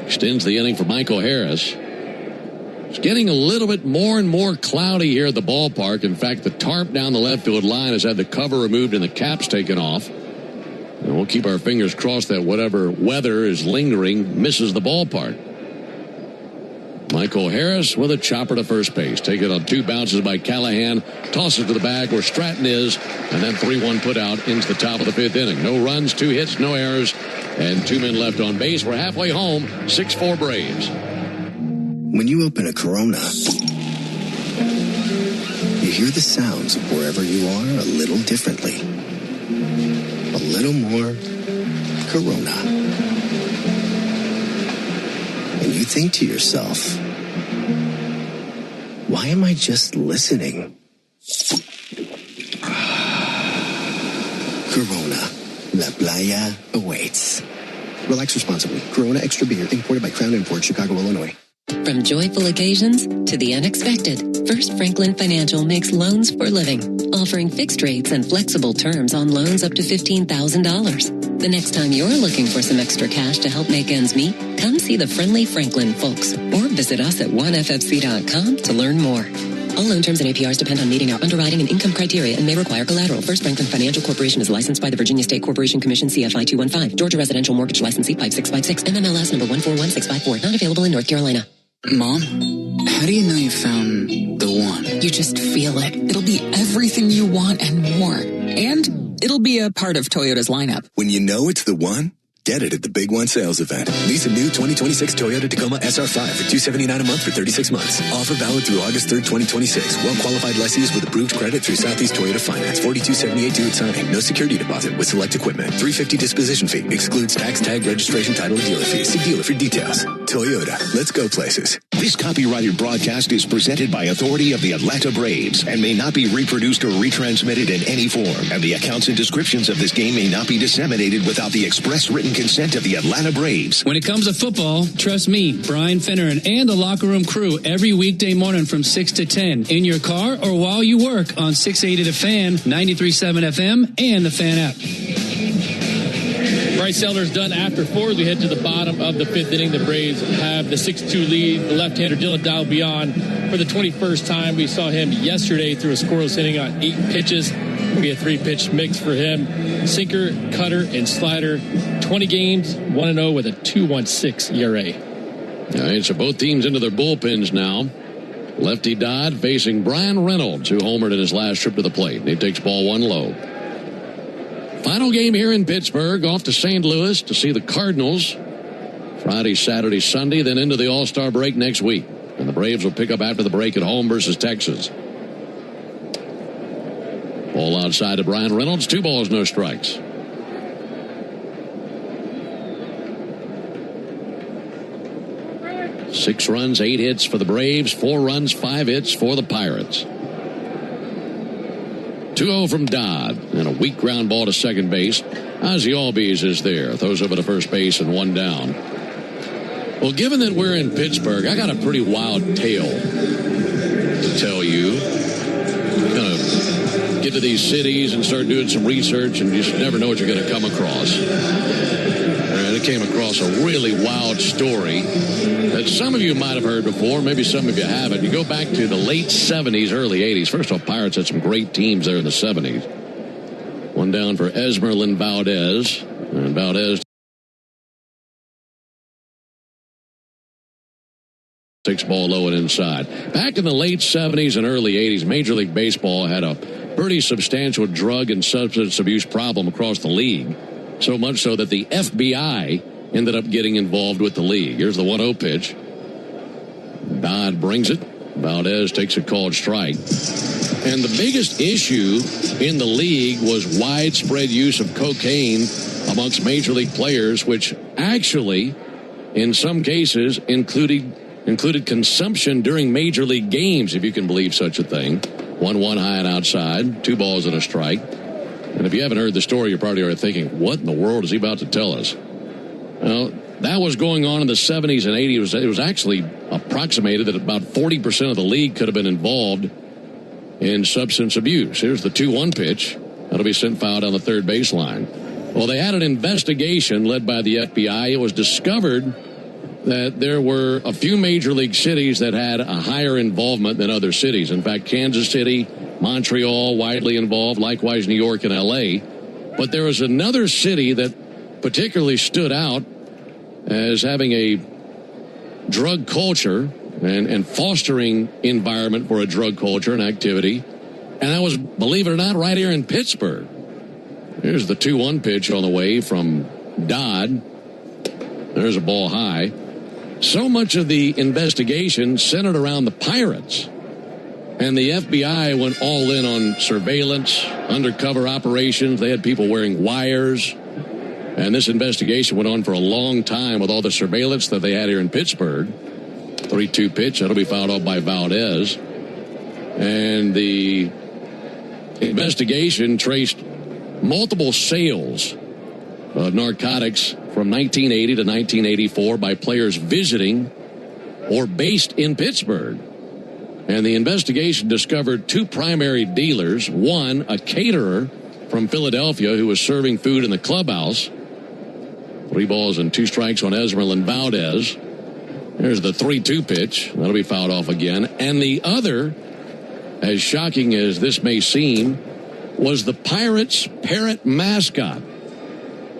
Extends the inning for Michael Harris. It's getting a little bit more and more cloudy here at the ballpark. In fact, the tarp down the left field line has had the cover removed and the caps taken off. And we'll keep our fingers crossed that whatever weather is lingering misses the ballpark. Michael Harris with a chopper to first base. Taken on 2 bounces by Callahan. Tosses to the bag where Stratton is. And then 3-1 put out into the top of the 5th inning. No runs, 2 hits, no errors. And 2 men left on base. We're halfway home. 6-4 Braves. When you open a Corona, you hear the sounds of wherever you are a little differently. A little more Corona. And you think to yourself, why am I just listening? Corona. La Playa awaits. Relax responsibly. Corona Extra Beer, imported by Crown Imports, Chicago, Illinois. From joyful occasions to the unexpected, First Franklin Financial makes loans for living, offering fixed rates and flexible terms on loans up to $15,000. The next time you're looking for some extra cash to help make ends meet, come see the friendly Franklin folks or visit us at oneFFC.com to learn more. All loan terms and APRs depend on meeting our underwriting and income criteria and may require collateral. First Franklin Financial Corporation is licensed by the Virginia State Corporation Commission, CFI 215. Georgia Residential Mortgage Licensee, Pipe 656, MMLS number 141654. Not available in North Carolina. Mom, how do you know you found the one? You just feel it. It'll be everything you want and more. And it'll be a part of Toyota's lineup. When you know it's the one, get it at the Big One sales event. Lease a new 2026 Toyota Tacoma SR5 for $279 a month for 36 months. Offer valid through August 3rd, 2026. Well-qualified lessees with approved credit through Southeast Toyota Finance. $42.78 due at signing. No security deposit with select equipment. $350 disposition fee. Excludes tax, tag, registration, title, and dealer fees. See dealer for details. Toyota. Let's go places. This copyrighted broadcast is presented by authority of the Atlanta Braves and may not be reproduced or retransmitted in any form. And the accounts and descriptions of this game may not be disseminated without the express written consent of the Atlanta Braves. When it comes to football, trust me, Brian Finneran and the Locker Room crew every weekday morning from 6 to 10 in your car or while you work on 680 The Fan, 93.7 FM, and the Fan app. Bryce Elder's done after 4. We head to the bottom of the 5th inning. The Braves have the 6-2 lead. The left-hander Dylan Dalbion for the 21st time. We saw him yesterday through a scoreless inning on 8 pitches. It'll be a 3-pitch mix for him. Sinker, cutter, and slider. 20 games, 1-0 with a 2.16 ERA. All right, so both teams into their bullpens now. Lefty Dodd facing Brian Reynolds, who homered in his last trip to the plate. He takes ball 1 low. Final game here in Pittsburgh, off to St. Louis to see the Cardinals. Friday, Saturday, Sunday, then into the All-Star break next week. And the Braves will pick up after the break at home versus Texas. Ball outside to Brian Reynolds. 2 balls, no strikes. Six runs, 8 hits for the Braves. 4 runs, 5 hits for the Pirates. 2-0 from Dodd, and a weak ground ball to second base. Ozzie Albies is there. Throws over to first base and 1 down. Well, given that we're in Pittsburgh, I got a pretty wild tale to tell you. I'm going to get to these cities and start doing some research, and you just never know what you're going to come across. And I came across a really wild story that some of you might have heard before, maybe some of you haven't. You go back to the late 70s, early 80s. First off, Pirates had some great teams there in the 70s. 1 down for Esmeralyn Valdez. And Valdez takes ball low and inside. Back in the late 70s and early 80s, Major League Baseball had a pretty substantial drug and substance abuse problem across the league. So much so that the FBI ended up getting involved with the league. Here's the 1-0 pitch. Dodd brings it. Valdez takes a called strike. And the biggest issue in the league was widespread use of cocaine amongst major league players, which actually, in some cases, included consumption during major league games, if you can believe such a thing. 1-1 high and outside, 2 balls and a strike. And if you haven't heard the story, you're probably already thinking, what in the world is he about to tell us? Well, that was going on in the 70s and 80s. It was actually approximated that about 40% of the league could have been involved in substance abuse. Here's the 2-1 pitch. That'll be sent foul down the third baseline. Well, they had an investigation led by the FBI. It was discovered that there were a few major league cities that had a higher involvement than other cities. In fact, Kansas City, Montreal, widely involved, likewise New York and L.A. But there was another city that particularly stood out as having a drug culture and fostering environment for a drug culture and activity. And that was, believe it or not, right here in Pittsburgh. Here's the 2-1 pitch on the way from Dodd. There's a ball high. So much of the investigation centered around the Pirates. And the FBI went all in on surveillance, undercover operations. They had people wearing wires. And this investigation went on for a long time with all the surveillance that they had here in Pittsburgh. 3-2 pitch. That'll be fouled off by Valdez. And the investigation traced multiple sales of narcotics from 1980 to 1984 by players visiting or based in Pittsburgh. And the investigation discovered 2 primary dealers. One, a caterer from Philadelphia who was serving food in the clubhouse. 3 balls and 2 strikes on Esmeralyn Valdez. There's the 3-2 pitch. That'll be fouled off again. And the other, as shocking as this may seem, was the Pirates' parrot mascot.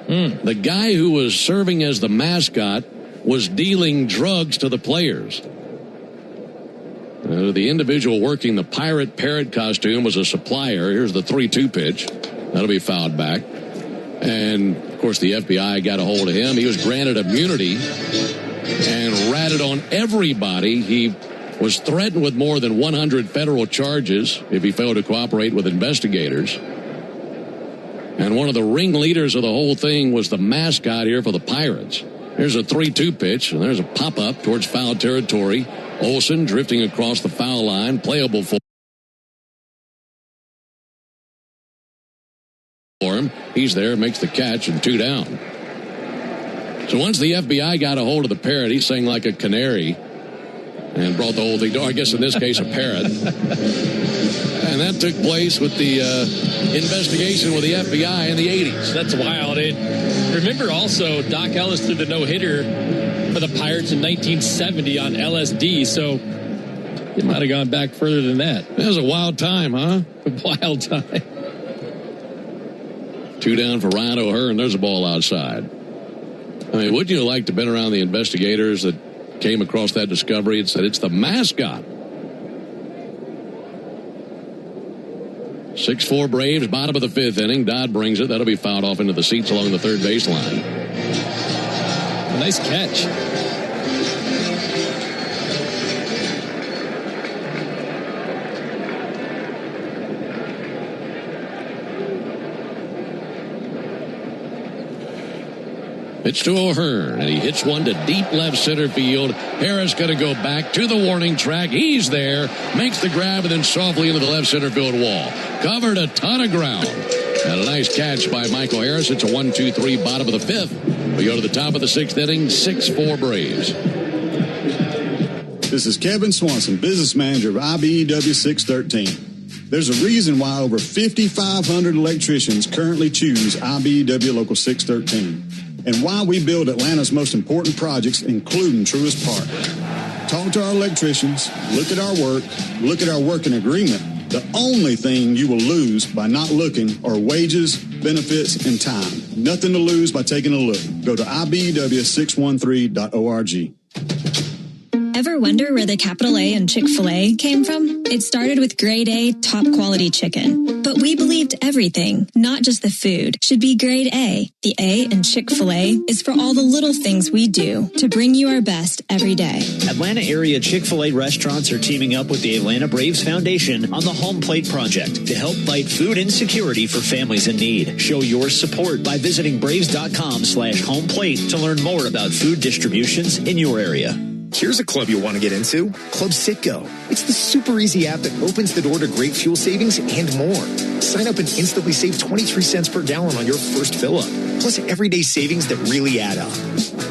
The guy who was serving as the mascot was dealing drugs to the players. The individual working the pirate parrot costume was a supplier. Here's the 3-2 pitch. That'll be fouled back. And, of course, the FBI got a hold of him. He was granted immunity and ratted on everybody. He was threatened with more than 100 federal charges if he failed to cooperate with investigators. And one of the ringleaders of the whole thing was the mascot here for the Pirates. Here's a 3-2 pitch, and there's a pop-up towards foul territory. Olsen drifting across the foul line, playable for him. He's there, makes the catch, and 2 down. So once the FBI got a hold of the parrot, he sang like a canary and brought the whole thing to, I guess in this case, a parrot. And that took place with the investigation with the FBI in the 80s. That's wild. Remember also, Doc Ellis threw the no-hitter for the Pirates in 1970 on LSD, so it might have gone back further than that. That was a wild time, huh? A wild time. 2 down for Ryan O'Hearn. There's a ball outside. I mean, wouldn't you like to have been around the investigators that came across that discovery and said it's the mascot? 6-4 Braves, bottom of the 5th inning. Dodd brings it. That'll be fouled off into the seats along the third baseline. A nice catch. Pitch to O'Hearn, and he hits one to deep left center field. Harris going to go back to the warning track. He's there, makes the grab, and then softly into the left center field wall. Covered a ton of ground. And a nice catch by Michael Harris. It's a 1-2-3 bottom of the fifth. We go to the top of the sixth inning, 6-4 Braves. This is Kevin Swanson, business manager of IBEW 613. There's a reason why over 5,500 electricians currently choose IBEW Local 613. And why we build Atlanta's most important projects, including Truist Park. Talk to our electricians, look at our work, look at our working agreement. The only thing you will lose by not looking are wages, benefits, and time. Nothing to lose by taking a look. Go to IBEW613.org. Ever wonder where the capital A in Chick-fil-A came from? It started with grade A, top quality chicken. But we believed everything, not just the food, should be grade A. The A in Chick-fil-A is for all the little things we do to bring you our best every day. Atlanta area Chick-fil-A restaurants are teaming up with the Atlanta Braves Foundation on the Home Plate Project to help fight food insecurity for families in need. Show your support by visiting braves.com/homeplate to learn more about food distributions in your area. Here's a club you'll want to get into, Club Citgo. It's the super easy app that opens the door to great fuel savings and more. Sign up and instantly save 23 cents per gallon on your first fill-up, plus everyday savings that really add up.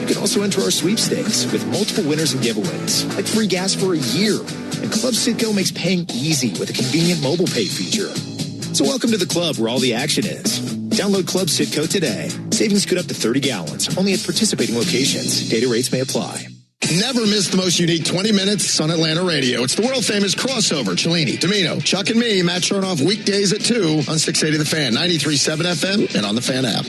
You can also enter our sweepstakes with multiple winners and giveaways, like free gas for a year. And Club Citgo makes paying easy with a convenient mobile pay feature. So welcome to the club where all the action is. Download Club Citgo today. Savings could up to 30 gallons, only at participating locations. Data rates may apply. Never miss the most unique 20 minutes on Atlanta radio. It's the world-famous crossover. Cellini, Domino, Chuck and me, Matt Chernoff, weekdays at 2 on 680 The Fan, 93.7 FM, and on the Fan app.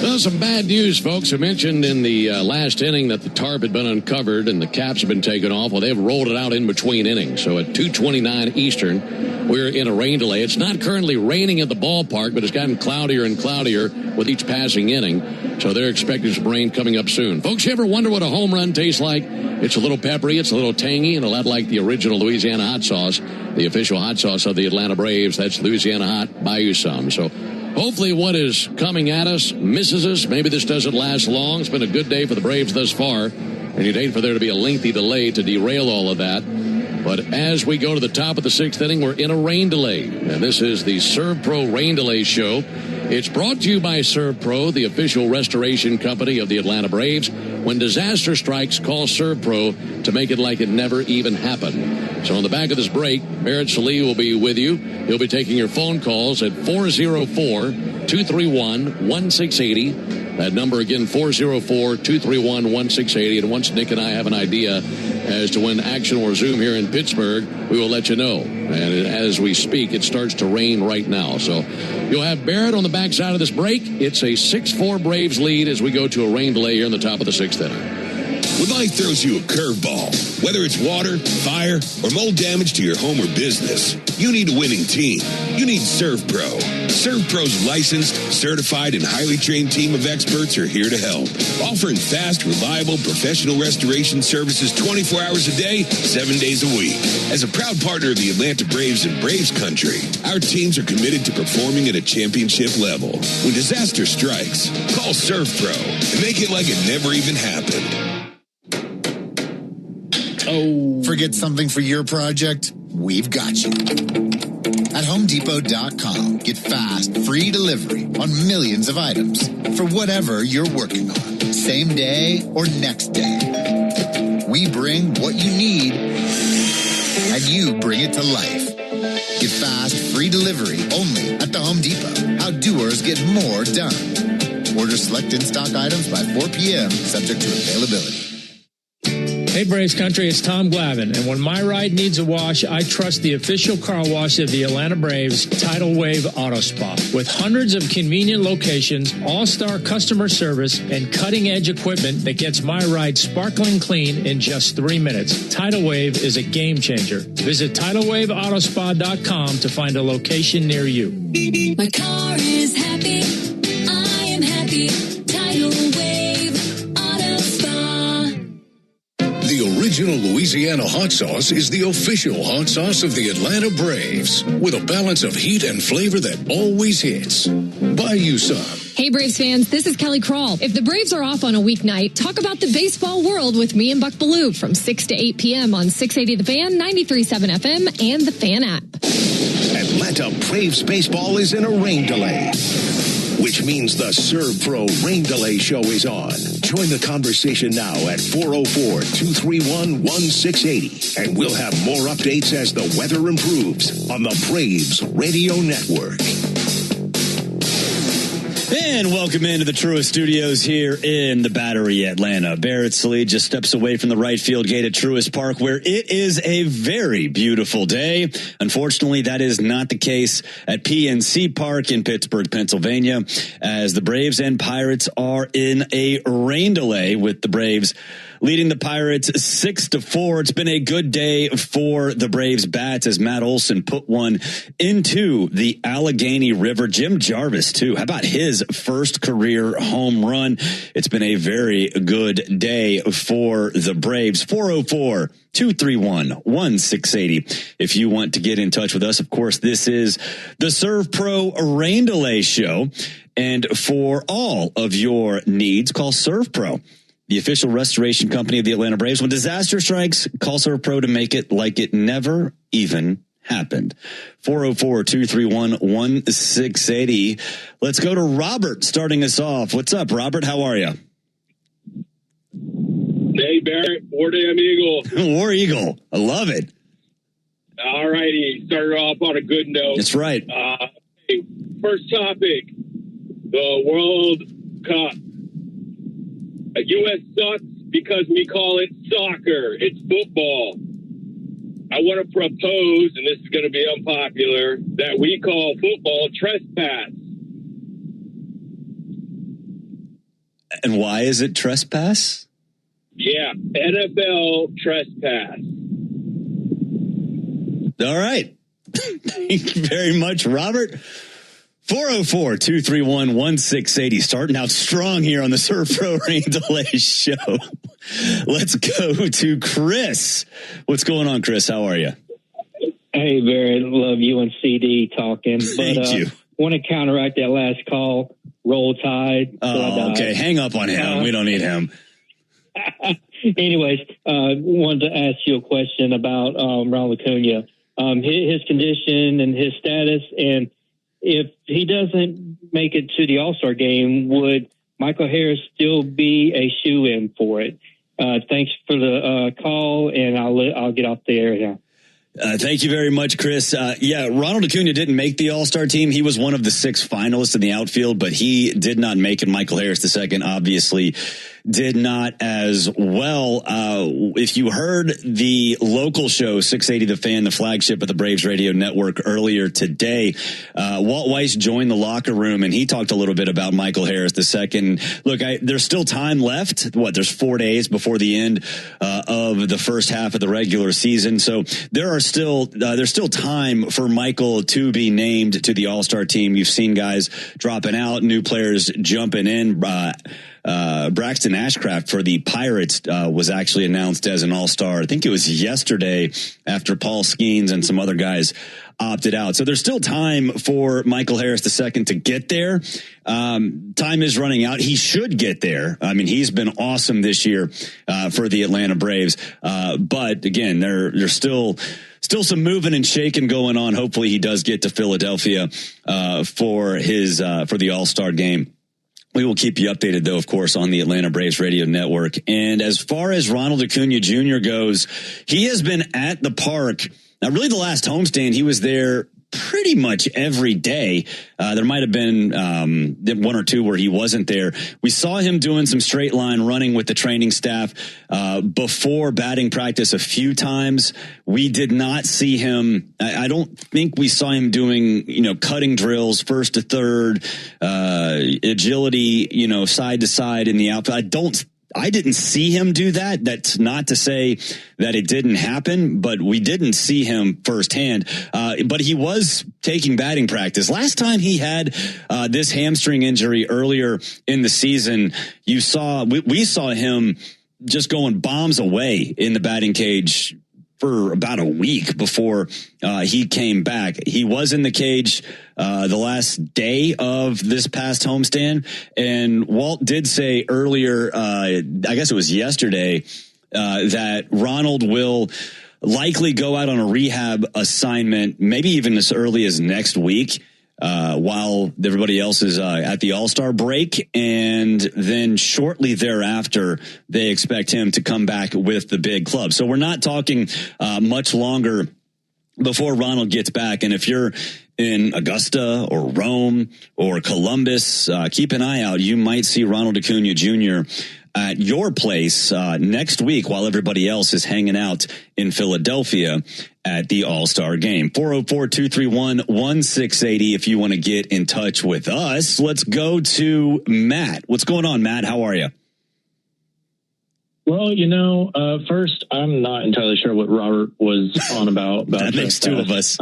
Well, some bad news, folks. I mentioned in the last inning that the tarp had been uncovered and the caps have been taken off. Well, they've rolled it out in between innings. So at 2:29 Eastern, we're in a rain delay. It's not currently raining at the ballpark, but it's gotten cloudier and cloudier with each passing inning. So they're expecting some rain coming up soon. Folks, you ever wonder what a home run tastes like? It's a little peppery, it's a little tangy, and a lot like the original Louisiana hot sauce, the official hot sauce of the Atlanta Braves. That's Louisiana Hot. Buy you some. So hopefully what is coming at us misses us. Maybe this doesn't last long. It's been a good day for the Braves thus far, and you'd hate for there to be a lengthy delay to derail all of that. But as we go to the top of the sixth inning, we're in a rain delay. And this is the ServPro Rain Delay Show. It's brought to you by ServPro, the official restoration company of the Atlanta Braves. When disaster strikes, call ServPro to make it like it never even happened. So on the back of this break, Barrett Sallee will be with you. He'll be taking your phone calls at 404-231-1680. That number again, 404-231-1680. And once Nick and I have an idea as to when action will resume here in Pittsburgh, we will let you know. And as we speak, it starts to rain right now. So you'll have Barrett on the backside of this break. It's a 6-4 Braves lead as we go to a rain delay here in the top of the sixth inning. When life throws you a curveball, whether it's water, fire, or mold damage to your home or business, you need a winning team. You need ServPro. ServPro's licensed, certified, and highly trained team of experts are here to help, offering fast, reliable, professional restoration services 24 hours a day, 7 days a week. As a proud partner of the Atlanta Braves and Braves Country, our teams are committed to performing at a championship level. When disaster strikes, call ServPro and make it like it never even happened. Oh. Forget something for your project? We've got you. At HomeDepot.com, get fast, free delivery on millions of items for whatever you're working on, same day or next day. We bring what you need, and you bring it to life. Get fast, free delivery only at the Home Depot. How doers get more done. Order select in-stock items by 4 p.m., subject to availability. Hey, Braves Country, it's Tom Glavine, and when my ride needs a wash, I trust the official car wash of the Atlanta Braves, Tidal Wave Auto Spa. With hundreds of convenient locations, all-star customer service, and cutting-edge equipment that gets my ride sparkling clean in just 3 minutes, Tidal Wave is a game-changer. Visit TidalWaveAutospa.com to find a location near you. My car is happy. I am happy. Tidal Wave Auto Spa. The original Louisiana hot sauce is the official hot sauce of the Atlanta Braves, with a balance of heat and flavor that always hits. Buy you some. Hey, Braves fans, this is Kelly Crawl. If the Braves are off on a weeknight, talk about the baseball world with me and Buck Ballou from 6 to 8 p.m. on 680 The Fan, 93.7 FM, and the Fan app. Atlanta Braves baseball is in a rain delay, which means the Serve Pro Rain Delay Show is on. Join the conversation now at 404-231-1680, and we'll have more updates as the weather improves on the Braves Radio Network. And welcome into the Truist Studios here in the Battery, Atlanta. Barrett Sallee just steps away from the right field gate at Truist Park, where it is a very beautiful day. Unfortunately, that is not the case at PNC Park in Pittsburgh, Pennsylvania, as the Braves and Pirates are in a rain delay, with the Braves leading the Pirates 6-4. It's been a good day for the Braves bats as Matt Olson put one into the Allegheny River. Jim Jarvis, too. How about his first career home run? It's been a very good day for the Braves. 404-231-1680. If you want to get in touch with us, of course, this is the Serve Pro Rain Delay Show. And for all of your needs, call Serve Pro, the official restoration company of the Atlanta Braves. When disaster strikes, call Serve Pro to make it like it never even happened. 404-231-1680. Let's go to Robert starting us off. What's up, Robert? How are you? Hey, Barrett. War Damn Eagle. War Eagle. I love it. All righty. Started off on a good note. That's right. Hey, first topic, the World Cup. U.S. sucks because we call it soccer. It's football. I want to propose, and this is going to be unpopular, that we call football trespass. And why is it trespass? Yeah, NFL trespass. All right. Thank you very much, Robert. 404-231-1680. Starting out strong here on the Serve Pro Rain Delay Show. Let's go to Chris. What's going on, Chris? How are you? Hey, Barrett. Love you and CD talking. Thank you. Want to counteract that last call. Roll Tide. Oh, okay. Hang up on him. We don't need him. Anyways, wanted to ask you a question about Ronald Acuna. His condition and his status, and if he doesn't make it to the All-Star game, would Michael Harris still be a shoo-in for it? Thanks for the call, and I'll get off the air now. Thank you very much, Chris. Ronald Acuna didn't make the All-Star team. He was one of the 6 finalists in the outfield, but he did not make it. Michael Harris II obviously did not as well. If you heard the local show, 680 The Fan, the flagship of the Braves Radio Network, earlier today, Walt Weiss joined the locker room, and he talked a little bit about Michael Harris II. Look, there's still time left. There's 4 days before the end of the first half of the regular season. So there's still time for Michael to be named to the All-Star team. You've seen guys dropping out, new players jumping in. Braxton Ashcraft for the Pirates was actually announced as an All-Star. I think it was yesterday after Paul Skeens and some other guys opted out. So there's still time for Michael Harris II to get there. Time is running out. He should get there. I mean, he's been awesome this year for the Atlanta Braves. But again, there's still some moving and shaking going on. Hopefully he does get to Philadelphia for the All-Star game. We will keep you updated, though, of course, on the Atlanta Braves Radio Network. And as far as Ronald Acuna Jr. goes, he has been at the park. Now, really, the last homestand, he was there pretty much every day. There might have been one or two where he wasn't there. We saw him doing some straight line running with the training staff before batting practice a few times. We did not see him. I don't think we saw him doing, cutting drills, first to third, agility, side to side in the outfield. I didn't see him do that. That's not to say that it didn't happen, but we didn't see him firsthand. But he was taking batting practice. Last time he had this hamstring injury earlier in the season, we saw him just going bombs away in the batting cage for about a week before he came back. He was in the cage the last day of this past homestand, and Walt did say earlier, I guess it was yesterday, that Ronald will likely go out on a rehab assignment, maybe even as early as next week, while everybody else is at the All-Star break. And then shortly thereafter, they expect him to come back with the big club. So we're not talking much longer before Ronald gets back. And if you're in Augusta or Rome or Columbus, keep an eye out. You might see Ronald Acuna Jr. at your place next week while everybody else is hanging out in Philadelphia at the All-Star game. 404-231-1680 if you want to get in touch with us. Let's go to Matt. What's going on, Matt? How are you? Well, first, I'm not entirely sure what Robert was on about that makes two of us.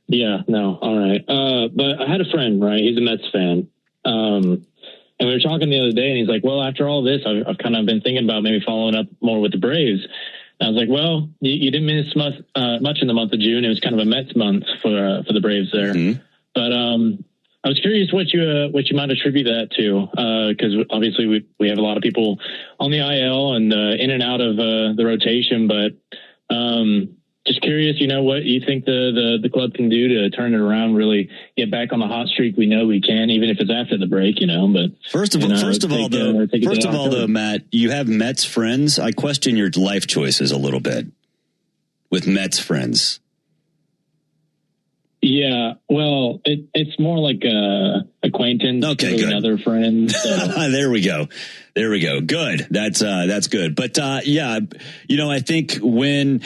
Yeah, no, all right. But I had a friend, right? He's a Mets fan. And we were talking the other day, and he's like, well, after all this, I've kind of been thinking about maybe following up more with the Braves. And I was like, well, you didn't miss much in the month of June. It was kind of a Mets month for the Braves there. Mm-hmm. But I was curious what you might attribute that to, because obviously we have a lot of people on the IL and in and out of the rotation. But just curious, what you think the club can do to turn it around, really get back on the hot streak. We know we can, even if it's after the break, But first of all, though, Matt, you have Mets friends. I question your life choices a little bit with Mets friends. Yeah, well, it's more like a acquaintance. Okay, good. Another friend. So. There we go. Good. That's good. But I think when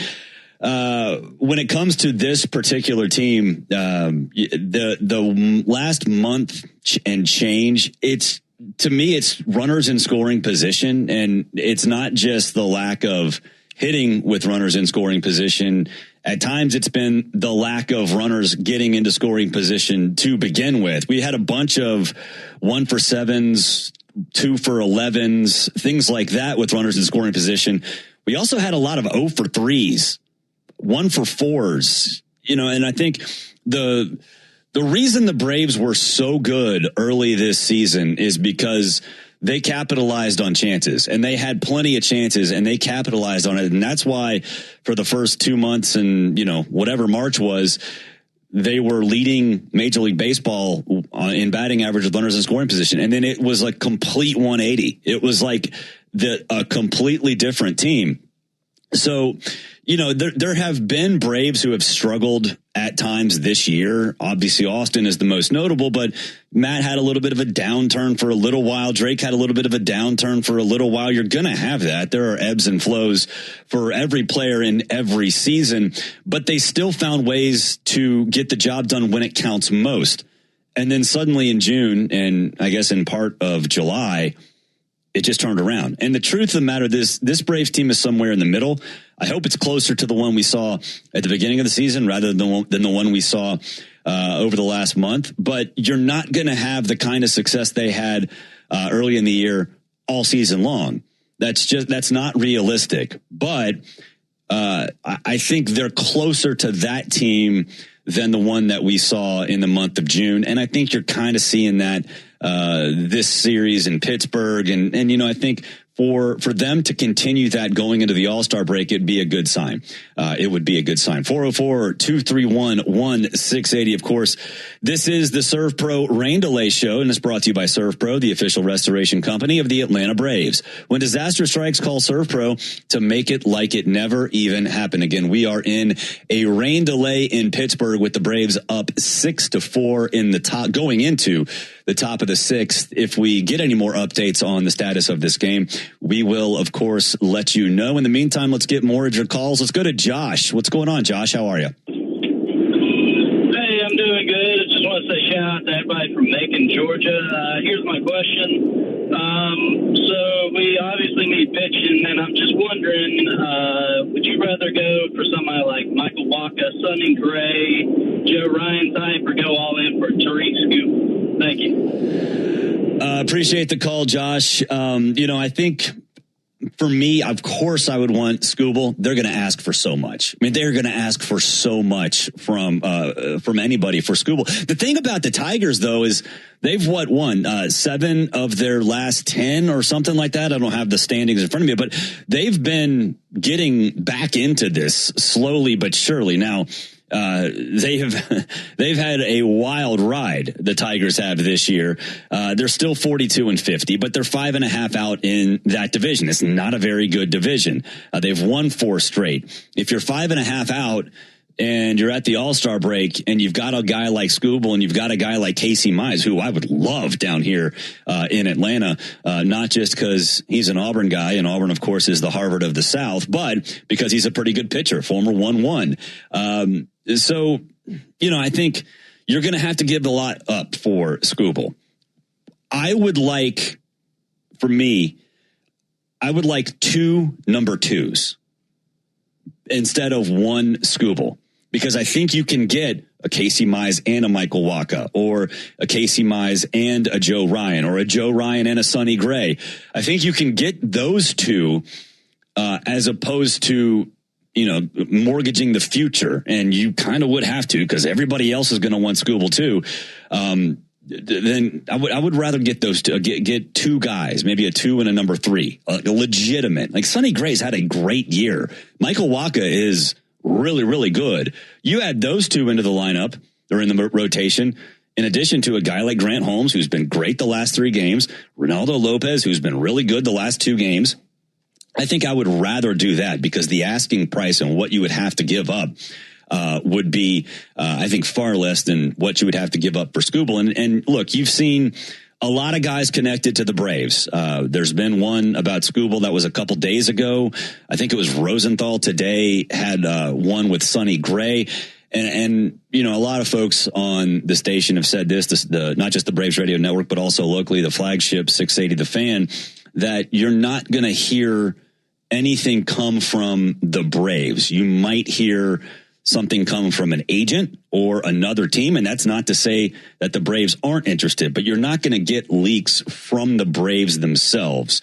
it comes to this particular team, the last month and change, to me, it's runners in scoring position, and it's not just the lack of hitting with runners in scoring position. At times, it's been the lack of runners getting into scoring position to begin with. We had a bunch of 1-for-7s, 2-for-11s, things like that with runners in scoring position. We also had a lot of 0-for-3s, 1-for-4s, and I think the reason the Braves were so good early this season is because they capitalized on chances, and they had plenty of chances, and they capitalized on it. And that's why for the first 2 months and, whatever March was, they were leading Major League Baseball in batting average with runners in scoring position. And then it was like complete 180. It was like a completely different team. So, there have been Braves who have struggled at times this year. Obviously, Austin is the most notable, but Matt had a little bit of a downturn for a little while. Drake had a little bit of a downturn for a little while. You're going to have that. There are ebbs and flows for every player in every season, but they still found ways to get the job done when it counts most. And then suddenly in June, and I guess in part of July, it just turned around. And the truth of the matter, this Braves team is somewhere in the middle. I hope it's closer to the one we saw at the beginning of the season rather than the one we saw over the last month. But you're not going to have the kind of success they had early in the year all season long. That's not realistic. But I think they're closer to that team than the one that we saw in the month of June. And I think you're kind of seeing that this series in Pittsburgh. And I think for them to continue that going into the All-Star break, it'd be a good sign. It would be a good sign. 404-231-1680. Of course, this is the Serve Pro Rain Delay Show, and it's brought to you by Serve Pro, the official restoration company of the Atlanta Braves. When disaster strikes, call Serve Pro to make it like it never even happened. Again, we are in a rain delay in Pittsburgh with the Braves up 6-4 in the top, going into the top of the sixth. If we get any more updates on the status of this game, we will, of course, let you know. In the meantime, let's get more of your calls. Let's go to Josh. What's going on, Josh? How are you? Hey, I'm doing good. I just want to say shout out to everybody from Macon, Georgia. Here's my question. So we obviously need pitching, and I'm just wondering, would you rather go for somebody like Michael Wacha, Sonny Gray, Joe Ryan type, or go all in for Tariq Scoop? Thank you. Appreciate the call, Josh. I think for me, of course, I would want Skubal. They're going to ask for so much. I mean, they're going to ask for so much from anybody for Skubal. The thing about the Tigers, though, is they've won 7 of their last 10 or something like that. I don't have the standings in front of me, but they've been getting back into this slowly but surely. Now, they've had a wild ride. The Tigers have this year. They're still 42-50, but they're 5.5 out in that division. It's not a very good division. They've won 4 straight. If you're 5.5 out and you're at the All-Star break and you've got a guy like Skubal and you've got a guy like Casey Mize, who I would love down here in Atlanta, not just because he's an Auburn guy, and Auburn, of course, is the Harvard of the South, but because he's a pretty good pitcher, former 1-1. So, I think you're going to have to give a lot up for Skubal. I would like 2 number 2s instead of 1 Skubal, because I think you can get a Casey Mize and a Michael Wacha, or a Casey Mize and a Joe Ryan, or a Joe Ryan and a Sonny Gray. I think you can get those 2 as opposed to mortgaging the future, and you kind of would have to, because everybody else is going to want Skubal too. Then I would rather get those get 2 guys, maybe a 2 and a number 3, legitimate. Like Sonny Gray's had a great year. Michael Wacha is really, really good. You add those 2 into the lineup or in the rotation, in addition to a guy like Grant Holmes, who's been great the last 3 games, Ronaldo Lopez, who's been really good the last 2 games. I think I would rather do that, because the asking price and what you would have to give up would be, I think, far less than what you would have to give up for Skubal. And look, you've seen a lot of guys connected to the Braves. There's been one about Skubal that was a couple days ago. I think it was Rosenthal today had one with Sonny Gray. And a lot of folks on the station have said this, not just the Braves Radio Network, but also locally, the flagship 680 The Fan, that you're not going to hear anything come from the Braves. You might hear something come from an agent or another team, and that's not to say that the Braves aren't interested, but you're not going to get leaks from the Braves themselves.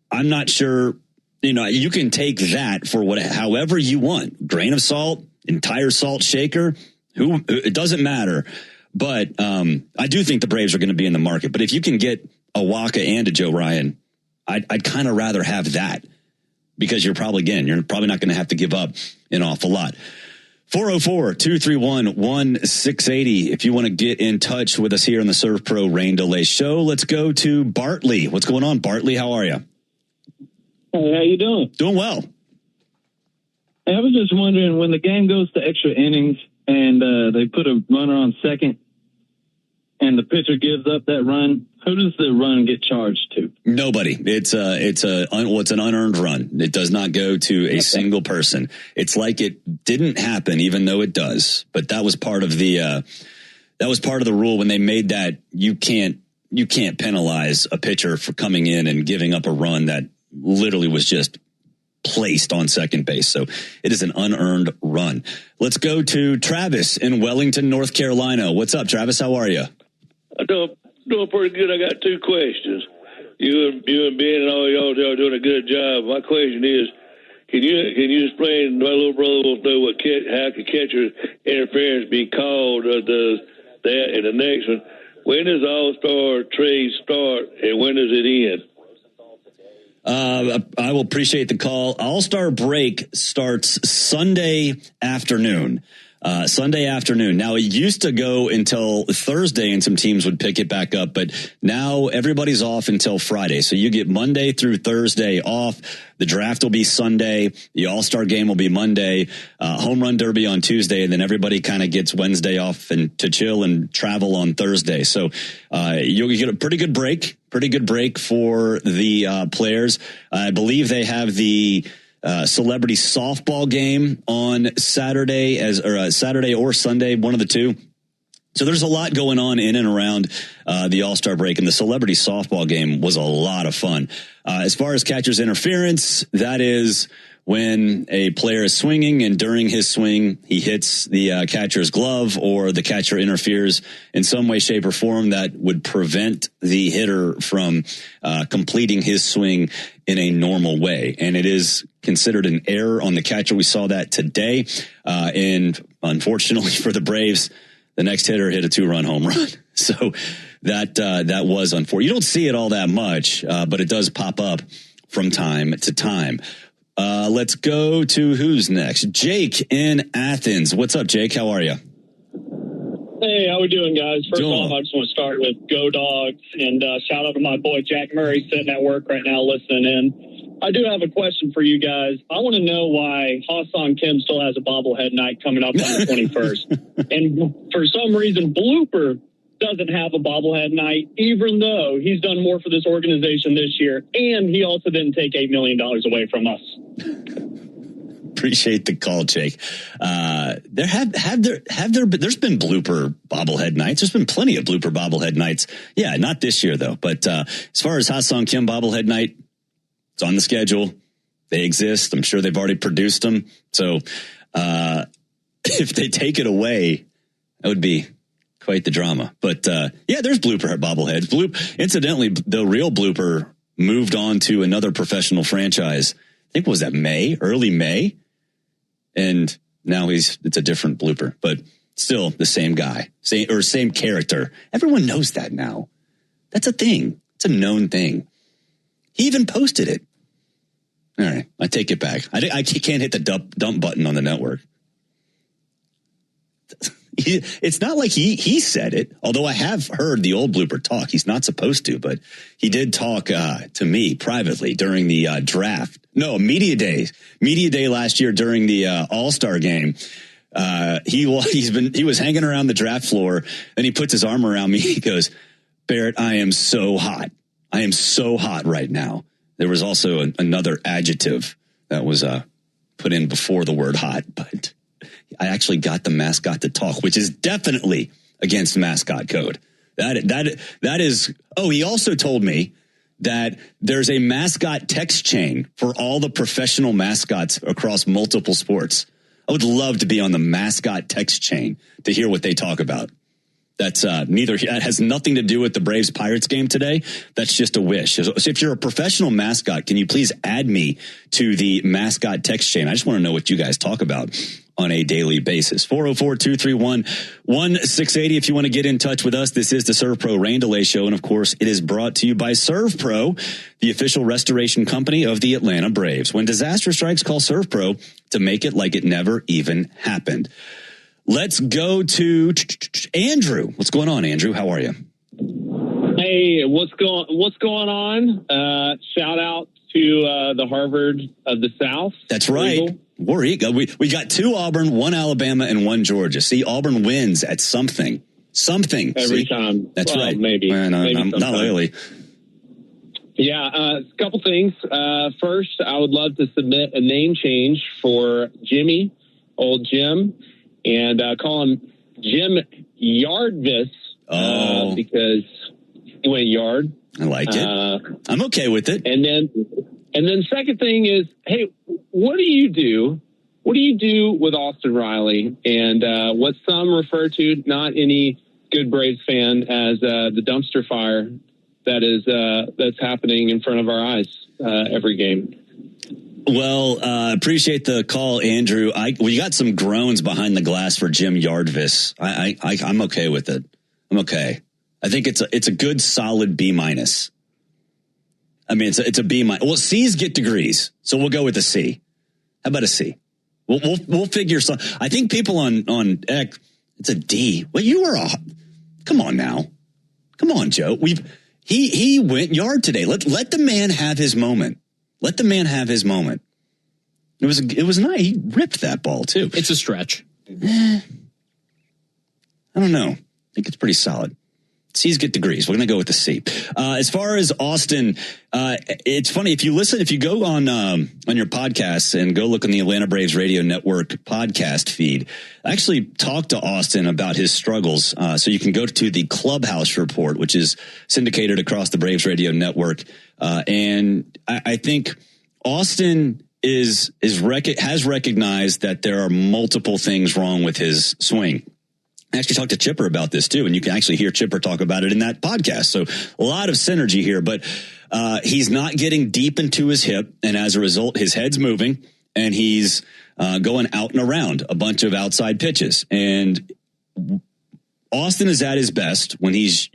I'm not sure, you can take that for however you want. Grain of salt, entire salt shaker, it doesn't matter. But I do think the Braves are going to be in the market. But if you can get a Wacha and a Joe Ryan, I'd kind of rather have that, because you're probably not going to have to give up an awful lot. 404-231-1680. If you want to get in touch with us here on the Surf Pro Rain Delay Show, let's go to Bartley. What's going on, Bartley? How are you? Hey, how you doing? Doing well. Hey, I was just wondering, when the game goes to extra innings and they put a runner on second and the pitcher gives up that run, who does the run get charged to? Nobody. It's an unearned run. It does not go to a single person. It's like it didn't happen, even though it does. But that was part of the rule when they made that. You can't penalize a pitcher for coming in and giving up a run that literally was just placed on second base. So it is an unearned run. Let's go to Travis in Wellington, North Carolina. What's up, Travis? How are you? I'm doing pretty good. I got 2 questions. You and Ben and all y'all are doing a good job. My question is, can you explain? My little brother wants to know how can catcher interference be called? And the next one, when does All-Star trade start and when does it end? I will appreciate the call. All-Star break starts Sunday afternoon. Now, it used to go until Thursday, and some teams would pick it back up, but now everybody's off until Friday. So you get Monday through Thursday off. The draft will be Sunday. The All-Star game will be Monday. Home run derby on Tuesday, and then everybody kind of gets Wednesday off and to chill and travel on Thursday. So you'll get a pretty good break for the players. I believe they have the celebrity softball game on Saturday Saturday or Sunday, one of the two. So there's a lot going on in and around the All-Star break, and the celebrity softball game was a lot of fun. As far as catcher's interference, that is when a player is swinging and during his swing, he hits the catcher's glove or the catcher interferes in some way, shape, or form that would prevent the hitter from completing his swing in a normal way. And it is considered an error on the catcher. We saw that today. And unfortunately for the Braves, the next hitter hit a 2-run home run. So that was unfortunate. You don't see it all that much, but it does pop up from time to time. Let's go to who's next. Jake in Athens. What's up, Jake? How are you? Hey, how we doing, guys? First off, I just want to start with Go Dogs and shout out to my boy Jack Murray sitting at work right now listening in. I do have a question for you guys. I want to know why Ha-Seong Kim still has a bobblehead night coming up on the 21st. And for some reason, Blooper doesn't have a bobblehead night, even though he's done more for this organization this year, and he also didn't take $8 million away from us. Appreciate the call, Jake. There's been Blooper bobblehead nights. There's been plenty of Blooper bobblehead nights. Yeah, not this year though. But as far as Ha-Seong Kim bobblehead night, it's on the schedule. They exist. I'm sure they've already produced them. So if they take it away, that would be quite the drama. But yeah, there's Blooper bobbleheads. Incidentally, the real Blooper moved on to another professional franchise. I think, was that early May? And now it's a different Blooper, but still the same guy, same character. Everyone knows that now. That's a thing. It's a known thing. He even posted it. All right, I take it back. I can't hit the dump button on the network. It's not like he said it, although I have heard the old Blooper talk. He's not supposed to, but he did talk to me privately during the draft. No, media day last year during the All-Star game. He was hanging around the draft floor, and he puts his arm around me. He goes, "Barrett, I am so hot. I am so hot right now." There was also another adjective that was put in before the word hot, but I actually got the mascot to talk, which is definitely against mascot code. That is. Oh, he also told me that there's a mascot text chain for all the professional mascots across multiple sports. I would love to be on the mascot text chain to hear what they talk about. That's that has nothing to do with the Braves Pirates game today. That's just a wish. So if you're a professional mascot, can you please add me to the mascot text chain? I just want to know what you guys talk about on a daily basis. 404-231-1680. If you want to get in touch with us, this is the ServPro Rain Delay Show. And of course, it is brought to you by ServPro, the official restoration company of the Atlanta Braves. When disaster strikes, call ServPro to make it like it never even happened. Let's go to Andrew. What's going on, Andrew? How are you? Hey, what's going on? Shout out to the Harvard of the South. That's right. War Eagle. We got 2 Auburn, 1 Alabama, and 1 Georgia. See, Auburn wins at something every time. That's right. Maybe not really. Yeah, a couple things. First, I would love to submit a name change for Jimmy, old Jim, and call him Jim Yardvis because he went yard. I like it. I'm okay with it. And then second thing is, hey, what do you do? What do you do with Austin Riley and what some refer to, not any good Braves fan, as the dumpster fire that is that's happening in front of our eyes every game? Well, appreciate the call, Andrew. We got some groans behind the glass for Jim Yardvis. I'm okay with it. I'm okay. I think it's a good solid B-. I mean, it's a B-. Well, C's get degrees, so we'll go with a C. How about a C? We'll figure some. I think people on X, it's a D. Well, you were come on now. Come on, Joe. He went yard today. Let the man have his moment. Let the man have his moment. It was nice. He ripped that ball too. It's a stretch. I don't know. I think it's pretty solid. C's get degrees. We're going to go with the C. As far as Austin, it's funny. If you go on your podcasts and go look on the Atlanta Braves Radio Network podcast feed, I actually talked to Austin about his struggles. So you can go to the Clubhouse Report, which is syndicated across the Braves Radio Network. And I think Austin has recognized that there are multiple things wrong with his swing. I actually talked to Chipper about this too, and you can actually hear Chipper talk about it in that podcast. So a lot of synergy here, but he's not getting deep into his hip, and as a result, his head's moving, and he's going out and around a bunch of outside pitches. And Austin is at his best when he's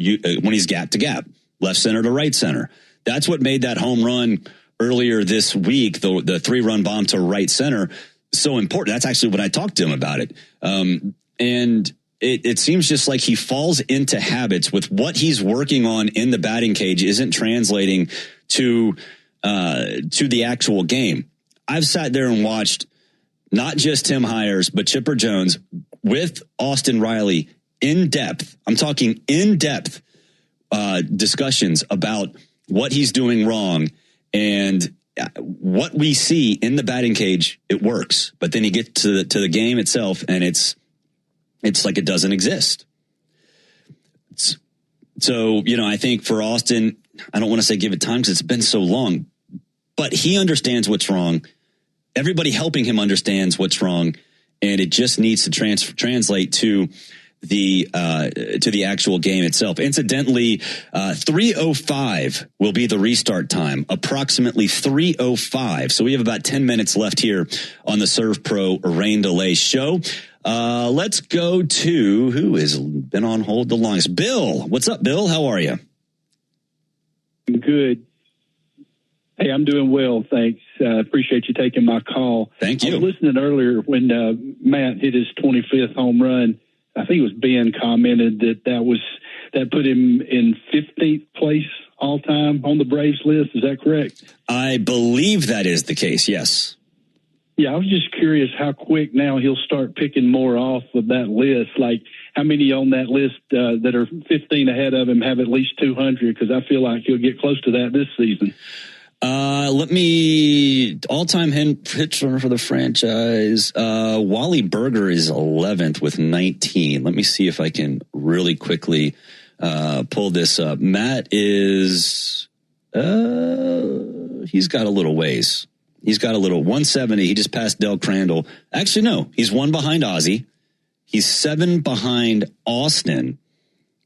gap to gap, left center to right center. That's what made that home run earlier this week, the 3-run bomb to right center, so important. That's actually when I talked to him about it. And it seems just like he falls into habits with what he's working on in the batting cage isn't translating to the actual game. I've sat there and watched not just Tim Hires, but Chipper Jones with Austin Riley in depth. I'm talking in depth discussions about what he's doing wrong, and what we see in the batting cage, it works. But then you get to the game itself, and it's like it doesn't exist. So, I think for Austin, I don't want to say give it time because it's been so long, but he understands what's wrong. Everybody helping him understands what's wrong, and it just needs to translate to the actual game itself. Incidentally, 3:05 will be the restart time, approximately 3:05. So we have about 10 minutes left here on the Serve Pro rain delay show. Let's go to who has been on hold the longest. Bill, what's up, Bill? How are you? Good. Hey, I'm doing well, thanks. Appreciate you taking my call. Thank you. I was listening earlier when Matt hit his 25th home run. I think it was Ben commented that put him in 15th place all time on the Braves list. Is that correct? I believe that is the case. Yes. Yeah, I was just curious how quick now he'll start picking more off of that list. Like how many on that list that are 15 ahead of him have at least 200? Because I feel like he'll get close to that this season. All-time hit runner for the franchise. Wally Berger is 11th with 19. Let me see if I can really quickly pull this up. Matt is, he's got a little ways. He's got a little 170. He just passed Del Crandall. Actually, no, he's 1 behind Ozzie. He's 7 behind Austin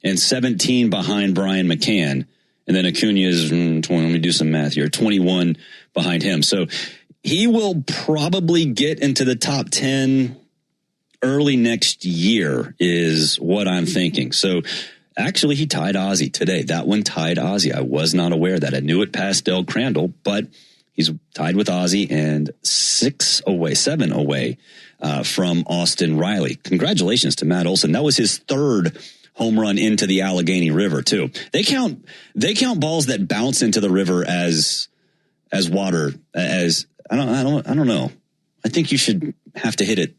and 17 behind Brian McCann. And then Acuna is, let me do some math here, 21 behind him. So he will probably get into the top 10 early next year is what I'm thinking. So actually he tied Ozzie today. That one tied Ozzie. I was not aware of that. I knew it passed Del Crandall, but he's tied with Ozzie and 7 away from Austin Riley. Congratulations to Matt Olson. That was his 3rd home run into the Allegheny River too. They count balls that bounce into the river as water. As I don't know. I think you should have to hit it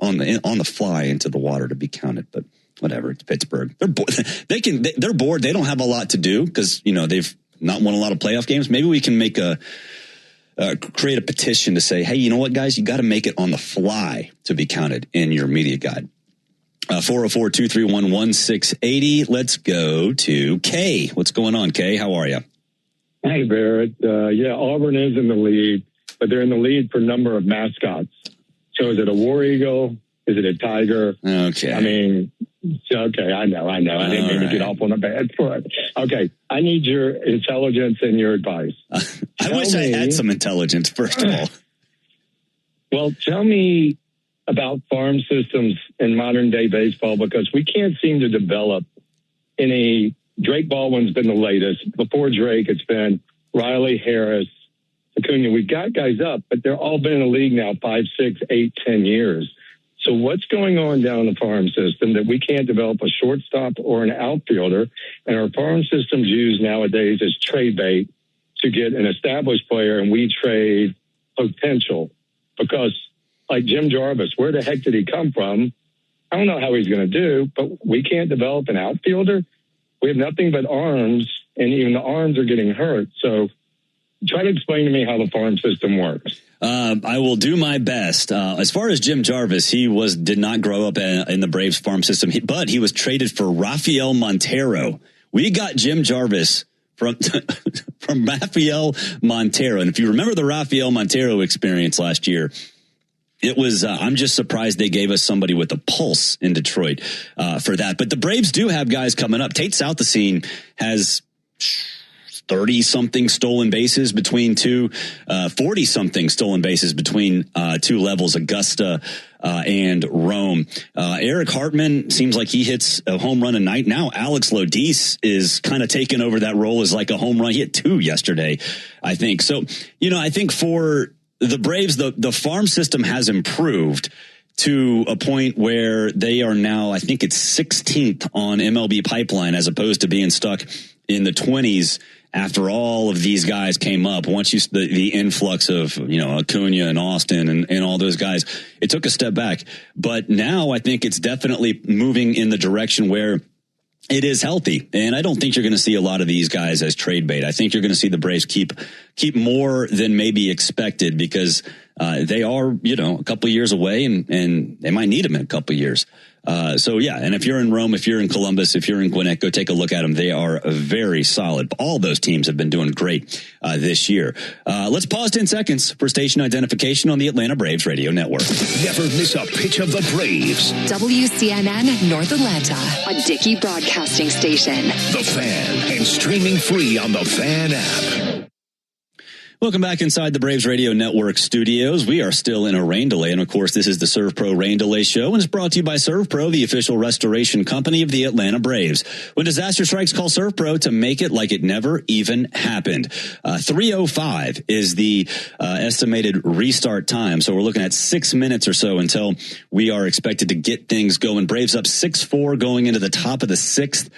on the fly into the water to be counted. But whatever. It's Pittsburgh. They're bored. They're bored. They don't have a lot to do because they've not won a lot of playoff games. Maybe we can make create a petition to say, hey, you know what, guys, you got to make it on the fly to be counted in your media guide. 404-231-1680. Let's go to Kay. What's going on, Kay? How are you? Hey, Barrett. Auburn is in the lead, but they're in the lead for number of mascots. So is it a war eagle? Is it a tiger? Okay. I mean, okay, I know. I didn't mean to get off on a bad foot. Okay, I need your intelligence and your advice. I wish I had some intelligence, first of all. Well, tell me about farm systems in modern day baseball, because we can't seem to develop any. Drake Baldwin's been the latest. Before Drake, it's been Riley, Harris, Acuna. We've got guys up, but they're all been in the league now 5, 6, 8, 10 years. So what's going on down the farm system that we can't develop a shortstop or an outfielder? And our farm system's used nowadays as trade bait to get an established player, and we trade potential. Because like Jim Jarvis, where the heck did he come from? I don't know how he's going to do, but we can't develop an outfielder. We have nothing but arms, and even the arms are getting hurt. So try to explain to me how the farm system works. I will do my best. As far as Jim Jarvis, he did not grow up in the Braves farm system, but he was traded for Rafael Montero. We got Jim Jarvis from Rafael Montero. And if you remember the Rafael Montero experience last year, it was, I'm just surprised they gave us somebody with a pulse in Detroit for that. But the Braves do have guys coming up. Tate Southesine has 30-something stolen bases between 40-something stolen bases between two levels, Augusta and Rome. Eric Hartman seems like he hits a home run a night. Now Alex Lodis is kind of taking over that role as like a home run. He hit 2 yesterday, I think. So, I think for the Braves, the farm system has improved to a point where they are now, I think it's 16th on MLB Pipeline as opposed to being stuck in the 20s after all of these guys came up. Once the influx of, Acuna and Austin and all those guys, it took a step back. But now I think it's definitely moving in the direction where it is healthy. And I don't think you're going to see a lot of these guys as trade bait. I think you're going to see the Braves keep more than maybe expected because they are, a couple of years away and they might need them in a couple of years. So yeah, and if you're in Rome, if you're in Columbus, if you're in Gwinnett, go take a look at them. They are very solid. All those teams have been doing great this year. Let's pause 10 seconds for station identification on the Atlanta Braves Radio Network. Never miss a pitch of the Braves. WCNN North Atlanta, a Dickey broadcasting station. The Fan, and streaming free on the Fan app. Welcome back inside the Braves Radio Network studios. We are still in a rain delay. And of course, this is the Serve Pro Rain Delay Show and it's brought to you by Serve Pro, the official restoration company of the Atlanta Braves. When disaster strikes, call Serve Pro to make it like it never even happened. 3:05 is the estimated restart time. So we're looking at 6 minutes or so until we are expected to get things going. Braves up 6-4 going into the top of the 6th.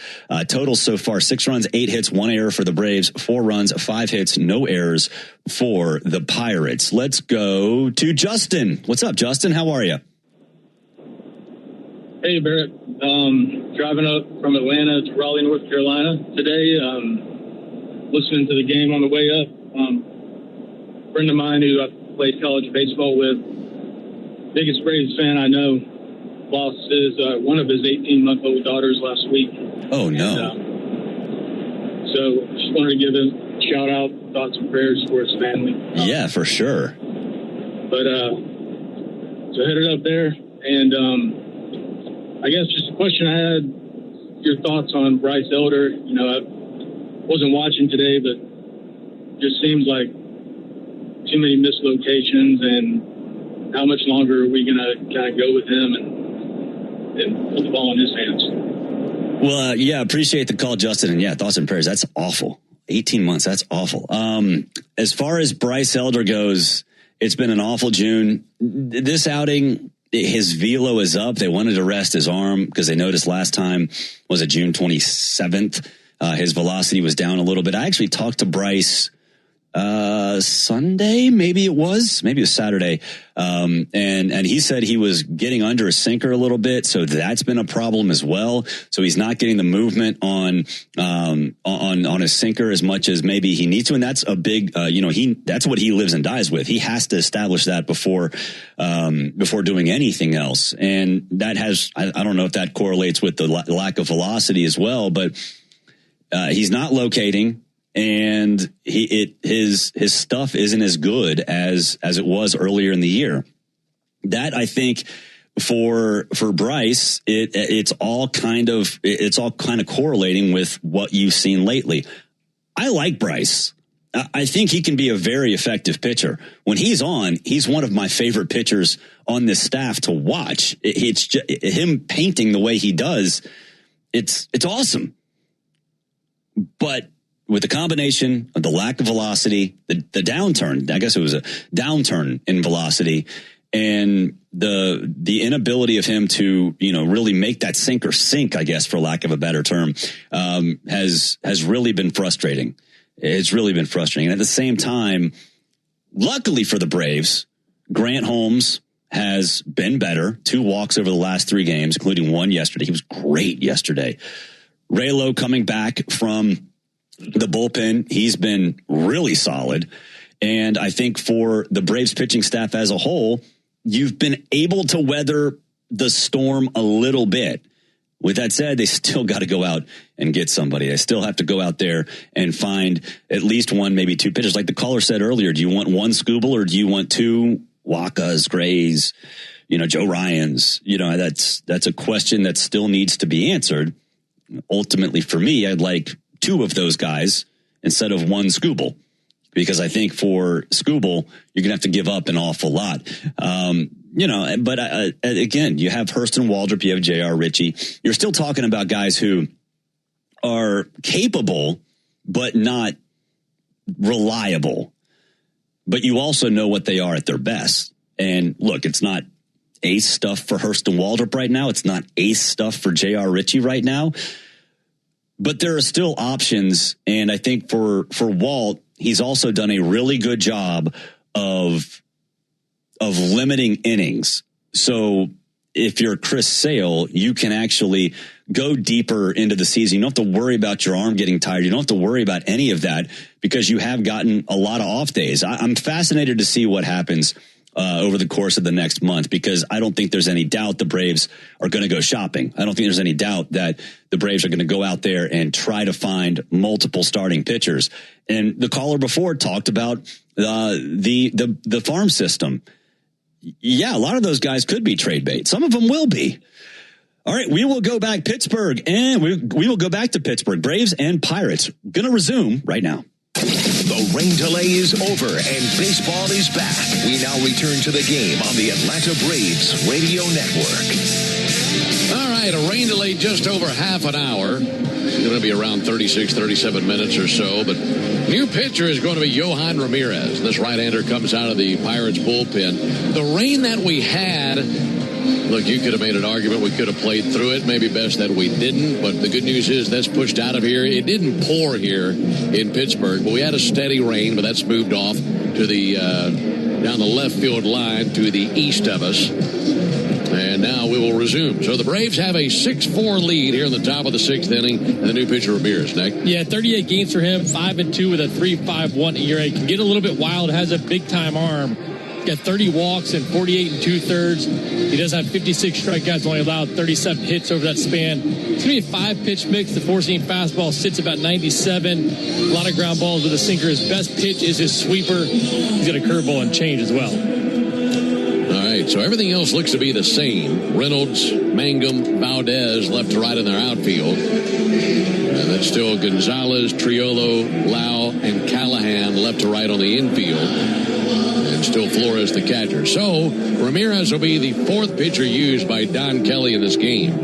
Total so far, 6 runs, 8 hits, 1 error for the Braves, 4 runs, 5 hits, no errors for the Pirates. Let's go to Justin. What's up, Justin? How are you? Hey, Barrett. Driving up from Atlanta to Raleigh, North Carolina today. Listening to the game on the way up. A friend of mine who I played college baseball with, biggest Braves fan I know, lost one of his 18-month-old daughters last week. Oh, no. And, so just wanted to give him shout out, thoughts and prayers for his family. Yeah, for sure. But so headed up there, and I guess just a question I had, your thoughts on Bryce Elder. I wasn't watching today, but just seems like too many mislocations, and how much longer are we going to kind of go with him and put the ball in his hands? Well, yeah, appreciate the call, Justin. And yeah, thoughts and prayers. That's awful. 18 months. That's awful. As far as Bryce Elder goes, it's been an awful June. This outing, his velo is up. They wanted to rest his arm because they noticed last time was it June 27th. His velocity was down a little bit. I actually talked to Bryce Sunday, maybe it was Saturday. And he said he was getting under a sinker a little bit. So that's been a problem as well. So he's not getting the movement on his sinker as much as maybe he needs to. And that's a big, that's what he lives and dies with. He has to establish that before doing anything else. And that has, I don't know if that correlates with the lack of velocity as well, but he's not locating. And his stuff isn't as good as it was earlier in the year. That I think for Bryce, it's all kind of correlating with what you've seen lately. I like Bryce. I think he can be a very effective pitcher. When he's on, he's one of my favorite pitchers on this staff to watch. It's just, him painting the way he does. It's awesome. But with the combination of the lack of velocity, the downturn, I guess it was a downturn in velocity, and the inability of him to, really make that sinker sink, I guess, for lack of a better term, has really been frustrating. It's really been frustrating. And at the same time, luckily for the Braves, Grant Holmes has been better. 2 walks over the last 3 games, including 1 yesterday. He was great yesterday. Raylo coming back from the bullpen, he's been really solid. And I think for the Braves pitching staff as a whole, you've been able to weather the storm a little bit. With that said, they still got to go out and get somebody. They still have to go out there and find at least one, maybe two pitchers. Like the caller said earlier, do you want one Skubal or do you want two Wakas, Grays, Joe Ryans? That's a question that still needs to be answered. Ultimately, for me, I'd like two of those guys instead of one Skubal, because I think for Skubal, you're going to have to give up an awful lot. But again, you have Hurston Waldrop, you have J.R. Ritchie. You're still talking about guys who are capable, but not reliable. But you also know what they are at their best. And look, it's not ace stuff for Hurston Waldrop right now. It's not ace stuff for J.R. Ritchie right now. But there are still options. And I think for Walt, he's also done a really good job of limiting innings. So if you're Chris Sale, you can actually go deeper into the season. You don't have to worry about your arm getting tired. You don't have to worry about any of that because you have gotten a lot of off days. I'm fascinated to see what happens over the course of the next month, because I don't think there's any doubt the Braves are going to go shopping. I don't think there's any doubt that the Braves are going to go out there and try to find multiple starting pitchers. And the caller before talked about the farm system. Yeah, a lot of those guys could be trade bait. Some of them will be. All right, we will go back Pittsburgh, and we will go back to Pittsburgh. Braves and Pirates going to resume right now. The rain delay is over and baseball is back. We now return to the game on the Atlanta Braves Radio Network. All right, a rain delay just over half an hour. It's going to be around 36, 37 minutes or so. But new pitcher is going to be Yohan Ramirez. This right-hander comes out of the Pirates bullpen. The rain that we had, look, you could have made an argument we could have played through it. Maybe best that we didn't. But the good news is that's pushed out of here. It didn't pour here in Pittsburgh, but we had a steady rain, but that's moved off to the down the left field line to the east of us. And now we will resume. So the Braves have a 6-4 lead here in the top of the sixth inning. And the new pitcher, Ramirez, Nick. Yeah, 38 games for him, 5-2 with a 3.51 ERA. Can get a little bit wild, has a big-time arm. Got 30 walks and 48 2/3. He does have 56 strikeouts, only allowed 37 hits over that span. It's going to be a 5-pitch mix. The four-seam fastball sits about 97. A lot of ground balls with a sinker. His best pitch is his sweeper. He's got a curveball and change as well. All right, so everything else looks to be the same. Reynolds, Mangum, Valdez left to right in their outfield. And that's still Gonzalez, Triolo, Lau, and Callahan left to right on the infield. Still Flores the catcher. So Ramirez will be the fourth pitcher used by Don Kelly in this game.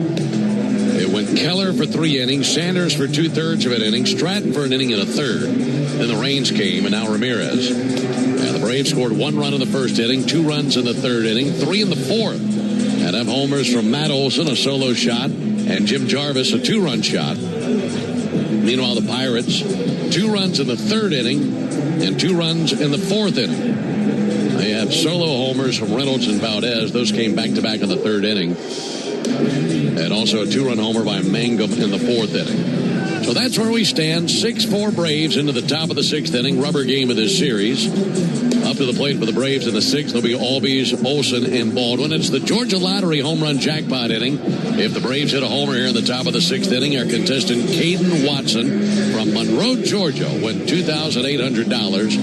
It went Keller for 3 innings, Sanders for 2/3 of an inning, Stratton for an inning and a third. Then the rains came, and now Ramirez. And the Braves scored 1 run in the first inning, 2 runs in the third inning, 3 in the fourth. And have homers from Matt Olson, a solo shot, and Jim Jarvis, a 2-run shot. Meanwhile, the Pirates, 2 runs in the third inning and 2 runs in the fourth inning. They have solo homers from Reynolds and Valdez. Those came back-to-back in the third inning. And also a 2-run homer by Mangum in the fourth inning. So that's where we stand. 6-4 Braves into the top of the sixth inning. Rubber game of this series. Up to the plate for the Braves in the sixth. There'll be Albies, Olson, and Baldwin. It's the Georgia Lottery home run jackpot inning. If the Braves hit a homer here in the top of the sixth inning, our contestant Caden Watson from Monroe, Georgia, win $2,800.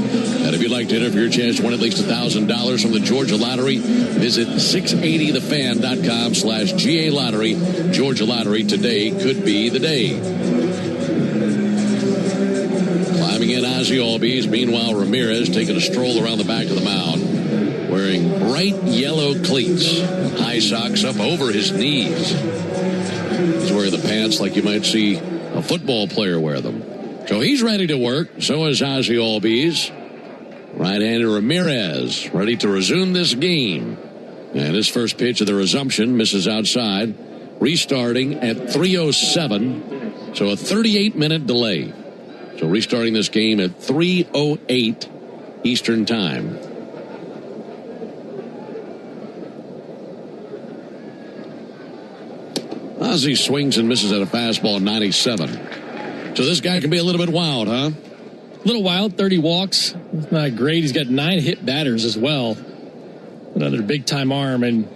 And if you'd like to enter for your chance to win at least $1,000 from the Georgia Lottery, visit 680thefan.com/GA Lottery. Georgia Lottery, today could be the day. Climbing in Ozzie Albies. Meanwhile, Ramirez taking a stroll around the back of the mound, wearing bright yellow cleats, high socks up over his knees. He's wearing the pants like you might see a football player wear them. So he's ready to work. So is Ozzie Albies. Right-hander Ramirez ready to resume this game. And his first pitch of the resumption misses outside. Restarting at 3:07. So a 38-minute delay. So restarting this game at 3:08 Eastern Time. Ozzie swings and misses at a fastball 97. So this guy can be a little bit wild, huh? A little wild, 30 walks. It's not great. He's got 9 hit batters as well. Another big-time arm. And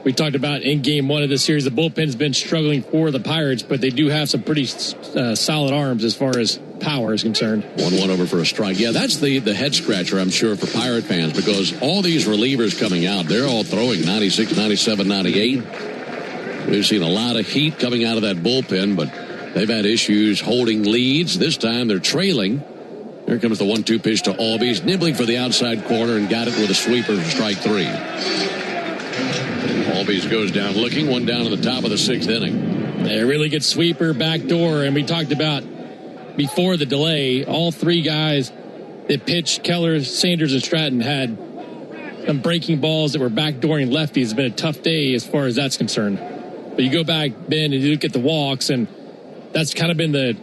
we talked about in game one of the series, the bullpen's been struggling for the Pirates, but they do have some pretty solid arms as far as power is concerned. 1-1 over for a strike. Yeah, that's the head scratcher, I'm sure, for Pirate fans, because all these relievers coming out, they're all throwing 96, 97, 98. We've seen a lot of heat coming out of that bullpen, but they've had issues holding leads. This time they're trailing. Here comes the 1-2 pitch to Albies, nibbling for the outside corner and got it with a sweeper for strike 3. Albies goes down looking, one down in the top of the 6th inning. A really good sweeper, backdoor, and we talked about before the delay, all three guys that pitched, Keller, Sanders, and Stratton, had some breaking balls that were backdooring lefties. It's been a tough day as far as that's concerned. But you go back, Ben, and you look at the walks, and that's kind of been the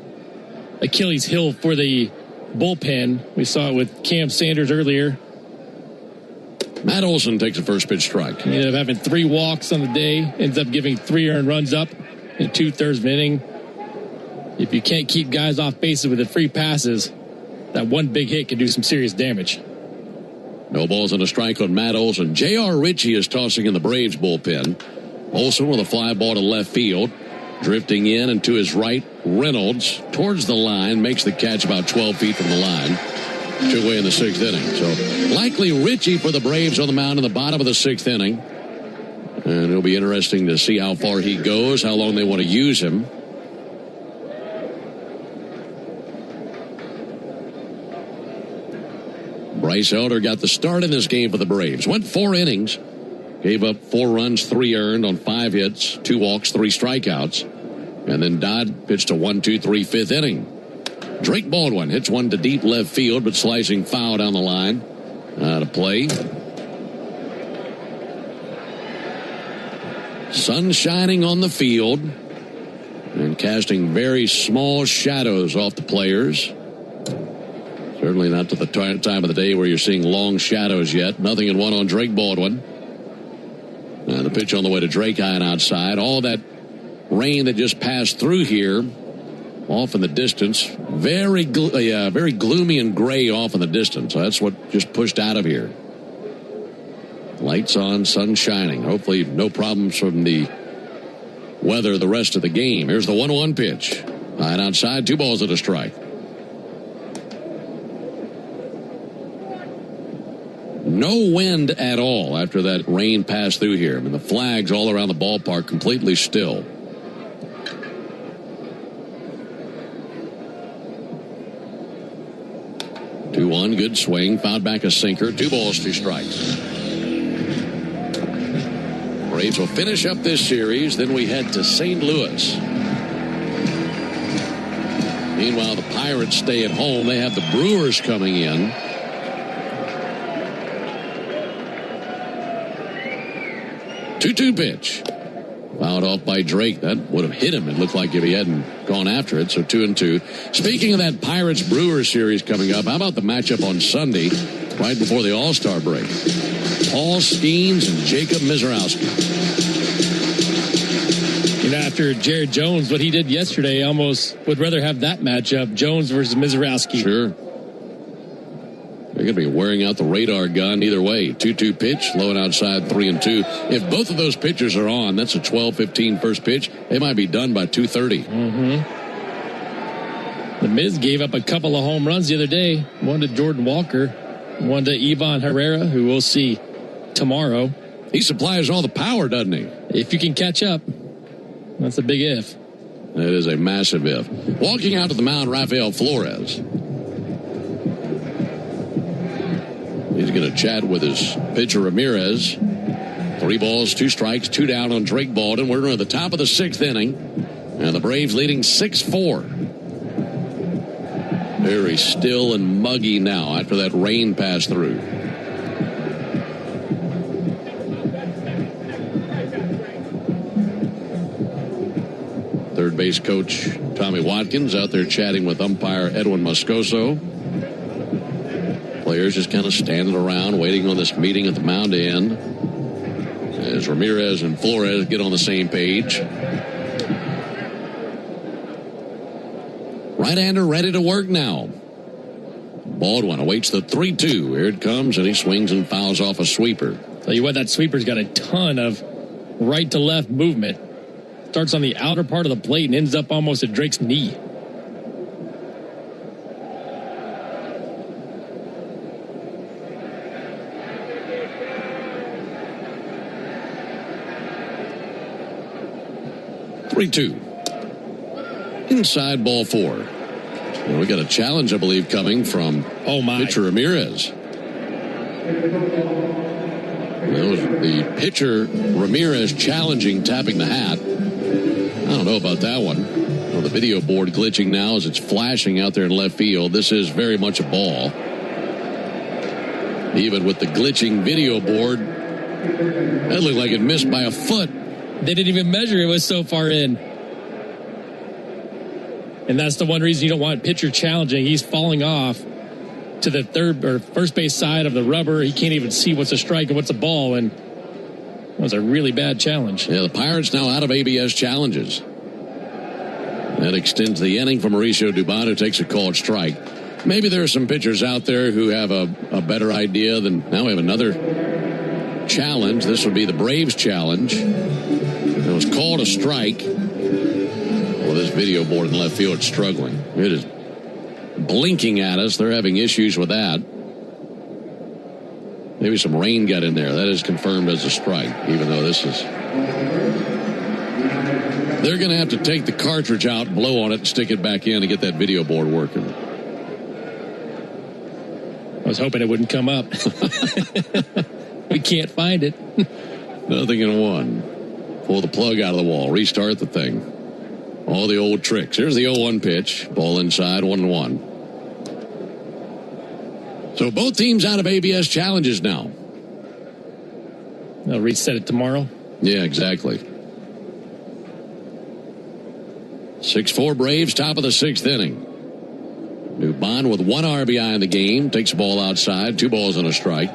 Achilles heel for the bullpen. We saw it with Cam Sanders earlier. Matt Olson takes a first pitch strike. He ended up having 3 walks on the day, ends up giving 3 earned runs up in 2/3 of an inning. If you can't keep guys off bases with the free passes, that one big hit can do some serious damage. No balls and a strike on Matt Olson. J.R. Ritchie is tossing in the Braves bullpen. Olson with a fly ball to left field. Drifting in and to his right, Reynolds towards the line, makes the catch about 12 feet from the line. 2 away in the 6th inning. So likely Ritchie for the Braves on the mound in the bottom of the 6th inning. And it'll be interesting to see how far he goes, how long they want to use him. Bryce Elder got the start in this game for the Braves. Went 4 innings. Gave up 4 runs, 3 earned on 5 hits, 2 walks, 3 strikeouts. And then Dodd pitched a 1-2-3 5th inning. Drake Baldwin hits one to deep left field, but slicing foul down the line. Out of play. Sun shining on the field and casting very small shadows off the players. Certainly not to the time of the day where you're seeing long shadows yet. 0-1 on Drake Baldwin. And the pitch on the way to Drake, high and outside. All that rain that just passed through here, off in the distance. Very gloomy and gray off in the distance. So that's what just pushed out of here. Lights on, sun shining. Hopefully no problems from the weather the rest of the game. Here's the 1-1 pitch. High and outside, 2 balls and a strike. No wind at all after that rain passed through here. I mean, the flags all around the ballpark completely still. Two-one, good swing, fouled back a sinker, 2 balls, 2 strikes. Braves will finish up this series, then we head to St. Louis. Meanwhile, the Pirates stay at home. They have the Brewers coming in. 2-2 pitch. Fouled off by Drake. That would have hit him, it looked like, if he hadn't gone after it. So 2-2. Speaking of that Pirates-Brewers series coming up, how about the matchup on Sunday, right before the All-Star break? Paul Skeens and Jacob Misiorowski. You know, after Jared Jones, what he did yesterday, I almost would rather have that matchup, Jones versus Misiorowski. Sure. They're going to be wearing out the radar gun either way. 2-2 pitch, low and outside, 3-2. If both of those pitchers are on, that's a 12-15 first pitch. They might be done by 2:30. Mm-hmm. The Miz gave up a couple of home runs the other day. One to Jordan Walker, one to Ivan Herrera, who we'll see tomorrow. He supplies all the power, doesn't he? If you can catch up, that's a big if. That is a massive if. Walking out to the mound, Rafael Flores. He's going to chat with his pitcher Ramirez. 3 balls, 2 strikes, 2 down on Drake Baldwin. We're at the top of the 6th inning. And the Braves leading 6-4. Very still and muggy now after that rain passed through. Third base coach Tommy Watkins out there chatting with umpire Edwin Moscoso. Players just kind of standing around waiting on this meeting at the mound to end as Ramirez and Flores get on the same page. Right-hander ready to work now. Baldwin awaits the 3-2. Here it comes, and he swings and fouls off a sweeper. Tell you what, that sweeper's got a ton of right to left movement. Starts on the outer part of the plate and ends up almost at Drake's knee. Three-two. Inside ball four. We got a challenge, I believe, coming from pitcher Ramirez. The pitcher Ramirez challenging tapping the hat. I don't know about that one. Well, the video board glitching now as it's flashing out there in left field. This is very much a ball. Even with the glitching video board, that looked like it missed by a foot. They didn't even measure it. It was so far in. And that's the one reason you don't want pitcher challenging. He's falling off to the third or first base side of the rubber. He can't even see what's a strike and what's a ball. And it was a really bad challenge. Yeah, the Pirates now out of ABS challenges. That extends the inning for Mauricio Dubon, who takes a called strike. Maybe there are some pitchers out there who have a better idea than. Now we have another challenge. This would be the Braves challenge. It was called a strike. Well, this video board in left field is struggling. It is blinking at us. They're having issues with that. Maybe some rain got in there. That is confirmed as a strike, even though this is. They're going to have to take the cartridge out, blow on it, and stick it back in to get that video board working. I was hoping it wouldn't come up. We can't find it. Nothing in one. Pull the plug out of the wall. Restart the thing. All the old tricks. Here's the 0-1 pitch. Ball inside, 1-1. So both teams out of ABS challenges now. They'll reset it tomorrow. Yeah, exactly. 6-4 Braves, top of the sixth inning. Dubon with 1 RBI in the game. Takes the ball outside. 2 balls and a strike.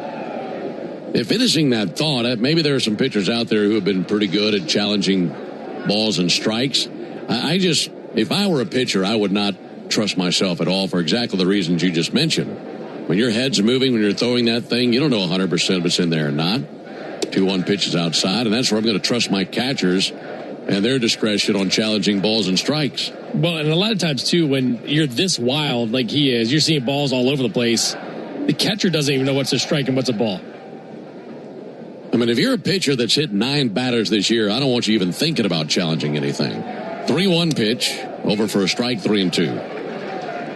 If finishing that thought, maybe there are some pitchers out there who have been pretty good at challenging balls and strikes. If I were a pitcher, I would not trust myself at all for exactly the reasons you just mentioned. When your head's moving, when you're throwing that thing, you don't know 100% if it's in there or not. 2-1 pitches outside, and that's where I'm going to trust my catchers and their discretion on challenging balls and strikes. Well, and a lot of times, too, when you're this wild like he is, you're seeing balls all over the place. The catcher doesn't even know what's a strike and what's a ball. I mean, if you're a pitcher that's hit 9 batters this year, I don't want you even thinking about challenging anything. 3-1 pitch, over for a strike, 3-2.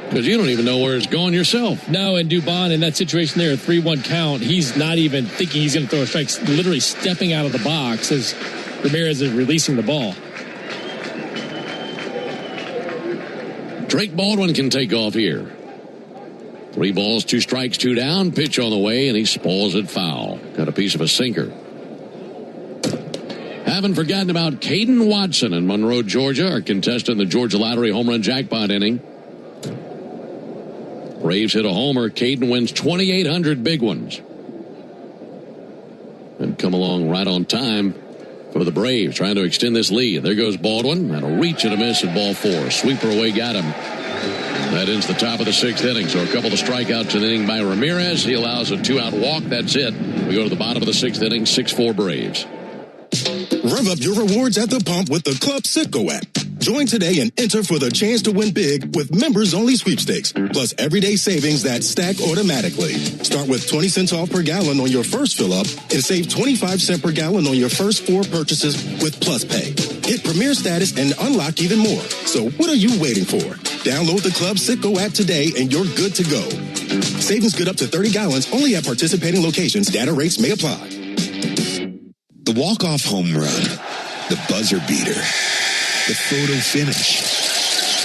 Because you don't even know where it's going yourself. No, and Dubon in that situation there, a 3-1 count, he's not even thinking he's going to throw a strike, literally stepping out of the box as Ramirez is releasing the ball. Drake Baldwin can take off here. 3 balls, 2 strikes, 2 down. Pitch on the way, and he spoils it foul. Got a piece of a sinker. Haven't forgotten about Caden Watson in Monroe, Georgia, our contestant in the Georgia Lottery home run jackpot inning. Braves hit a homer. Caden wins 2,800 big ones. And come along right on time for the Braves, trying to extend this lead. There goes Baldwin. That'll reach and a miss at ball 4. Sweeper away, got him. That ends the top of the 6th inning. So a couple of strikeouts in the inning by Ramirez. He allows a 2-out walk. That's it. We go to the bottom of the 6th inning, 6-4 Braves. Rev up your rewards at the pump with the Club Citgo app. Join today and enter for the chance to win big with members-only sweepstakes, plus everyday savings that stack automatically. Start with 20 cents off per gallon on your first fill-up and save 25 cents per gallon on your first 4 purchases with Plus Pay. Hit Premier status and unlock even more. So what are you waiting for? Download the Club Citgo app today and you're good to go. Savings good up to 30 gallons only at participating locations. Data rates may apply. The walk-off home run, the buzzer beater, the photo finish.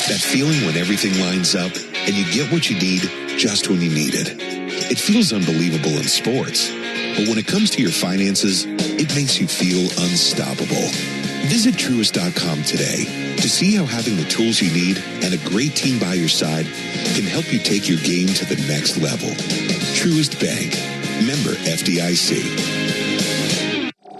That feeling when everything lines up and you get what you need just when you need it. It feels unbelievable in sports, but when it comes to your finances, it makes you feel unstoppable. Visit Truist.com today to see how having the tools you need and a great team by your side can help you take your game to the next level. Truist Bank. Member FDIC.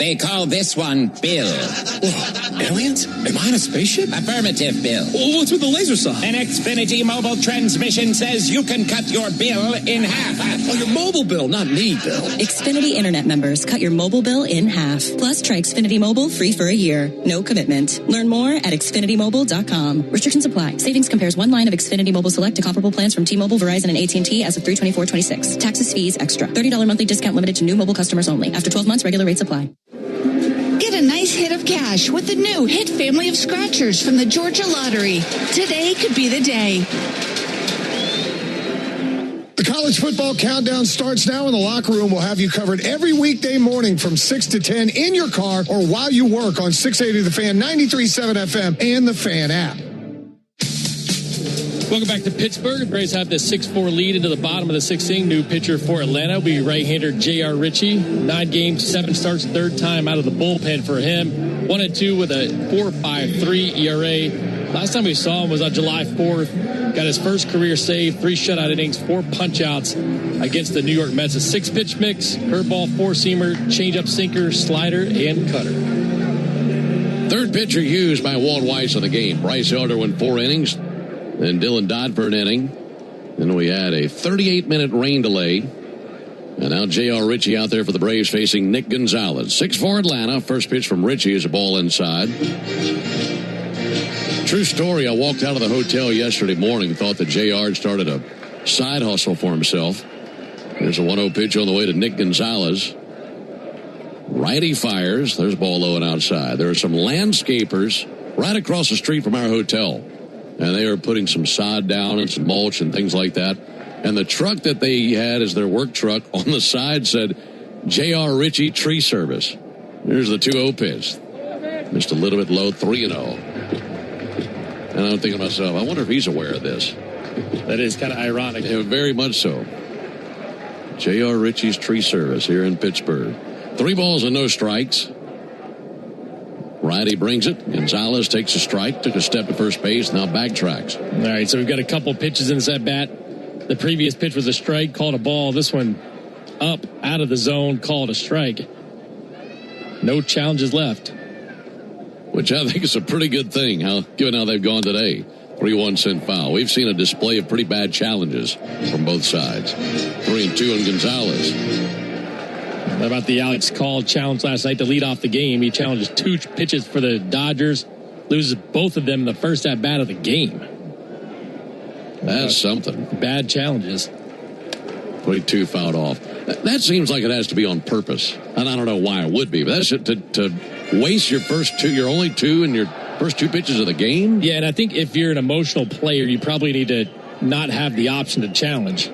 They call this one Bill. Whoa, aliens? Am I on a spaceship? Affirmative, Bill. Well, what's with the laser saw? An Xfinity mobile transmission says you can cut your bill in half. Oh, your mobile bill, not me, Bill. Xfinity Internet members, cut your mobile bill in half. Plus, try Xfinity Mobile free for a year. No commitment. Learn more at XfinityMobile.com. Restrictions apply. Savings compares one line of Xfinity Mobile Select to comparable plans from T-Mobile, Verizon, and AT&T as of 3/24/26. Taxes, fees, extra. $30 monthly discount limited to new mobile customers only. After 12 months, regular rates apply. Get a nice hit of cash with the new Hit family of scratchers from the Georgia Lottery. Today could be the day. The college football countdown starts now, and the locker room will have you covered every weekday morning from 6 to 10 in your car or while you work on 680 The Fan, 93.7 FM, and the Fan app. Welcome back to Pittsburgh. The Braves have the 6-4 lead into the bottom of the sixth inning. New pitcher for Atlanta will be right-hander J.R. Ritchie. 9 games, 7 starts, third time out of the bullpen for him. 1-2 with a 4.53 ERA. Last time we saw him was on July 4th. Got his first career save, 3 shutout innings, 4 punch-outs against the New York Mets. A 6-pitch mix, curveball, four-seamer, changeup, sinker, slider, and cutter. Third pitcher used by Walt Weiss in the game. Bryce Elder went 4 innings. Then Dylan Dodd for an inning. Then we had a 38-minute rain delay. And now J.R. Ritchie out there for the Braves facing Nick Gonzalez. 6-4 Atlanta. First pitch from Ritchie is a ball inside. True story. I walked out of the hotel yesterday morning, thought that J.R. started a side hustle for himself. There's a 1-0 pitch on the way to Nick Gonzalez. Righty fires. There's a ball low and outside. There are some landscapers right across the street from our hotel. And they are putting some sod down and some mulch and things like that. And the truck that they had as their work truck on the side said, J.R. Ritchie Tree Service. Here's the 2-0 pitch. Just a little bit low, 3-0. And I'm thinking to myself, I wonder if he's aware of this. That is kind of ironic. Yeah, very much so. J.R. Ritchie's Tree Service here in Pittsburgh. 3 balls and no strikes. Righty brings it. Gonzalez takes a strike, took a step to first base, now backtracks. All right, so we've got a couple pitches in this at bat. The previous pitch was a strike, called a ball. This one up, out of the zone, called a strike. No challenges left. Which I think is a pretty good thing, given how they've gone today. 3-1 sent foul. We've seen a display of pretty bad challenges from both sides. 3-2 on Gonzalez. What about the Alex Call challenge last night to lead off the game? He challenges 2 pitches for the Dodgers, loses both of them in the first at-bat of the game. That's something. Bad challenges. 22 fouled off. That seems like it has to be on purpose. And I don't know why it would be, but that's to waste your first 2, your only 2 in your first 2 pitches of the game? Yeah, and I think if you're an emotional player, you probably need to not have the option to challenge.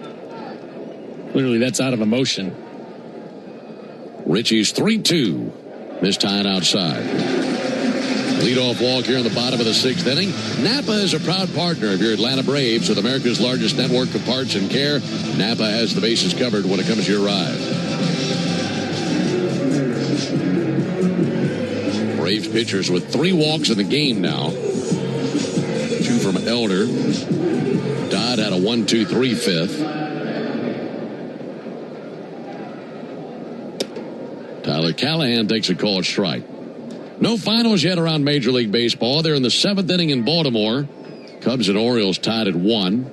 Literally, that's out of emotion. Ritchie's 3-2. This time outside. Leadoff walk here in the bottom of the 6th inning. Napa is a proud partner of your Atlanta Braves with America's largest network of parts and care. Napa has the bases covered when it comes to your ride. Braves pitchers with 3 walks in the game now. 2 from Elder. Dodd had a 1-2-3 fifth. Tyler Callahan takes a called strike. No finals yet around Major League Baseball. They're in the 7th inning in Baltimore. Cubs and Orioles tied at 1.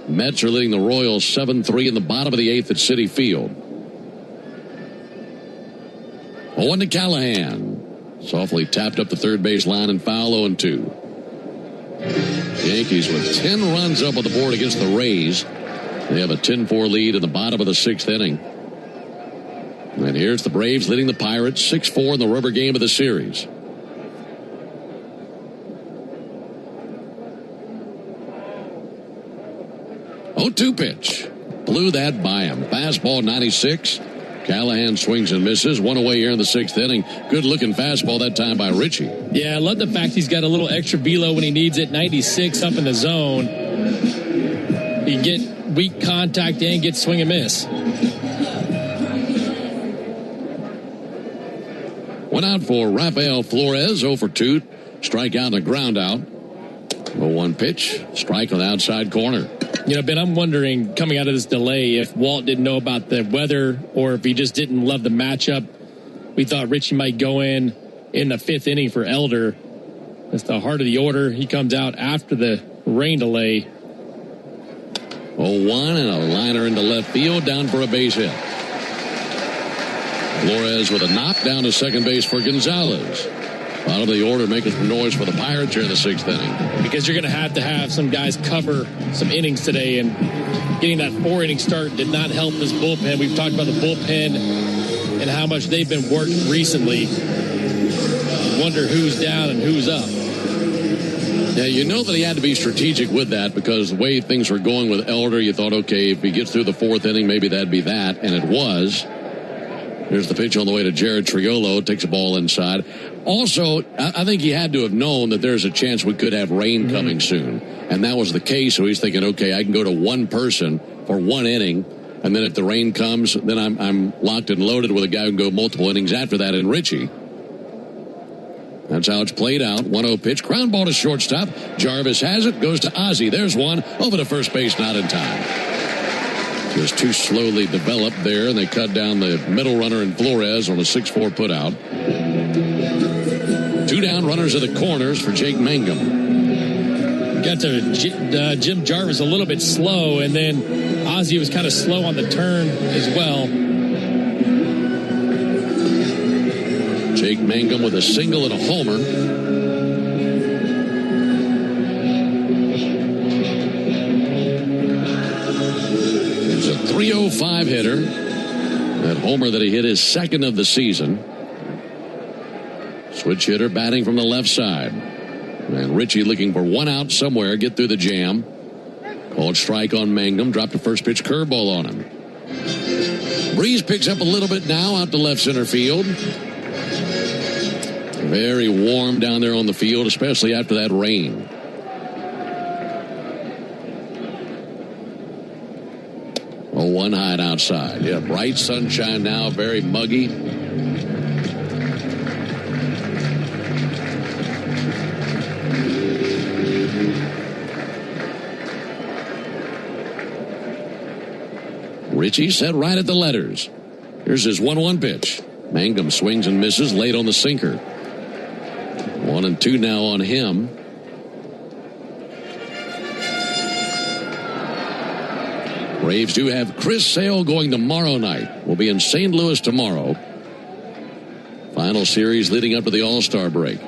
Mets are leading the Royals 7-3 in the bottom of the 8th at Citi Field. 0-1 to Callahan. Softly tapped up the third base line and foul 0-2. Yankees with 10 runs up on the board against the Rays. They have a 10-4 lead in the bottom of the 6th inning. And here's the Braves leading the Pirates 6-4 in the rubber game of the series. Oh, 2 pitch. Blew that by him. Fastball 96. Callahan swings and misses. 1 away here in the 6th inning. Good looking fastball that time by Ritchie. Yeah, I love the fact he's got a little extra velo when he needs it. 96 up in the zone. He can get weak contact and get swing and miss. One out for Rafael Flores, 0 for 2. Strikeout and a ground out. 0-1 pitch. Strike on the outside corner. You know, Ben, I'm wondering, coming out of this delay, if Walt didn't know about the weather or if he just didn't love the matchup. we thought Richie might go in the fifth inning for Elder. That's the heart of the order. He comes out after the rain delay. 0-1 and a liner into left field, down for a base hit. Flores with a knock down to second base for Gonzalez. Bottom of the order making some noise for the Pirates here in the sixth inning. Because you're going to have some guys cover some innings today, and getting that 4-inning start did not help this bullpen. We've talked about the bullpen and how much they've been worked recently. Wonder who's down and who's up. Yeah, you know that he had to be strategic with that because the way things were going with Elder, you thought, okay, if he gets through the fourth inning, maybe that'd be that, and it was. Here's the pitch on the way to Jared Triolo. Takes a ball inside. Also, I think he had to have known that there's a chance we could have rain coming soon. And that was the case. So he's thinking, okay, I can go to one person for 1 inning. And then if the rain comes, then I'm locked and loaded with a guy who can go multiple innings after that in Richie. That's how it's played out. 1-0 pitch. Ground ball to shortstop. Jarvis has it. Goes to Ozzie. There's one. Over to first base. Not in time. Just too slowly developed there, and they cut down the middle runner in Flores on a 6-4 putout. 2 down, runners at the corners for Jake Mangum. Got to Jim Jarvis a little bit slow, and then Ozzie was kind of slow on the turn as well. Jake Mangum with a single and a homer. There's a .305 hitter. That homer that he hit is second of the season. Switch hitter batting from the left side. And Richie looking for one out somewhere, get through the jam. Called strike on Mangum, dropped a first pitch curveball on him. Breeze picks up a little bit now out to left center field. Very warm down there on the field, especially after that rain. A 1 hide outside. Yeah, bright sunshine now, very muggy. Richie set right at the letters. Here's his 1-1 pitch. Mangum swings and misses late on the sinker. 1-2 now on him. Braves do have Chris Sale going tomorrow night. We'll be in St. Louis tomorrow. Final series leading up to the All-Star break.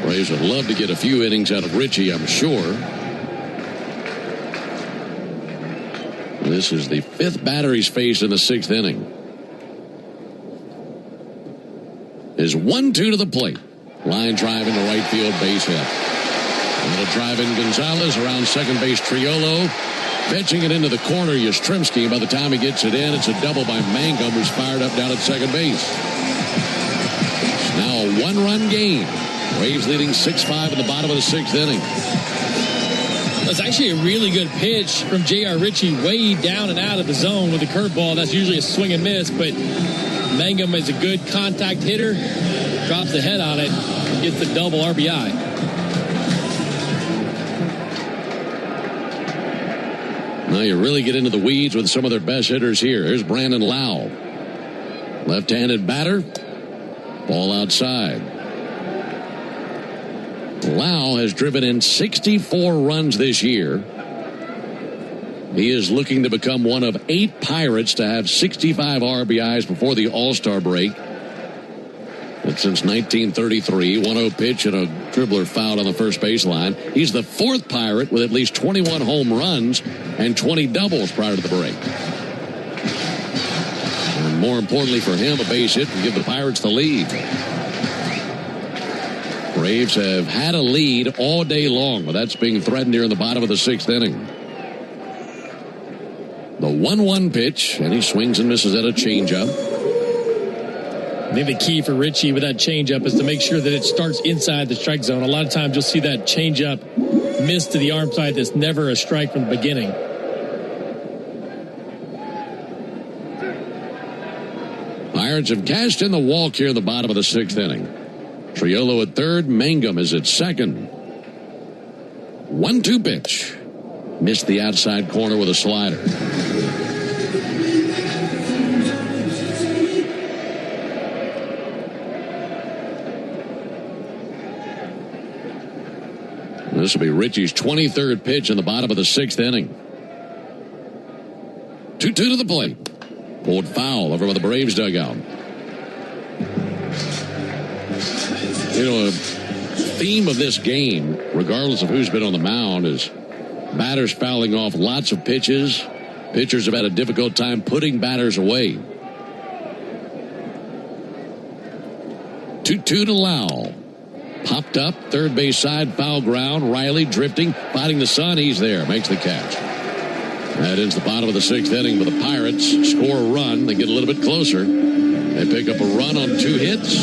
Braves would love to get a few innings out of Richie, I'm sure. This is the 5th batter he's faced in the 6th inning. Is 1-2 to the plate. Line drive into right field, base hit. Little drive in Gonzalez around second base. Triolo pitching it into the corner. Yastrzemski. By the time he gets it in, it's a double by Mangum, who's fired up down at second base. It's now a 1-run game. Braves leading 6-5 in the bottom of the 6th inning. That's actually a really good pitch from J.R. Richie, way down and out of the zone with a curveball. That's usually a swing and miss, but Mangum is a good contact hitter. Drops the head on it, gets the double RBI. Now you really get into the weeds with some of their best hitters here. Here's Brandon Lau. Left-handed batter. Ball outside. Lau has driven in 64 runs this year. He is looking to become one of 8 Pirates to have 65 RBIs before the All-Star break. That's since 1933. 1-0 pitch and a dribbler fouled on the first baseline. He's the 4th Pirate with at least 21 home runs and 20 doubles prior to the break. And more importantly for him, a base hit and give the Pirates the lead. Braves have had a lead all day long, but that's being threatened here in the bottom of the 6th inning. The 1-1 pitch, and he swings and misses at a changeup. I think the key for Richie with that changeup is to make sure that it starts inside the strike zone. A lot of times you'll see that changeup miss to the arm side that's never a strike from the beginning. Pirates have cashed in the walk here in the bottom of the 6th inning. Triolo at third. Mangum is at second. 1-2 pitch. Missed the outside corner with a slider. This will be Richie's 23rd pitch in the bottom of the 6th inning. 2-2 to the plate. Pulled foul over by the Braves dugout. You know, a theme of this game, regardless of who's been on the mound, is batters fouling off lots of pitches. Pitchers have had a difficult time putting batters away. 2-2 to Lau. Popped up, third base side, foul ground. Riley drifting, fighting the sun. He's there, makes the catch. That ends the bottom of the 6th inning, but the Pirates score a run. They get a little bit closer. They pick up a run on 2 hits.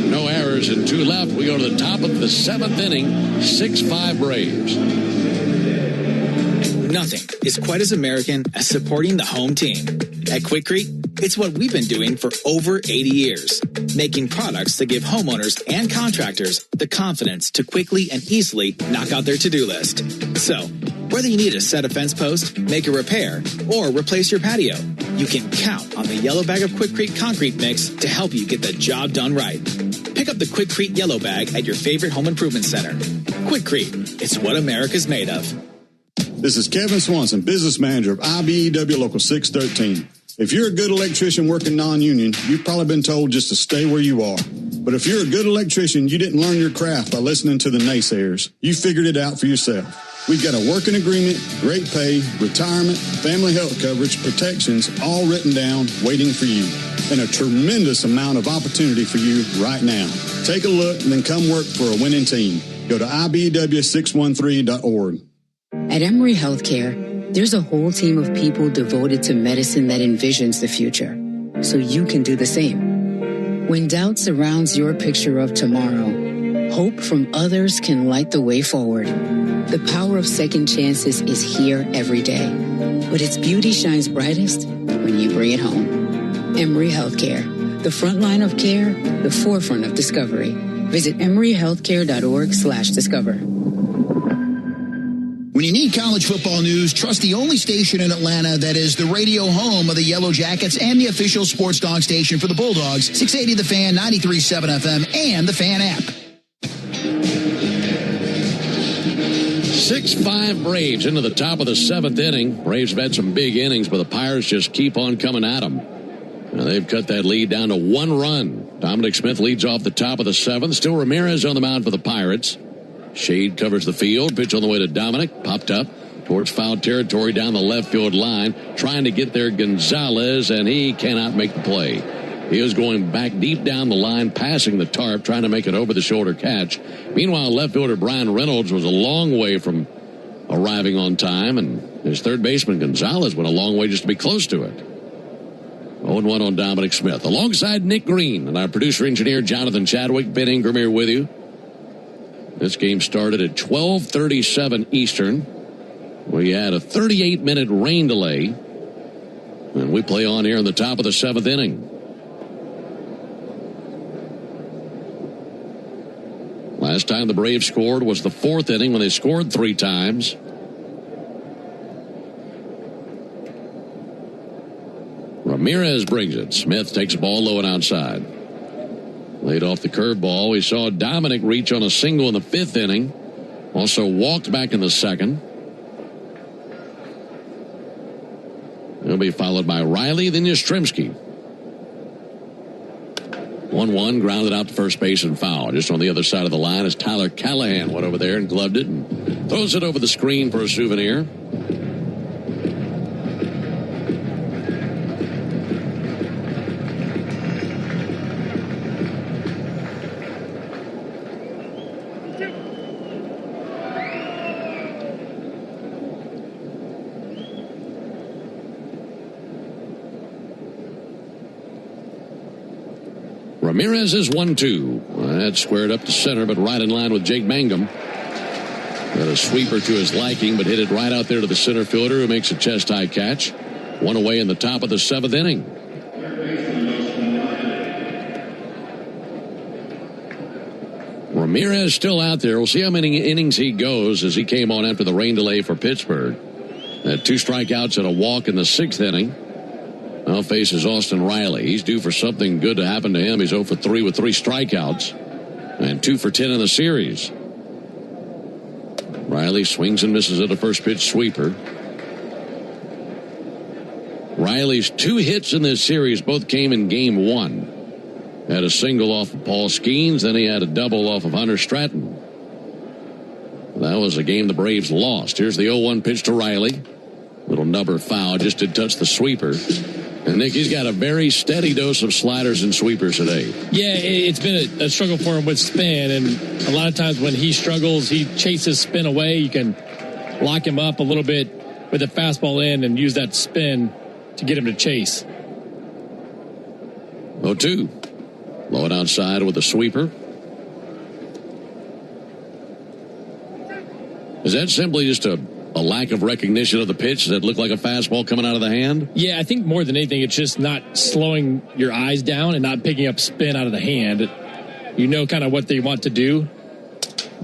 No errors and 2 left. We go to the top of the 7th inning, 6-5 Braves. Nothing is quite as American as supporting the home team. At Quikrete, it's what we've been doing for over 80 years, making products that give homeowners and contractors the confidence to quickly and easily knock out their to-do list. So, whether you need to set a fence post, make a repair, or replace your patio, you can count on the yellow bag of Quikrete concrete mix to help you get the job done right. Pick up the Quikrete yellow bag at your favorite home improvement center. Quikrete, it's what America's made of. This is Kevin Swanson, business manager of IBEW Local 613. If you're a good electrician working non-union, you've probably been told just to stay where you are. But if you're a good electrician, you didn't learn your craft by listening to the naysayers. You figured it out for yourself. We've got a working agreement, great pay, retirement, family health coverage, protections, all written down, waiting for you. And a tremendous amount of opportunity for you right now. Take a look and then come work for a winning team. Go to IBEW613.org. At Emory Healthcare, there's a whole team of people devoted to medicine that envisions the future, so you can do the same. When doubt surrounds your picture of tomorrow, hope from others can light the way forward. The power of second chances is here every day, but its beauty shines brightest when you bring it home. Emory Healthcare, the front line of care, the forefront of discovery. Visit emoryhealthcare.org/discover. When you need college football news, trust the only station in Atlanta that is the radio home of the Yellow Jackets and the official sports dog station for the Bulldogs, 680 The Fan, 93.7 FM, and the Fan app. 6-5 Braves into the top of the 7th inning. Braves have had some big innings, but the Pirates just keep on coming at them. Now they've cut that lead down to 1 run. Dominic Smith leads off the top of the 7th. Still Ramirez on the mound for the Pirates. Shade covers the field. Pitch on the way to Dominic. Popped up towards foul territory down the left field line. Trying to get there Gonzalez, and he cannot make the play. He is going back deep down the line, passing the tarp, trying to make an over-the-shoulder catch. Meanwhile, left fielder Brian Reynolds was a long way from arriving on time, and his third baseman Gonzalez went a long way just to be close to it. 0-1 on Dominic Smith. Alongside Nick Green and our producer-engineer Jonathan Chadwick, Ben Ingram here with you. This game started at 12:37 Eastern. We had a 38-minute rain delay. And we play on here in the top of the 7th inning. Last time the Braves scored was the 4th inning when they scored 3 times. Ramirez brings it. Smith takes the ball low and outside. Laid off the curveball. We saw Dominic reach on a single in the 5th inning. Also walked back in the 2nd. He'll be followed by Riley, then Yastrzemski. 1-1, grounded out to first base and foul. Just on the other side of the line as Tyler Callahan went over there and gloved it and throws it over the screen for a souvenir. Ramirez is 1-2. That's squared up to center, but right in line with Jake Mangum. Got a sweeper to his liking, but hit it right out there to the center fielder, who makes a chest-high catch. 1 away in the top of the 7th inning. Ramirez still out there. We'll see how many innings he goes as he came on after the rain delay for Pittsburgh. Had 2 strikeouts and a walk in the 6th inning. Now faces Austin Riley. He's due for something good to happen to him. He's 0 for 3 with 3 strikeouts and 2 for 10 in the series. Riley swings and misses at a first pitch sweeper. Riley's 2 hits in this series both came in game 1. Had a single off of Paul Skeens, then he had a double off of Hunter Stratton. That was a game the Braves lost. Here's the 0-1 pitch to Riley. Little number foul, just did touch the sweeper. And Nick, he's got a very steady dose of sliders and sweepers today. Yeah, it's been a struggle for him with spin, and a lot of times when he struggles, he chases spin away. You can lock him up a little bit with a fastball in and use that spin to get him to chase. 0-2. Low and outside with a sweeper. Is that simply just a lack of recognition of the pitch that looked like a fastball coming out of the hand? Yeah, I think more than anything, it's just not slowing your eyes down and not picking up spin out of the hand. You know kind of what they want to do.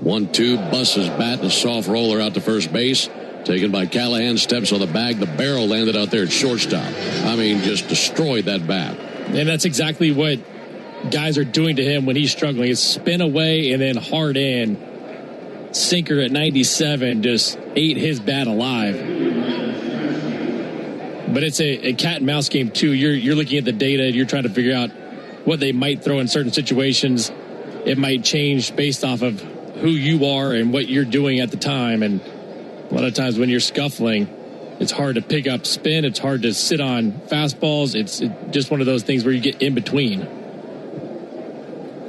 1-2, busts his bat and a soft roller out to first base. Taken by Callahan, steps on the bag. The barrel landed out there at shortstop. I mean, just destroyed that bat. And that's exactly what guys are doing to him when he's struggling. It's spin away and then hard in. Sinker at 97 just ate his bat alive. But it's a cat and mouse game too. You're looking at the data. You're trying to figure out what they might throw in certain situations. It might change based off of who you are and what you're doing at the time. And a lot of times when you're scuffling, it's hard to pick up spin. It's hard to sit on fastballs. It's just one of those things where you get in between.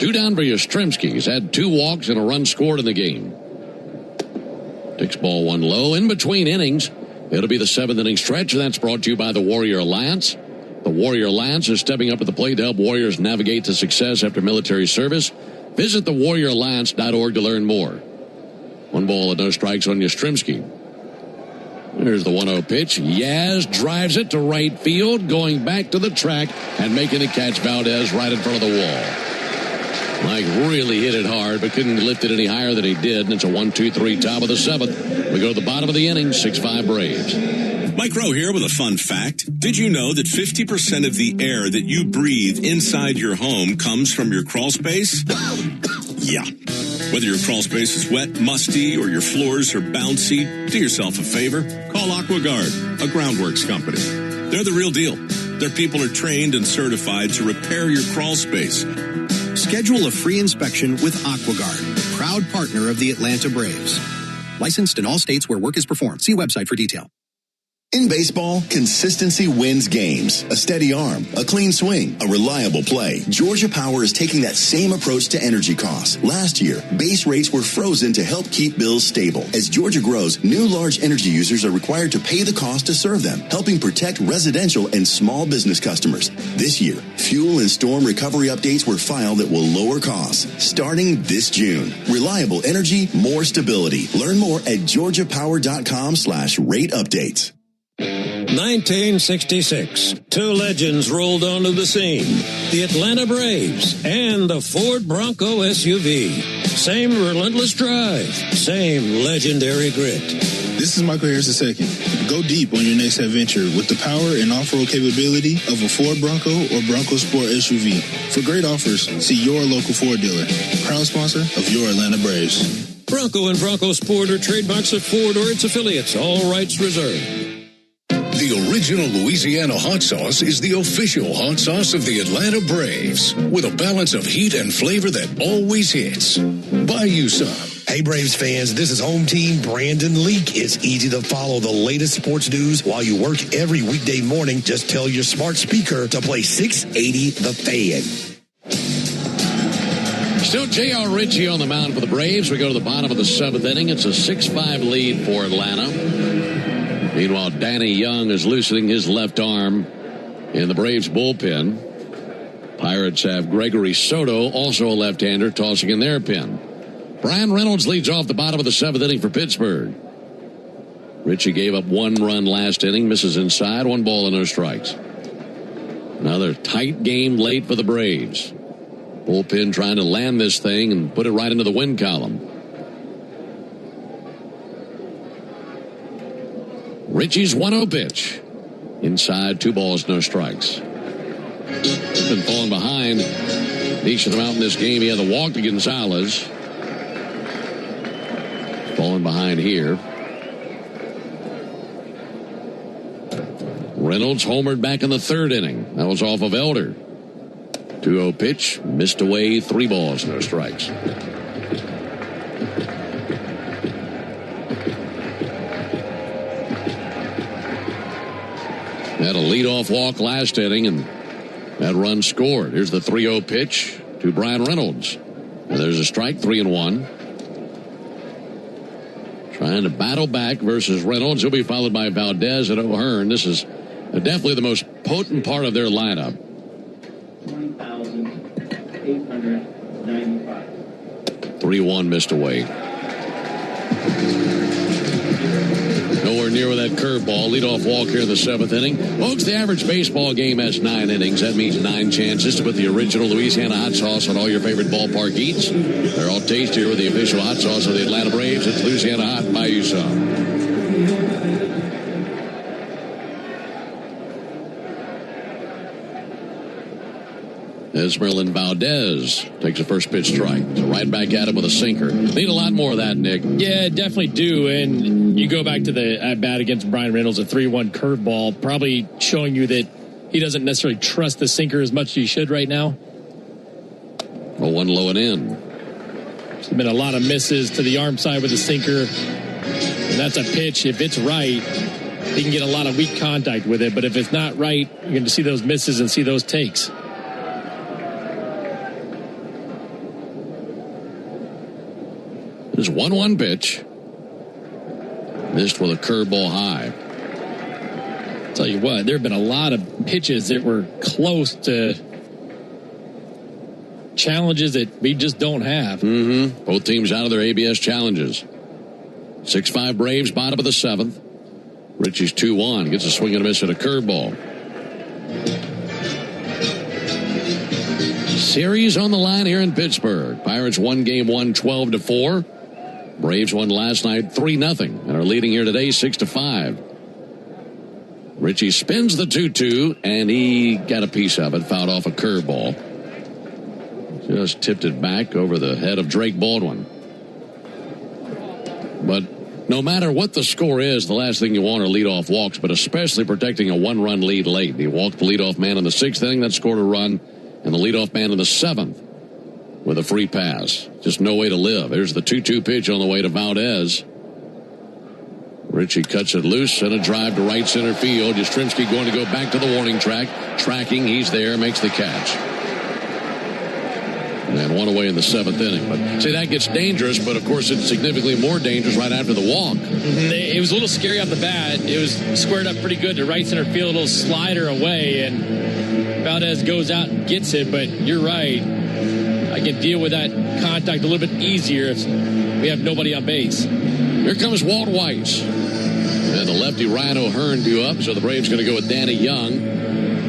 2 down for Yastrzemski. He's had 2 walks and a run scored in the game. Takes ball 1 low. In between innings, it'll be the 7th inning stretch, and that's brought to you by the Warrior Alliance. The Warrior Alliance is stepping up to the plate to help warriors navigate to success after military service. Visit thewarrioralliance.org to learn more. 1 ball and no strikes on Yastrzemski. There's the 1-0 pitch. Yaz drives it to right field, going back to the track and making the catch. Valdez right in front of the wall. Mike really hit it hard, but couldn't lift it any higher than he did. And it's a 1-2-3 top of the 7th. We go to the bottom of the inning, 6-5 Braves. Mike Rowe here with a fun fact. Did you know that 50% of the air that you breathe inside your home comes from your crawl space? Yeah. Whether your crawl space is wet, musty, or your floors are bouncy, do yourself a favor. Call AquaGuard, a groundworks company. They're the real deal. Their people are trained and certified to repair your crawl space. Schedule a free inspection with AquaGuard, proud partner of the Atlanta Braves. Licensed in all states where work is performed. See website for detail. In baseball, consistency wins games. A steady arm, a clean swing, a reliable play. Georgia Power is taking that same approach to energy costs. Last year, base rates were frozen to help keep bills stable. As Georgia grows, new large energy users are required to pay the cost to serve them, helping protect residential and small business customers. This year, fuel and storm recovery updates were filed that will lower costs starting this June. Reliable energy, more stability. Learn more at georgiapower.com/rate updates. 1966, 2 legends rolled onto the scene. The Atlanta Braves and the Ford Bronco SUV. Same relentless drive, same legendary grit. This is Michael Harris II. Go deep on your next adventure with the power and off-road capability of a Ford Bronco or Bronco Sport SUV. For great offers, see your local Ford dealer. Proud sponsor of your Atlanta Braves. Bronco and Bronco Sport are trademarks of Ford or its affiliates. All rights reserved. The original Louisiana hot sauce is the official hot sauce of the Atlanta Braves, with a balance of heat and flavor that always hits. Buy you some. Hey, Braves fans, this is home team Brandon Leak. It's easy to follow the latest sports news while you work every weekday morning. Just tell your smart speaker to play 680 The Fan. Still J.R. Ritchie on the mound for the Braves. We go to the bottom of the 7th inning. It's a 6-5 lead for Atlanta. Meanwhile, Danny Young is loosening his left arm in the Braves bullpen. Pirates have Gregory Soto, also a left-hander, tossing in their pen. Brian Reynolds leads off the bottom of the 7th inning for Pittsburgh. Ritchie gave up 1 run last inning, misses inside, 1 ball and no strikes. Another tight game late for the Braves. Bullpen trying to land this thing and put it right into the win column. Ritchie's 1-0 pitch. Inside, 2 balls, no strikes. Been falling behind. Decent amount in this game. He had the walk to Gonzalez. falling behind here. Reynolds homered back in the third inning. That was off of Elder. 2-0 pitch, missed away, 3 balls, no strikes. Had a leadoff walk last inning, and that run scored. Here's the 3-0 pitch to Brian Reynolds. And there's a strike, 3-1. Trying to battle back versus Reynolds. He'll be followed by Valdez and O'Hearn. This is definitely the most potent part of their lineup. 3-1 missed away. Nowhere near with that curveball. Leadoff walk here in the 7th inning. Folks, the average baseball game has 9 innings. That means 9 chances to put the original Louisiana hot sauce on all your favorite ballpark eats. They're all tastier with the official hot sauce of the Atlanta Braves. It's Louisiana Hot. Buy you some. Esmeralyn Valdez takes a first pitch strike. So right back at him with a sinker. Need a lot more of that, Nick. Yeah, definitely do. And you go back to the at-bat against Brian Reynolds, a 3-1 curveball, probably showing you that he doesn't necessarily trust the sinker as much as he should right now. 0-1 low and in. There's been a lot of misses to the arm side with the sinker. And that's a pitch. If it's right, he can get a lot of weak contact with it. But if it's not right, you're going to see those misses and see those takes. This 1-1 pitch. Missed with a curveball high. Tell you what, there have been a lot of pitches that were close to challenges that we just don't have. Mm-hmm. Both teams out of their ABS challenges. 6-5 Braves, bottom of the 7th. Richie's 2-1. Gets a swing and a miss at a curveball. Series on the line here in Pittsburgh. Pirates won game 1 12-4. Braves won last night 3-0 and are leading here today 6-5. Richie spins the 2-2 and he got a piece of it, fouled off a curveball. Just tipped it back over the head of Drake Baldwin. But no matter what the score is, the last thing you want are leadoff walks, but especially protecting a 1-run lead late. He walked the leadoff man in the 6th inning that scored a run, and the leadoff man in the 7th with a free pass. Just no way to live. There's the 2-2 pitch on the way to Valdez. Richie cuts it loose and a drive to right center field. Yastrzemski going to go back to the warning track. Tracking, he's there, makes the catch. And one away in the 7th inning. But see, that gets dangerous, but of course it's significantly more dangerous right after the walk. It was a little scary off the bat. It was squared up pretty good to right center field, a little slider away, and Valdez goes out and gets it, but you're right. I can deal with that contact a little bit easier if we have nobody on base. Here comes Walt Weiss. And the lefty Ryan O'Hearn due up, so the Braves going to go with Danny Young.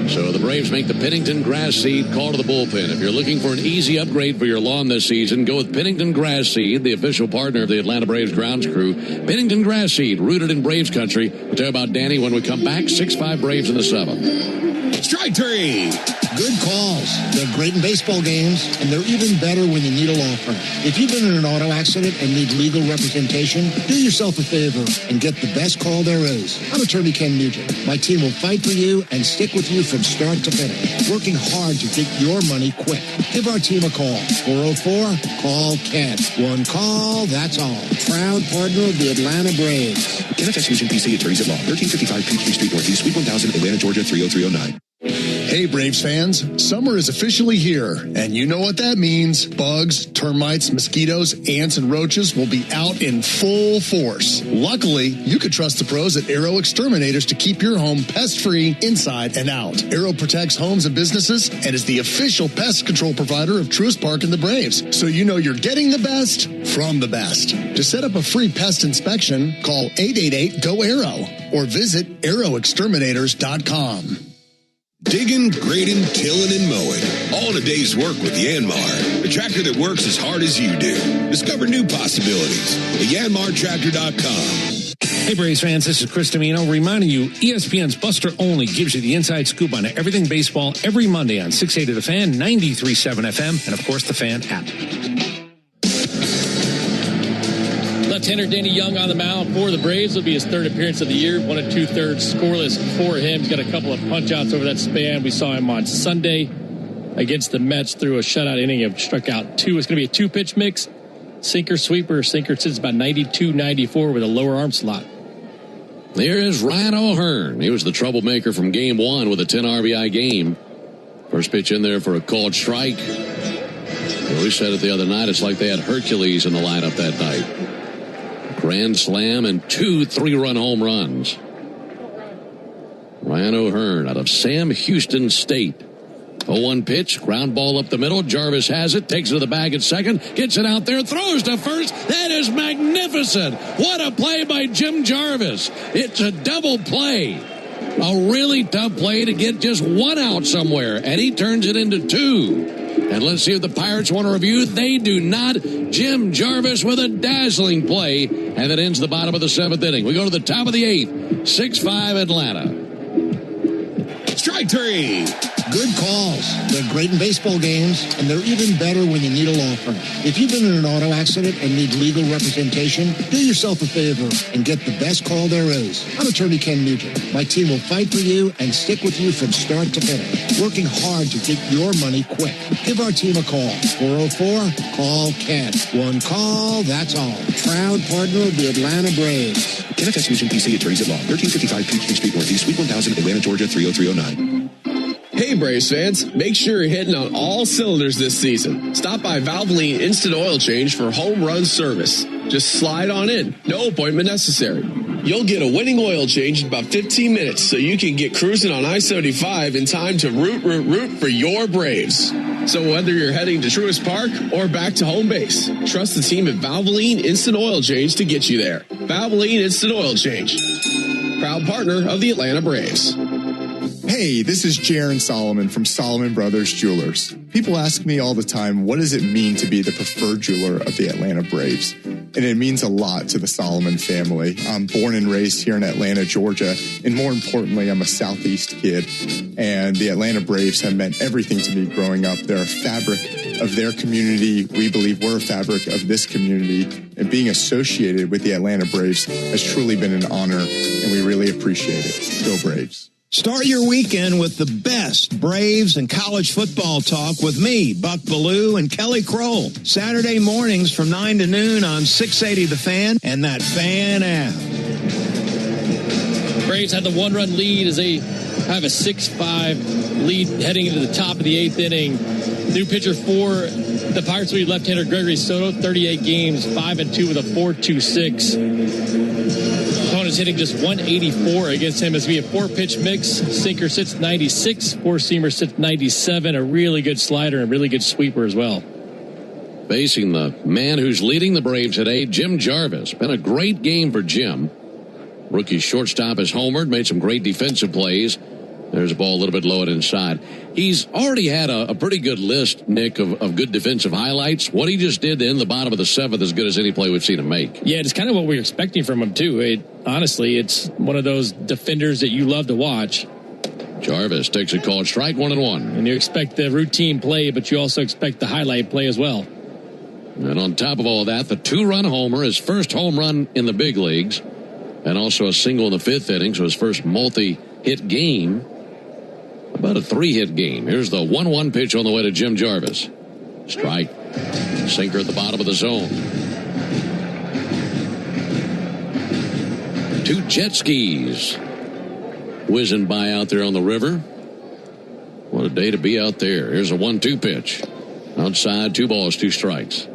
So the Braves make the Pennington grass seed call to the bullpen. If you're looking for an easy upgrade for your lawn this season, go with Pennington grass seed, the official partner of the Atlanta Braves grounds crew. Pennington grass seed, rooted in Braves country. We'll tell you about Danny when we come back. 6-5 Braves in the 7th. Strike 3. Good calls. They're great in baseball games, and they're even better when you need a law firm. If you've been in an auto accident and need legal representation, do yourself a favor and get the best call there is. I'm attorney Ken Nugent. My team will fight for you and stick with you from start to finish, working hard to get your money quick. Give our team a call. 404-CALL-KEN. One call, that's all. Proud partner of the Atlanta Braves. Kenneth S. Nugent, PC, attorneys at law. 1355 Peachtree Street Northeast, Suite 1000, Atlanta, Georgia, 30309. Hey, Braves fans, summer is officially here, and you know what that means. Bugs, termites, mosquitoes, ants, and roaches will be out in full force. Luckily, you could trust the pros at Arrow Exterminators to keep your home pest-free inside and out. Arrow protects homes and businesses and is the official pest control provider of Truist Park and the Braves, so you know you're getting the best from the best. To set up a free pest inspection, call 888-GO-ARROW or visit arrowexterminators.com. Digging, grading, tilling, and mowing. All in a day's work with Yanmar, the tractor that works as hard as you do. Discover new possibilities at yanmartractor.com. Hey, Braves fans, this is Chris Domino reminding you ESPN's Buster Only gives you the inside scoop on everything baseball every Monday on 680 The Fan, 93.7 FM, and, of course, the Fan app. Tanner Danny Young on the mound for the Braves. Will be his third appearance of the year. 1 2/3 scoreless for him. He's got a couple of punch-outs over that span. We saw him on Sunday against the Mets through a shutout inning of struck out 2. It's going to be a 2-pitch mix. Sinker, sweeper. Sinker sits about 92, 94 with a lower arm slot. There is Ryan O'Hearn. He was the troublemaker from game 1 with a 10 RBI game. First pitch in there for a called strike. We said it the other night. It's like they had Hercules in the lineup that night. Grand slam and 2 3-run home runs. Ryan O'Hearn out of Sam Houston State. 0-1 pitch, ground ball up the middle. Jarvis has it, takes it to the bag at second, gets it out there, throws to first. That is magnificent. What a play by Jim Jarvis. It's a double play. A really tough play to get just 1 out somewhere, and he turns it into 2. And let's see if the Pirates want to review. They do not. Jim Jarvis with a dazzling play, and that ends the bottom of the 7th inning. We go to the top of the 8th, 6-5 Atlanta. Strike 3. Good calls. They're great in baseball games, and they're even better when you need a law firm. If you've been in an auto accident and need legal representation, do yourself a favor and get the best call there is. I'm Attorney Ken Nugent. My team will fight for you and stick with you from start to finish, working hard to get your money quick. Give our team a call. 404-CALL-KEN. 1 call, that's all. Proud partner of the Atlanta Braves. Ken F.S. Nugent, PC, Attorneys at Law, 1355 Peachtree Street Northeast, Suite 1000, Atlanta, Georgia, 30309. Hey Braves fans, make sure you're hitting on all cylinders this season. Stop by Valvoline Instant Oil Change for home run service. Just slide on in, no appointment necessary. You'll get a winning oil change in about 15 minutes so you can get cruising on I-75 in time to root for your Braves. So whether you're heading to Truist Park or back to home base, trust the team at Valvoline Instant Oil Change to get you there. Valvoline Instant Oil Change, proud partner of the Atlanta Braves. Hey, this is Jaron Solomon from Solomon Brothers Jewelers. People ask me all the time, what does it mean to be the preferred jeweler of the Atlanta Braves? And it means a lot to the Solomon family. I'm born and raised here in Atlanta, Georgia, and more importantly, I'm a Southeast kid. And the Atlanta Braves have meant everything to me growing up. They're a fabric of their community. We believe we're a fabric of this community. And being associated with the Atlanta Braves has truly been an honor, and we really appreciate it. Go Braves. Start your weekend with the best Braves and college football talk with me, Buck Bellew, and Kelly Kroll. Saturday mornings from 9 to noon on 680 The Fan and that Fan app. Braves had the 1-run lead as they have a 6-5 lead heading into the top of the 8th inning. New pitcher for the Pirates will be left-hander Gregory Soto, 38 games, 5-2 with a 4.26. Opponent's hitting just 184 against him. As we have 4-pitch mix. Sinker sits 96, 4-seamer sits 97. A really good slider and a really good sweeper as well. Facing the man who's leading the Braves today, Jim Jarvis. Been a great game for Jim. Rookie shortstop has homered, made some great defensive plays. There's a ball a little bit low and inside. He's already had a pretty good list, Nick, of good defensive highlights. What he just did to end the bottom of the 7th is as good as any play we've seen him make. Yeah, it's kind of what we're expecting from him, too. Honestly, it's one of those defenders that you love to watch. Jarvis takes a called strike, 1-1. And you expect the routine play, but you also expect the highlight play as well. And on top of all that, the 2-run homer, his first home run in the big leagues, and also a single in the 5th inning, so his first multi-hit game. About a 3-hit game. Here's the 1-1 pitch on the way to Jim Jarvis. Strike. Sinker at the bottom of the zone. 2 jet skis whizzing by out there on the river. What a day to be out there. Here's a 1-2 pitch. Outside, 2 balls, 2 strikes.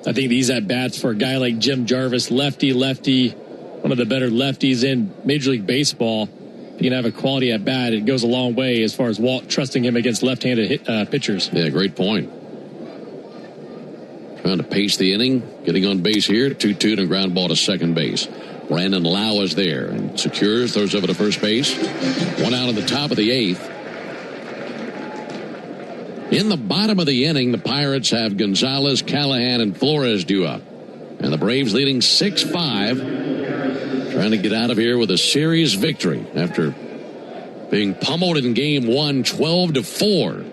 I think these at-bats for a guy like Jim Jarvis, lefty, one of the better lefties in Major League Baseball. If you can have a quality at-bat, it goes a long way as far as Walt trusting him against left-handed pitchers. Yeah, great point. Trying to pace the inning, getting on base here, 2-2 and a ground ball to second base. Brandon Lau is there and secures, throws over to first base. 1 out in the top of the 8th. In the bottom of the inning, the Pirates have Gonzalez, Callahan, and Flores due up. And the Braves leading 6-5. Trying to get out of here with a series victory after being pummeled in game 1, 12-4.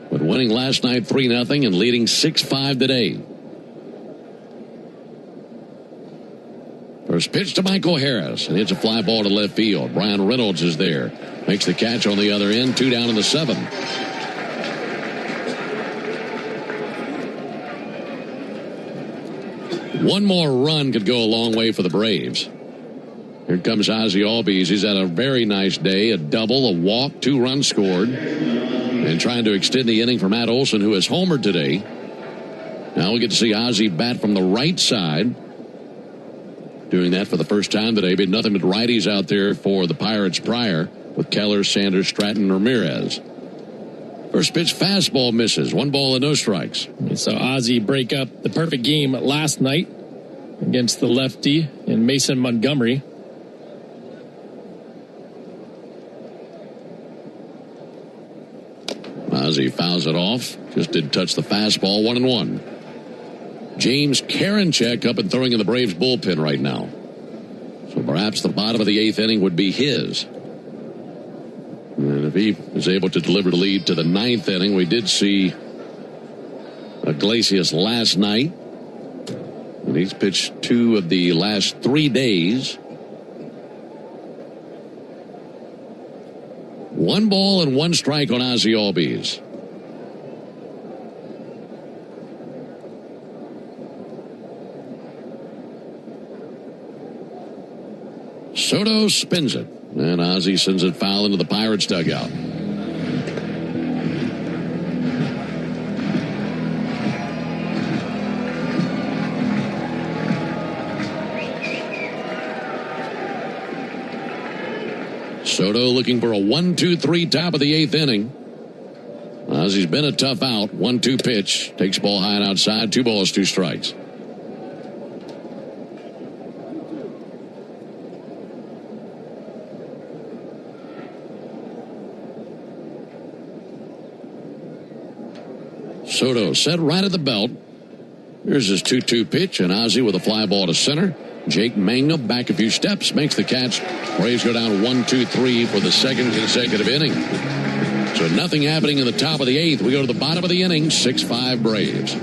But winning last night 3-0 and leading 6-5 today. First pitch to Michael Harris, and it's a fly ball to left field. Brian Reynolds is there. Makes the catch on the other end. 2 down in the 7th. One more run could go a long way for the Braves. Here comes Ozzie Albies. He's had a very nice day. A double, a walk, 2 runs scored. And trying to extend the inning for Matt Olson, who has homered today. Now we get to see Ozzie bat from the right side. Doing that for the first time today. But nothing but righties out there for the Pirates prior with Keller, Sanders, Stratton, Ramirez. First pitch fastball misses. 1 ball and no strikes. So Ozzie break up the perfect game last night against the lefty in Mason Montgomery. Ozzie fouls it off. Just didn't touch the fastball. 1-1. James Karinchak up and throwing in the Braves bullpen right now. So perhaps the bottom of the 8th inning would be his. And if he is able to deliver the lead to the 9th inning, we did see Iglesias last night. And he's pitched 2 of the last 3 days. 1 ball and 1 strike on Ozzie Albies. Soto spins it, and Ozzie sends it foul into the Pirates dugout. Soto looking for a 1-2-3 top of the 8th inning. Ozzie's been a tough out. 1-2 pitch. Takes ball high and outside. 2 balls, 2 strikes. Soto set right at the belt. Here's his 2-2 pitch, and Ozzie with a fly ball to center. Jake Mangum back a few steps, makes the catch. Braves go down 1-2-3 for the 2nd consecutive inning. So nothing happening in the top of the 8th. We go to the bottom of the inning, 6-5 Braves.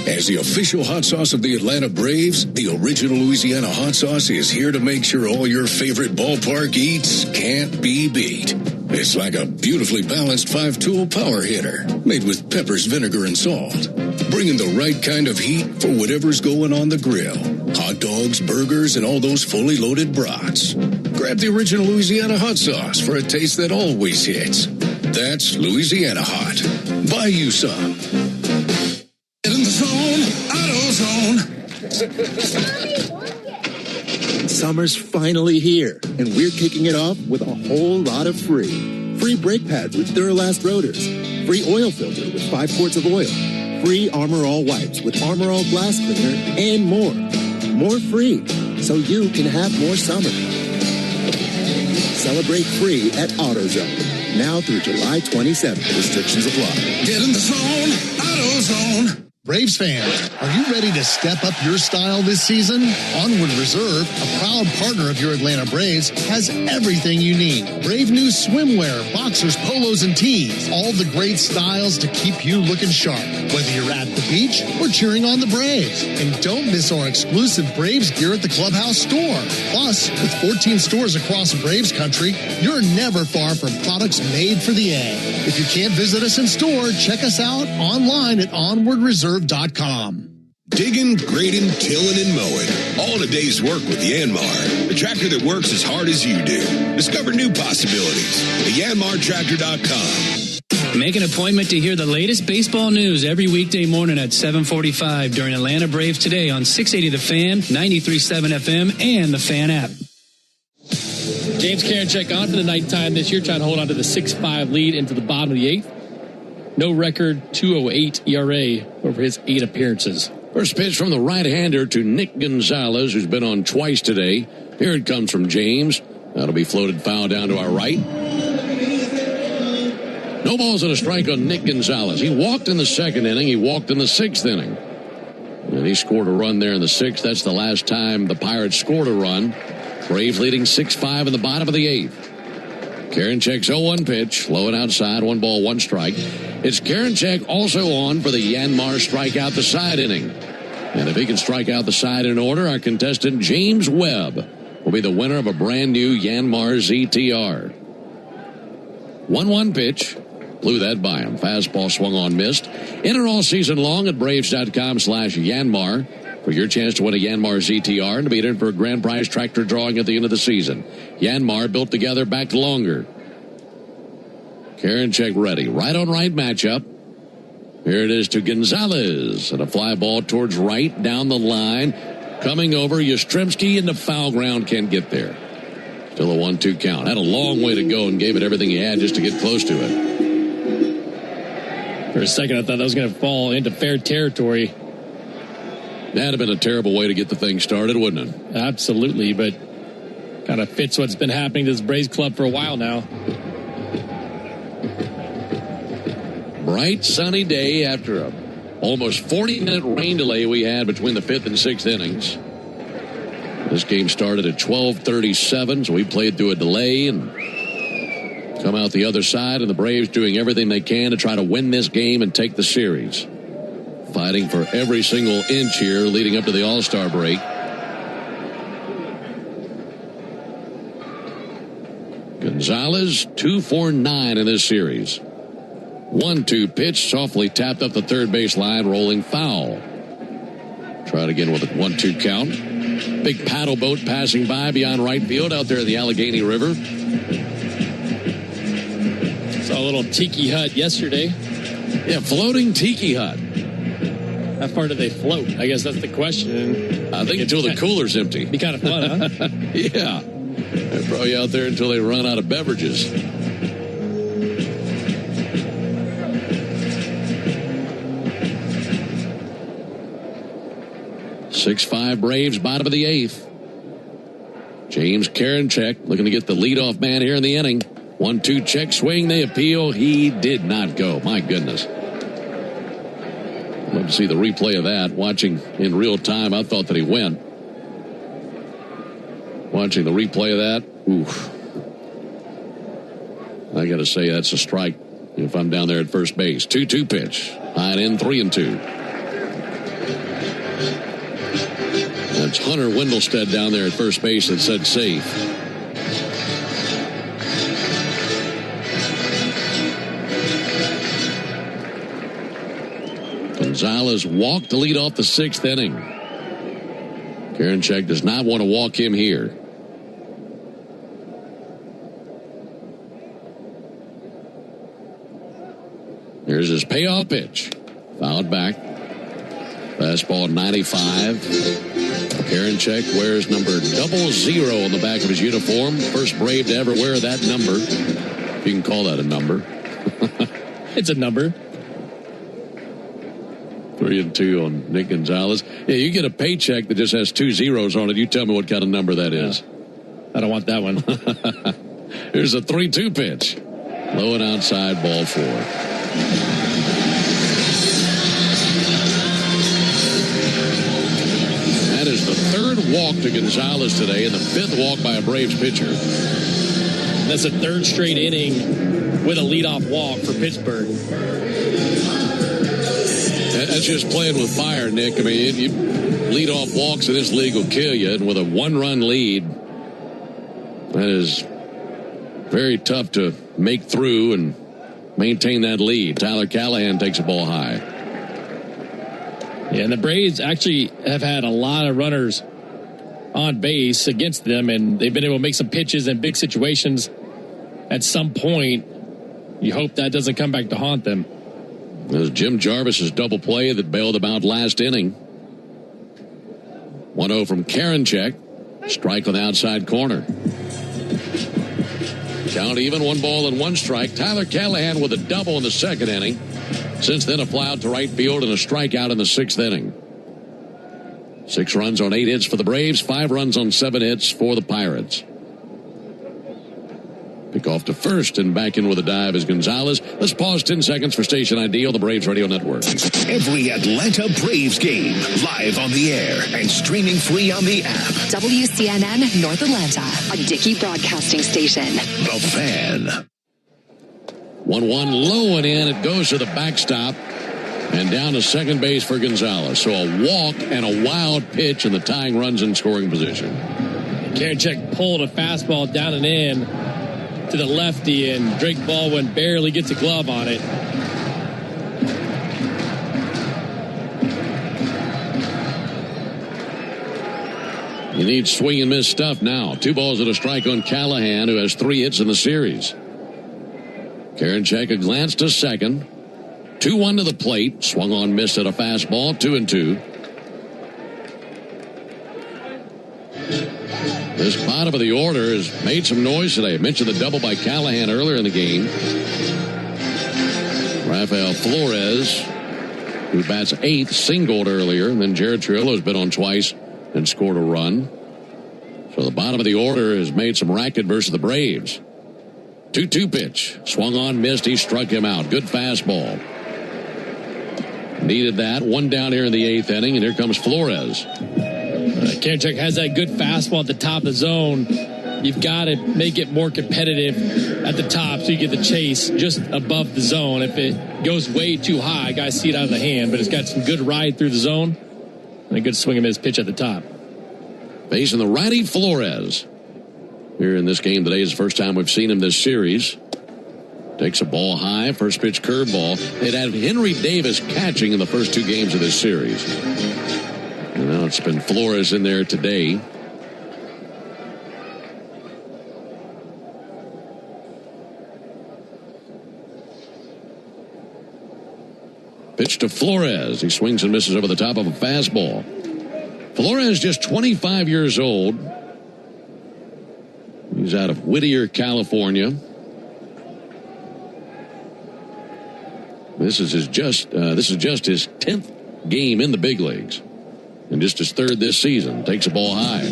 As the official hot sauce of the Atlanta Braves, the original Louisiana hot sauce is here to make sure all your favorite ballpark eats can't be beat. It's like a beautifully balanced 5-tool power hitter made with peppers, vinegar, and salt. Bringing the right kind of heat for whatever's going on the grill. Hot dogs, burgers, and all those fully loaded brats. Grab the original Louisiana hot sauce for a taste that always hits. That's Louisiana Hot. Buy you some. Get in the zone, AutoZone. Summer's finally here, and we're kicking it off with a whole lot of free. Free brake pads with Duralast rotors. Free oil filter with 5 quarts of oil. Free Armor All wipes with Armor All glass cleaner, and more. More free, so you can have more summer. Celebrate free at AutoZone. Now through July 27th. Restrictions apply. Get in the zone, AutoZone. Braves fans, are you ready to step up your style this season? Onward Reserve, a proud partner of your Atlanta Braves, has everything you need. Brave new swimwear, boxers, polos, and tees. All the great styles to keep you looking sharp, whether you're at the beach or cheering on the Braves. And don't miss our exclusive Braves gear at the Clubhouse store. Plus, with 14 stores across Braves country, you're never far from products made for the A. If you can't visit us in store, check us out online at OnwardReserve.com. Digging, grading, tilling, and mowing. All in a day's work with Yanmar. The tractor that works as hard as you do. Discover new possibilities at yanmartractor.com. Make an appointment to hear the latest baseball news every weekday morning at 7:45 during Atlanta Braves Today on 680 The Fan, 93.7 FM, and the Fan app. James Karinchak on for the nighttime this year, trying to hold on to the 6-5 lead into the bottom of the 8th. No record, 2.08 ERA over his 8 appearances. First pitch from the right-hander to Nick Gonzalez, who's been on twice today. Here it comes from James. That'll be floated foul down to our right. No balls and a strike on Nick Gonzalez. He walked in the 2nd inning. He walked in the 6th inning. And he scored a run there in the 6th. That's the last time the Pirates scored a run. Braves leading 6-5 in the bottom of the 8th. Karinchak's 0-1 pitch, flowing outside, 1 ball, 1 strike. It's Karinchak also on for the Yanmar strikeout the side inning. And if he can strike out the side in order, our contestant James Webb will be the winner of a brand new Yanmar ZTR. 1-1 pitch. Blew that by him. Fastball swung on, missed. Enter all season long at Braves.com/Yanmar for your chance to win a Yanmar ZTR and to be entered for a grand prize tractor drawing at the end of the season. Yanmar built together, back longer. Karinchak ready. Right on right matchup. Here it is to Gonzalez. And a fly ball towards right, down the line. Coming over, Yastrzemski in the foul ground, can't get there. Still a 1-2 count. Had a long way to go and gave it everything he had just to get close to it. For a second, I thought that was going to fall into fair territory. That'd have been a terrible way to get the thing started, wouldn't it? Absolutely, but kind of fits what's been happening to this Braves club for a while now. Bright, sunny day after a almost 40-minute rain delay we had between the 5th and 6th innings. This game started at 12:37, so we played through a delay and come out the other side, and the Braves doing everything they can to try to win this game and take the series. Fighting for every single inch here leading up to the All-Star break. Gonzalez 2-for-9 in this series. 1-2 pitch, softly tapped up the third base line, rolling foul. Tried again with a 1-2 count. Big paddle boat passing by beyond right field out there in the Allegheny River. Saw a little tiki hut yesterday. Yeah, floating tiki hut. How far do they float? I guess that's the question. I think until the cooler's empty. Be kind of fun, huh? Yeah. They're probably out there until they run out of beverages. .65 Braves, bottom of the 8th. James Karinchak looking to get the leadoff man here in the inning. 1-2 check swing. They appeal. He did not go. My goodness. Love to see the replay of that. Watching in real time, I thought that he went. Watching the replay of that, oof. I got to say that's a strike if I'm down there at first base. 2-2 pitch. High and in, 3-2. That's Hunter Wendelstedt down there at first base that said safe. Gonzalez walked to lead off the 6th inning. Karinchak does not want to walk him here. Here's his payoff pitch. Fouled back. Fastball 95. Karinchak wears number 00 on the back of his uniform. First Brave to ever wear that number. If you can call that a number. It's a number. 3-2 on Nick Gonzalez. Yeah, you get a paycheck that just has 2 zeros on it. You tell me what kind of number that is. I don't want that one. Here's a 3-2 pitch. Low and outside, ball 4. That is the 3rd walk to Gonzalez today and the 5th walk by a Braves pitcher. That's a 3rd straight inning with a leadoff walk for Pittsburgh. That's just playing with fire, Nick. I mean, you lead off walks in this league will kill you. And with a 1-run lead, that is very tough to make through and maintain that lead. Tyler Callahan takes a ball high. Yeah, and the Braves actually have had a lot of runners on base against them, and they've been able to make some pitches in big situations. At some point, you hope that doesn't come back to haunt them. There's Jim Jarvis's double play that bailed them out last inning. 1-0 from Karinchak. Strike on the outside corner. Count even, 1 ball and 1 strike. Tyler Callahan with a double in the 2nd inning. Since then, a fly out to right field and a strikeout in the 6th inning. 6 runs on 8 hits for the Braves, 5 runs on 7 hits for the Pirates. Pick off to first and back in with a dive is Gonzalez. Let's pause 10 seconds for station ID on the Braves Radio Network. Every Atlanta Braves game live on the air and streaming free on the app. WCNN North Atlanta, a Dickey Broadcasting Station. The Fan. 1-1 low and in. It goes to the backstop. And down to second base for Gonzalez. So a walk and a wild pitch, and the tying runs in scoring position. Karinchak pulled a fastball down and in to the lefty, and Drake Baldwin barely gets a glove on it. You need swing and miss stuff now. 2 balls and a strike on Callahan, who has 3 hits in the series. Karinchak a glance to second. 2-1 to the plate. Swung on, missed at a fastball. 2-2. This bottom of the order has made some noise today. I mentioned the double by Callahan earlier in the game. Rafael Flores, who bats 8th, singled earlier. And then Jared Triolo's been on twice and scored a run. So the bottom of the order has made some racket versus the Braves. 2-2 pitch. Swung on, missed. He struck him out. Good fastball. Needed that. 1 down here in the 8th inning, and here comes Flores. Karinchak has that good fastball at the top of the zone. You've got to make it more competitive at the top so you get the chase just above the zone. If it goes way too high, guys see it out of the hand, but it's got some good ride through the zone and a good swing and miss pitch at the top. Facing the righty Flores. Here in this game today is the first time we've seen him this series. Takes a ball high, first pitch curveball. They'd had Henry Davis catching in the first 2 games of this series. And now it's been Flores in there today. Pitch to Flores. He swings and misses over the top of a fastball. Flores just 25 years old. He's out of Whittier, California. This is just his 10th game in the big leagues, and just his 3rd this season. Takes a ball high.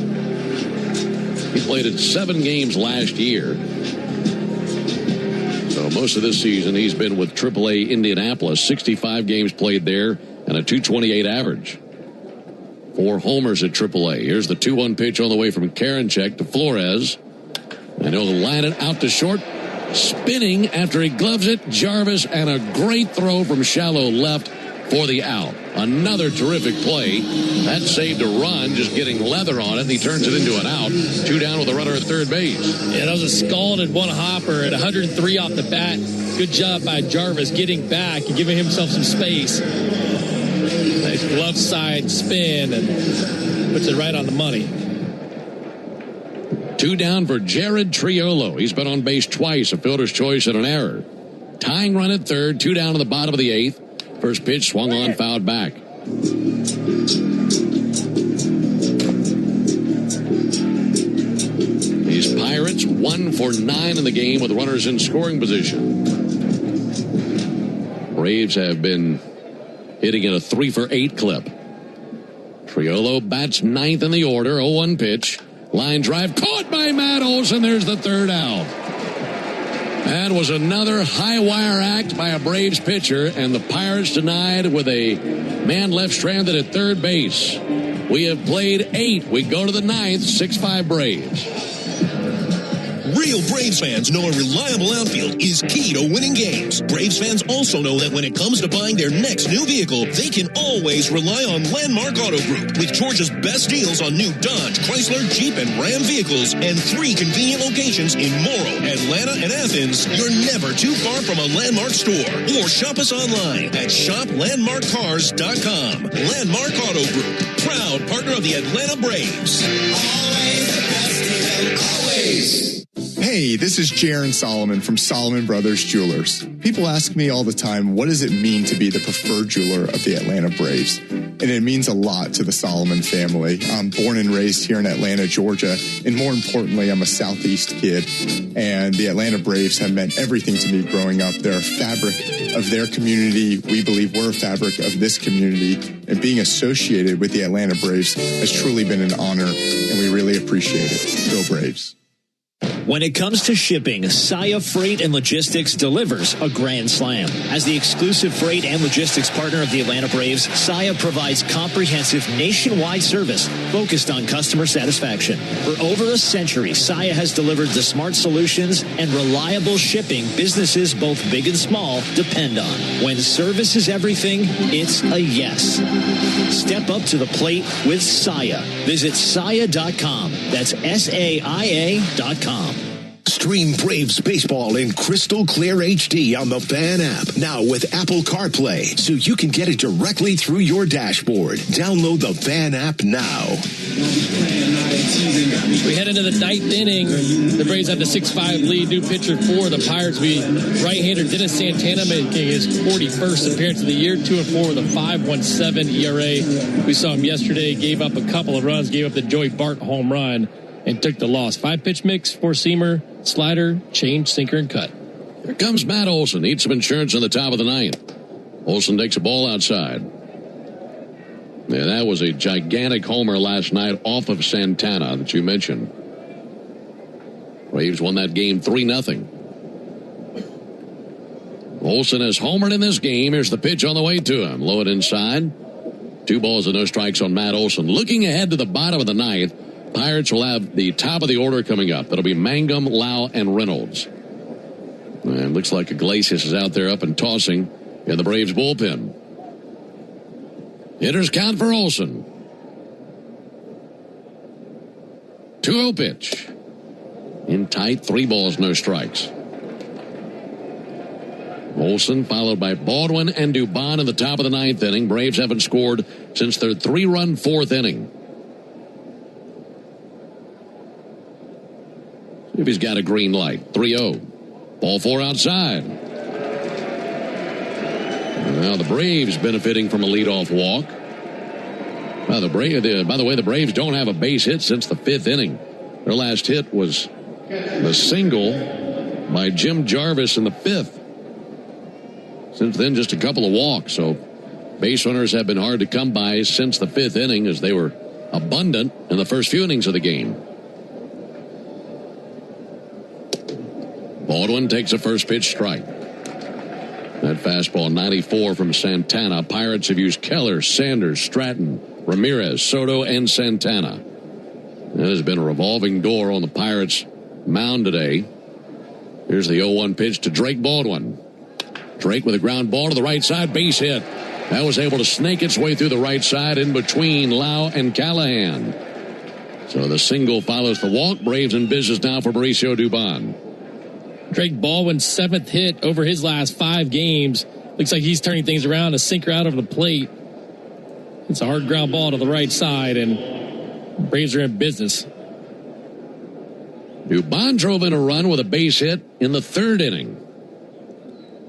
He played in 7 games last year. So most of this season he's been with AAA Indianapolis. 65 games played there and a .228 average. 4 homers at AAA. Here's the 2-1 pitch on the way from Karinchak to Flores. And he'll line it out to short. Spinning after he gloves it, Jarvis, and a great throw from shallow left for the out. Another terrific play. That saved a run, just getting leather on it, and he turns it into an out. 2 down with a runner at third base. Yeah, that was a scalded one hopper at 103 off the bat. Good job by Jarvis getting back and giving himself some space. Nice glove side spin and puts it right on the money. 2 down for Jared Triolo. He's been on base twice, a fielder's choice and an error. Tying run at third, 2 down to the bottom of the 8th. First pitch swung on, fouled back. These Pirates 1 for 9 in the game with runners in scoring position. Braves have been hitting at a 3 for 8 clip. Triolo bats 9th in the order, 0-1 pitch. Line drive caught by Matt Olson. There's the 3rd out. That was another high wire act by a Braves pitcher, and the Pirates denied with a man left stranded at third base. We have played 8. We go to the 9th, 6-5 Braves. Real Braves fans know a reliable outfield is key to winning games. Braves fans also know that when it comes to buying their next new vehicle, they can always rely on Landmark Auto Group. With Georgia's best deals on new Dodge, Chrysler, Jeep, and Ram vehicles, and 3 convenient locations in Morrow, Atlanta, and Athens, you're never too far from a Landmark store. Or shop us online at shoplandmarkcars.com. Landmark Auto Group, proud partner of the Atlanta Braves. Always the best deal, always. Hey, this is Jaron Solomon from Solomon Brothers Jewelers. People ask me all the time, what does it mean to be the preferred jeweler of the Atlanta Braves? And it means a lot to the Solomon family. I'm born and raised here in Atlanta, Georgia, and more importantly, I'm a Southeast kid. And the Atlanta Braves have meant everything to me growing up. They're a fabric of their community. We believe we're a fabric of this community. And being associated with the Atlanta Braves has truly been an honor, and we really appreciate it. Go Braves. When it comes to shipping, Saia Freight and Logistics delivers a grand slam. As the exclusive freight and logistics partner of the Atlanta Braves, Saia provides comprehensive nationwide service focused on customer satisfaction. For over a century, Saia has delivered the smart solutions and reliable shipping businesses both big and small depend on. When service is everything, it's a yes. Step up to the plate with Saia. Visit Saia.com. That's SAIA.com. Stream Braves baseball in crystal clear HD on the Fan app. Now with Apple CarPlay, so you can get it directly through your dashboard. Download the Fan app now. We head into the ninth inning. The Braves have the 6-5 lead. New pitcher for the Pirates will be right-hander Dennis Santana, making his 41st appearance of the year. 2-4 with a 5.17 ERA. We saw him yesterday. Gave up a couple of runs. Gave up the Joey Bart home run and took the loss. 5-pitch mix, 4-seamer, slider, change, sinker, and cut. Here comes Matt Olson. Needs some insurance on the top of the ninth. Olson takes a ball outside. Yeah, that was a gigantic homer last night off of Santana that you mentioned. Braves won that game 3-0. Olson has homered in this game. Here's the pitch on the way to him. Low it inside. 2 balls and no strikes on Matt Olson. Looking ahead to the bottom of the ninth, Pirates will have the top of the order coming up. That'll be Mangum, Lau, and Reynolds. And looks like Iglesias is out there up and tossing in the Braves bullpen. Hitters count for Olson. 2-0 pitch. In tight, 3 balls, no strikes. Olson followed by Baldwin and Dubon in the top of the ninth inning. Braves haven't scored since their 3-run fourth inning. If he's got a green light. 3-0. Ball 4 outside. Now the Braves benefiting from a leadoff walk. By the way, the Braves don't have a base hit since the 5th inning. Their last hit was the single by Jim Jarvis in the 5th. Since then, just a couple of walks. So base runners have been hard to come by since the 5th inning, as they were abundant in the first few innings of the game. Baldwin takes a first pitch strike. That fastball 94 from Santana. Pirates have used Keller, Sanders, Stratton, Ramirez, Soto, and Santana. That has been a revolving door on the Pirates mound today. Here's the 0-1 pitch to Drake Baldwin. Drake with a ground ball to the right side, base hit. That was able to snake its way through the right side in between Lau and Callahan. So the single follows the walk. Braves in business now for Mauricio Dubon. Drake Baldwin's 7th hit over his last 5 games. Looks like he's turning things around. A sinker out over the plate. It's a hard ground ball to the right side, and Braves are in business. Dubon drove in a run with a base hit in the 3rd inning.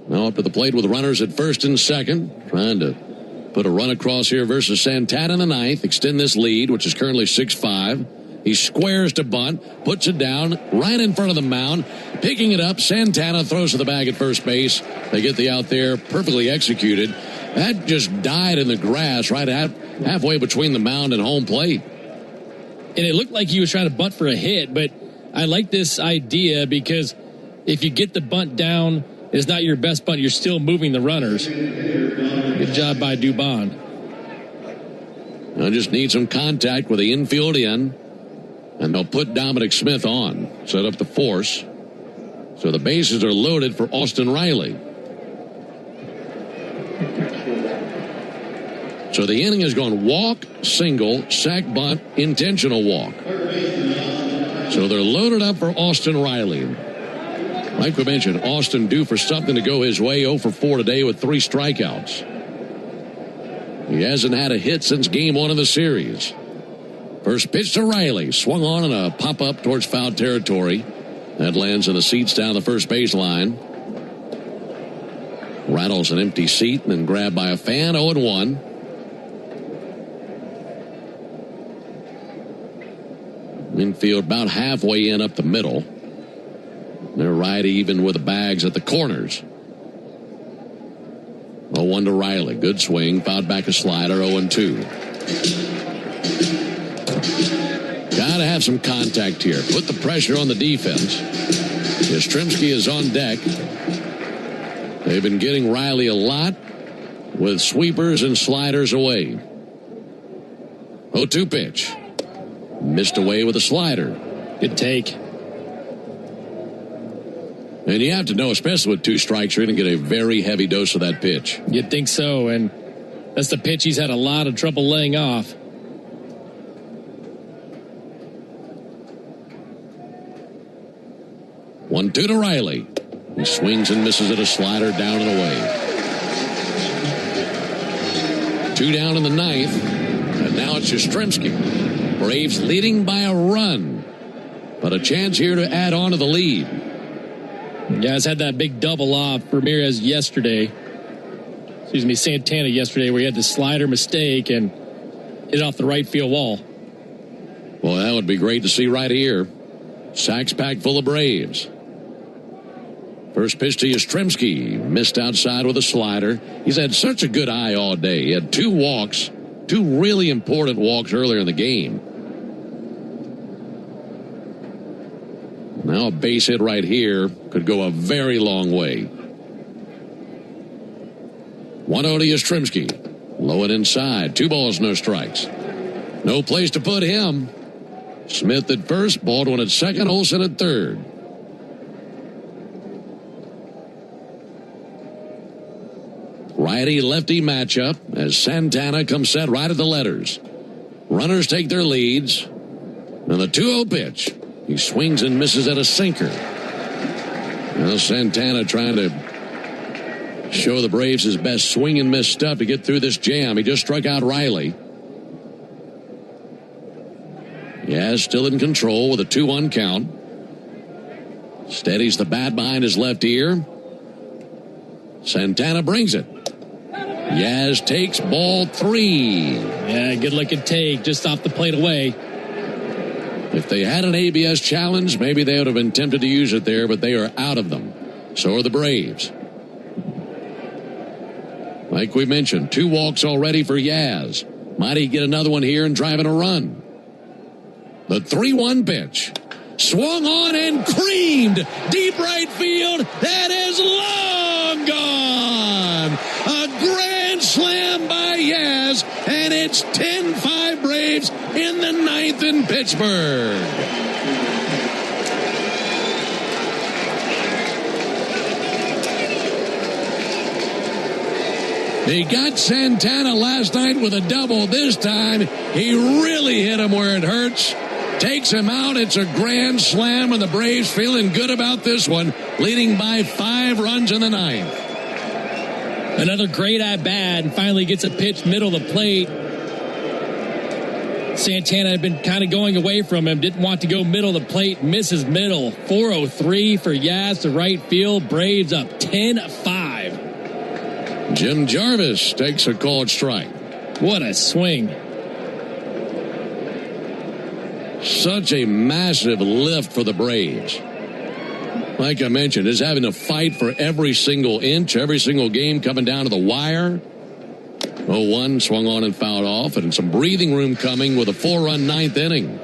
Now up to the plate with runners at first and second. Trying to put a run across here versus Santana in the 9th. Extend this lead, which is currently 6-5. He squares to bunt, puts it down right in front of the mound. Picking it up, Santana throws to the bag at first base. They get the out there, perfectly executed. That just died in the grass right halfway between the mound and home plate. And it looked like he was trying to bunt for a hit, but I like this idea because if you get the bunt down, it's not your best bunt. You're still moving the runners. Good job by Dubon. I just need some contact with the infield in. And they'll put Dominic Smith on. Set up the force. So the bases are loaded for Austin Riley. So the inning has gone walk, single, sac bunt, intentional walk. So they're loaded up for Austin Riley. Like we mentioned, Austin due for something to go his way. 0 for 4 today with 3 strikeouts. He hasn't had a hit since game 1 of the series. First pitch to Riley. Swung on and a pop-up towards foul territory. That lands in the seats down the first baseline. Rattles an empty seat and then grabbed by a fan. 0-1. Infield about halfway in up the middle. They're right even with the bags at the corners. 0-1 to Riley. Good swing. Fouled back a slider. 0-2. Gotta have some contact here. Put the pressure on the defense. Yastrzemski is on deck. They've been getting Riley a lot with sweepers and sliders away. 0-2 pitch. Missed away with a slider. Good take. And you have to know, especially with 2 strikes, you're going to get a very heavy dose of that pitch. You'd think so, and that's the pitch he's had a lot of trouble laying off. One, 2 to Riley. He swings and misses at a slider down and away. 2 down in the 9th, and now it's Yastrzemski. Braves leading by a run, but a chance here to add on to the lead. Guys had that big double off Ramirez yesterday. Santana yesterday, where he had the slider mistake and hit off the right field wall. Well, that would be great to see right here. Sacks packed full of Braves. First pitch to Yastrzemski. Missed outside with a slider. He's had such a good eye all day. He had 2 walks, 2 really important walks earlier in the game. Now a base hit right here could go a very long way. 1-0 to Yastrzemski. Low and inside. 2 balls, no strikes. No place to put him. Smith at first, Baldwin at second, Olsen at third. Righty-lefty matchup as Santana comes set right at the letters. Runners take their leads. And the 2-0 pitch. He swings and misses at a sinker. Now Santana trying to show the Braves his best swing and miss stuff to get through this jam. He just struck out Riley. Yeah, still in control with a 2-1 count. Steadies the bat behind his left ear. Santana brings it. Yaz takes ball 3. Yeah, good looking take just off the plate away. If they had an ABS challenge, maybe they would have been tempted to use it there, but they are out of them. So are the Braves. Like we mentioned, 2 walks already for Yaz. Might he get another one here and drive in a run? The 3-1 pitch. Swung on and creamed. Deep right field. That is long gone. A grand slam by Yaz. And it's 10-5 Braves in the 9th in Pittsburgh. He got Santana last night with a double. This time, he really hit him where it hurts. Takes him out. It's a grand slam, and the Braves feeling good about this one, leading by 5 runs in the 9th. Another great at-bat, and finally gets a pitch middle of the plate. Santana had been kind of going away from him, didn't want to go middle of the plate, misses middle. 4-0-3 for Yaz to right field. Braves up 10-5. Jim Jarvis takes a called strike. What a swing. Such a massive lift for the Braves. Like I mentioned, is having to fight for every single inch, every single game coming down to the wire. 0-1 swung on and fouled off, and some breathing room coming with a 4-run 9th inning.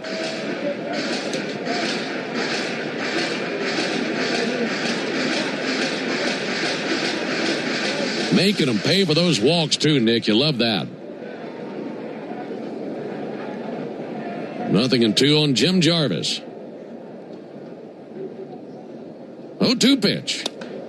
Making them pay for those walks too, Nick. You love that. 0-2 on Jim Jarvis. 0-2 pitch.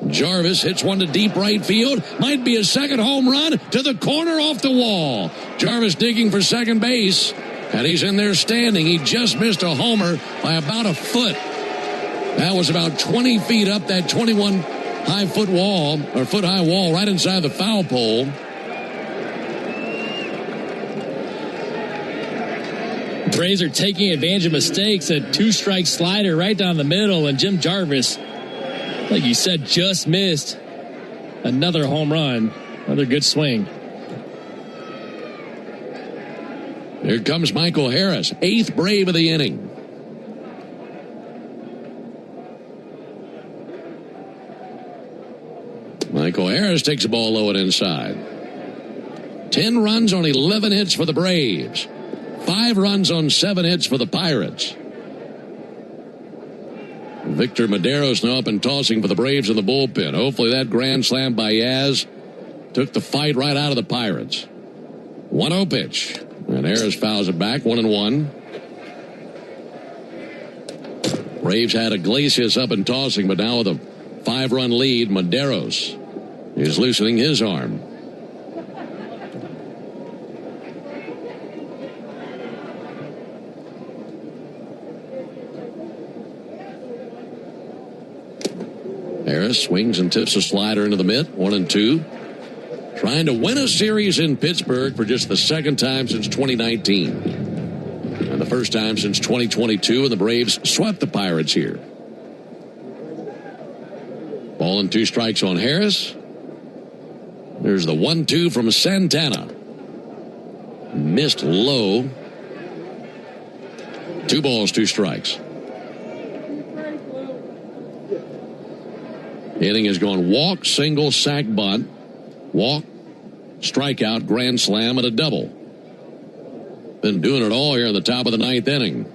Jarvis hits one to deep right field. Might be a second home run to the corner off the wall. Jarvis digging for second base. And he's in there standing. He just missed a homer by about a foot. That was about 20 feet up that 21 high foot wall, or foot high wall, right inside the foul pole. Braves are taking advantage of mistakes. A 2-strike slider right down the middle, and Jim Jarvis, like you said, just missed another home run. Another good swing. Here comes Michael Harris, 8th Brave of the inning. Michael Harris takes the ball low and inside. 10 runs on 11 hits for the Braves. 5 runs on 7 hits for the Pirates. Victor Medeiros now up and tossing for the Braves in the bullpen. Hopefully that grand slam by Yaz took the fight right out of the Pirates. 1-0 pitch. And Harris fouls it back, 1-1. Braves had Iglesias up and tossing, but now with a 5-run lead, Medeiros is loosening his arm. Harris swings and tips a slider into the mitt, 1-2. Trying to win a series in Pittsburgh for just the second time since 2019. And the first time since 2022, and the Braves swept the Pirates here. Ball and 2 strikes on Harris. There's the 1-2 from Santana. Missed low. 2 balls, 2 strikes. Inning has gone walk, single, sac, bunt. Walk, strikeout, grand slam, and a double. Been doing it all here in the top of the 9th inning.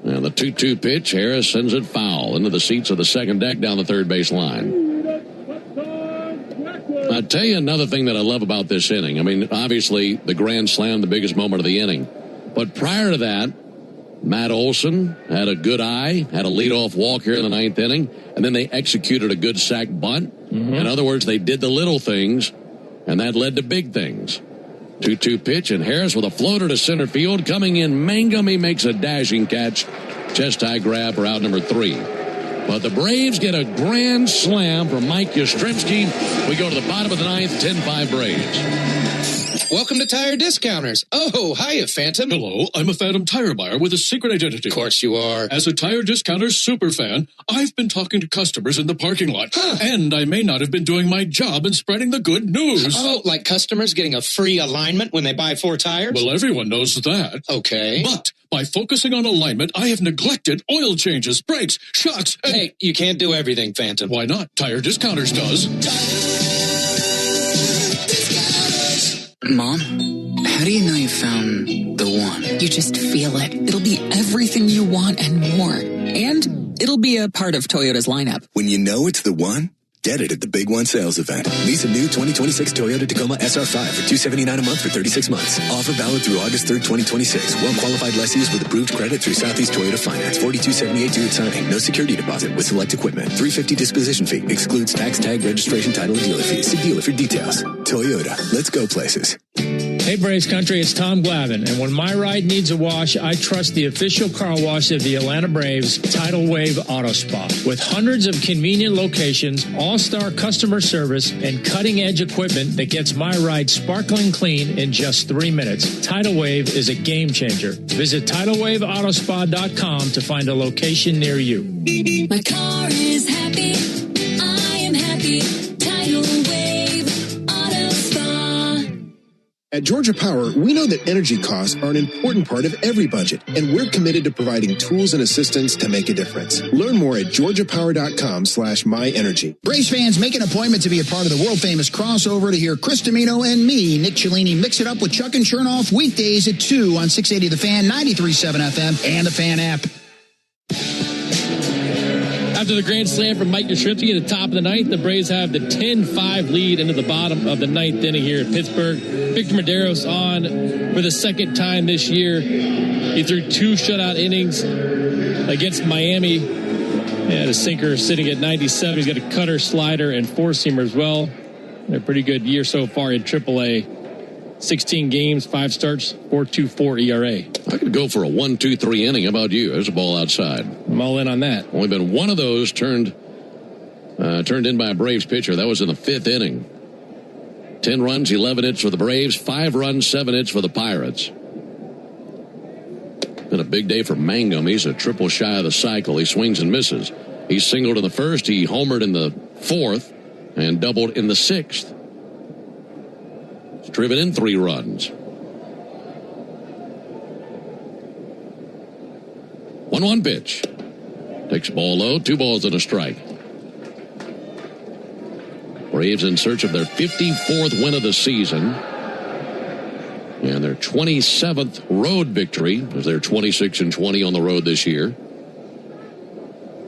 And the 2-2 pitch, Harris sends it foul into the seats of the second deck down the third base line. I'll tell you another thing that I love about this inning. I mean, obviously, the grand slam, the biggest moment of the inning. But prior to that, Matt Olson had a good eye, had a leadoff walk here in the 9th inning, and then they executed a good sac bunt. In other words, they did the little things, and that led to big things. 2-2 pitch, and Harris with a floater to center field. Coming in, Mangum, he makes a dashing catch. Chest high grab for out number 3. But the Braves get a grand slam from Mike Yastrzemski. We go to the bottom of the 9th, 10-5 Braves. Welcome to Tire Discounters. Oh, hiya, Phantom. Hello, I'm a Phantom tire buyer with a secret identity. Of course you are. As a Tire Discounters super fan, I've been talking to customers in the parking lot. And I may not have been doing my job in spreading the good news. Oh, like customers getting a free alignment when they buy 4 tires? Well, everyone knows that. Okay. But by focusing on alignment, I have neglected oil changes, brakes, shocks, and... Hey, you can't do everything, Phantom. Why not? Tire Discounters does. Mom, how do you know you found the one? You just feel it. It'll be everything you want and more. And it'll be a part of Toyota's lineup. When you know it's the one, get it at the Big One sales event. Lease a new 2026 Toyota Tacoma SR5 for $279 a month for 36 months. Offer valid through August 3rd, 2026. Well-qualified lessees with approved credit through Southeast Toyota Finance. $42.78 due at signing. No security deposit with select equipment. $350 disposition fee. Excludes tax, tag, registration, title, and dealer fees. See dealer for details. Toyota. Let's go places. Hey, Braves Country, it's Tom Glavine, and when my ride needs a wash, I trust the official car wash of the Atlanta Braves, Tidal Wave Auto Spa. With hundreds of convenient locations, all-star customer service, and cutting-edge equipment that gets my ride sparkling clean in just 3 minutes, Tidal Wave is a game changer. Visit TidalWaveAutospa.com to find a location near you. My car is happy. I am happy. Tidal Wave Auto Spa. At Georgia Power, we know that energy costs are an important part of every budget, and we're committed to providing tools and assistance to make a difference. Learn more at georgiapower.com/myenergy. Braves fans, make an appointment to be a part of the world-famous crossover to hear Chris Domino and me, Nick Cellini, mix it up with Chuck and Chernoff weekdays at 2 on 680 The Fan, 93.7 FM, and the Fan app. After the grand slam from Mike Yastrzemski at the top of the 9th, the Braves have the 10-5 lead into the bottom of the 9th inning here at Pittsburgh. Victor Medeiros on for the second time this year. He threw 2 shutout innings against Miami. He had a sinker sitting at 97. He's got a cutter, slider, and 4-seamer as well. A pretty good year so far in AAA. 16 games, 5 starts, 4.24 ERA. I could go for a 1-2-3 inning. How about you? There's a ball outside. I'm all in on that. Only been one of those turned in by a Braves pitcher. That was in the 5th inning. 10 runs, 11 hits for the Braves, 5 runs, 7 hits for the Pirates. Been a big day for Mangum. He's a triple shy of the cycle. He swings and misses. He singled in the 1st, he homered in the 4th, and doubled in the 6th. He's driven in 3 runs. 1-1 pitch. Takes ball low, 2 balls and a strike. Braves in search of their 54th win of the season. And their 27th road victory, as they're 26-20 on the road this year.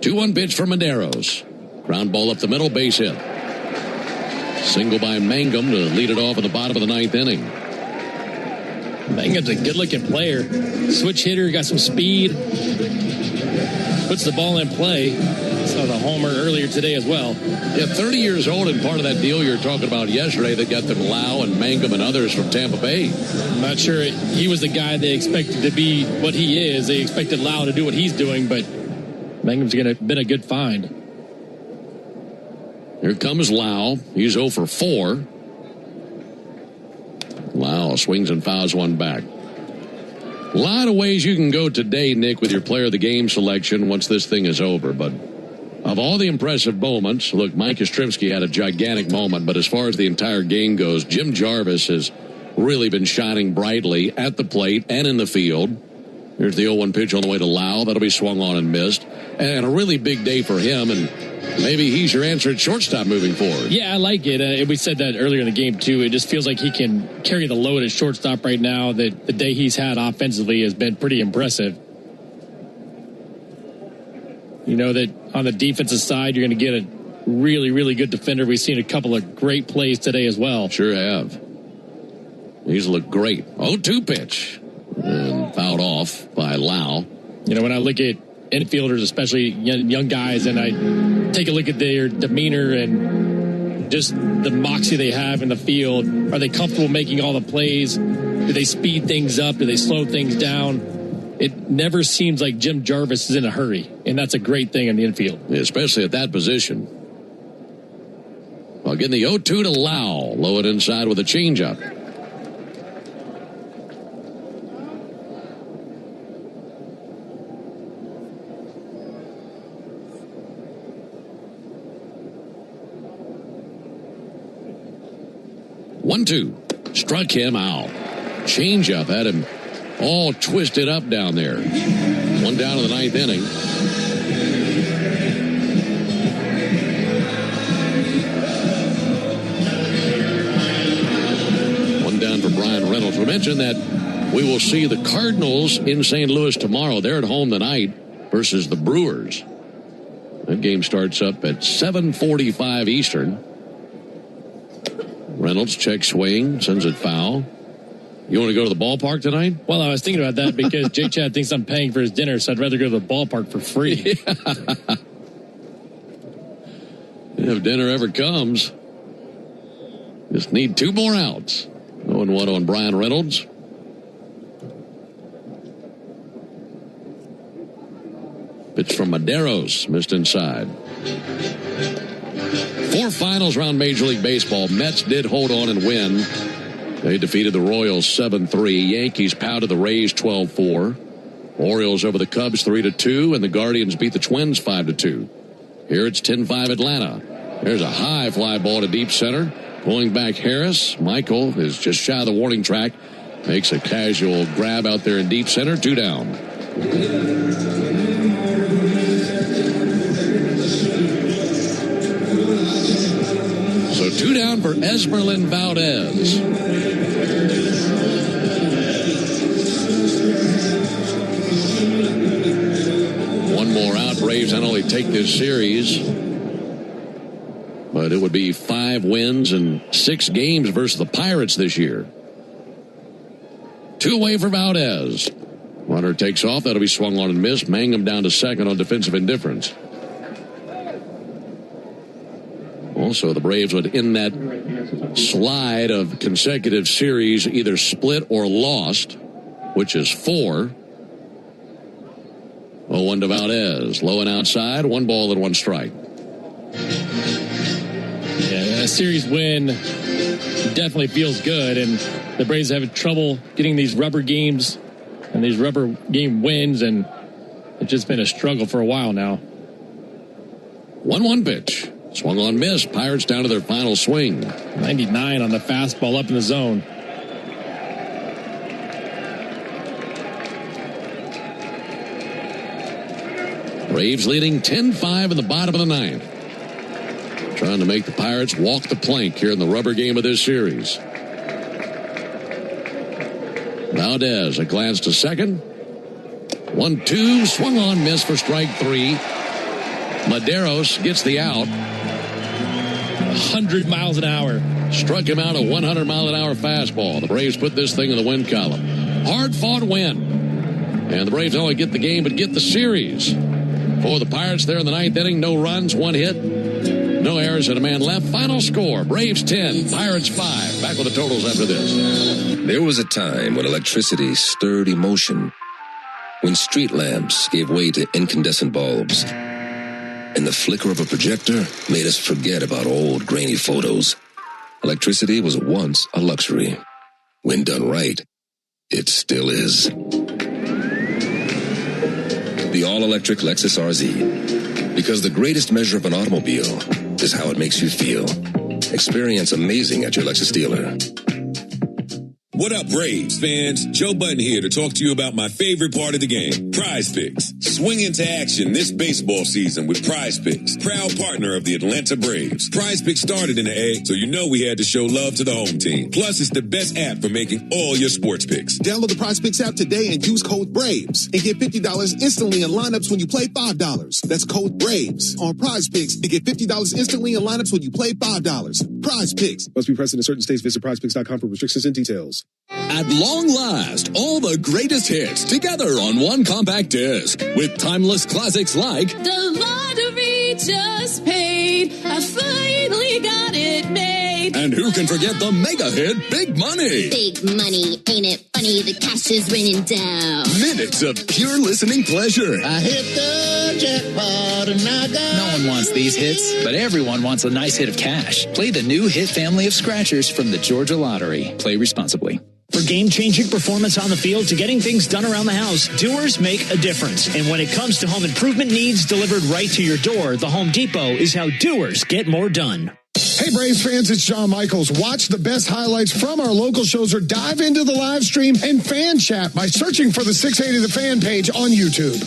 2-1 pitch for Maderos. Ground ball up the middle, base hit. Single by Mangum to lead it off in the bottom of the 9th inning. Mangum's a good-looking player. Switch hitter, got some speed. Puts the ball in play. Saw the homer earlier today as well. Yeah, 30 years old, and part of that deal you were talking about yesterday that got them Lau and Mangum and others from Tampa Bay. I'm not sure he was the guy they expected to be what he is. They expected Lau to do what he's doing, but Mangum's been a good find. Here comes Lau. He's 0 for 4. Lau swings and fouls one back. A lot of ways you can go today, Nick, with your player of the game selection once this thing is over. But of all the impressive moments, look, Mike Yastrzemski had a gigantic moment. But as far as the entire game goes, Jim Jarvis has really been shining brightly at the plate and in the field. Here's the 0-1 pitch on the way to Lau. That'll be swung on and missed. And a really big day for him. And maybe he's your answer at shortstop moving forward. Yeah, I like it. We said that earlier in the game, too. It just feels like he can carry the load at shortstop right now. The day he's had offensively has been pretty impressive. You know that on the defensive side, you're going to get a really, really good defender. We've seen a couple of great plays today as well. Sure have. He's looked great. 0-2 pitch. And fouled off by Lau. You know, when I look at infielders, especially young guys, and I take a look at their demeanor and just the moxie they have in the field, are they comfortable making all the plays? Do they speed things up? Do they slow things down? It never seems like Jim Jarvis is in a hurry, and that's a great thing in the infield. Yeah, especially at that position. Well, getting the 0-2 to Lau. Low it inside with a changeup. One-two. Struck him out. Changeup had him all twisted up down there. One down in the 9th inning. One down for Brian Reynolds. We mentioned that we will see the Cardinals in St. Louis tomorrow. They're at home tonight versus the Brewers. That game starts up at 7:45 Eastern. Reynolds checks swing, sends it foul. You want to go to the ballpark tonight? Well, I was thinking about that because Jay Chad thinks I'm paying for his dinner, so I'd rather go to the ballpark for free. If dinner ever comes, just need 2 more outs. 0-1 on Brian Reynolds. Pitch from Maderos, missed inside. 4 finals round Major League Baseball. Mets did hold on and win. They defeated the Royals 7-3. Yankees pounded the Rays 12-4. Orioles over the Cubs 3-2, and the Guardians beat the Twins 5-2. Here it's 10-5 Atlanta. There's a high fly ball to deep center. Pulling back Harris. Michael is just shy of the warning track. Makes a casual grab out there in deep center. 2 down. So 2 down for Esmerlin Valdez. One more out. Braves not only take this series, but it would be 5 wins and 6 games versus the Pirates this year. 2 away for Valdez. Runner takes off. That'll be swung on and missed. Mangum down to second on defensive indifference. Also, the Braves would end that slide of consecutive series either split or lost, which is 4. 0-1 to Valdez. Low and outside. 1 ball and 1 strike. Yeah, a series win definitely feels good, and the Braves have trouble getting these rubber games and these rubber game wins, and it's just been a struggle for a while now. 1-1 pitch. Swung on, miss. Pirates down to their final swing. 99 on the fastball up in the zone. Braves leading 10-5 in the bottom of the 9th. Trying to make the Pirates walk the plank here in the rubber game of this series. Valdez, a glance to second. 1-2, swung on, miss for strike 3. Medeiros gets the out. 100 miles an hour. Struck him out a 100-mile-an-hour fastball. The Braves put this thing in the win column. Hard-fought win. And the Braves not only get the game, but get the series. For the Pirates there in the ninth inning, no runs, 1 hit, no errors, and a man left. Final score, Braves 10, Pirates 5. Back with the totals after this. There was a time when electricity stirred emotion, when street lamps gave way to incandescent bulbs, and the flicker of a projector made us forget about old grainy photos. Electricity was once a luxury. When done right, it still is. The all-electric Lexus RZ. Because the greatest measure of an automobile is how it makes you feel. Experience amazing at your Lexus dealer. What up, Braves fans? Joe Budden here to talk to you about my favorite part of the game, Prize Picks. Swing into action this baseball season with Prize Picks, proud partner of the Atlanta Braves. Prize Picks started in the A, so you know we had to show love to the home team. Plus, it's the best app for making all your sports picks. Download the Prize Picks app today and use code BRAVES and get $50 instantly in lineups when you play $5. That's code BRAVES on Prize Picks to get $50 instantly in lineups when you play $5. Prize Picks. Must be present in certain states. Visit prizepicks.com for restrictions and details. At long last, all the greatest hits together on one compact disc with timeless classics like The lottery just paid. I finally got it made. And who can forget the mega hit Big Money? Big money, ain't it funny? The cash is raining down. Minutes of pure listening pleasure. I hit the jackpot and I got... No one wants these hits, but everyone wants a nice hit of cash. Play the new hit family of scratchers from the Georgia Lottery. Play responsibly. For game-changing performance on the field to getting things done around the house, Doers make a difference. And when it comes to home improvement needs delivered right to your door, the Home Depot is how Doers get more done. Hey, Braves fans, it's John Michaels. Watch the best highlights from our local shows or dive into the live stream and fan chat by searching for the 680 The Fan page on YouTube.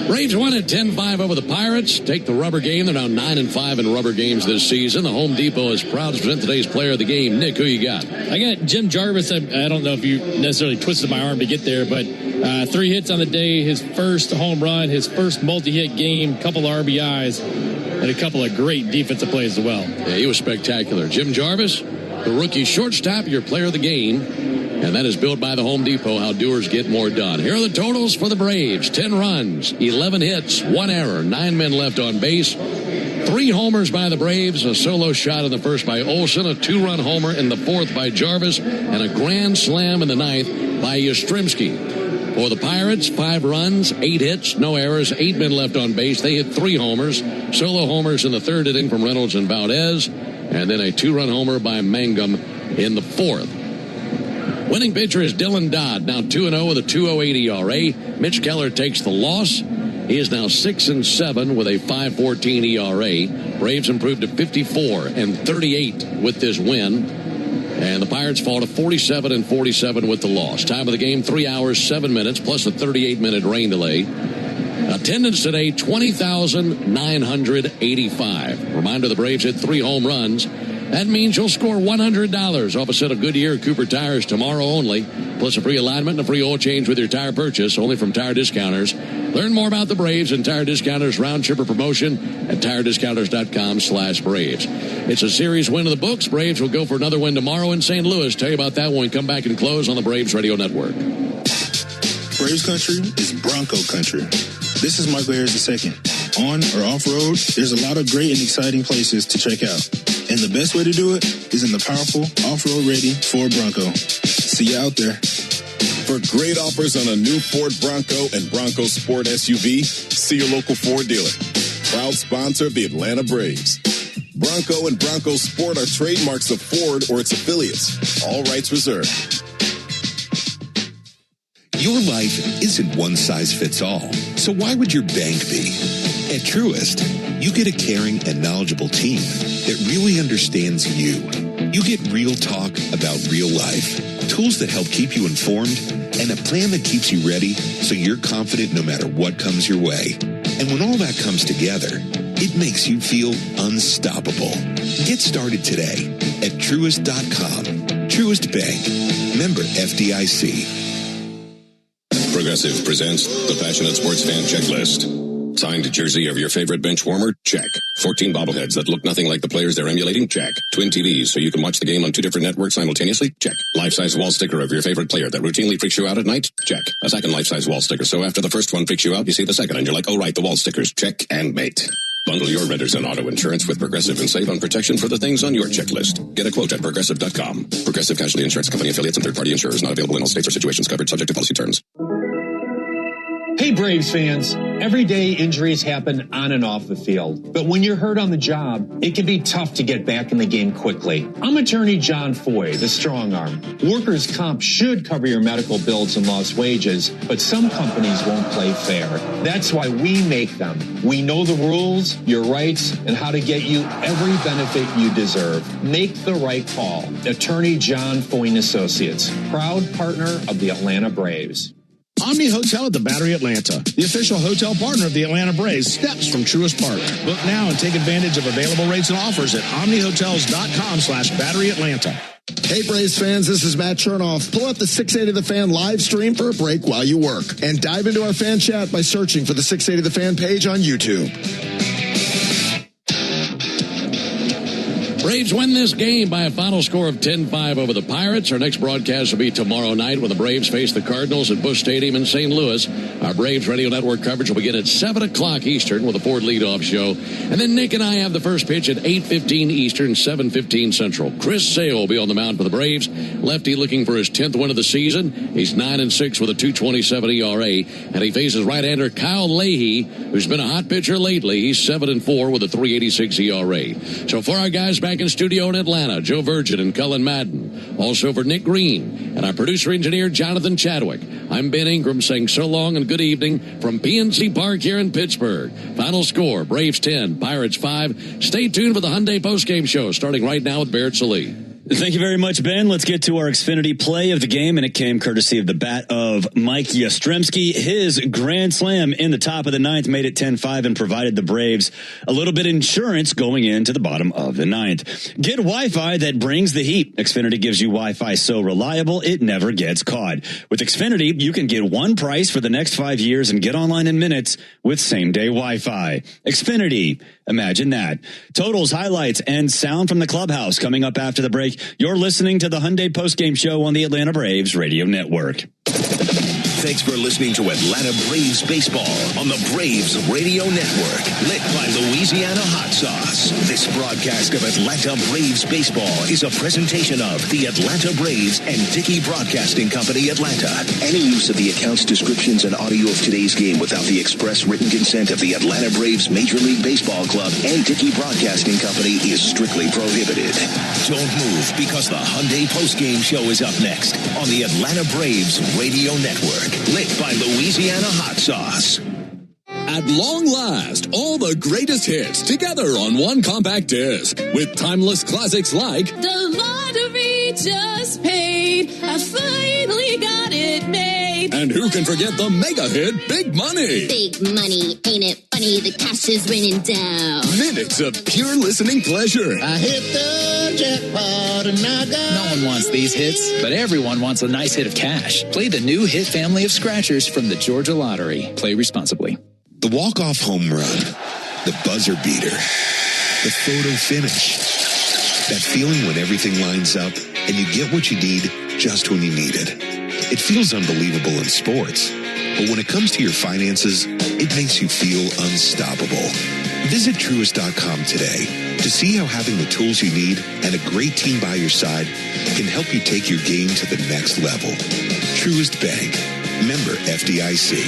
Braves won at 10-5 over the Pirates. Take the rubber game. They're now 9-5 in rubber games this season. The Home Depot is proud to present today's player of the game. Nick, who you got? I got Jim Jarvis. I don't know if you necessarily twisted my arm to get there, but 3 hits on the day, his first home run, his first multi-hit game, couple of RBIs, and a couple of great defensive plays as well. Yeah, he was spectacular. Jim Jarvis, the rookie shortstop, your player of the game. And that is built by the Home Depot, how Doers get more done. Here are the totals for the Braves. 10 runs, 11 hits, 1 error, 9 men left on base. 3 homers by the Braves, a solo shot in the first by Olsen, a 2-run homer in the fourth by Jarvis, and a grand slam in the ninth by Yastrzemski. For the Pirates, 5 runs, 8 hits, no errors, 8 men left on base. They hit 3 homers, solo homers in the third inning from Reynolds and Valdez, and then a 2-run homer by Mangum in the fourth. Winning pitcher is Dylan Dodd, now 2-0 with a 2.08 ERA. Mitch Keller takes the loss. He is now 6-7 with a 5.14 ERA. Braves improved to 54-38 with this win. And the Pirates fall to 47-47 with the loss. Time of the game, 3 hours, 7 minutes, plus a 38-minute rain delay. Attendance today, 20,985. Reminder, the Braves hit 3 home runs. That means you'll score $100 off a set of Goodyear Cooper tires tomorrow only, plus a free alignment and a free oil change with your tire purchase, only from Tire Discounters. Learn more about the Braves and Tire Discounters round tripper promotion at tirediscounters.com/Braves. It's a series win of the books. Braves will go for another win tomorrow in St. Louis. Tell you about that when we come back and close on the Braves Radio Network. Braves country is Bronco country. This is Michael Harris II. On or off-road, there's a lot of great and exciting places to check out. And the best way to do it is in the powerful, off-road ready Ford Bronco. See you out there. For great offers on a new Ford Bronco and Bronco Sport SUV, see your local Ford dealer. Proud sponsor of the Atlanta Braves. Bronco and Bronco Sport are trademarks of Ford or its affiliates. All rights reserved. Your life isn't one size fits all. So why would your bank be? At Truist, you get a caring and knowledgeable team that really understands you. You get real talk about real life, tools that help keep you informed, and a plan that keeps you ready so you're confident no matter what comes your way. And when all that comes together, it makes you feel unstoppable. Get started today at Truist.com. Truist Bank. Member FDIC. Progressive presents the Passionate Sports Fan Checklist. Signed jersey of your favorite bench warmer? Check. 14 bobbleheads that look nothing like the players they're emulating? Check. Twin TVs so you can watch the game on 2 different networks simultaneously? Check. Life-size wall sticker of your favorite player that routinely freaks you out at night? Check. A second life-size wall sticker so after the first one freaks you out, you see the second and you're like, oh right, the wall stickers. Check and mate. Bundle your renters and auto insurance with Progressive and save on protection for the things on your checklist. Get a quote at Progressive.com. Progressive Casualty Insurance Company affiliates and third-party insurers not available in all states or situations covered subject to policy terms. Hey Braves fans, everyday injuries happen on and off the field, but when you're hurt on the job, it can be tough to get back in the game quickly. I'm attorney John Foy, the strong arm. Workers' comp should cover your medical bills and lost wages, but some companies won't play fair. That's why we make them. We know the rules, your rights, and how to get you every benefit you deserve. Make the right call. Attorney John Foy and Associates, proud partner of the Atlanta Braves. Omni Hotel at the Battery Atlanta, the official hotel partner of the Atlanta Braves, steps from Truist Park. Book now and take advantage of available rates and offers at omnihotels.com/Battery Atlanta. Hey Braves fans, this is Matt Chernoff. Pull up the 680 The Fan live stream for a break while you work. And dive into our fan chat by searching for the 680 The Fan page on YouTube. Braves win this game by a final score of 10-5 over the Pirates. Our next broadcast will be tomorrow night when the Braves face the Cardinals at Busch Stadium in St. Louis. Our Braves Radio Network coverage will begin at 7 o'clock Eastern with a Ford leadoff show. And then Nick and I have the first pitch at 8:15 Eastern, 7:15 Central. Chris Sale will be on the mound for the Braves. Lefty looking for his 10th win of the season. He's 9-6 with a 2.27 ERA. And he faces right-hander Kyle Leahy, who's been a hot pitcher lately. He's 7-4 with a 3.86 ERA. So for our guys back in studio in Atlanta, Joe Virgin and Cullen Madden. Also for Nick Green and our producer-engineer Jonathan Chadwick. I'm Ben Ingram saying so long and good evening from PNC Park here in Pittsburgh. Final score, Braves 10, Pirates 5. Stay tuned for the Hyundai postgame show starting right now with Barrett Sallee. Thank you very much, Ben. Let's get to our Xfinity play of the game, and it came courtesy of the bat of Mike Yastrzemski. His grand slam in the top of the ninth made it 10-5 and provided the Braves a little bit of insurance going into the bottom of the ninth. Get Wi-Fi that brings the heat. Xfinity gives you Wi-Fi so reliable it never gets caught. With Xfinity, you can get one price for the next 5 years and get online in minutes with same-day Wi-Fi. Xfinity. Imagine that. Totals, highlights, and sound from the clubhouse coming up after the break. You're listening to the Hyundai postgame show on the Atlanta Braves Radio Network. Thanks for listening to Atlanta Braves Baseball on the Braves Radio Network, lit by Louisiana Hot Sauce. This broadcast of Atlanta Braves Baseball is a presentation of the Atlanta Braves and Dickey Broadcasting Company, Atlanta. Any use of the accounts, descriptions, and audio of today's game without the express written consent of the Atlanta Braves Major League Baseball Club and Dickey Broadcasting Company is strictly prohibited. Don't move, because the Hyundai postgame show is up next on the Atlanta Braves Radio Network. Lit by Louisiana Hot Sauce. At long last, all the greatest hits together on one compact disc with timeless classics like The lottery just paid. I finally got it made. And who can forget the mega hit Big Money? Big money, ain't it funny? The cash is raining down. Minutes of pure listening pleasure. I hit the jackpot and I got... No one wants these hits, but everyone wants a nice hit of cash. Play the new hit family of scratchers from the Georgia Lottery. Play responsibly. The walk-off home run, the buzzer beater, the photo finish. That feeling when everything lines up and you get what you need just when you need it. It feels unbelievable in sports, but when it comes to your finances, it makes you feel unstoppable. Visit Truist.com today to see how having the tools you need and a great team by your side can help you take your game to the next level. Truist Bank. Member FDIC.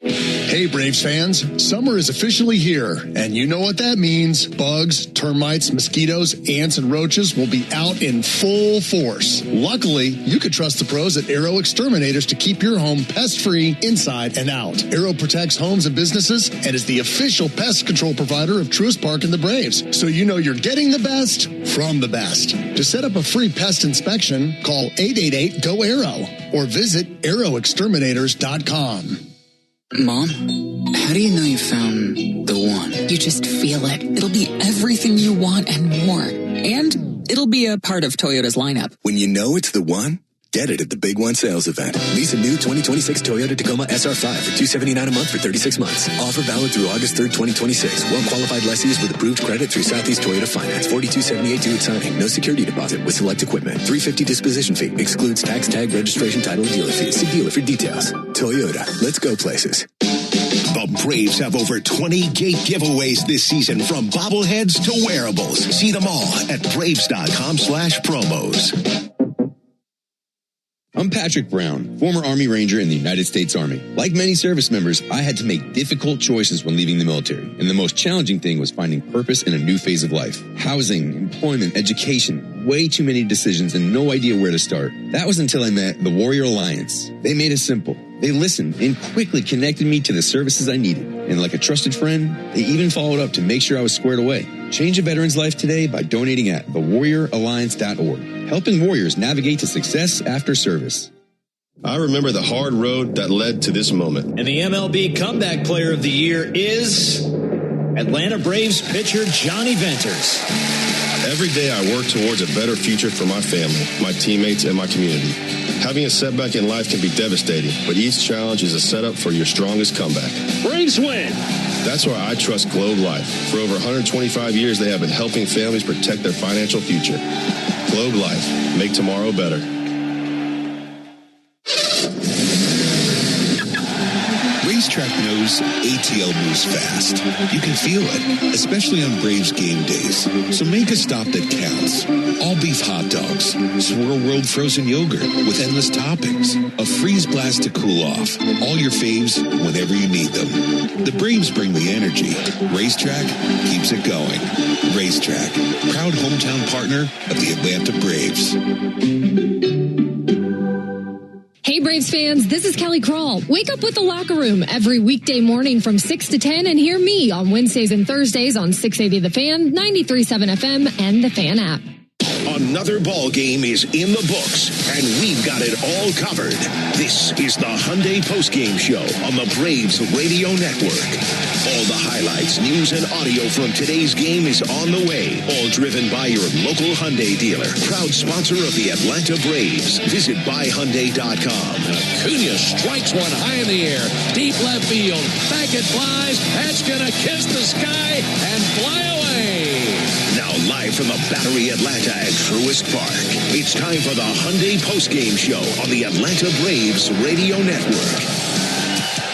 Hey Braves fans, summer is officially here, and you know what that means. Bugs, termites, mosquitoes, ants, and roaches will be out in full force. Luckily, you could trust the pros at Aero Exterminators to keep your home pest-free inside and out. Aero protects homes and businesses and is the official pest control provider of Truist Park and the Braves, so you know you're getting the best from the best. To set up a free pest inspection, call 888-GO-AERO or visit aeroexterminators.com. Mom, how do you know you found the one? You just feel it. It'll be everything you want and more. And it'll be a part of Toyota's lineup. When you know it's the one, Get it at the Big One sales event. Lease a new 2026 Toyota Tacoma SR5 for $279 a month for 36 months. Offer valid through August 3rd, 2026. Well-qualified lessees with approved credit through Southeast Toyota Finance. $42.78 due at signing. No security deposit with select equipment. $350 disposition fee. Excludes tax, tag, registration, title, and dealer fees. See dealer for details. Toyota. Let's go places. The Braves have over 20 gate giveaways this season, from bobbleheads to wearables. See them all at Braves.com/promos. I'm Patrick Brown, former Army Ranger in the United States Army. Like many service members, I had to make difficult choices when leaving the military, and the most challenging thing was finding purpose in a new phase of life. Housing, employment, education, way too many decisions and no idea where to start. That was until I met the Warrior Alliance. They made it simple. They listened and quickly connected me to the services I needed. And like a trusted friend, they even followed up to make sure I was squared away. Change a veteran's life today by donating at thewarrioralliance.org, helping warriors navigate to success after service. I remember the hard road that led to this moment. And the MLB Comeback Player of the Year is Atlanta Braves pitcher Johnny Venters. Every day I work towards a better future for my family, my teammates, and my community. Having a setback in life can be devastating, but each challenge is a setup for your strongest comeback. Braves win! That's why I trust Globe Life. For over 125 years, they have been helping families protect their financial future. Globe Life. Make tomorrow better. Racetrack knows ATL moves fast. You can feel it, especially on Braves game days. So make a stop that counts. All beef hot dogs, Swirl World frozen yogurt with endless toppings, a freeze blast to cool off. All your faves whenever you need them. The Braves bring the energy. Racetrack keeps it going. Racetrack, proud hometown partner of the Atlanta Braves. Hey Braves fans, this is Kelly Crawl. Wake up with the Locker Room every weekday morning from 6 to 10 and hear me on Wednesdays and Thursdays on 680 The Fan, 93.7 FM, and the Fan app. Another ball game is in the books, and we've got it all covered. This is the Hyundai Postgame Show on the Braves Radio Network. All the highlights, news, and audio from today's game is on the way. All driven by your local Hyundai dealer. Proud sponsor of the Atlanta Braves. Visit buyhyundai.com. Acuna strikes one high in the air. Deep left field. Back it flies. That's going to kiss the sky and fly away. Now live from the Battery Atlanta at Truist Park, it's time for the Hyundai Postgame Show on the Atlanta Braves Radio Network.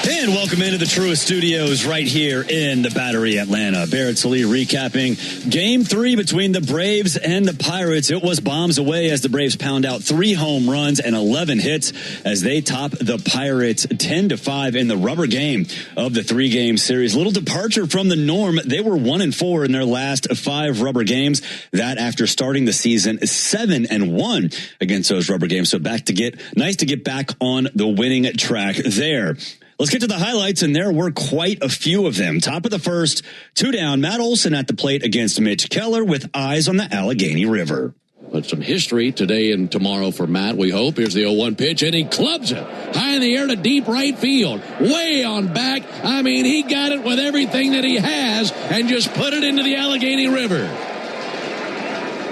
And welcome into the Truist Studios right here in the Battery Atlanta. Barrett Sallee recapping Game 3 between the Braves and the Pirates. It was bombs away as the Braves pound out 3 home runs and 11 hits as they top the Pirates 10-5 in the rubber game of the 3-game series. Little departure from the norm. They were 1-4 in their last 5 rubber games. That after starting the season 7-1 against those rubber games. So nice to get back on the winning track there. Let's get to the highlights, and there were quite a few of them. Top of the first, 2 down, Matt Olson at the plate against Mitch Keller with eyes on the Allegheny River. But some history today and tomorrow for Matt, we hope. Here's the 0-1 pitch, and he clubs it high in the air to deep right field. Way on back. I mean, he got it with everything that he has and just put it into the Allegheny River.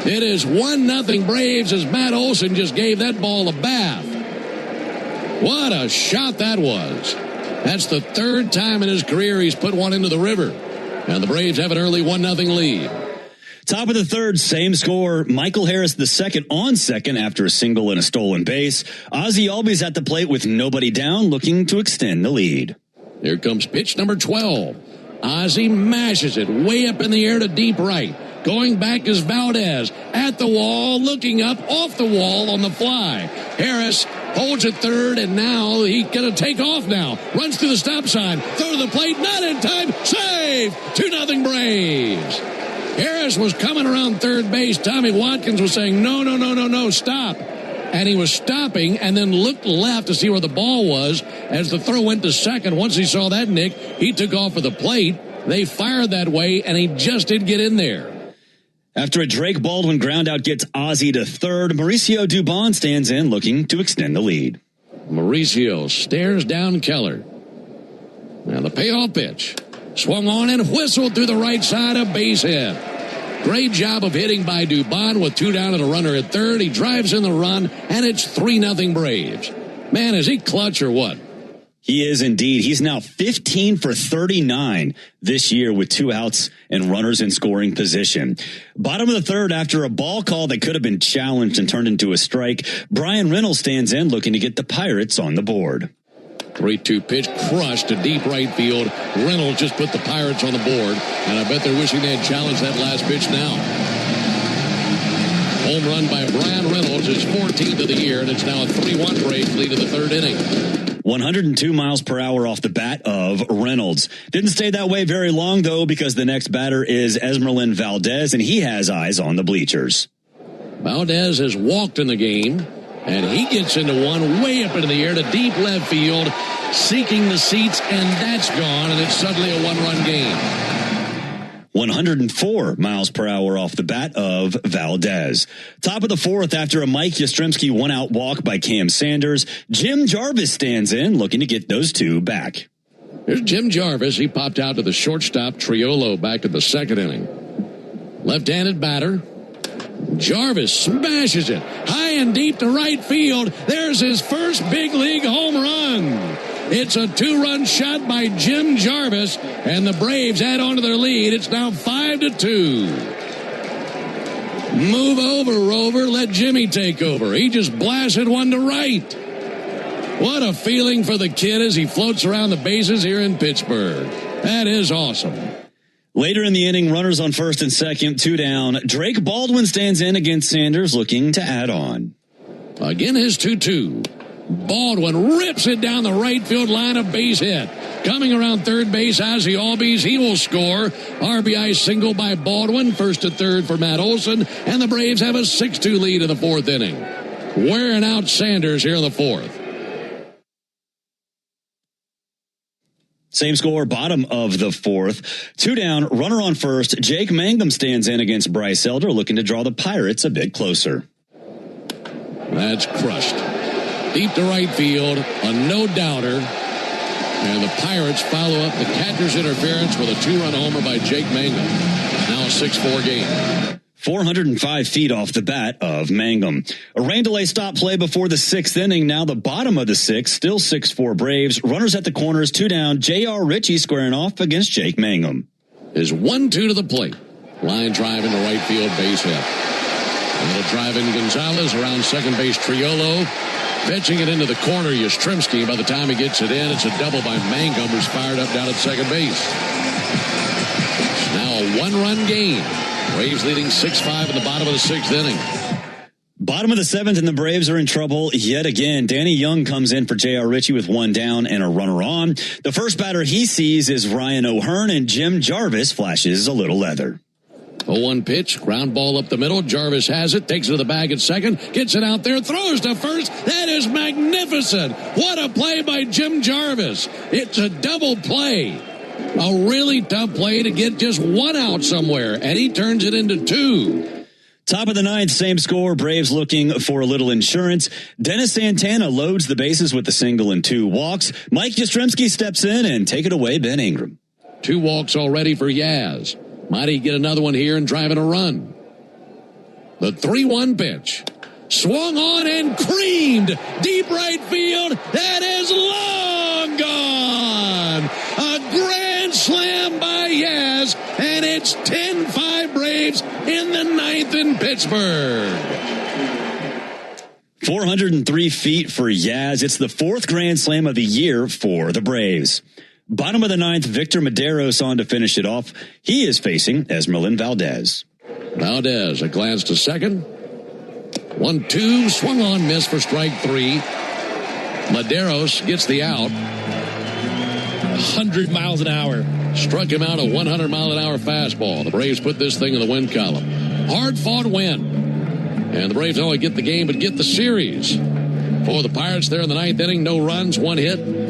It is 1-0 Braves as Matt Olson just gave that ball a bath. What a shot that was. That's the 3rd time in his career he's put one into the river. And the Braves have an early 1-0 lead. Top of the 3rd, same score. Michael Harris II on second after a single and a stolen base. Ozzie Albies at the plate with nobody down, looking to extend the lead. Here comes pitch number 12. Ozzie mashes it way up in the air to deep right. Going back is Valdez at the wall, looking up off the wall on the fly. Harris holds at third, and now he's going to take off now. Runs through the stop sign. Throw to the plate. Not in time. Save. 2-0 Braves. Harris was coming around third base. Tommy Watkins was saying, no, stop. And he was stopping and then looked left to see where the ball was as the throw went to second. Once he saw that, Nick, he took off of the plate. They fired that way, and he just didn't get in there. After a Drake Baldwin groundout gets Ozzie to third, Mauricio Dubon stands in looking to extend the lead. Mauricio stares down Keller. Now the payoff pitch. Swung on and whistled through the right side, a base hit. Great job of hitting by Dubon with 2 down and a runner at third. He drives in the run, and it's 3-0 Braves. Man, is he clutch or what? He is indeed. He's now 15 for 39 this year with 2 outs and runners in scoring position. Bottom of the third, after a ball call that could have been challenged and turned into a strike, Bryan Reynolds stands in looking to get the Pirates on the board. 3-2 pitch crushed to deep right field. Reynolds just put the Pirates on the board, and I bet they're wishing they had challenged that last pitch now. Home run by Bryan Reynolds, his 14th of the year, and it's now a 3-1 Braves lead in the third inning. 102 miles per hour off the bat of Reynolds. Didn't stay that way very long, though, because the next batter is Esmeralyn Valdez, and he has eyes on the bleachers. Valdez has walked in the game, and he gets into one way up into the air to deep left field, seeking the seats, and that's gone, and it's suddenly a 1-run game. 104 miles per hour off the bat of Valdez. Top of the fourth, after a Mike Yastrzemski 1-out walk by Cam Sanders, Jim Jarvis stands in looking to get those 2 back. Here's Jim Jarvis. He popped out to the shortstop, Triolo, back to the second inning. Left-handed batter. Jarvis smashes it high and deep to right field. There's his first big league home run. It's a 2-run shot by Jim Jarvis, and the Braves add on to their lead. It's now 5-2. Move over, Rover. Let Jimmy take over. He just blasted one to right. What a feeling for the kid as he floats around the bases here in Pittsburgh. That is awesome. Later in the inning, runners on first and second, 2 down. Drake Baldwin stands in against Sanders, looking to add on. Again, his 2-2. Baldwin rips it down the right field line, a base hit. Coming around third base, Ozzie Albies, he will score. RBI single by Baldwin, first to third for Matt Olson, and the Braves have a 6-2 lead in the fourth inning. Wearing out Sanders here in the fourth. Same score, bottom of the fourth. 2 down, runner on first. Jake Mangum stands in against Bryce Elder, looking to draw the Pirates a bit closer. That's crushed. Deep to right field, a no-doubter. And the Pirates follow up the catcher's interference with a 2-run homer by Jake Mangum. Now a 6-4 game. 405 feet off the bat of Mangum. A rain delay stop play before the 6th inning. Now the bottom of the 6th, still 6-4 Braves. Runners at the corners, 2 down. J.R. Ritchie squaring off against Jake Mangum. Is 1-2 to the plate. Line drive into right field, base hit. A little drive in Gonzalez around second base, Triolo. Fetching it into the corner, Yastrzemski. By the time he gets it in, it's a double by Mangum, who's fired up down at second base. It's now a 1-run game. Braves leading 6-5 in the bottom of the 6th inning. Bottom of the 7th, and the Braves are in trouble yet again. Danny Young comes in for J.R. Ritchie with 1 down and a runner on. The first batter he sees is Ryan O'Hearn, and Jim Jarvis flashes a little leather. 0-1 pitch, ground ball up the middle. Jarvis has it, takes it to the bag at second, gets it out there, throws to first. That is magnificent. What a play by Jim Jarvis. It's a double play. A really tough play to get just 1 out somewhere, and he turns it into 2. Top of the 9th, same score. Braves looking for a little insurance. Dennis Santana loads the bases with a single and 2 walks. Mike Yastrzemski steps in and take it away, Ben Ingram. 2 walks already for Yaz. Might he get another one here and drive in a run? The 3-1 pitch. Swung on and creamed. Deep right field. That is long gone. A grand slam by Yaz. And it's 10-5 Braves in the 9th in Pittsburgh. 403 feet for Yaz. It's the 4th grand slam of the year for the Braves. Bottom of the 9th, Victor Medeiros on to finish it off. He is facing Esmeralyn Valdez. Valdez, a glance to second. 1-2, swung on, miss for strike 3. Medeiros gets the out. 100 miles an hour. Struck him out a 100-mile-an-hour fastball. The Braves put this thing in the win column. Hard-fought win. And the Braves not only get the game, but get the series. For the Pirates there in the 9th inning, no runs, 1 hit.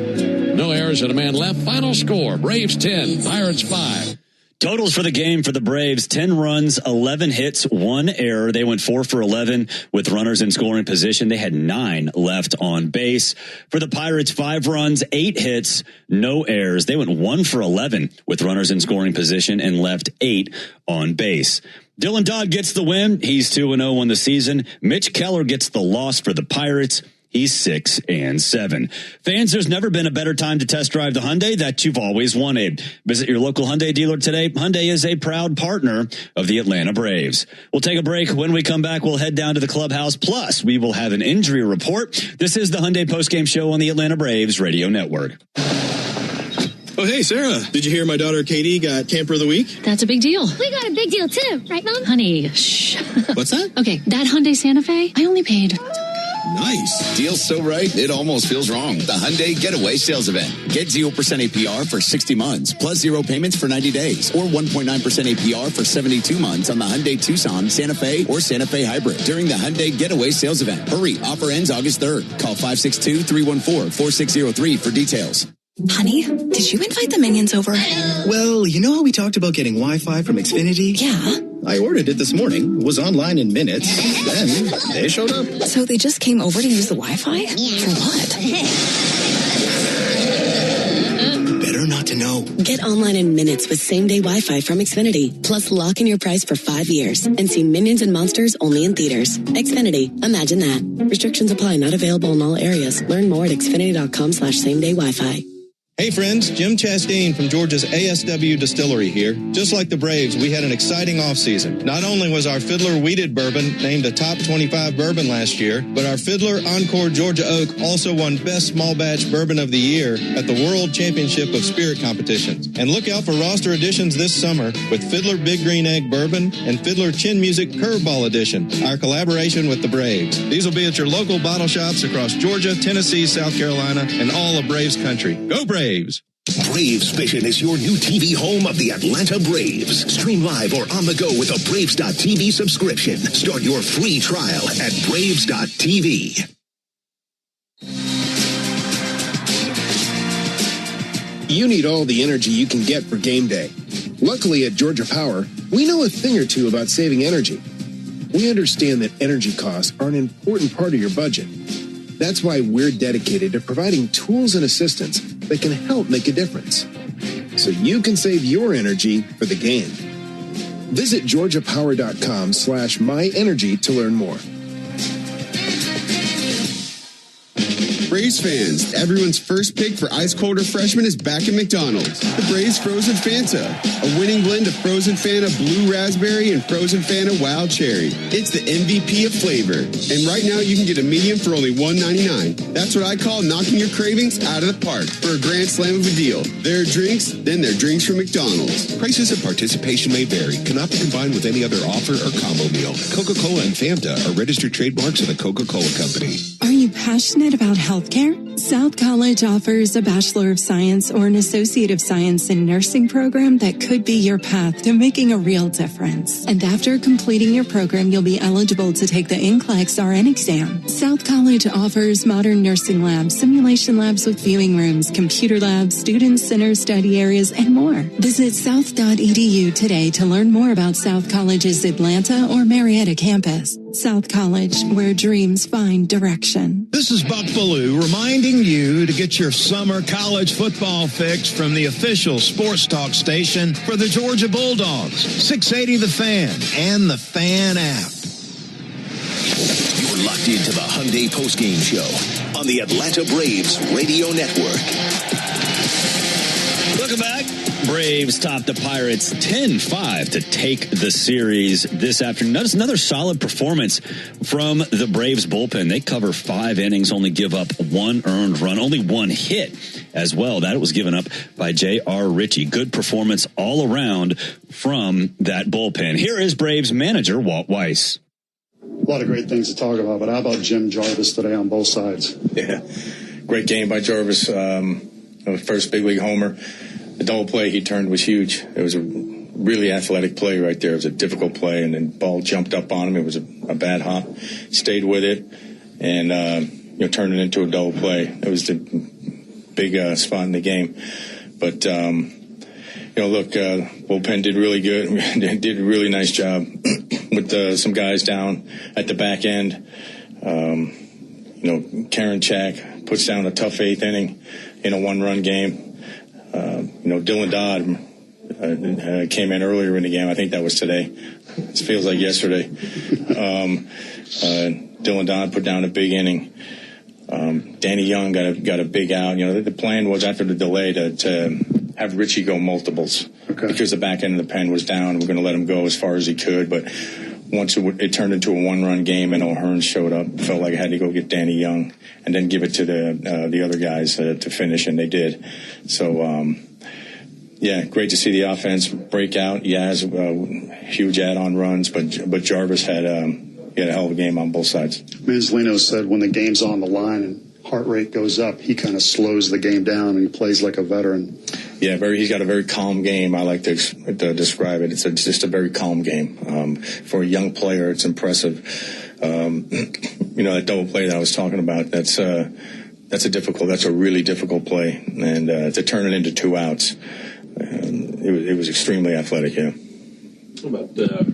No errors and a man left. Final score, Braves 10, Pirates 5. Totals for the game for the Braves, 10 runs, 11 hits, 1 error. They went 4 for 11 with runners in scoring position. They had 9 left on base. For the Pirates, 5 runs, 8 hits, no errors. They went 1 for 11 with runners in scoring position and left 8 on base. Dylan Dodd gets the win. He's 2-0 on the season. Mitch Keller gets the loss for the Pirates. He's 6-7. Fans, there's never been a better time to test drive the Hyundai that you've always wanted. Visit your local Hyundai dealer today. Hyundai is a proud partner of the Atlanta Braves. We'll take a break. When we come back, we'll head down to the clubhouse. Plus, we will have an injury report. This is the Hyundai postgame show on the Atlanta Braves Radio Network. Oh, hey, Sarah. Did you hear my daughter Katie got Camper of the Week? That's a big deal. We got a big deal, too. Right, Mom? Honey, shh. What's that? Okay, that Hyundai Santa Fe, I only paid... Nice. Deal's so right, it almost feels wrong. The Hyundai Getaway Sales Event. Get 0% APR for 60 months, plus 0 payments for 90 days, or 1.9% APR for 72 months on the Hyundai Tucson, Santa Fe, or Santa Fe Hybrid during the Hyundai Getaway Sales Event. Hurry, offer ends August 3rd. Call 562-314-4603 for details. Honey, did you invite the minions over? Well, you know how we talked about getting Wi-Fi from Xfinity? Yeah. I ordered it this morning, was online in minutes, then they showed up. So they just came over to use the Wi-Fi? Yeah. For what? Better not to know. Get online in minutes with same-day Wi-Fi from Xfinity. Plus, lock in your price for 5 years and see Minions and Monsters only in theaters. Xfinity. Imagine that. Restrictions apply. Not available in all areas. Learn more at xfinity.com/same-day Wi-Fi. Hey friends, Jim Chastain from Georgia's ASW Distillery here. Just like the Braves, we had an exciting offseason. Not only was our Fiddler Weeded Bourbon named a top 25 bourbon last year, but our Fiddler Encore Georgia Oak also won Best Small Batch Bourbon of the Year at the World Championship of Spirit Competitions. And look out for roster additions this summer with Fiddler Big Green Egg Bourbon and Fiddler Chin Music Curveball Edition, our collaboration with the Braves. These will be at your local bottle shops across Georgia, Tennessee, South Carolina, and all of Braves country. Go Braves! Braves Vision is your new TV home of the Atlanta Braves. Stream live or on the go with a Braves.tv subscription. Start your free trial at Braves.tv. You need all the energy you can get for game day. Luckily at Georgia Power, we know a thing or two about saving energy. We understand that energy costs are an important part of your budget. That's why we're dedicated to providing tools and assistance that can help make a difference, so you can save your energy for the game. Visit georgiapower.com/myenergy to learn more. Braves fans, everyone's first pick for ice cold refreshment is back at McDonald's. The Braves Frozen Fanta, a winning blend of Frozen Fanta Blue Raspberry and Frozen Fanta Wild Cherry. It's the MVP of flavor. And right now you can get a medium for only $1.99. That's what I call knocking your cravings out of the park for a grand slam of a deal. There are drinks, then there are drinks from McDonald's. Prices and participation may vary. Cannot be combined with any other offer or combo meal. Coca-Cola and Fanta are registered trademarks of the Coca-Cola Company. Are you passionate about healthcare? South College offers a Bachelor of Science or an Associate of Science in Nursing program that could be your path to making a real difference. And after completing your program, you'll be eligible to take the NCLEX RN exam. South College offers modern nursing labs, simulation labs with viewing rooms, computer labs, student center study areas, and more. Visit south.edu today to learn more about South College's Atlanta or Marietta campus. South College, where dreams find direction. This is Buck Ballou reminding you to get your summer college football fix from the official sports talk station for the Georgia Bulldogs, 680 The Fan and the Fan app. You're locked into the Hyundai postgame show on the Atlanta Braves Radio Network. Welcome back. Braves top the Pirates 10-5 to take the series this afternoon. Notice another solid performance from the Braves bullpen. They cover 5 innings, only give up 1 earned run, only 1 hit as well. That was given up by J.R. Ritchie. Good performance all around from that bullpen. Here is Braves manager Walt Weiss. A lot of great things to talk about, but how about Jim Jarvis today on both sides? Yeah, great game by Jarvis. First big league homer. The double play he turned was huge. It was a really athletic play right there. It was a difficult play, and then ball jumped up on him. It was a bad hop. Stayed with it, and turned it into a double play. It was the big spot in the game. But look, bullpen did really good. Did a really nice job with some guys down at the back end. Karen Chack puts down a tough 8th inning in a 1-run game. Dylan Dodd came in earlier in the game. I think that was today. It feels like yesterday. Dylan Dodd put down a big inning. Danny Young got a big out. The plan was after the delay to have Richie go multiples because the back end of the pen was down. We're going to let him go as far as he could, but once it turned into a 1-run game and O'Hearn showed up, felt like I had to go get Danny Young and then give it to the other guys to finish, and they did. So, great to see the offense break out. Yaz, huge add-on runs, but Jarvis had a hell of a game on both sides. Manzolino said when the game's on the line and heart rate goes up, he kind of slows the game down and he plays like a veteran. Yeah, he's got a very calm game. I like to describe it. It's just a very calm game. For a young player, it's impressive. That double play that I was talking about, that's a really difficult play. And to turn it into 2 outs, it was extremely athletic, yeah. What about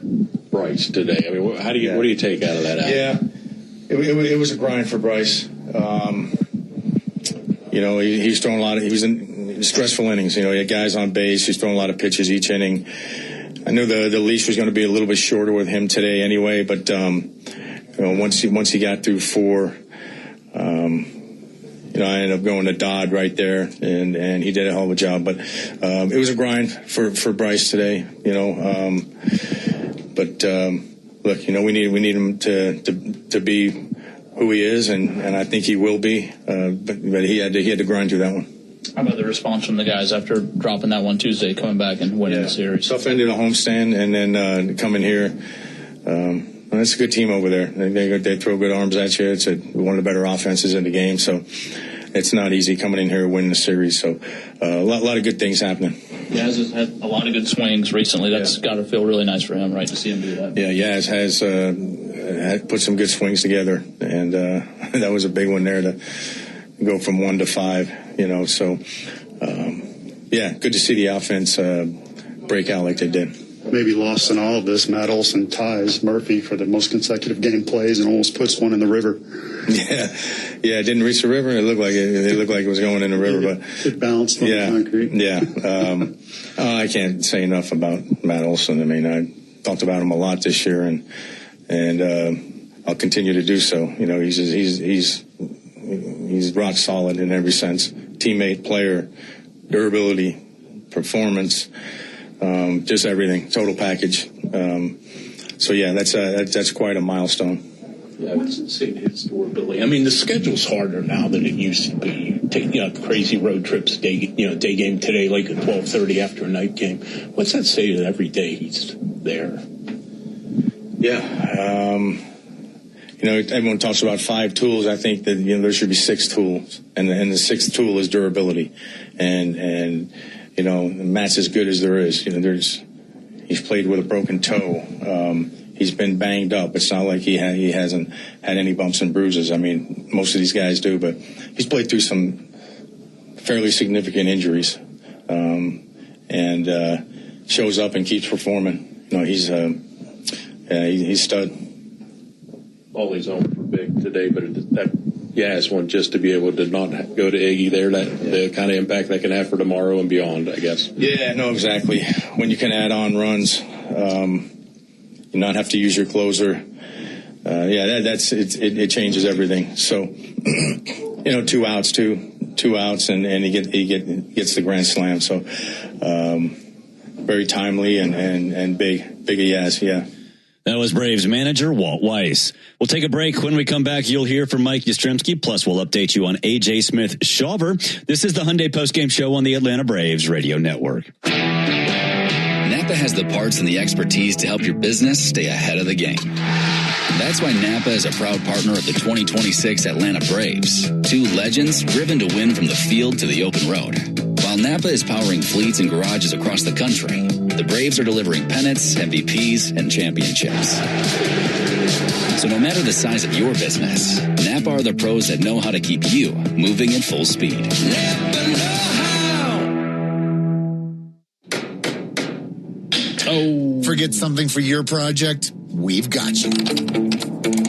Bryce today? I mean, what do you take out of that? Yeah, it was a grind for Bryce. He's throwing a lot of. He was in stressful innings. He had guys on base. He's throwing a lot of pitches each inning. I knew the leash was going to be a little bit shorter with him today anyway. But once he got through 4, I ended up going to Dodd right there, and he did a hell of a job. But it was a grind for Bryce today. Look, we need him to be who he is, and I think he will be. But he had to grind through that one. How about the response from the guys after dropping that one Tuesday, coming back and winning the series? Tough end of the homestand, and then coming here. That's a good team over there. They throw good arms at you. It's one of the better offenses in the game. So it's not easy coming in here and winning the series. So a lot of good things happening. Yaz has had a lot of good swings recently. That's got to feel really nice for him, right, to see him do that. Yeah, Yaz has put some good swings together, and that was a big one there to go from 1 to 5. So good to see the offense break out like they did. Maybe lost in all of this, Matt Olson ties Murphy for the most consecutive game plays and almost puts one in the river. Yeah, it didn't reach the river. It looked like it was going in the river, but it bounced on the concrete. Yeah, I can't say enough about Matt Olson. I mean, I talked about him a lot this year, and I'll continue to do so. He's rock solid in every sense: teammate, player, durability, performance. Just everything, total package. That's quite a milestone. Yeah, I would say his durability. I mean, the schedule's harder now than it used to be. Take crazy road trips, day game today, like at 12:30 after a night game. What's that say that every day he's there? Yeah, everyone talks about 5 tools. I think that there should be 6 tools, and the 6th tool is durability, and Matt's as good as there is. He's played with a broken toe. He's been banged up. It's not like he hasn't had any bumps and bruises. I mean, most of these guys do, but he's played through some fairly significant injuries, and shows up and keeps performing. He's stud. All he's on for big today, but that Yaz one just to be able to not go to Iggy there, the kind of impact that can have for tomorrow and beyond, I guess. Yeah, no, exactly. When you can add on runs, you not have to use your closer. It changes everything. So, 2 outs, and he gets the grand slam. So, very timely and big a Yaz, yeah. That was Braves manager Walt Weiss. We'll take a break. When we come back, you'll hear from Mike Yastrzemski, plus we'll update you on A.J. Smith-Shawver. This is the Hyundai Postgame Show on the Atlanta Braves Radio Network. Napa has the parts and the expertise to help your business stay ahead of the game. That's why Napa is a proud partner of the 2026 Atlanta Braves. 2 legends driven to win from the field to the open road. While Napa is powering fleets and garages across the country, the Braves are delivering pennants, MVPs, and championships. So no matter the size of your business, Napa are the pros that know how to keep you moving at full speed. Oh. Forget something for your project? We've got you.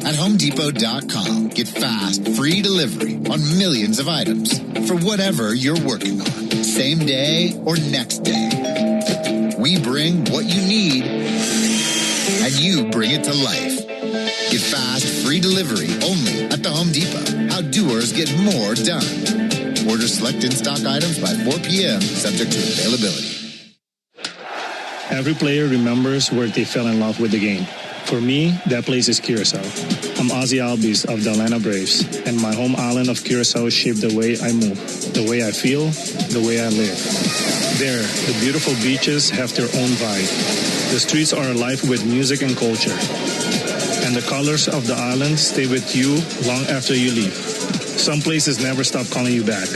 At HomeDepot.com, get fast, free delivery on millions of items for whatever you're working on, same day or next day. We bring what you need, and you bring it to life. Get fast, free delivery only at the Home Depot. How doers get more done. Order select in-stock items by 4 p.m., subject to availability. Every player remembers where they fell in love with the game. For me, that place is Curacao. I'm Ozzy Albies of the Atlanta Braves, and my home island of Curacao shaped the way I move, the way I feel, the way I live. There, the beautiful beaches have their own vibe. The streets are alive with music and culture. And the colors of the island stay with you long after you leave. Some places never stop calling you back.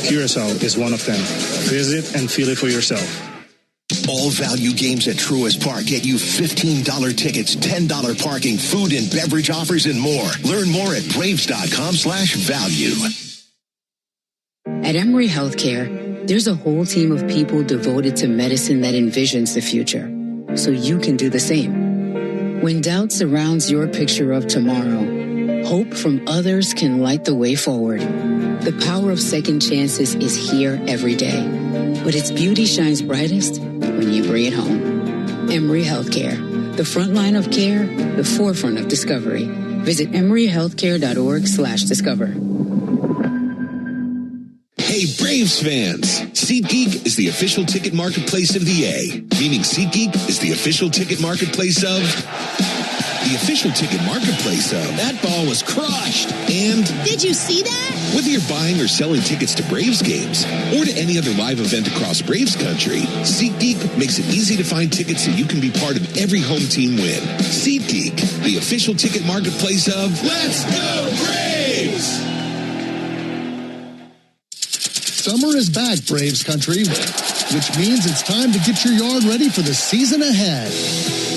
Curacao is one of them. Visit and feel it for yourself. All value games at Truist Park get you $15 tickets, $10 parking, food and beverage offers, and more. Learn more at Braves.com/value. At Emory Healthcare, there's a whole team of people devoted to medicine that envisions the future, so you can do the same. When doubt surrounds your picture of tomorrow, hope from others can light the way forward. The power of second chances is here every day, but its beauty shines brightest when you bring it home. Emory Healthcare, the front line of care, the forefront of discovery. Visit emoryhealthcare.org/discover. Hey, Braves fans! SeatGeek is the official ticket marketplace of the A, meaning SeatGeek is the official ticket marketplace of... the official ticket marketplace of... That ball was crushed. And... Did you see that? whether you're buying or selling tickets to Braves games or to any other live event across Braves country, SeatGeek makes it easy to find tickets so you can be part of every home team win. SeatGeek, the official ticket marketplace of... Let's go Braves! Summer is back, Braves country, which means it's time to get your yard ready for the season ahead.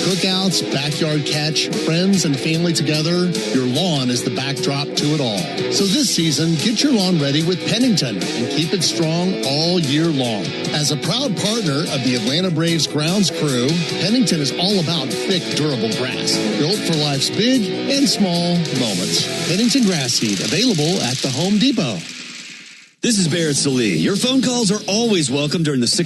Cookouts, backyard catch, friends and family together, your lawn is the backdrop to it all. So this season, get your lawn ready with Pennington and keep it strong all year long. As a proud partner of the Atlanta Braves grounds crew, Pennington is all about thick, durable grass, built for life's big and small moments. Pennington grass seed, available at the Home Depot. This is Barrett Salee. Your phone calls are always welcome during the 6